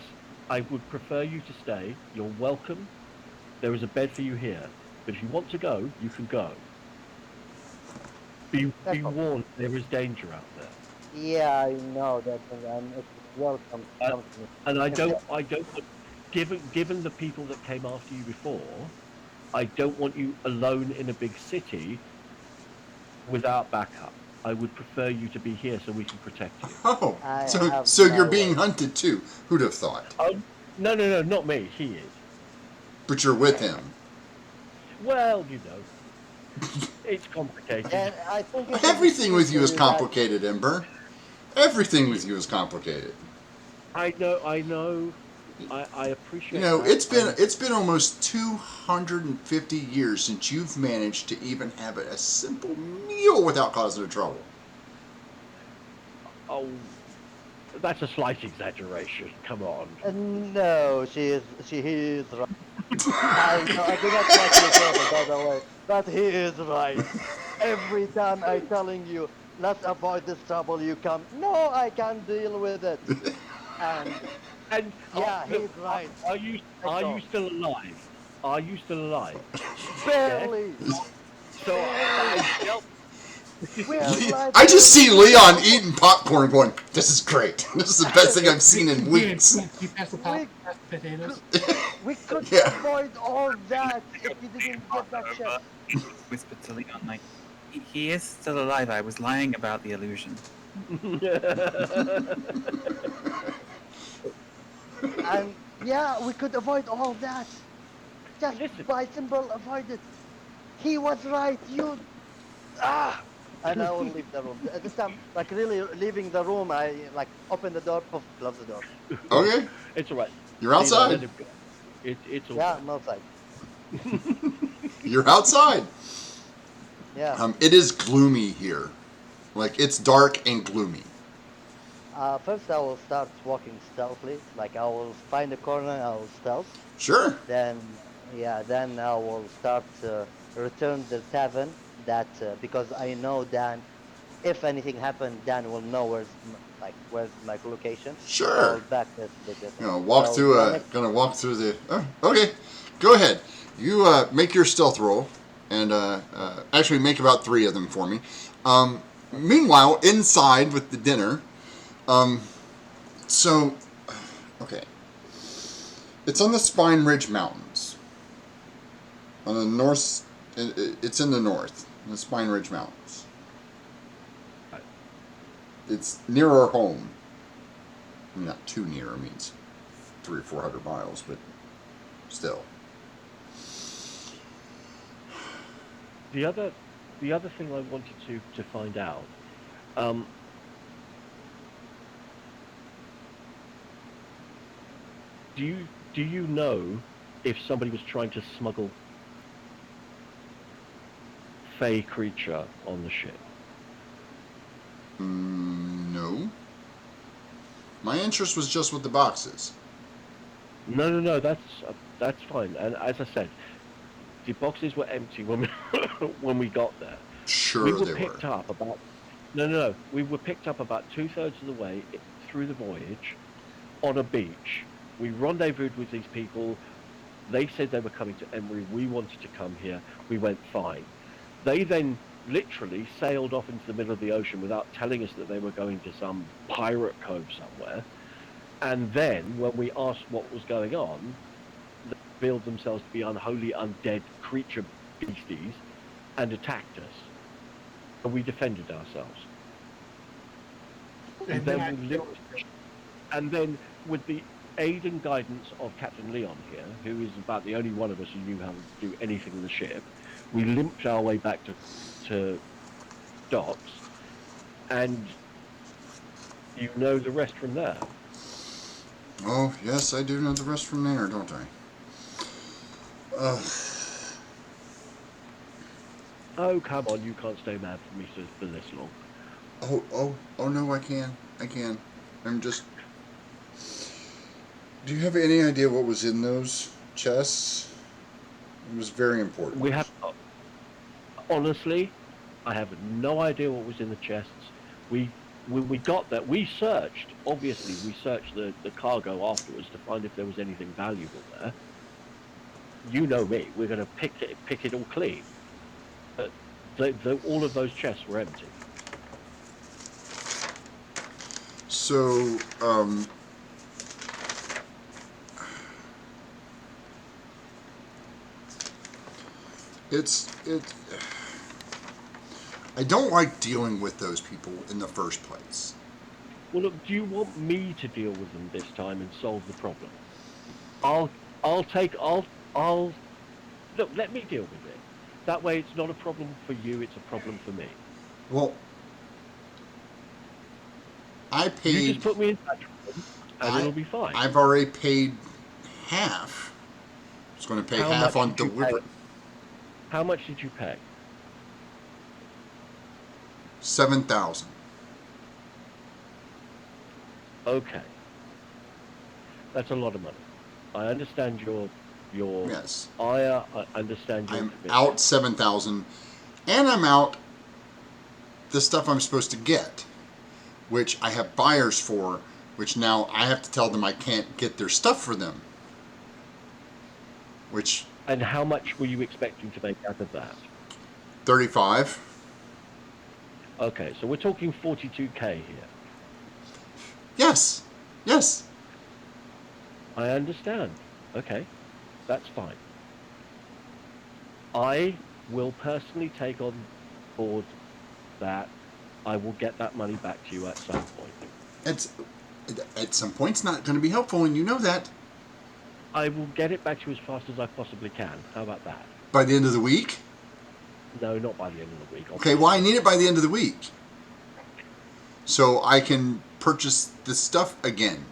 Speaker 4: I would prefer you to stay. You're welcome. There is a bed for you here. But if you want to go, you can go. Be
Speaker 2: Echo.
Speaker 4: warned, there is danger out there.
Speaker 2: Yeah, I know that, and it's welcome to
Speaker 4: Uh,
Speaker 2: come to me.
Speaker 4: and
Speaker 2: If they,
Speaker 4: I don't want, given the people that came after you before, I don't want you alone in a big city without backup. I would prefer you to be here so we can protect you.
Speaker 1: Oh,
Speaker 2: I
Speaker 1: so
Speaker 2: have
Speaker 1: so you're
Speaker 2: my
Speaker 1: being
Speaker 2: way.
Speaker 1: hunted too. Who'd have thought?
Speaker 4: Oh, no, not me. He is.
Speaker 1: But you're with him.
Speaker 4: Well, it's complicated.
Speaker 2: And I think it is
Speaker 1: Everything with you is
Speaker 2: scary that
Speaker 1: complicated, Ember. Everything with you is complicated.
Speaker 4: I know. I
Speaker 1: You
Speaker 4: appreciate
Speaker 1: know,
Speaker 4: that.
Speaker 1: it's been almost 250 years since you've managed to even have a simple meal without causing trouble.
Speaker 4: Oh, that's a slight exaggeration. Come on.
Speaker 2: no, he is right. I do not like your brother, by the way, but he is right. Every time I telling you, let's avoid this trouble, you come, no, I can't deal with it. And
Speaker 4: And
Speaker 2: yeah,
Speaker 4: look,
Speaker 2: he's right.
Speaker 4: are you
Speaker 2: Echo.
Speaker 4: still alive? Are you still alive? Yes.
Speaker 2: Barely,
Speaker 4: So I
Speaker 2: barely.
Speaker 4: dealt.
Speaker 2: We're alive
Speaker 1: I just
Speaker 2: barely.
Speaker 1: see
Speaker 2: We could,
Speaker 1: Leon eating popcorn going, this is great. This is the best thing I've seen in
Speaker 3: Again,
Speaker 1: weeks.
Speaker 3: you pass the
Speaker 2: we
Speaker 3: pass the potatoes.
Speaker 2: we could
Speaker 1: Yeah.
Speaker 2: avoid all that if you didn't get that chest.
Speaker 7: Whispered to Leon, like, he is still alive. I was lying about the illusion.
Speaker 2: And yeah, we could avoid all that. Just
Speaker 4: Listen,
Speaker 2: by simple avoid it. He was right. You ah. And I will leave the room. This time, like really leaving the room, I like open the door, poof, close the door.
Speaker 1: Okay,
Speaker 4: it's all right.
Speaker 1: you're
Speaker 4: Leon, let
Speaker 1: outside.
Speaker 4: him go. It's all
Speaker 2: Yeah,
Speaker 4: right.
Speaker 2: I'm outside.
Speaker 1: You're outside.
Speaker 2: Yeah.
Speaker 1: It is gloomy here. Like, it's dark and gloomy.
Speaker 2: First, I will start walking stealthily. Like I will find a corner, I will stealth.
Speaker 1: Sure.
Speaker 2: Then, yeah, then I will start return the tavern. That because I know Dan, if anything happened, Dan will know where's my location. So
Speaker 1: Sure.
Speaker 2: I'll back this bit
Speaker 1: You know,
Speaker 2: definitely. So my next,
Speaker 1: gonna walk through the. Oh, okay, go ahead. You make your stealth roll, and actually make about 3 of them for me. Meanwhile, inside with the dinner, so okay, it's on the Spine Ridge Mountains, on the north. It's in the north, the Spine Ridge Mountains. It's near our home. I mean, not too near. I mean, it's 300 or 400 miles, but still.
Speaker 4: The other thing I wanted to find out. Do you know if somebody was trying to smuggle fey creature on the ship?
Speaker 1: No. My interest was just with the boxes.
Speaker 4: No, that's fine. And as I said, the boxes were empty when we when we got there. We
Speaker 1: Sure,
Speaker 4: were
Speaker 1: they were.
Speaker 4: picked up about no. We were picked up about 2/3 of the way through the voyage on a beach. We rendezvoused with these people. They said they were coming to Emery. We wanted to come here. We went fine. They then literally sailed off into the middle of the ocean without telling us that they were going to some pirate cove somewhere. And then, when we asked what was going on, they revealed themselves to be unholy undead creature beasties and attacked us. And we defended ourselves.
Speaker 3: And
Speaker 4: And then, with the aid and guidance of Captain Leon here, who is about the only one of us who knew how to do anything in the ship, we limped our way back to docks, and you know the rest from there.
Speaker 1: Oh, yes, I do know the rest from there, don't I?
Speaker 4: Oh, come on, you can't stay mad for me for this long.
Speaker 1: Oh, no, I can. I can. I'm just. Do you have any idea what was in those chests? It was very important.
Speaker 4: We have, honestly, I have no idea what was in the chests. We when we got there, we searched. Obviously, we searched the cargo afterwards to find if there was anything valuable there. You know me. We're going to pick it all clean. But all of those chests were empty.
Speaker 1: So, I don't like dealing with those people in the first place.
Speaker 4: Well, look, do you want me to deal with them this time and solve the problem? I'll look, let me deal with it. That way it's not a problem for you, it's a problem for me.
Speaker 1: Well, I paid.
Speaker 4: You just put me in touch with them and it'll be fine.
Speaker 1: I've already paid half. I was going to pay half on delivery.
Speaker 4: How much did you pay?
Speaker 1: 7,000.
Speaker 4: Okay. That's a lot of money. I understand your
Speaker 1: yes.
Speaker 4: I understand your
Speaker 1: I'm
Speaker 4: commitment.
Speaker 1: out 7,000, and I'm out the stuff I'm supposed to get, which I have buyers for, which now I have to tell them I can't get their stuff for them. Which.
Speaker 4: And how much were you expecting to make out of that?
Speaker 1: 35.
Speaker 4: Okay, so we're talking 42k here.
Speaker 1: Yes. Yes.
Speaker 4: I understand. Okay, that's fine. I will personally take on board that. I will get that money back to you at some point.
Speaker 1: At some point, it's not going to be helpful, and you know that.
Speaker 4: I will get it back to you as fast as I possibly can. How about that?
Speaker 1: By the end of the week?
Speaker 4: No, not by the end of the week.
Speaker 1: Okay, well, I need it by the end of the week. So I can purchase the stuff again.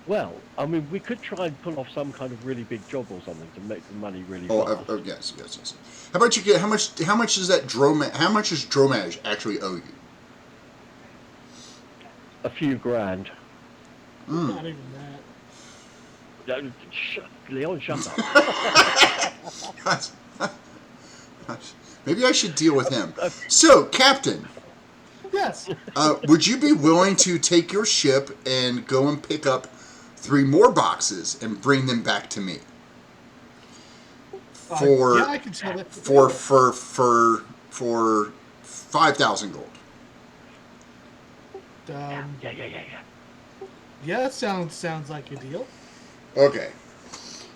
Speaker 4: Well, I mean, we could try and pull off some kind of really big job or something to make the money really fast.
Speaker 1: Oh, yes. How about you get how much is that how much does Dromage actually owe you?
Speaker 4: A few grand.
Speaker 3: Not even that.
Speaker 4: Leon, shut up.
Speaker 1: Maybe I should deal with him. So, Captain.
Speaker 3: Yes.
Speaker 1: Would you be willing to take your ship and go and pick up 3 more boxes and bring them back to me?
Speaker 3: Yeah, I can sell that.
Speaker 1: For 5,000 gold.
Speaker 4: Yeah.
Speaker 3: Yeah, that sounds like a deal.
Speaker 1: Okay.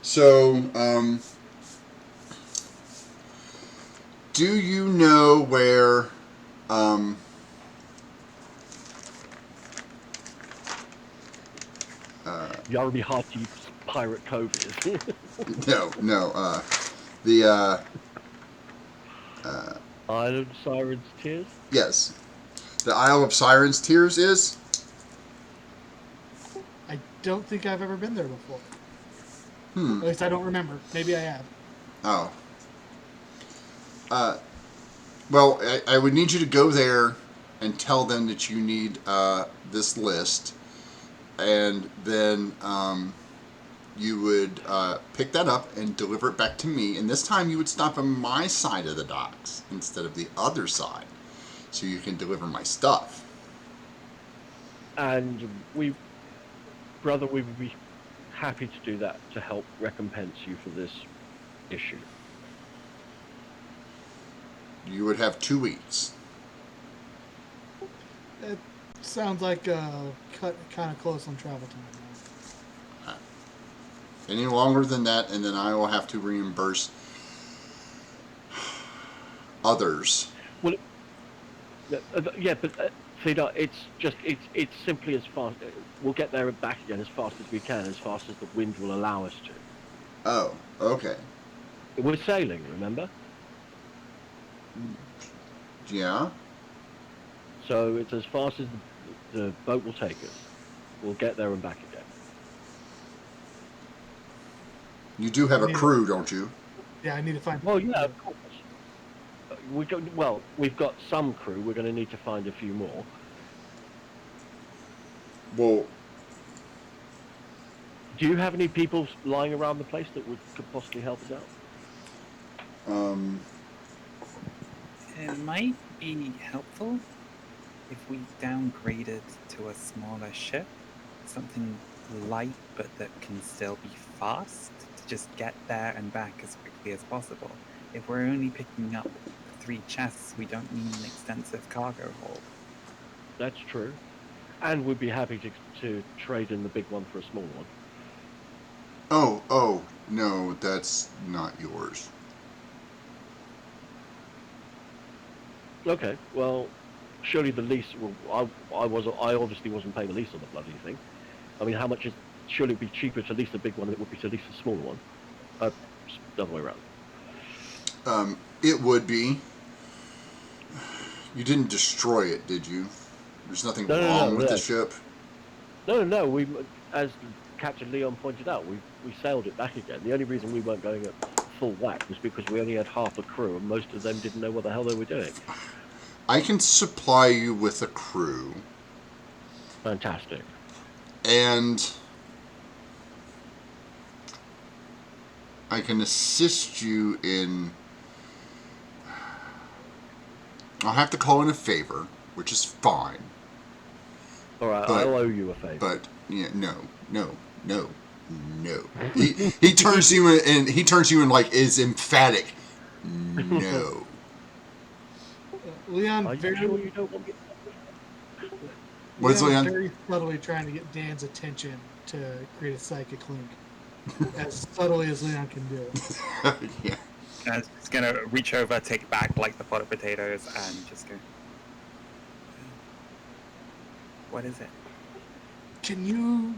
Speaker 1: So, do you know where
Speaker 4: Yarby Hearty Pirate Cove is?
Speaker 1: No. The
Speaker 4: Isle of Sirens Tears?
Speaker 1: Yes. The Isle of Sirens Tears is?
Speaker 3: I don't think I've ever been there before.
Speaker 1: At
Speaker 3: least I don't remember. Maybe I have.
Speaker 1: Oh. Well, I would need you to go there and tell them that you need this list, and then you would pick that up and deliver it back to me, and this time you would stop on my side of the docks instead of the other side, so you can deliver my stuff.
Speaker 4: And we would be happy to do that to help recompense you for this issue.
Speaker 1: You would have 2 weeks.
Speaker 3: It sounds like kind of close on travel time.
Speaker 1: Any longer than that, and then I will have to reimburse others.
Speaker 4: Well, yeah, but it's simply as fast. We'll get there and back again as fast as we can, as fast as the wind will allow us to.
Speaker 1: Oh, okay.
Speaker 4: We're sailing, remember?
Speaker 1: Yeah.
Speaker 4: So it's as fast as the boat will take us. We'll get there and back again.
Speaker 1: You do have a crew, don't you?
Speaker 3: Yeah, I need to find.
Speaker 4: Well, yeah, of course. We've got some crew. We're going to need to find a few more.
Speaker 1: Well,
Speaker 4: do you have any people lying around the place that could possibly help us out?
Speaker 7: It might be helpful if we downgraded to a smaller ship, something light but that can still be fast to just get there and back as quickly as possible. If we're only picking up 3 chests, we don't need an extensive cargo hold.
Speaker 4: That's true. And we'd be happy to trade in the big one for a small one.
Speaker 1: Oh, no, that's not yours.
Speaker 4: Okay, well, surely the lease. Well, I obviously wasn't paying the lease on the bloody thing. I mean, how much is? Surely it'd be cheaper to lease a big one than it would be to lease a smaller one. The other way around.
Speaker 1: It would be. You didn't destroy it, did you? There's nothing wrong with the ship.
Speaker 4: No. We, as Captain Leon pointed out, we sailed it back again. The only reason we weren't going at full whack was because we only had half a crew, and most of them didn't know what the hell they were doing.
Speaker 1: I can supply you with a crew.
Speaker 4: Fantastic.
Speaker 1: And I can assist you in... I'll have to call in a favor, which is fine.
Speaker 4: All right, I'll owe you a favor.
Speaker 1: But yeah, no. He turns you in, and he turns you in like is emphatic. No.
Speaker 3: Leon,
Speaker 4: Are you sure you don't want me?
Speaker 1: What's Leon?
Speaker 3: Very subtly trying to get Dan's attention to create a psychic link, as subtly as Leon can do.
Speaker 1: Yeah.
Speaker 5: I'm just gonna reach over, take back like the pot of potatoes, and just go.
Speaker 7: What is it?
Speaker 3: Can you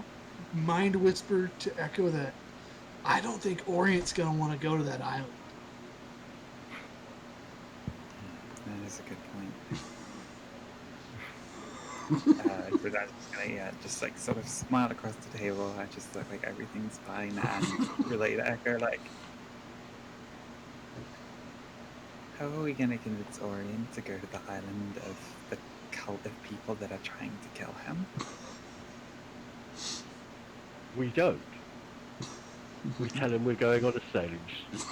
Speaker 3: mind whisper to Echo that I don't think Orient's going to want to go to that island?
Speaker 7: That is a good point.
Speaker 5: But I'm just gonna just like sort of smile across the table. I just look like everything's fine and relate to Echo like.
Speaker 7: How are we going to convince Orient to go to the island of the cult of people that are trying to kill him?
Speaker 4: We don't. We tell him we're going on a sailing ship.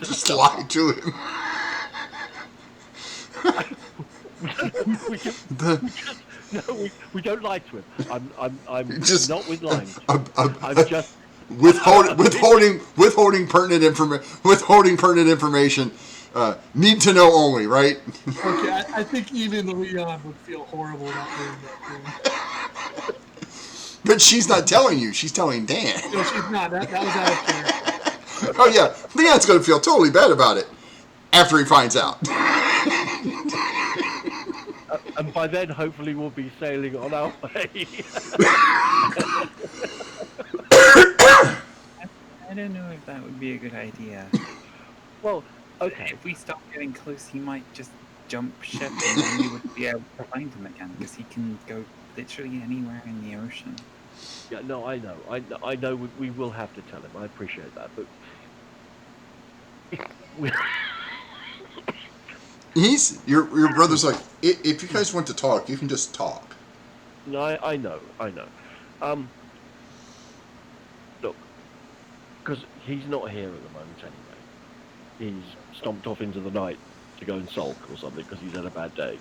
Speaker 1: Just lie to him.
Speaker 4: we don't lie to him. I'm
Speaker 1: just
Speaker 4: not with lying.
Speaker 1: I'm just withholding pertinent information. Need to know only, right?
Speaker 3: Okay, I think even Leon would feel horrible about doing that thing.
Speaker 1: But she's not telling you. She's telling Dan.
Speaker 3: No, she's not. That was out of character.
Speaker 1: Oh yeah, Leon's gonna feel totally bad about it after he finds out.
Speaker 4: And by then, hopefully, we'll be sailing on our way.
Speaker 7: I don't know if that would be a good idea.
Speaker 4: Well, okay.
Speaker 7: If we start getting close, he might just jump ship and then we would be able to find him again because he can go literally anywhere in the ocean.
Speaker 4: Yeah, no, I know. I know we will have to tell him. I appreciate that, but
Speaker 1: your brother's like, if you guys want to talk, you can just talk.
Speaker 4: No, I know. Look, because he's not here at the moment anyway. He's stomped off into the night to go and sulk or something because he's had a bad day.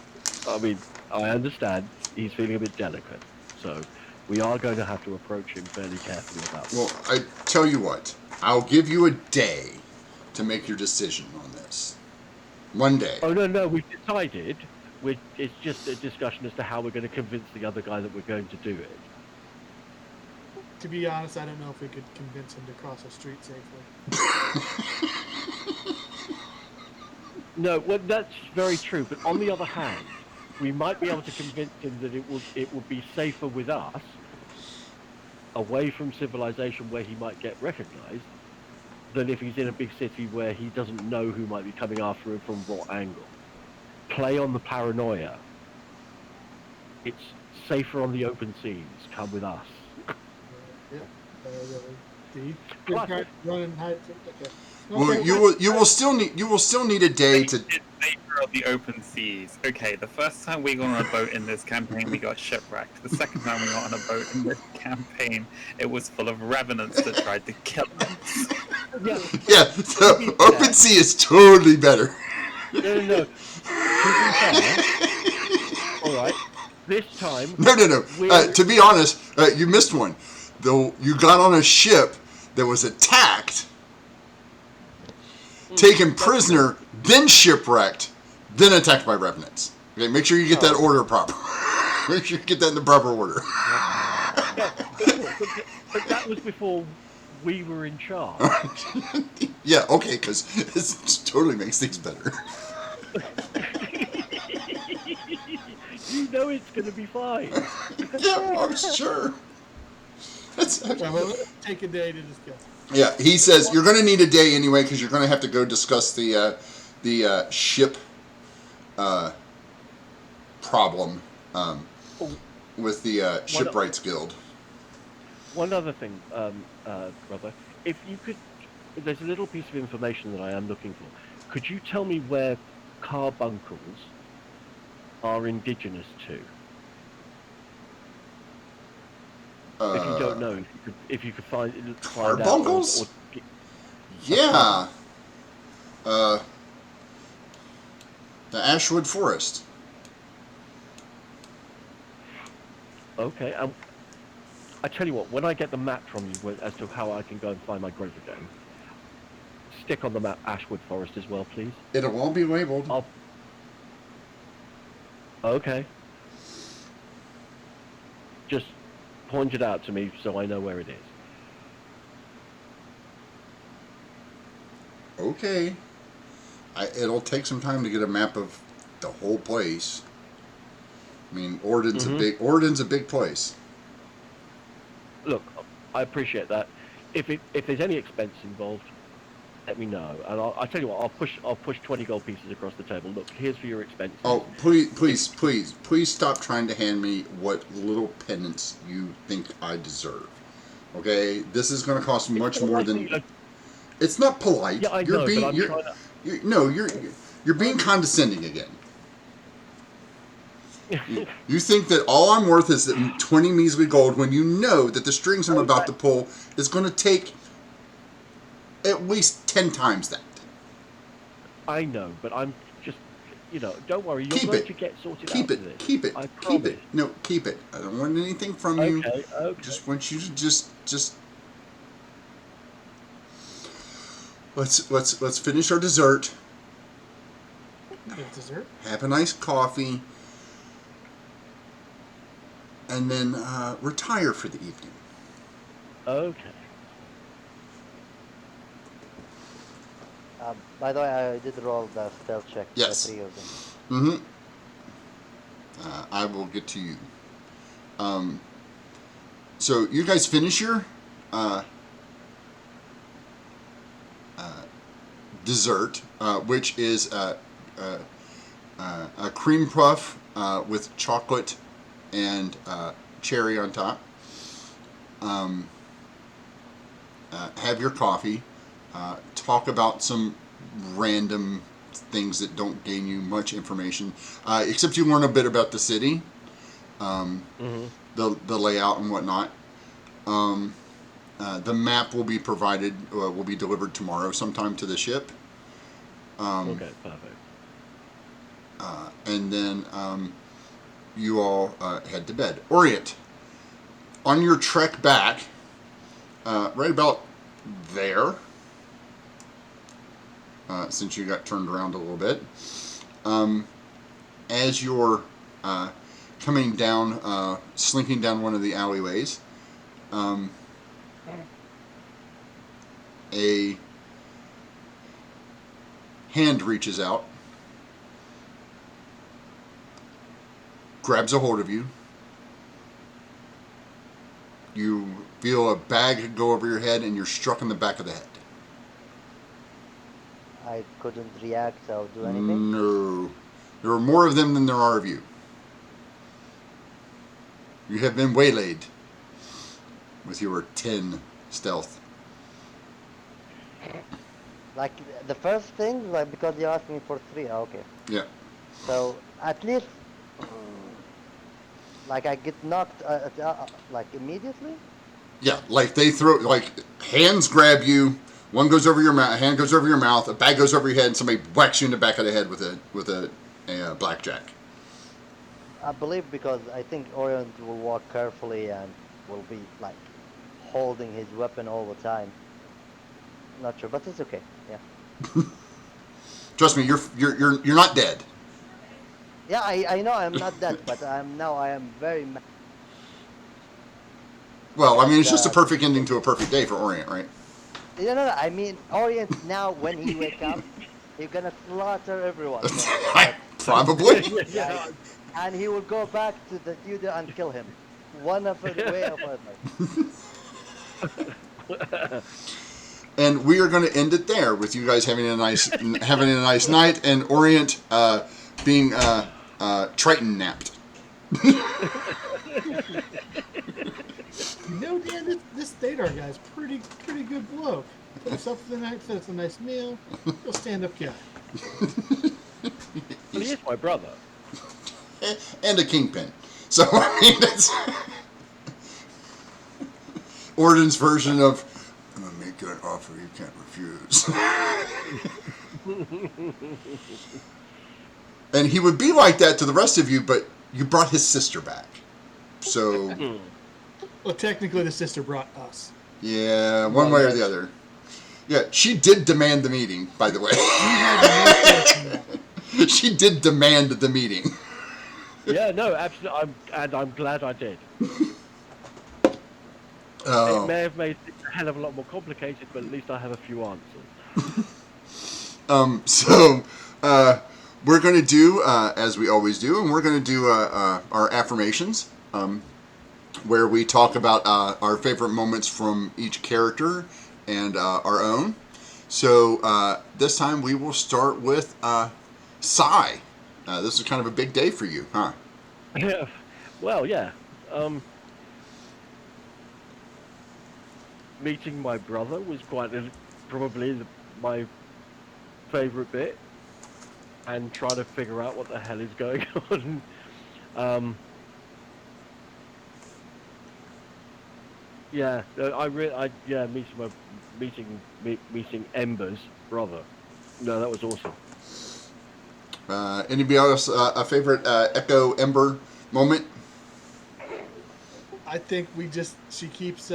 Speaker 4: I mean, I understand he's feeling a bit delicate, so we are going to have to approach him fairly carefully about this.
Speaker 1: Well, I tell you what, I'll give you a day to make your decision on this. One day.
Speaker 4: Oh, no, we've decided. It's just a discussion as to how we're going to convince the other guy that we're going to do it.
Speaker 3: To be honest, I don't know if we could convince him to cross a street safely.
Speaker 4: No, well, that's very true. But on the other hand, we might be able to convince him that it would be safer with us, away from civilization where he might get recognized, than if he's in a big city where he doesn't know who might be coming after him from what angle. Play on the paranoia. It's safer on the open seas. Come with us.
Speaker 1: Well, you will still need a day to.
Speaker 5: It's safer on the open seas. Okay, the first time we got on a boat in this campaign, we got shipwrecked. The second time we got on a boat in this campaign, it was full of revenants that tried to kill us.
Speaker 1: Yeah, the open sea is totally better.
Speaker 4: No. To be fair, this time.
Speaker 1: No. To be honest, you missed one. Though you got on a ship that was attacked, taken prisoner, then shipwrecked, then attacked by revenants. Okay, make sure you get that order proper. Make sure you get that in the proper order.
Speaker 4: But that was before we were in charge.
Speaker 1: Yeah, okay, because it totally makes things better.
Speaker 4: You know it's going to be fine.
Speaker 1: Yeah, I'm sure.
Speaker 3: We'll take a day to discuss.
Speaker 1: Yeah, he says you're going to need a day anyway because you're going to have to go discuss the ship problem with the Shipwrights Guild.
Speaker 4: One other thing, brother, if you could, there's a little piece of information that I am looking for. Could you tell me where carbuncles are indigenous to? If you don't know, if you could find
Speaker 1: carbuncles?
Speaker 4: out.
Speaker 1: Yeah. The Ashwood Forest.
Speaker 4: Okay. I tell you what, when I get the map from you as to how I can go and find my grove again, stick on the map Ashwood Forest as well, please.
Speaker 1: It'll all be labeled.
Speaker 4: Okay. Just point it out to me so I know where it is.
Speaker 1: Okay. It'll take some time to get a map of the whole place. I mean, Orden's a big place.
Speaker 4: Look, I appreciate that. If there's any expense involved, let me know, and I'll tell you what. I'll push 20 gold pieces across the table. Look, here's for your expenses.
Speaker 1: Oh, please stop trying to hand me what little penance you think I deserve. Okay, this is going to cost much more than. It's not polite.
Speaker 4: Yeah, I know, but I'm trying to...
Speaker 1: You're being condescending again. You think that all I'm worth is 20 measly gold when you know that the strings I'm about to pull is going to take at least 10 times that.
Speaker 4: I know, but I'm just, don't worry. You're going to get sorted out.
Speaker 1: Keep it.
Speaker 4: I
Speaker 1: Keep
Speaker 4: promise.
Speaker 1: it. No, keep it. I don't want anything from you.
Speaker 4: Okay.
Speaker 1: Just want you to just. Let's finish our dessert.
Speaker 3: Dessert?
Speaker 1: Have a nice coffee. And then retire for the evening.
Speaker 4: Okay.
Speaker 2: By the way, I did roll the stealth check.
Speaker 1: Yes.
Speaker 2: The 3 of them.
Speaker 1: Mm-hmm. I will get to you. So you guys finish your dessert, which is a cream puff with chocolate and cherry on top. Have your coffee. Talk about some random things that don't gain you much information, except you learn a bit about the city, the layout and whatnot. The map will be provided, will be delivered tomorrow sometime to the ship.
Speaker 4: Okay, perfect.
Speaker 1: And then you all head to bed. Orient, on your trek back, right about there, since you got turned around a little bit, as you're coming down, slinking down one of the alleyways, a hand reaches out, grabs a hold of you. You feel a bag go over your head and you're struck in the back of the head.
Speaker 2: I couldn't react or do anything?
Speaker 1: No. There are more of them than there are of you. You have been waylaid with your 10 stealth.
Speaker 2: Like, the first thing, like, because you asked me for 3, okay.
Speaker 1: Yeah.
Speaker 2: So, at least, like, I get knocked, like, immediately?
Speaker 1: Yeah, like they throw, like, hands grab you, one goes over your mouth, a hand goes over your mouth, a bag goes over your head, and somebody whacks you in the back of the head with a blackjack.
Speaker 2: I believe because I think Orient will walk carefully and will be like holding his weapon all the time. Not sure, but it's okay. Yeah.
Speaker 1: Trust me, you're not dead.
Speaker 2: Yeah, I know I'm not dead, but I am very mad
Speaker 1: Well, I mean,
Speaker 2: at
Speaker 1: it's just a perfect ending to a perfect day for Orient, right?
Speaker 2: no. I mean, Orient now when he wake up, he's gonna slaughter everyone.
Speaker 1: Probably.
Speaker 2: Like, and he will go back to the Tudor and kill him, one of the way of other.
Speaker 1: And we are going to end it there with you guys having a nice night, and Orient being Triton napped.
Speaker 3: You know, Dan, this Thadar guy's pretty good bloke. Put us up for the night, fed us a nice meal. Real stand-up guy.
Speaker 4: Well, he is my brother.
Speaker 1: And a kingpin. So I mean, that's Orion's version of I'm gonna make you an offer you can't refuse. And he would be like that to the rest of you, but you brought his sister back. So
Speaker 3: Well, technically, the sister brought us.
Speaker 1: yeah, one way or the other. Yeah, she did demand the meeting, by the way. She did demand the meeting.
Speaker 4: Yeah, no, absolutely. I'm glad I did.
Speaker 1: Oh.
Speaker 4: It may have made it a hell of a lot more complicated, but at least I have a few answers.
Speaker 1: So we're going to do, as we always do, and we're going to do our affirmations, where we talk about our favorite moments from each character and our own. So this time we will start with Sai. This is kind of a big day for you, huh?
Speaker 4: Yeah. Well, yeah. Meeting my brother was probably my favorite bit, and trying to figure out what the hell is going on. Yeah, meeting Ember's brother. No, that was awesome.
Speaker 1: Anybody else a favorite Echo Ember moment?
Speaker 3: I think she keeps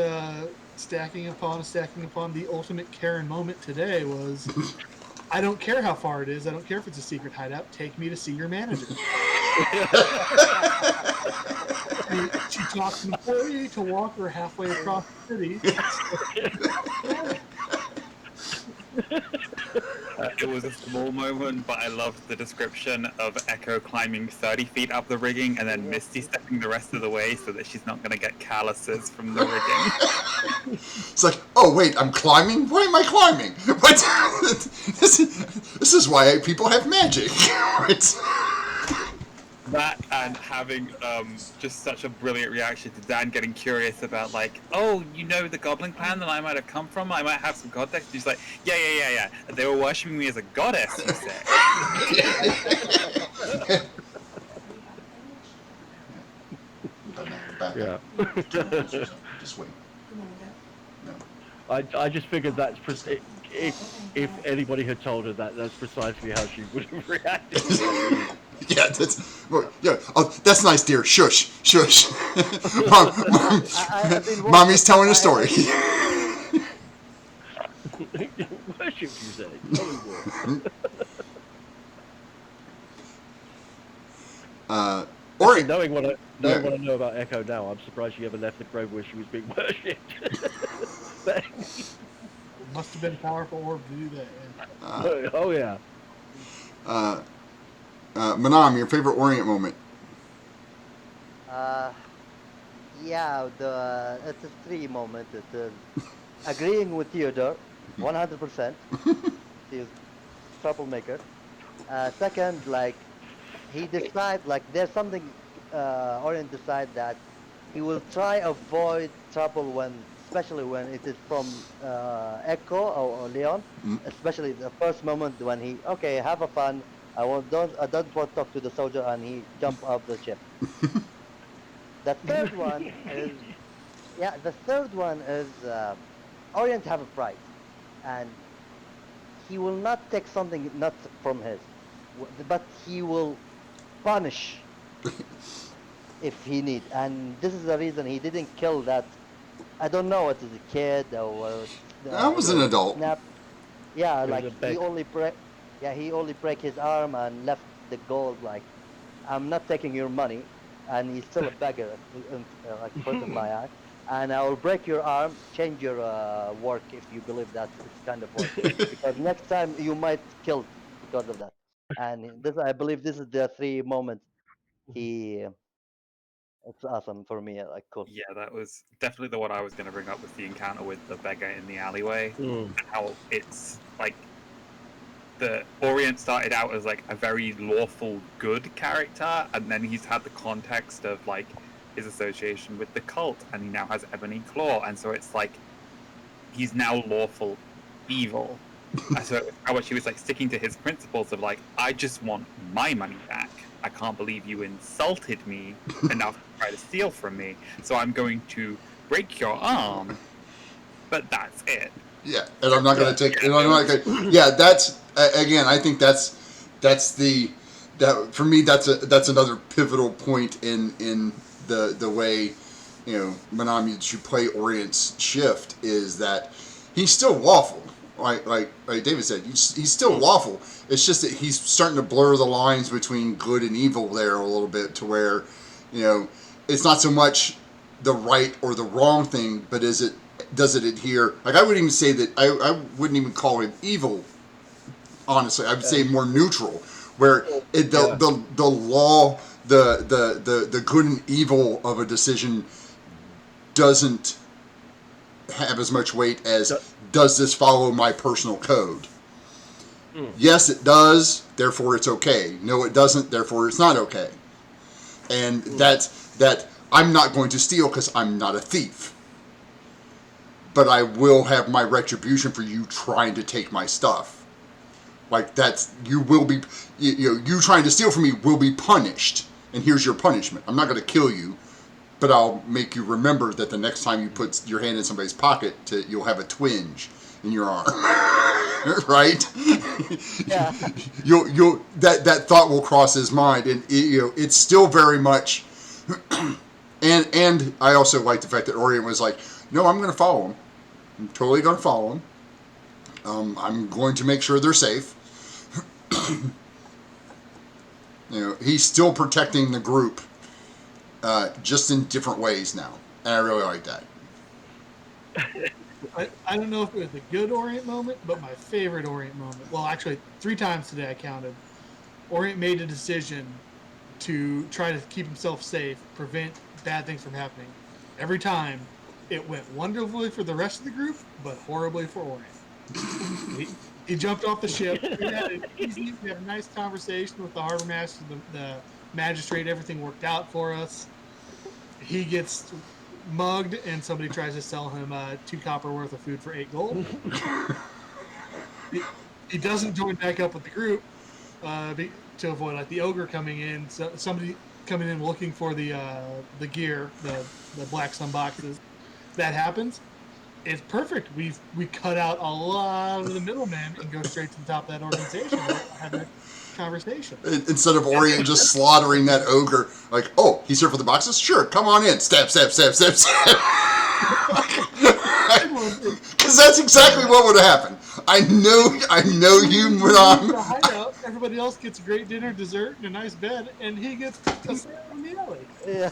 Speaker 3: stacking upon. The ultimate Karen moment today was, I don't care how far it is. I don't care if it's a secret hideout. Take me to see your manager. She talked an employee to walk her halfway across the city.
Speaker 5: It was a small moment, but I loved the description of Echo climbing 30 feet up the rigging and then Misty stepping the rest of the way so that she's not going to get calluses from the rigging.
Speaker 1: It's like, oh wait, I'm climbing? Why am I climbing? What? This is why people have magic.
Speaker 5: That and having just such a brilliant reaction to Dan getting curious about, like, oh, you know the goblin clan that I might have come from? I might have some context. He's like, yeah. They were worshipping me as a goddess, you say.
Speaker 4: Yeah.
Speaker 1: Just wait. No.
Speaker 4: I just figured if anybody had told her that's precisely how she would have reacted.
Speaker 1: Yeah, that's nice, dear. Shush. Mommy's telling a story.
Speaker 4: Worship, you say?
Speaker 1: Or
Speaker 4: knowing what I know about Echo now, I'm surprised she ever left the grove where she was being worshipped.
Speaker 3: Must have been a powerful orb to do that. Yeah.
Speaker 4: Oh yeah.
Speaker 1: Manam, your favorite Orient moment?
Speaker 2: Yeah, it's a three moment. It is agreeing with Theodore, 100%. He is troublemaker. Second, like he decide like there's something Orient decide that he will try avoid trouble especially when it is from Echo or Leon, especially the first moment when he have a fun. I don't want to talk to the soldier and he jump off the ship. The third one is Orient have a pride, and he will not take something not from his, but he will punish if he need. And this is the reason he didn't kill that. I don't know what is a kid or
Speaker 1: I was
Speaker 2: it
Speaker 1: an
Speaker 2: was
Speaker 1: adult.
Speaker 2: snap. Yeah,
Speaker 4: It was
Speaker 2: like
Speaker 4: a beg.
Speaker 2: he only break his arm and left the gold. Like, I'm not taking your money, and he's still a beggar, like front of my eye. And I will break your arm, change your work if you believe that it's kind of work, because next time you might killed because of that. And this, I believe, this is the three moments he. It's awesome for me. Like, cool.
Speaker 5: Yeah, that was definitely the one I was going to bring up, was the encounter with the beggar in the alleyway.
Speaker 4: Mm.
Speaker 5: How it's like the Orient started out as like a very lawful good character, and then he's had the context of like his association with the cult, and he now has Ebony Claw, and so it's like he's now lawful evil. So how much he was like sticking to his principles of like, I just want my money back. I can't believe you insulted me enough to try to steal from me, so I'm going to break your arm, but that's it.
Speaker 1: Yeah, and I'm not going to take. And I'm not gonna, yeah, that's again. I think that's the that for me. That's another pivotal point in the way Manami should play Orient's shift, is that he's still lawful. Like David said, he's still lawful. It's just that he's starting to blur the lines between good and evil there a little bit, to where it's not so much the right or the wrong thing, but does it adhere? Like, I wouldn't even say that. I wouldn't even call him evil. Honestly, I would say more neutral, where the law, the good and evil of a decision doesn't have as much weight as, does this follow my personal code? Yes, it does. Therefore, it's okay. No, it doesn't. Therefore, it's not okay. And that I'm not going to steal because I'm not a thief. But I will have my retribution for you trying to take my stuff. Like, you will be, you trying to steal from me will be punished. And here's your punishment. I'm not going to kill you, but I'll make you remember that the next time you put your hand in somebody's pocket, you'll have a twinge in your arm. Right?
Speaker 2: Yeah.
Speaker 1: you'll that thought will cross his mind, and it's still very much. and I also like the fact that Orient was like, no, I'm going to follow him. I'm totally going to follow him. I'm going to make sure they're safe. He's still protecting the group, just in different ways now, and I really like that.
Speaker 3: I don't know if it was the good Orient moment, but my favorite Orient moment. Well, actually, 3 times today I counted. Orient made a decision to try to keep himself safe, prevent bad things from happening. Every time, it went wonderfully for the rest of the group, but horribly for Orient. He jumped off the ship. We had a nice conversation with the harbor master, the magistrate. Everything worked out for us. He gets mugged, and somebody tries to sell him 2 copper worth of food for 8 gold. He doesn't join back up with the group to avoid like the ogre coming in. So somebody coming in looking for the gear, the black sun boxes. That happens. It's perfect. We cut out a lot of the middlemen and go straight to the top of that organization and have that conversation.
Speaker 1: Instead of Orient just slaughtering that ogre, like, oh, he's here for the boxes? Sure, come on in. Stab, stab, stab, stab, stab. Because that's exactly what would have happened. I know you went on.
Speaker 3: Hideout, everybody else gets a great dinner, dessert, and a nice bed, and he gets a sandwich in the alley.
Speaker 2: Yeah.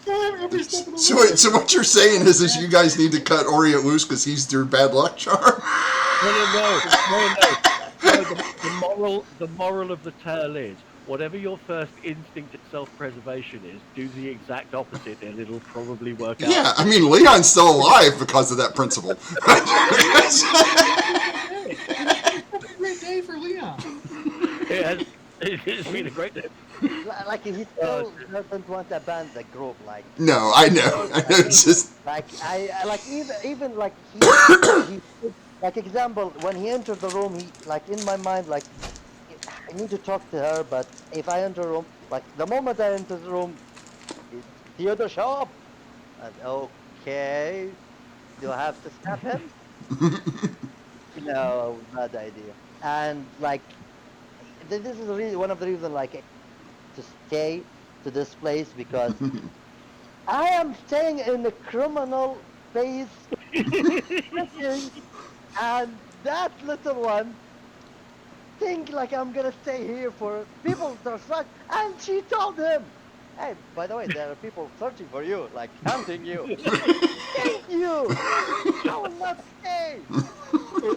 Speaker 1: So what you're saying is you guys need to cut Orient loose because he's your bad luck charm?
Speaker 4: No. The moral of the tale is, whatever your first instinct of self-preservation is, do the exact opposite, and it'll probably work out.
Speaker 1: Yeah, I mean, Leon's still alive because of that principle.
Speaker 3: It's been a great day for Leon.
Speaker 4: It's been a great day.
Speaker 2: Like, he still doesn't want to abandon the group. Like,
Speaker 1: no, I know. It's just
Speaker 2: like I like even like he like, example, when he entered the room, he, like, in my mind, like, I need to talk to her, but if I enter the room, like, the moment I enter the room, Theodore show up. And, okay, do I have to stab him? No, bad idea. And like, this is really one of the reasons, like, to stay to this place, because I am staying in the criminal base setting, and that little one think like I'm gonna stay here for people to search, and she told him, "Hey, by the way, there are people searching for you, like hunting you." Thank you. I will not stay.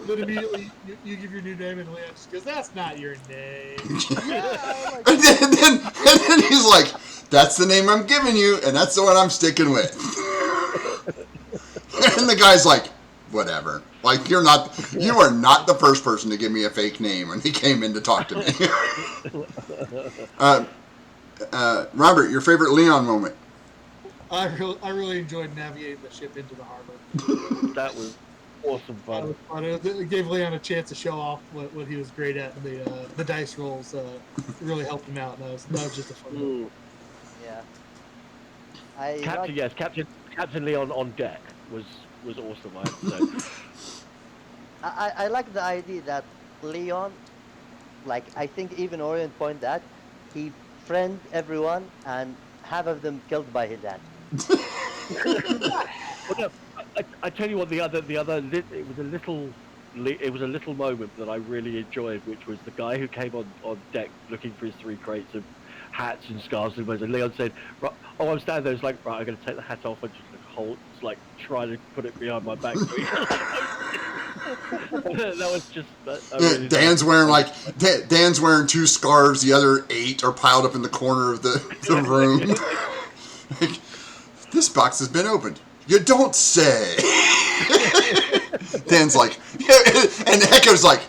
Speaker 3: Then immediately you give your new name, and Leon just goes, "That's not your name."
Speaker 2: Yeah, I'm like,
Speaker 1: And then he's like, "That's the name I'm giving you, and that's the one I'm sticking with." And the guy's like, "Whatever. Like, you are not the first person to give me a fake name." And he came in to talk to me. Robert, your favorite Leon moment?
Speaker 3: I really enjoyed navigating the ship into the harbor.
Speaker 4: That was awesome
Speaker 3: That
Speaker 4: fun.
Speaker 3: was fun. It gave Leon a chance to show off what he was great at, and the dice rolls really helped him out. And that was just a fun one.
Speaker 2: yeah. I like.
Speaker 4: Captain Leon on deck was awesome. I have to say.
Speaker 2: I like the idea that Leon, like, I think even Orient point that he friend everyone and half of them killed by his dad.
Speaker 4: Well, no, I tell you what, it was a little moment that I really enjoyed, which was the guy who came on deck looking for his 3 crates of hats and scarves and Leon said, "Right, oh, I'm standing there, it's like, right, I'm going to take the hat off and just like try to put it behind my back." That was just really
Speaker 1: Dan's wearing 2 scarves, the other 8 are piled up in the corner of the room. Like, this box has been opened. You don't say. Dan's like, yeah, and Echo's like,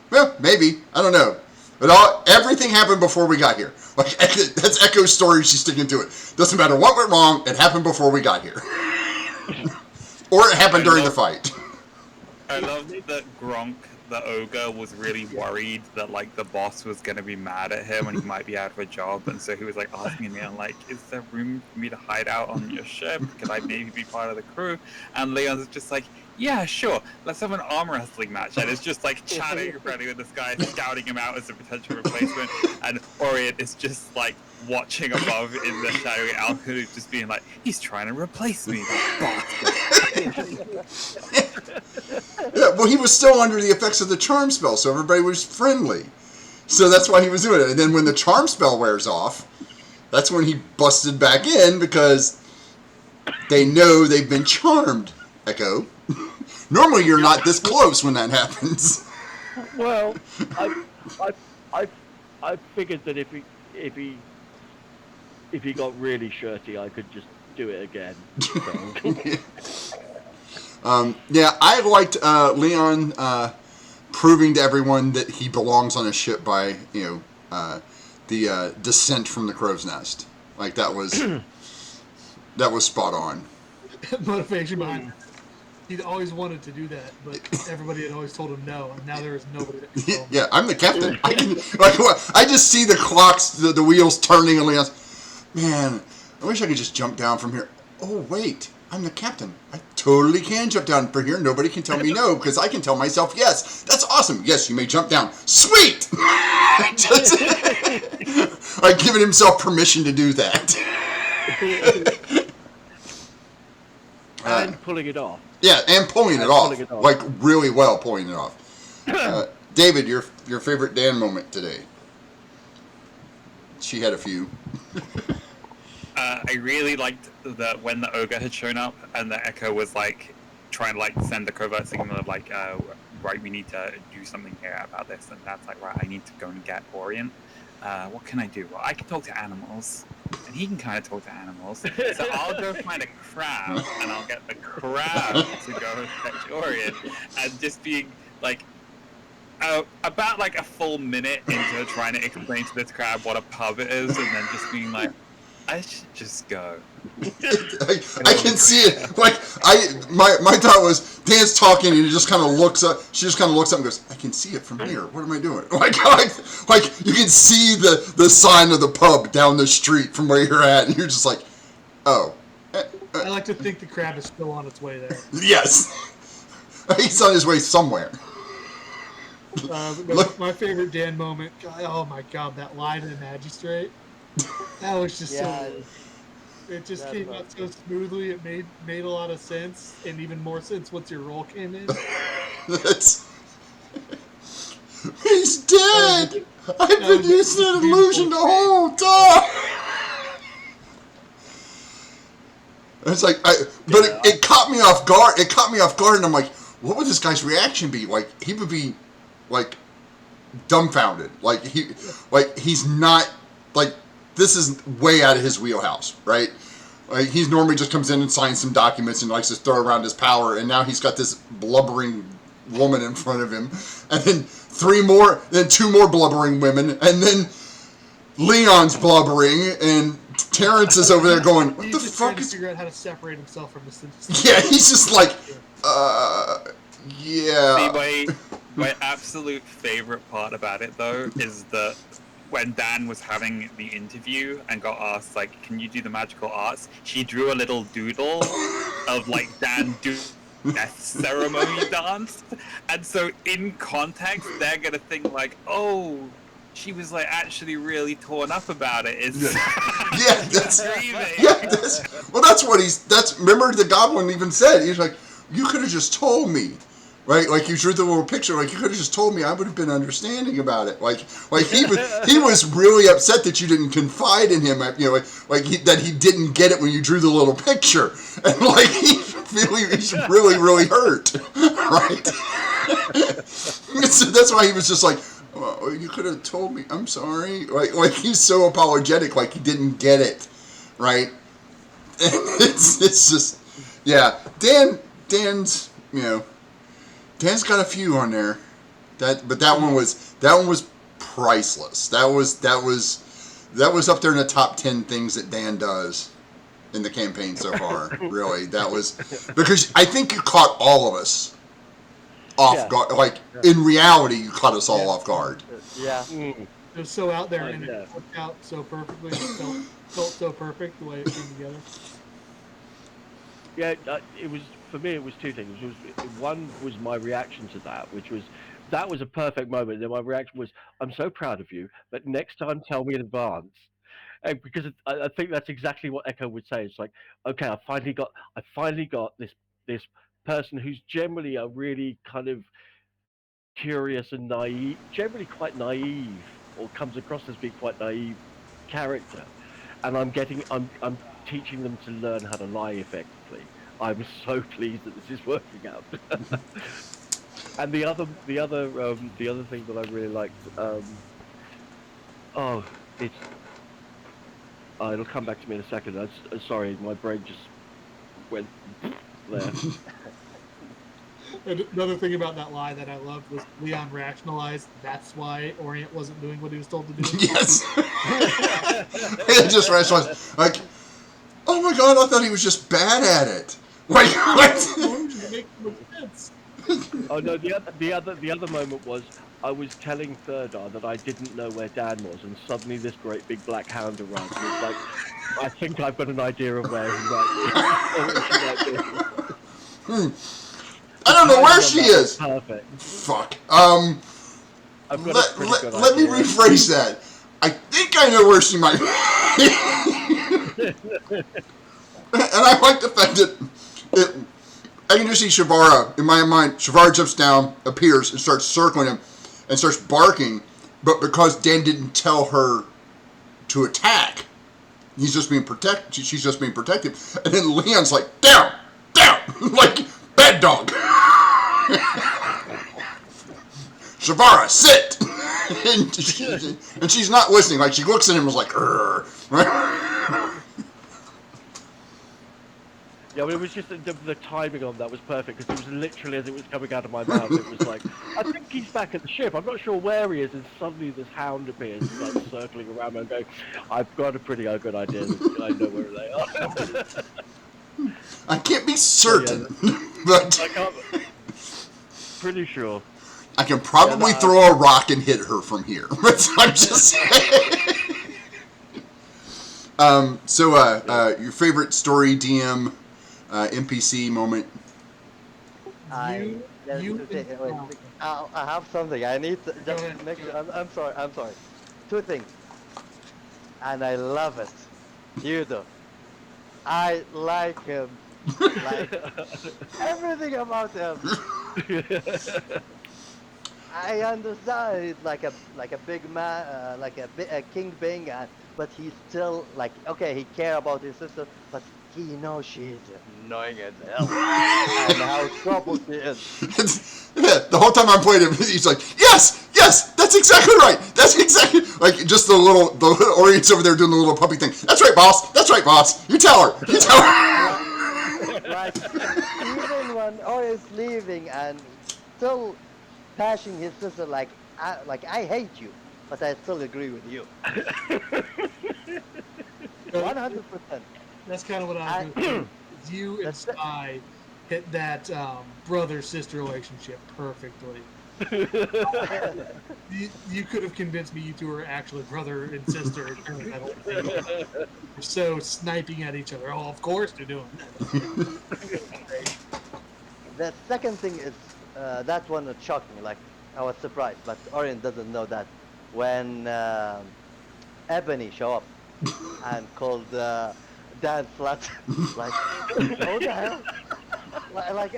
Speaker 1: well, maybe, I don't know. But everything happened before we got here. Like, that's Echo's story. She's sticking to it. Doesn't matter what went wrong. It happened before we got here, or it happened during the fight.
Speaker 5: I love that Gronk, the ogre, was really worried that, like, the boss was going to be mad at him and he might be out of a job, and so he was, like, asking Leon, like, is there room for me to hide out on your ship? Could I maybe be part of the crew? And Leon's just like, yeah, sure, let's have an arm wrestling match. And it's just, like, chatting friendly with this guy, scouting him out as a potential replacement, and Orient is just, like, watching above in the shadowy alcove, just being like, he's trying to replace me, that bastard.
Speaker 1: Yeah, well, he was still under the effects of the charm spell, so everybody was friendly. So that's why he was doing it. And then when the charm spell wears off, that's when he busted back in, because they know they've been charmed, Echo. Normally you're not this close when that happens.
Speaker 4: Well, I figured that if he got really shirty, I could just do it again.
Speaker 1: Yeah, I liked Leon proving to everyone that he belongs on a ship by, the descent from the crow's nest. Like, that was spot on.
Speaker 3: Motivation behind it. He'd always wanted to do that, but everybody had always told him no, and now there is nobody that can tell him.
Speaker 1: Yeah, I'm the captain. I just see the clocks, the wheels turning, and Leon's, man, I wish I could just jump down from here. Oh, wait, I'm the captain. I totally can jump down from here. Nobody can tell me no, because I can tell myself yes. That's awesome. Yes, you may jump down. Sweet! Like, giving himself permission to do that.
Speaker 4: And pulling it off.
Speaker 1: Yeah, and pulling it off. Like, really well pulling it off. David, your favorite Dan moment today? She had a few.
Speaker 5: I really liked that when the ogre had shown up and the Echo was, like, trying to, like, send the covert signal of, like, right, we need to do something here about this, and that's like, right, I need to go and get Orient. What can I do? Well, I can talk to animals, and he can kind of talk to animals. So I'll go find a crab, and I'll get the crab to go and fetch Orient. And just being, like, about, like, a full minute into trying to explain to this crab what a pub is, and then just being like, I should just go.
Speaker 1: I can see it. Like, my thought was, Dan's talking and he just kind of looks up. She just kind of looks up and goes, I can see it from here. What am I doing? Like you can see the sign of the pub down the street from where you're at, and you're just like, oh.
Speaker 3: I like to think the crab is still on its way there.
Speaker 1: Yes. He's on his way somewhere.
Speaker 3: My favorite Dan moment. Oh my god, that lie to the magistrate. That was just so. It just came out so smoothly. It made a lot of sense, and even more sense once your role came in.
Speaker 1: He's dead. I've been using an illusion the whole time. It's like, it caught me off guard. It caught me off guard, and I'm like, what would this guy's reaction be? Like, he would be, like, dumbfounded. Like, he's not, like, this is way out of his wheelhouse, right? Like, he normally just comes in and signs some documents and likes to throw around his power, and now he's got this blubbering woman in front of him, and then two more blubbering women, and then Leon's blubbering, and Terrence is over there going, what the fuck is... He's
Speaker 3: trying to figure out how to separate himself from the system.
Speaker 1: Yeah, he's just like, yeah.
Speaker 5: See, my absolute favorite part about it, though, is that when Dan was having the interview and got asked, like, can you do the magical arts? She drew a little doodle of, like, Dan doing death ceremony dance. And so, in context, they're going to think, like, oh... She was like actually really torn up about it. That's
Speaker 1: what remember the goblin even said, he's like, you could have just told me, right? Like, you drew the little picture, like, you could have just told me, I would have been understanding about it. Like he was really upset that you didn't confide in him, that he didn't get it when you drew the little picture. And like, he's really, really hurt. Right? So that's why he was just like, well, you could have told me. I'm sorry. Like he's so apologetic, like he didn't get it, right? And it's just, yeah. Dan's got a few on there. That one was priceless. That was up there in the top 10 things that Dan does in the campaign so far. Really, that was because I think you caught all of us off guard. Like, in reality, you caught us all off guard.
Speaker 2: Yeah.
Speaker 3: It was so out there, and it worked out so perfectly. It felt so perfect the way it came together.
Speaker 4: Yeah, it was, for me, it was two things. One was my reaction to that, that was a perfect moment. Then my reaction was, I'm so proud of you, but next time tell me in advance. And because I think that's exactly what Echo would say. It's like, okay, I finally got this person who's generally a really kind of curious and naive, generally quite naive, or comes across as being quite naive character, and I'm teaching them to learn how to lie effectively. I'm so pleased that this is working out. And the other thing that I really liked, it'll come back to me in a second. Sorry, my brain just went there.
Speaker 3: Another thing about that lie that I loved was Leon rationalized that's why Orient wasn't doing what he was told to do.
Speaker 1: Yes. He just rationalized, like, oh my god, I thought he was just bad at it. Like, what?
Speaker 4: Oh no, the other moment was I was telling Thirdar that I didn't know where Dan was, and suddenly this great big black hound arrived, and it's like, I think I've got an idea of where he might be.
Speaker 1: I don't know where she is.
Speaker 4: Perfect.
Speaker 1: Fuck.
Speaker 4: Let
Speaker 1: me rephrase that. I think I know where she might be. And I like the fact that I can just see Shavara in my mind. Shavara jumps down, appears, and starts circling him, and starts barking. But because Dan didn't tell her to attack, she's just being protective. And then Leon's like, down, like bad dog. Shavara, sit. And she's not listening. Like, she looks at him and was like, right?
Speaker 4: Yeah, but it was just the timing on that was perfect, because it was literally as it was coming out of my mouth, it was like, I think he's back at the ship, I'm not sure where he is, and suddenly this hound appears, like, circling around and going, I've got a pretty good idea that I know where they are.
Speaker 1: I can't be certain, but
Speaker 4: I can't, pretty sure.
Speaker 1: I can probably throw a rock and hit her from here. I'm just saying. Your favorite story DM NPC moment?
Speaker 3: You and
Speaker 2: Wait, I have something. I need to
Speaker 3: Go
Speaker 2: just
Speaker 3: ahead.
Speaker 2: make sure. I'm sorry. I'm sorry. Two things, and I love it. Theodore, I like him. Like everything about him. I understand he's like a big man, like a king being, but he's still like okay. He care about his sister, but he knows she's annoying as hell, and how trouble she is.
Speaker 1: Yeah, the whole time I'm playing him, he's like, yes, yes, that's exactly right. That's exactly like just the little Orient's over there doing the little puppy thing. That's right, boss. That's right, boss. You tell her. You tell her.
Speaker 2: Like even when Orient's leaving and still bashing his sister like I hate you, but I still agree with you. 100%.
Speaker 3: That's kind of what I was going to say. You and Spy hit that brother-sister relationship perfectly. You could have convinced me you two were actually brother and sister during that whole thing. You're so sniping at each other. Oh, of course they're doing that.
Speaker 2: The second thing is that one that shocked me. Like I was surprised, but Orient doesn't know that when Ebony show up and called Dan flat, like what the hell? Like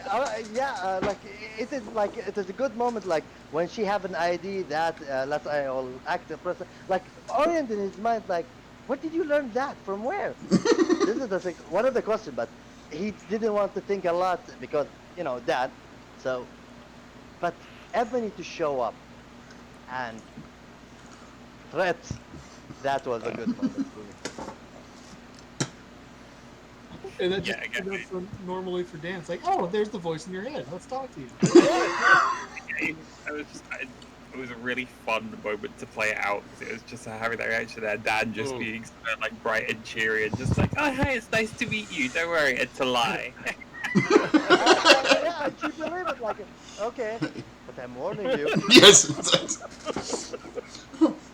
Speaker 2: it is a good moment. Like when she have an ID that let's say all active person. Like Orient in his mind, like where did you learn that from? Where? This is the thing, one of the questions, but he didn't want to think a lot because that. So, but Ebony to show up and threat, that was a good moment for me.
Speaker 3: And that just that's normally for Dan. It's like, oh, there's the voice in your head. Let's talk to you.
Speaker 5: It was a really fun moment to play out because it was just having that reaction there. Dan just being so like bright and cheery and just like, oh hey, it's nice to meet you. Don't worry, it's a lie.
Speaker 2: Yeah, she believed it. Like, okay, but I'm warning you.
Speaker 1: Yes.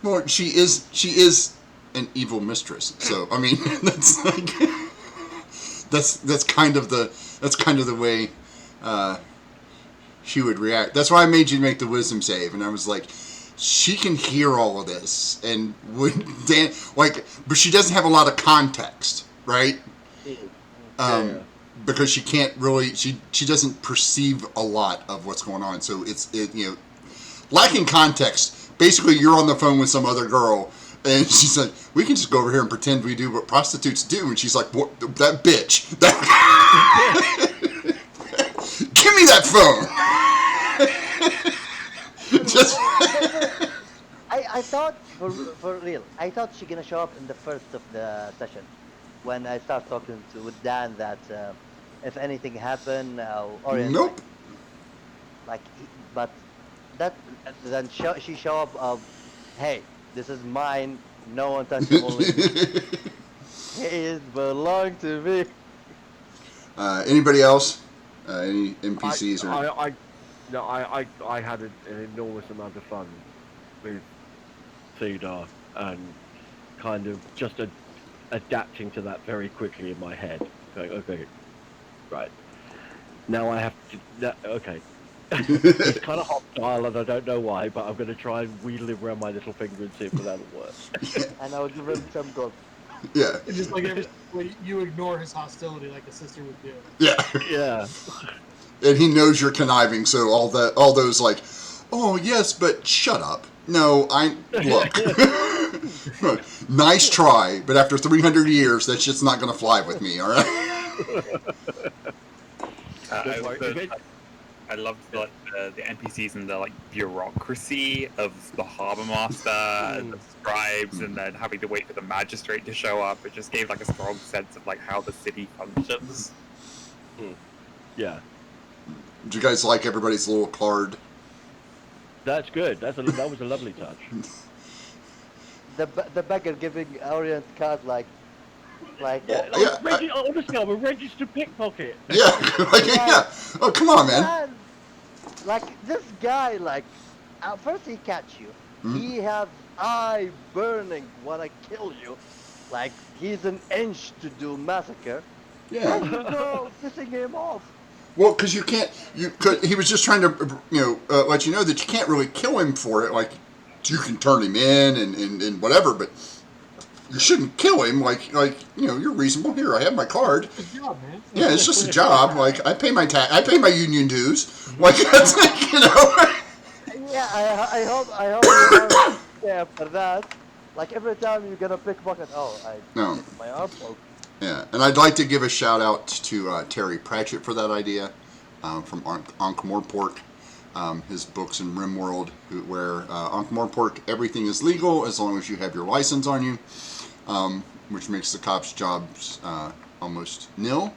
Speaker 1: Well, she is an evil mistress. So I mean, that's like that's kind of the way she would react. That's why I made you make the wisdom save, and I was like, she can hear all of this, and would Dan but she doesn't have a lot of context, right? Because she can't really, she doesn't perceive a lot of what's going on. So it's lacking context. Basically, you're on the phone with some other girl, and she's like, we can just go over here and pretend we do what prostitutes do. And she's like, what, that bitch. Give me that phone. Just.
Speaker 2: I thought, for real, I thought she's gonna show up in the first of the session. When I start talking with Dan that if anything happen, Orient,
Speaker 1: Nope.
Speaker 2: but that then she show up of, hey, this is mine, no one touch him, only me. He is belong to me.
Speaker 1: Anybody else? Any NPCs
Speaker 4: I had an enormous amount of fun with Theodore and kind of just adapting to that very quickly in my head. Going, okay, right. Now I have to. Okay. It's kind of hostile, and I don't know why, but I'm going to try and wheedle him around my little finger and see if that'll work.
Speaker 2: And I'll give him some gold.
Speaker 1: Yeah.
Speaker 3: It's just like you ignore his hostility like a sister would do.
Speaker 1: Yeah.
Speaker 4: Yeah.
Speaker 1: And he knows you're conniving, so all those like, oh yes, but shut up. No, look. Nice try, but after 300 years, that shit's not going to fly with me. All right.
Speaker 5: I loved the NPCs and the like bureaucracy of the harbor master and the scribes, and then having to wait for the magistrate to show up. It just gave like a strong sense of like how the city functions.
Speaker 4: Yeah.
Speaker 1: Did you guys like everybody's little card?
Speaker 4: That's good. That was a lovely touch.
Speaker 2: The beggar giving Orient card like.
Speaker 4: Honestly, I'm a registered pickpocket.
Speaker 1: Yeah. Yeah. Oh, come on, man.
Speaker 2: Like this guy, like first he catch you, he have eye burning, wanna kill you, like he's an inch to do massacre.
Speaker 1: Yeah.
Speaker 2: And you go pissing him off.
Speaker 1: Well, because you can't. He was just trying to, let you know that you can't really kill him for it. Like, you can turn him in and whatever, but you shouldn't kill him. Like you're reasonable. Here, I have my card.
Speaker 3: It's a job, man.
Speaker 1: Yeah, it's just a job. Like, I pay my I pay my union dues. Like, that's like,
Speaker 2: Yeah, I hope you are there for that. Like every time you're gonna pickpocket, I
Speaker 1: No.
Speaker 2: get my arm poked.
Speaker 1: Yeah, and I'd like to give a shout out to Terry Pratchett for that idea from Ankh-Morpork. His books in RimWorld, where Ankh-Morpork, everything is legal as long as you have your license on you, which makes the cops' jobs almost nil.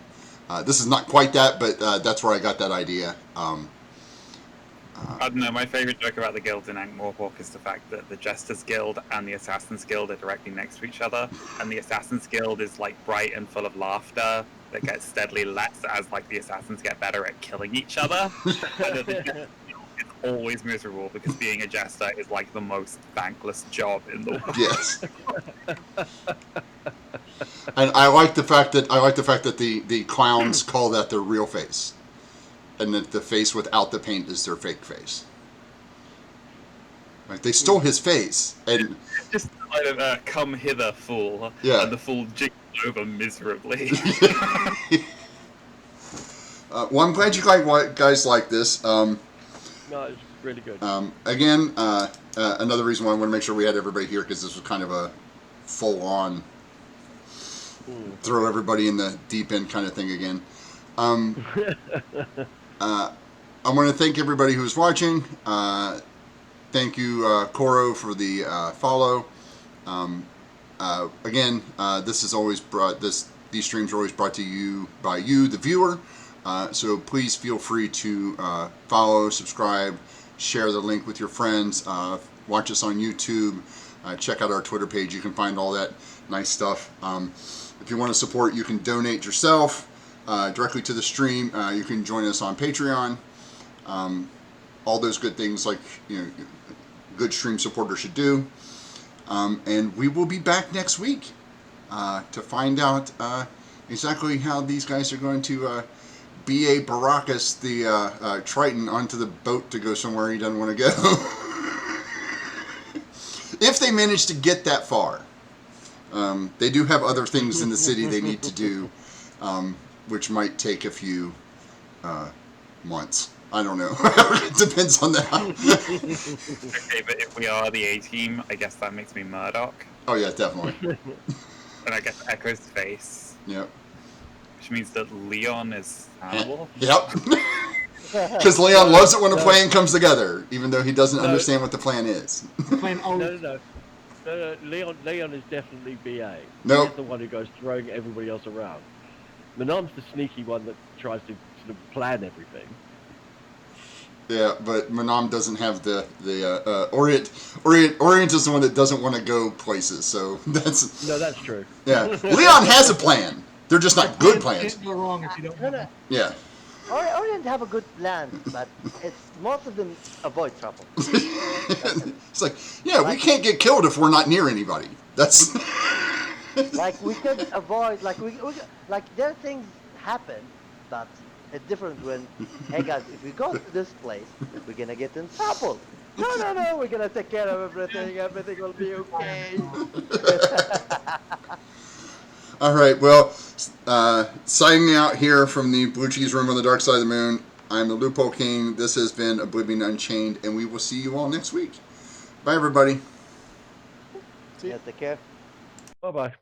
Speaker 1: This is not quite that, but that's where I got that idea.
Speaker 5: I don't know, my favourite joke about the guilds in Ankh-Morpork is the fact that the Jesters Guild and the Assassins Guild are directly next to each other, and the Assassins Guild is like bright and full of laughter that gets steadily less as like the Assassins get better at killing each other. And the Jesters Guild is always miserable because being a Jester is like the most thankless job in the world.
Speaker 1: Yes. And I like the fact that the clowns call that their real face, and that the face without the paint is their fake face. Like, they stole his face, and
Speaker 5: Just kind of come hither, fool.
Speaker 1: Yeah.
Speaker 5: And the fool jiggles over miserably.
Speaker 1: well, I'm glad you guys like this.
Speaker 4: No, it's really good.
Speaker 1: Again, another reason why I want to make sure we had everybody here, because this was kind of a full-on throw everybody in the deep end kind of thing again. I want to thank everybody who's watching. Thank you, Koro, for the follow. Again, this is always these streams are always brought to you by you, the viewer. So please feel free to follow, subscribe, share the link with your friends. Watch us on YouTube. Check out our Twitter page. You can find all that nice stuff. If you want to support, you can donate yourself directly to the stream. You can join us on Patreon. All those good things, like good stream supporters should do. And we will be back next week to find out exactly how these guys are going to B.A. Baracus, the Triton, onto the boat to go somewhere he doesn't want to go. If they manage to get that far. They do have other things in the city they need to do, which might take a few months. I don't know. It depends on that.
Speaker 5: Okay, but if we are the A-team, I guess that makes me Murdoch.
Speaker 1: Oh, yeah, definitely.
Speaker 5: And I guess Echo's face.
Speaker 1: Yep.
Speaker 5: Which means that Leon is Hannibal.
Speaker 1: Yep. Because Leon loves it when a plan comes together, even though he doesn't understand what the plan is.
Speaker 4: No. Leon is definitely BA.
Speaker 1: Nope.
Speaker 4: He's the one who goes throwing everybody else around. Manam's the sneaky one that tries to sort of plan everything.
Speaker 1: Yeah, but Manam doesn't have the Orient is the one that doesn't want to go places, so that's...
Speaker 4: No, that's true.
Speaker 1: Yeah. Leon has a plan. They're just not good plans.
Speaker 3: Can't go wrong if you don't know.
Speaker 1: Yeah.
Speaker 2: Orient have a good plan, but most of them avoid trouble.
Speaker 1: It's like, yeah, we can't get killed if we're not near anybody. That's...
Speaker 2: Like, we could avoid, like there are things happen, but it's different when, hey guys, if we go to this place, we're gonna get in trouble. No, we're gonna take care of everything will be okay.
Speaker 1: All right, well, signing out here from the Blue Cheese Room on the Dark Side of the Moon, I'm the Loophole King. This has been Oblivion Unchained, and we will see you all next week. Bye, everybody.
Speaker 2: Yeah, take care.
Speaker 4: Bye-bye.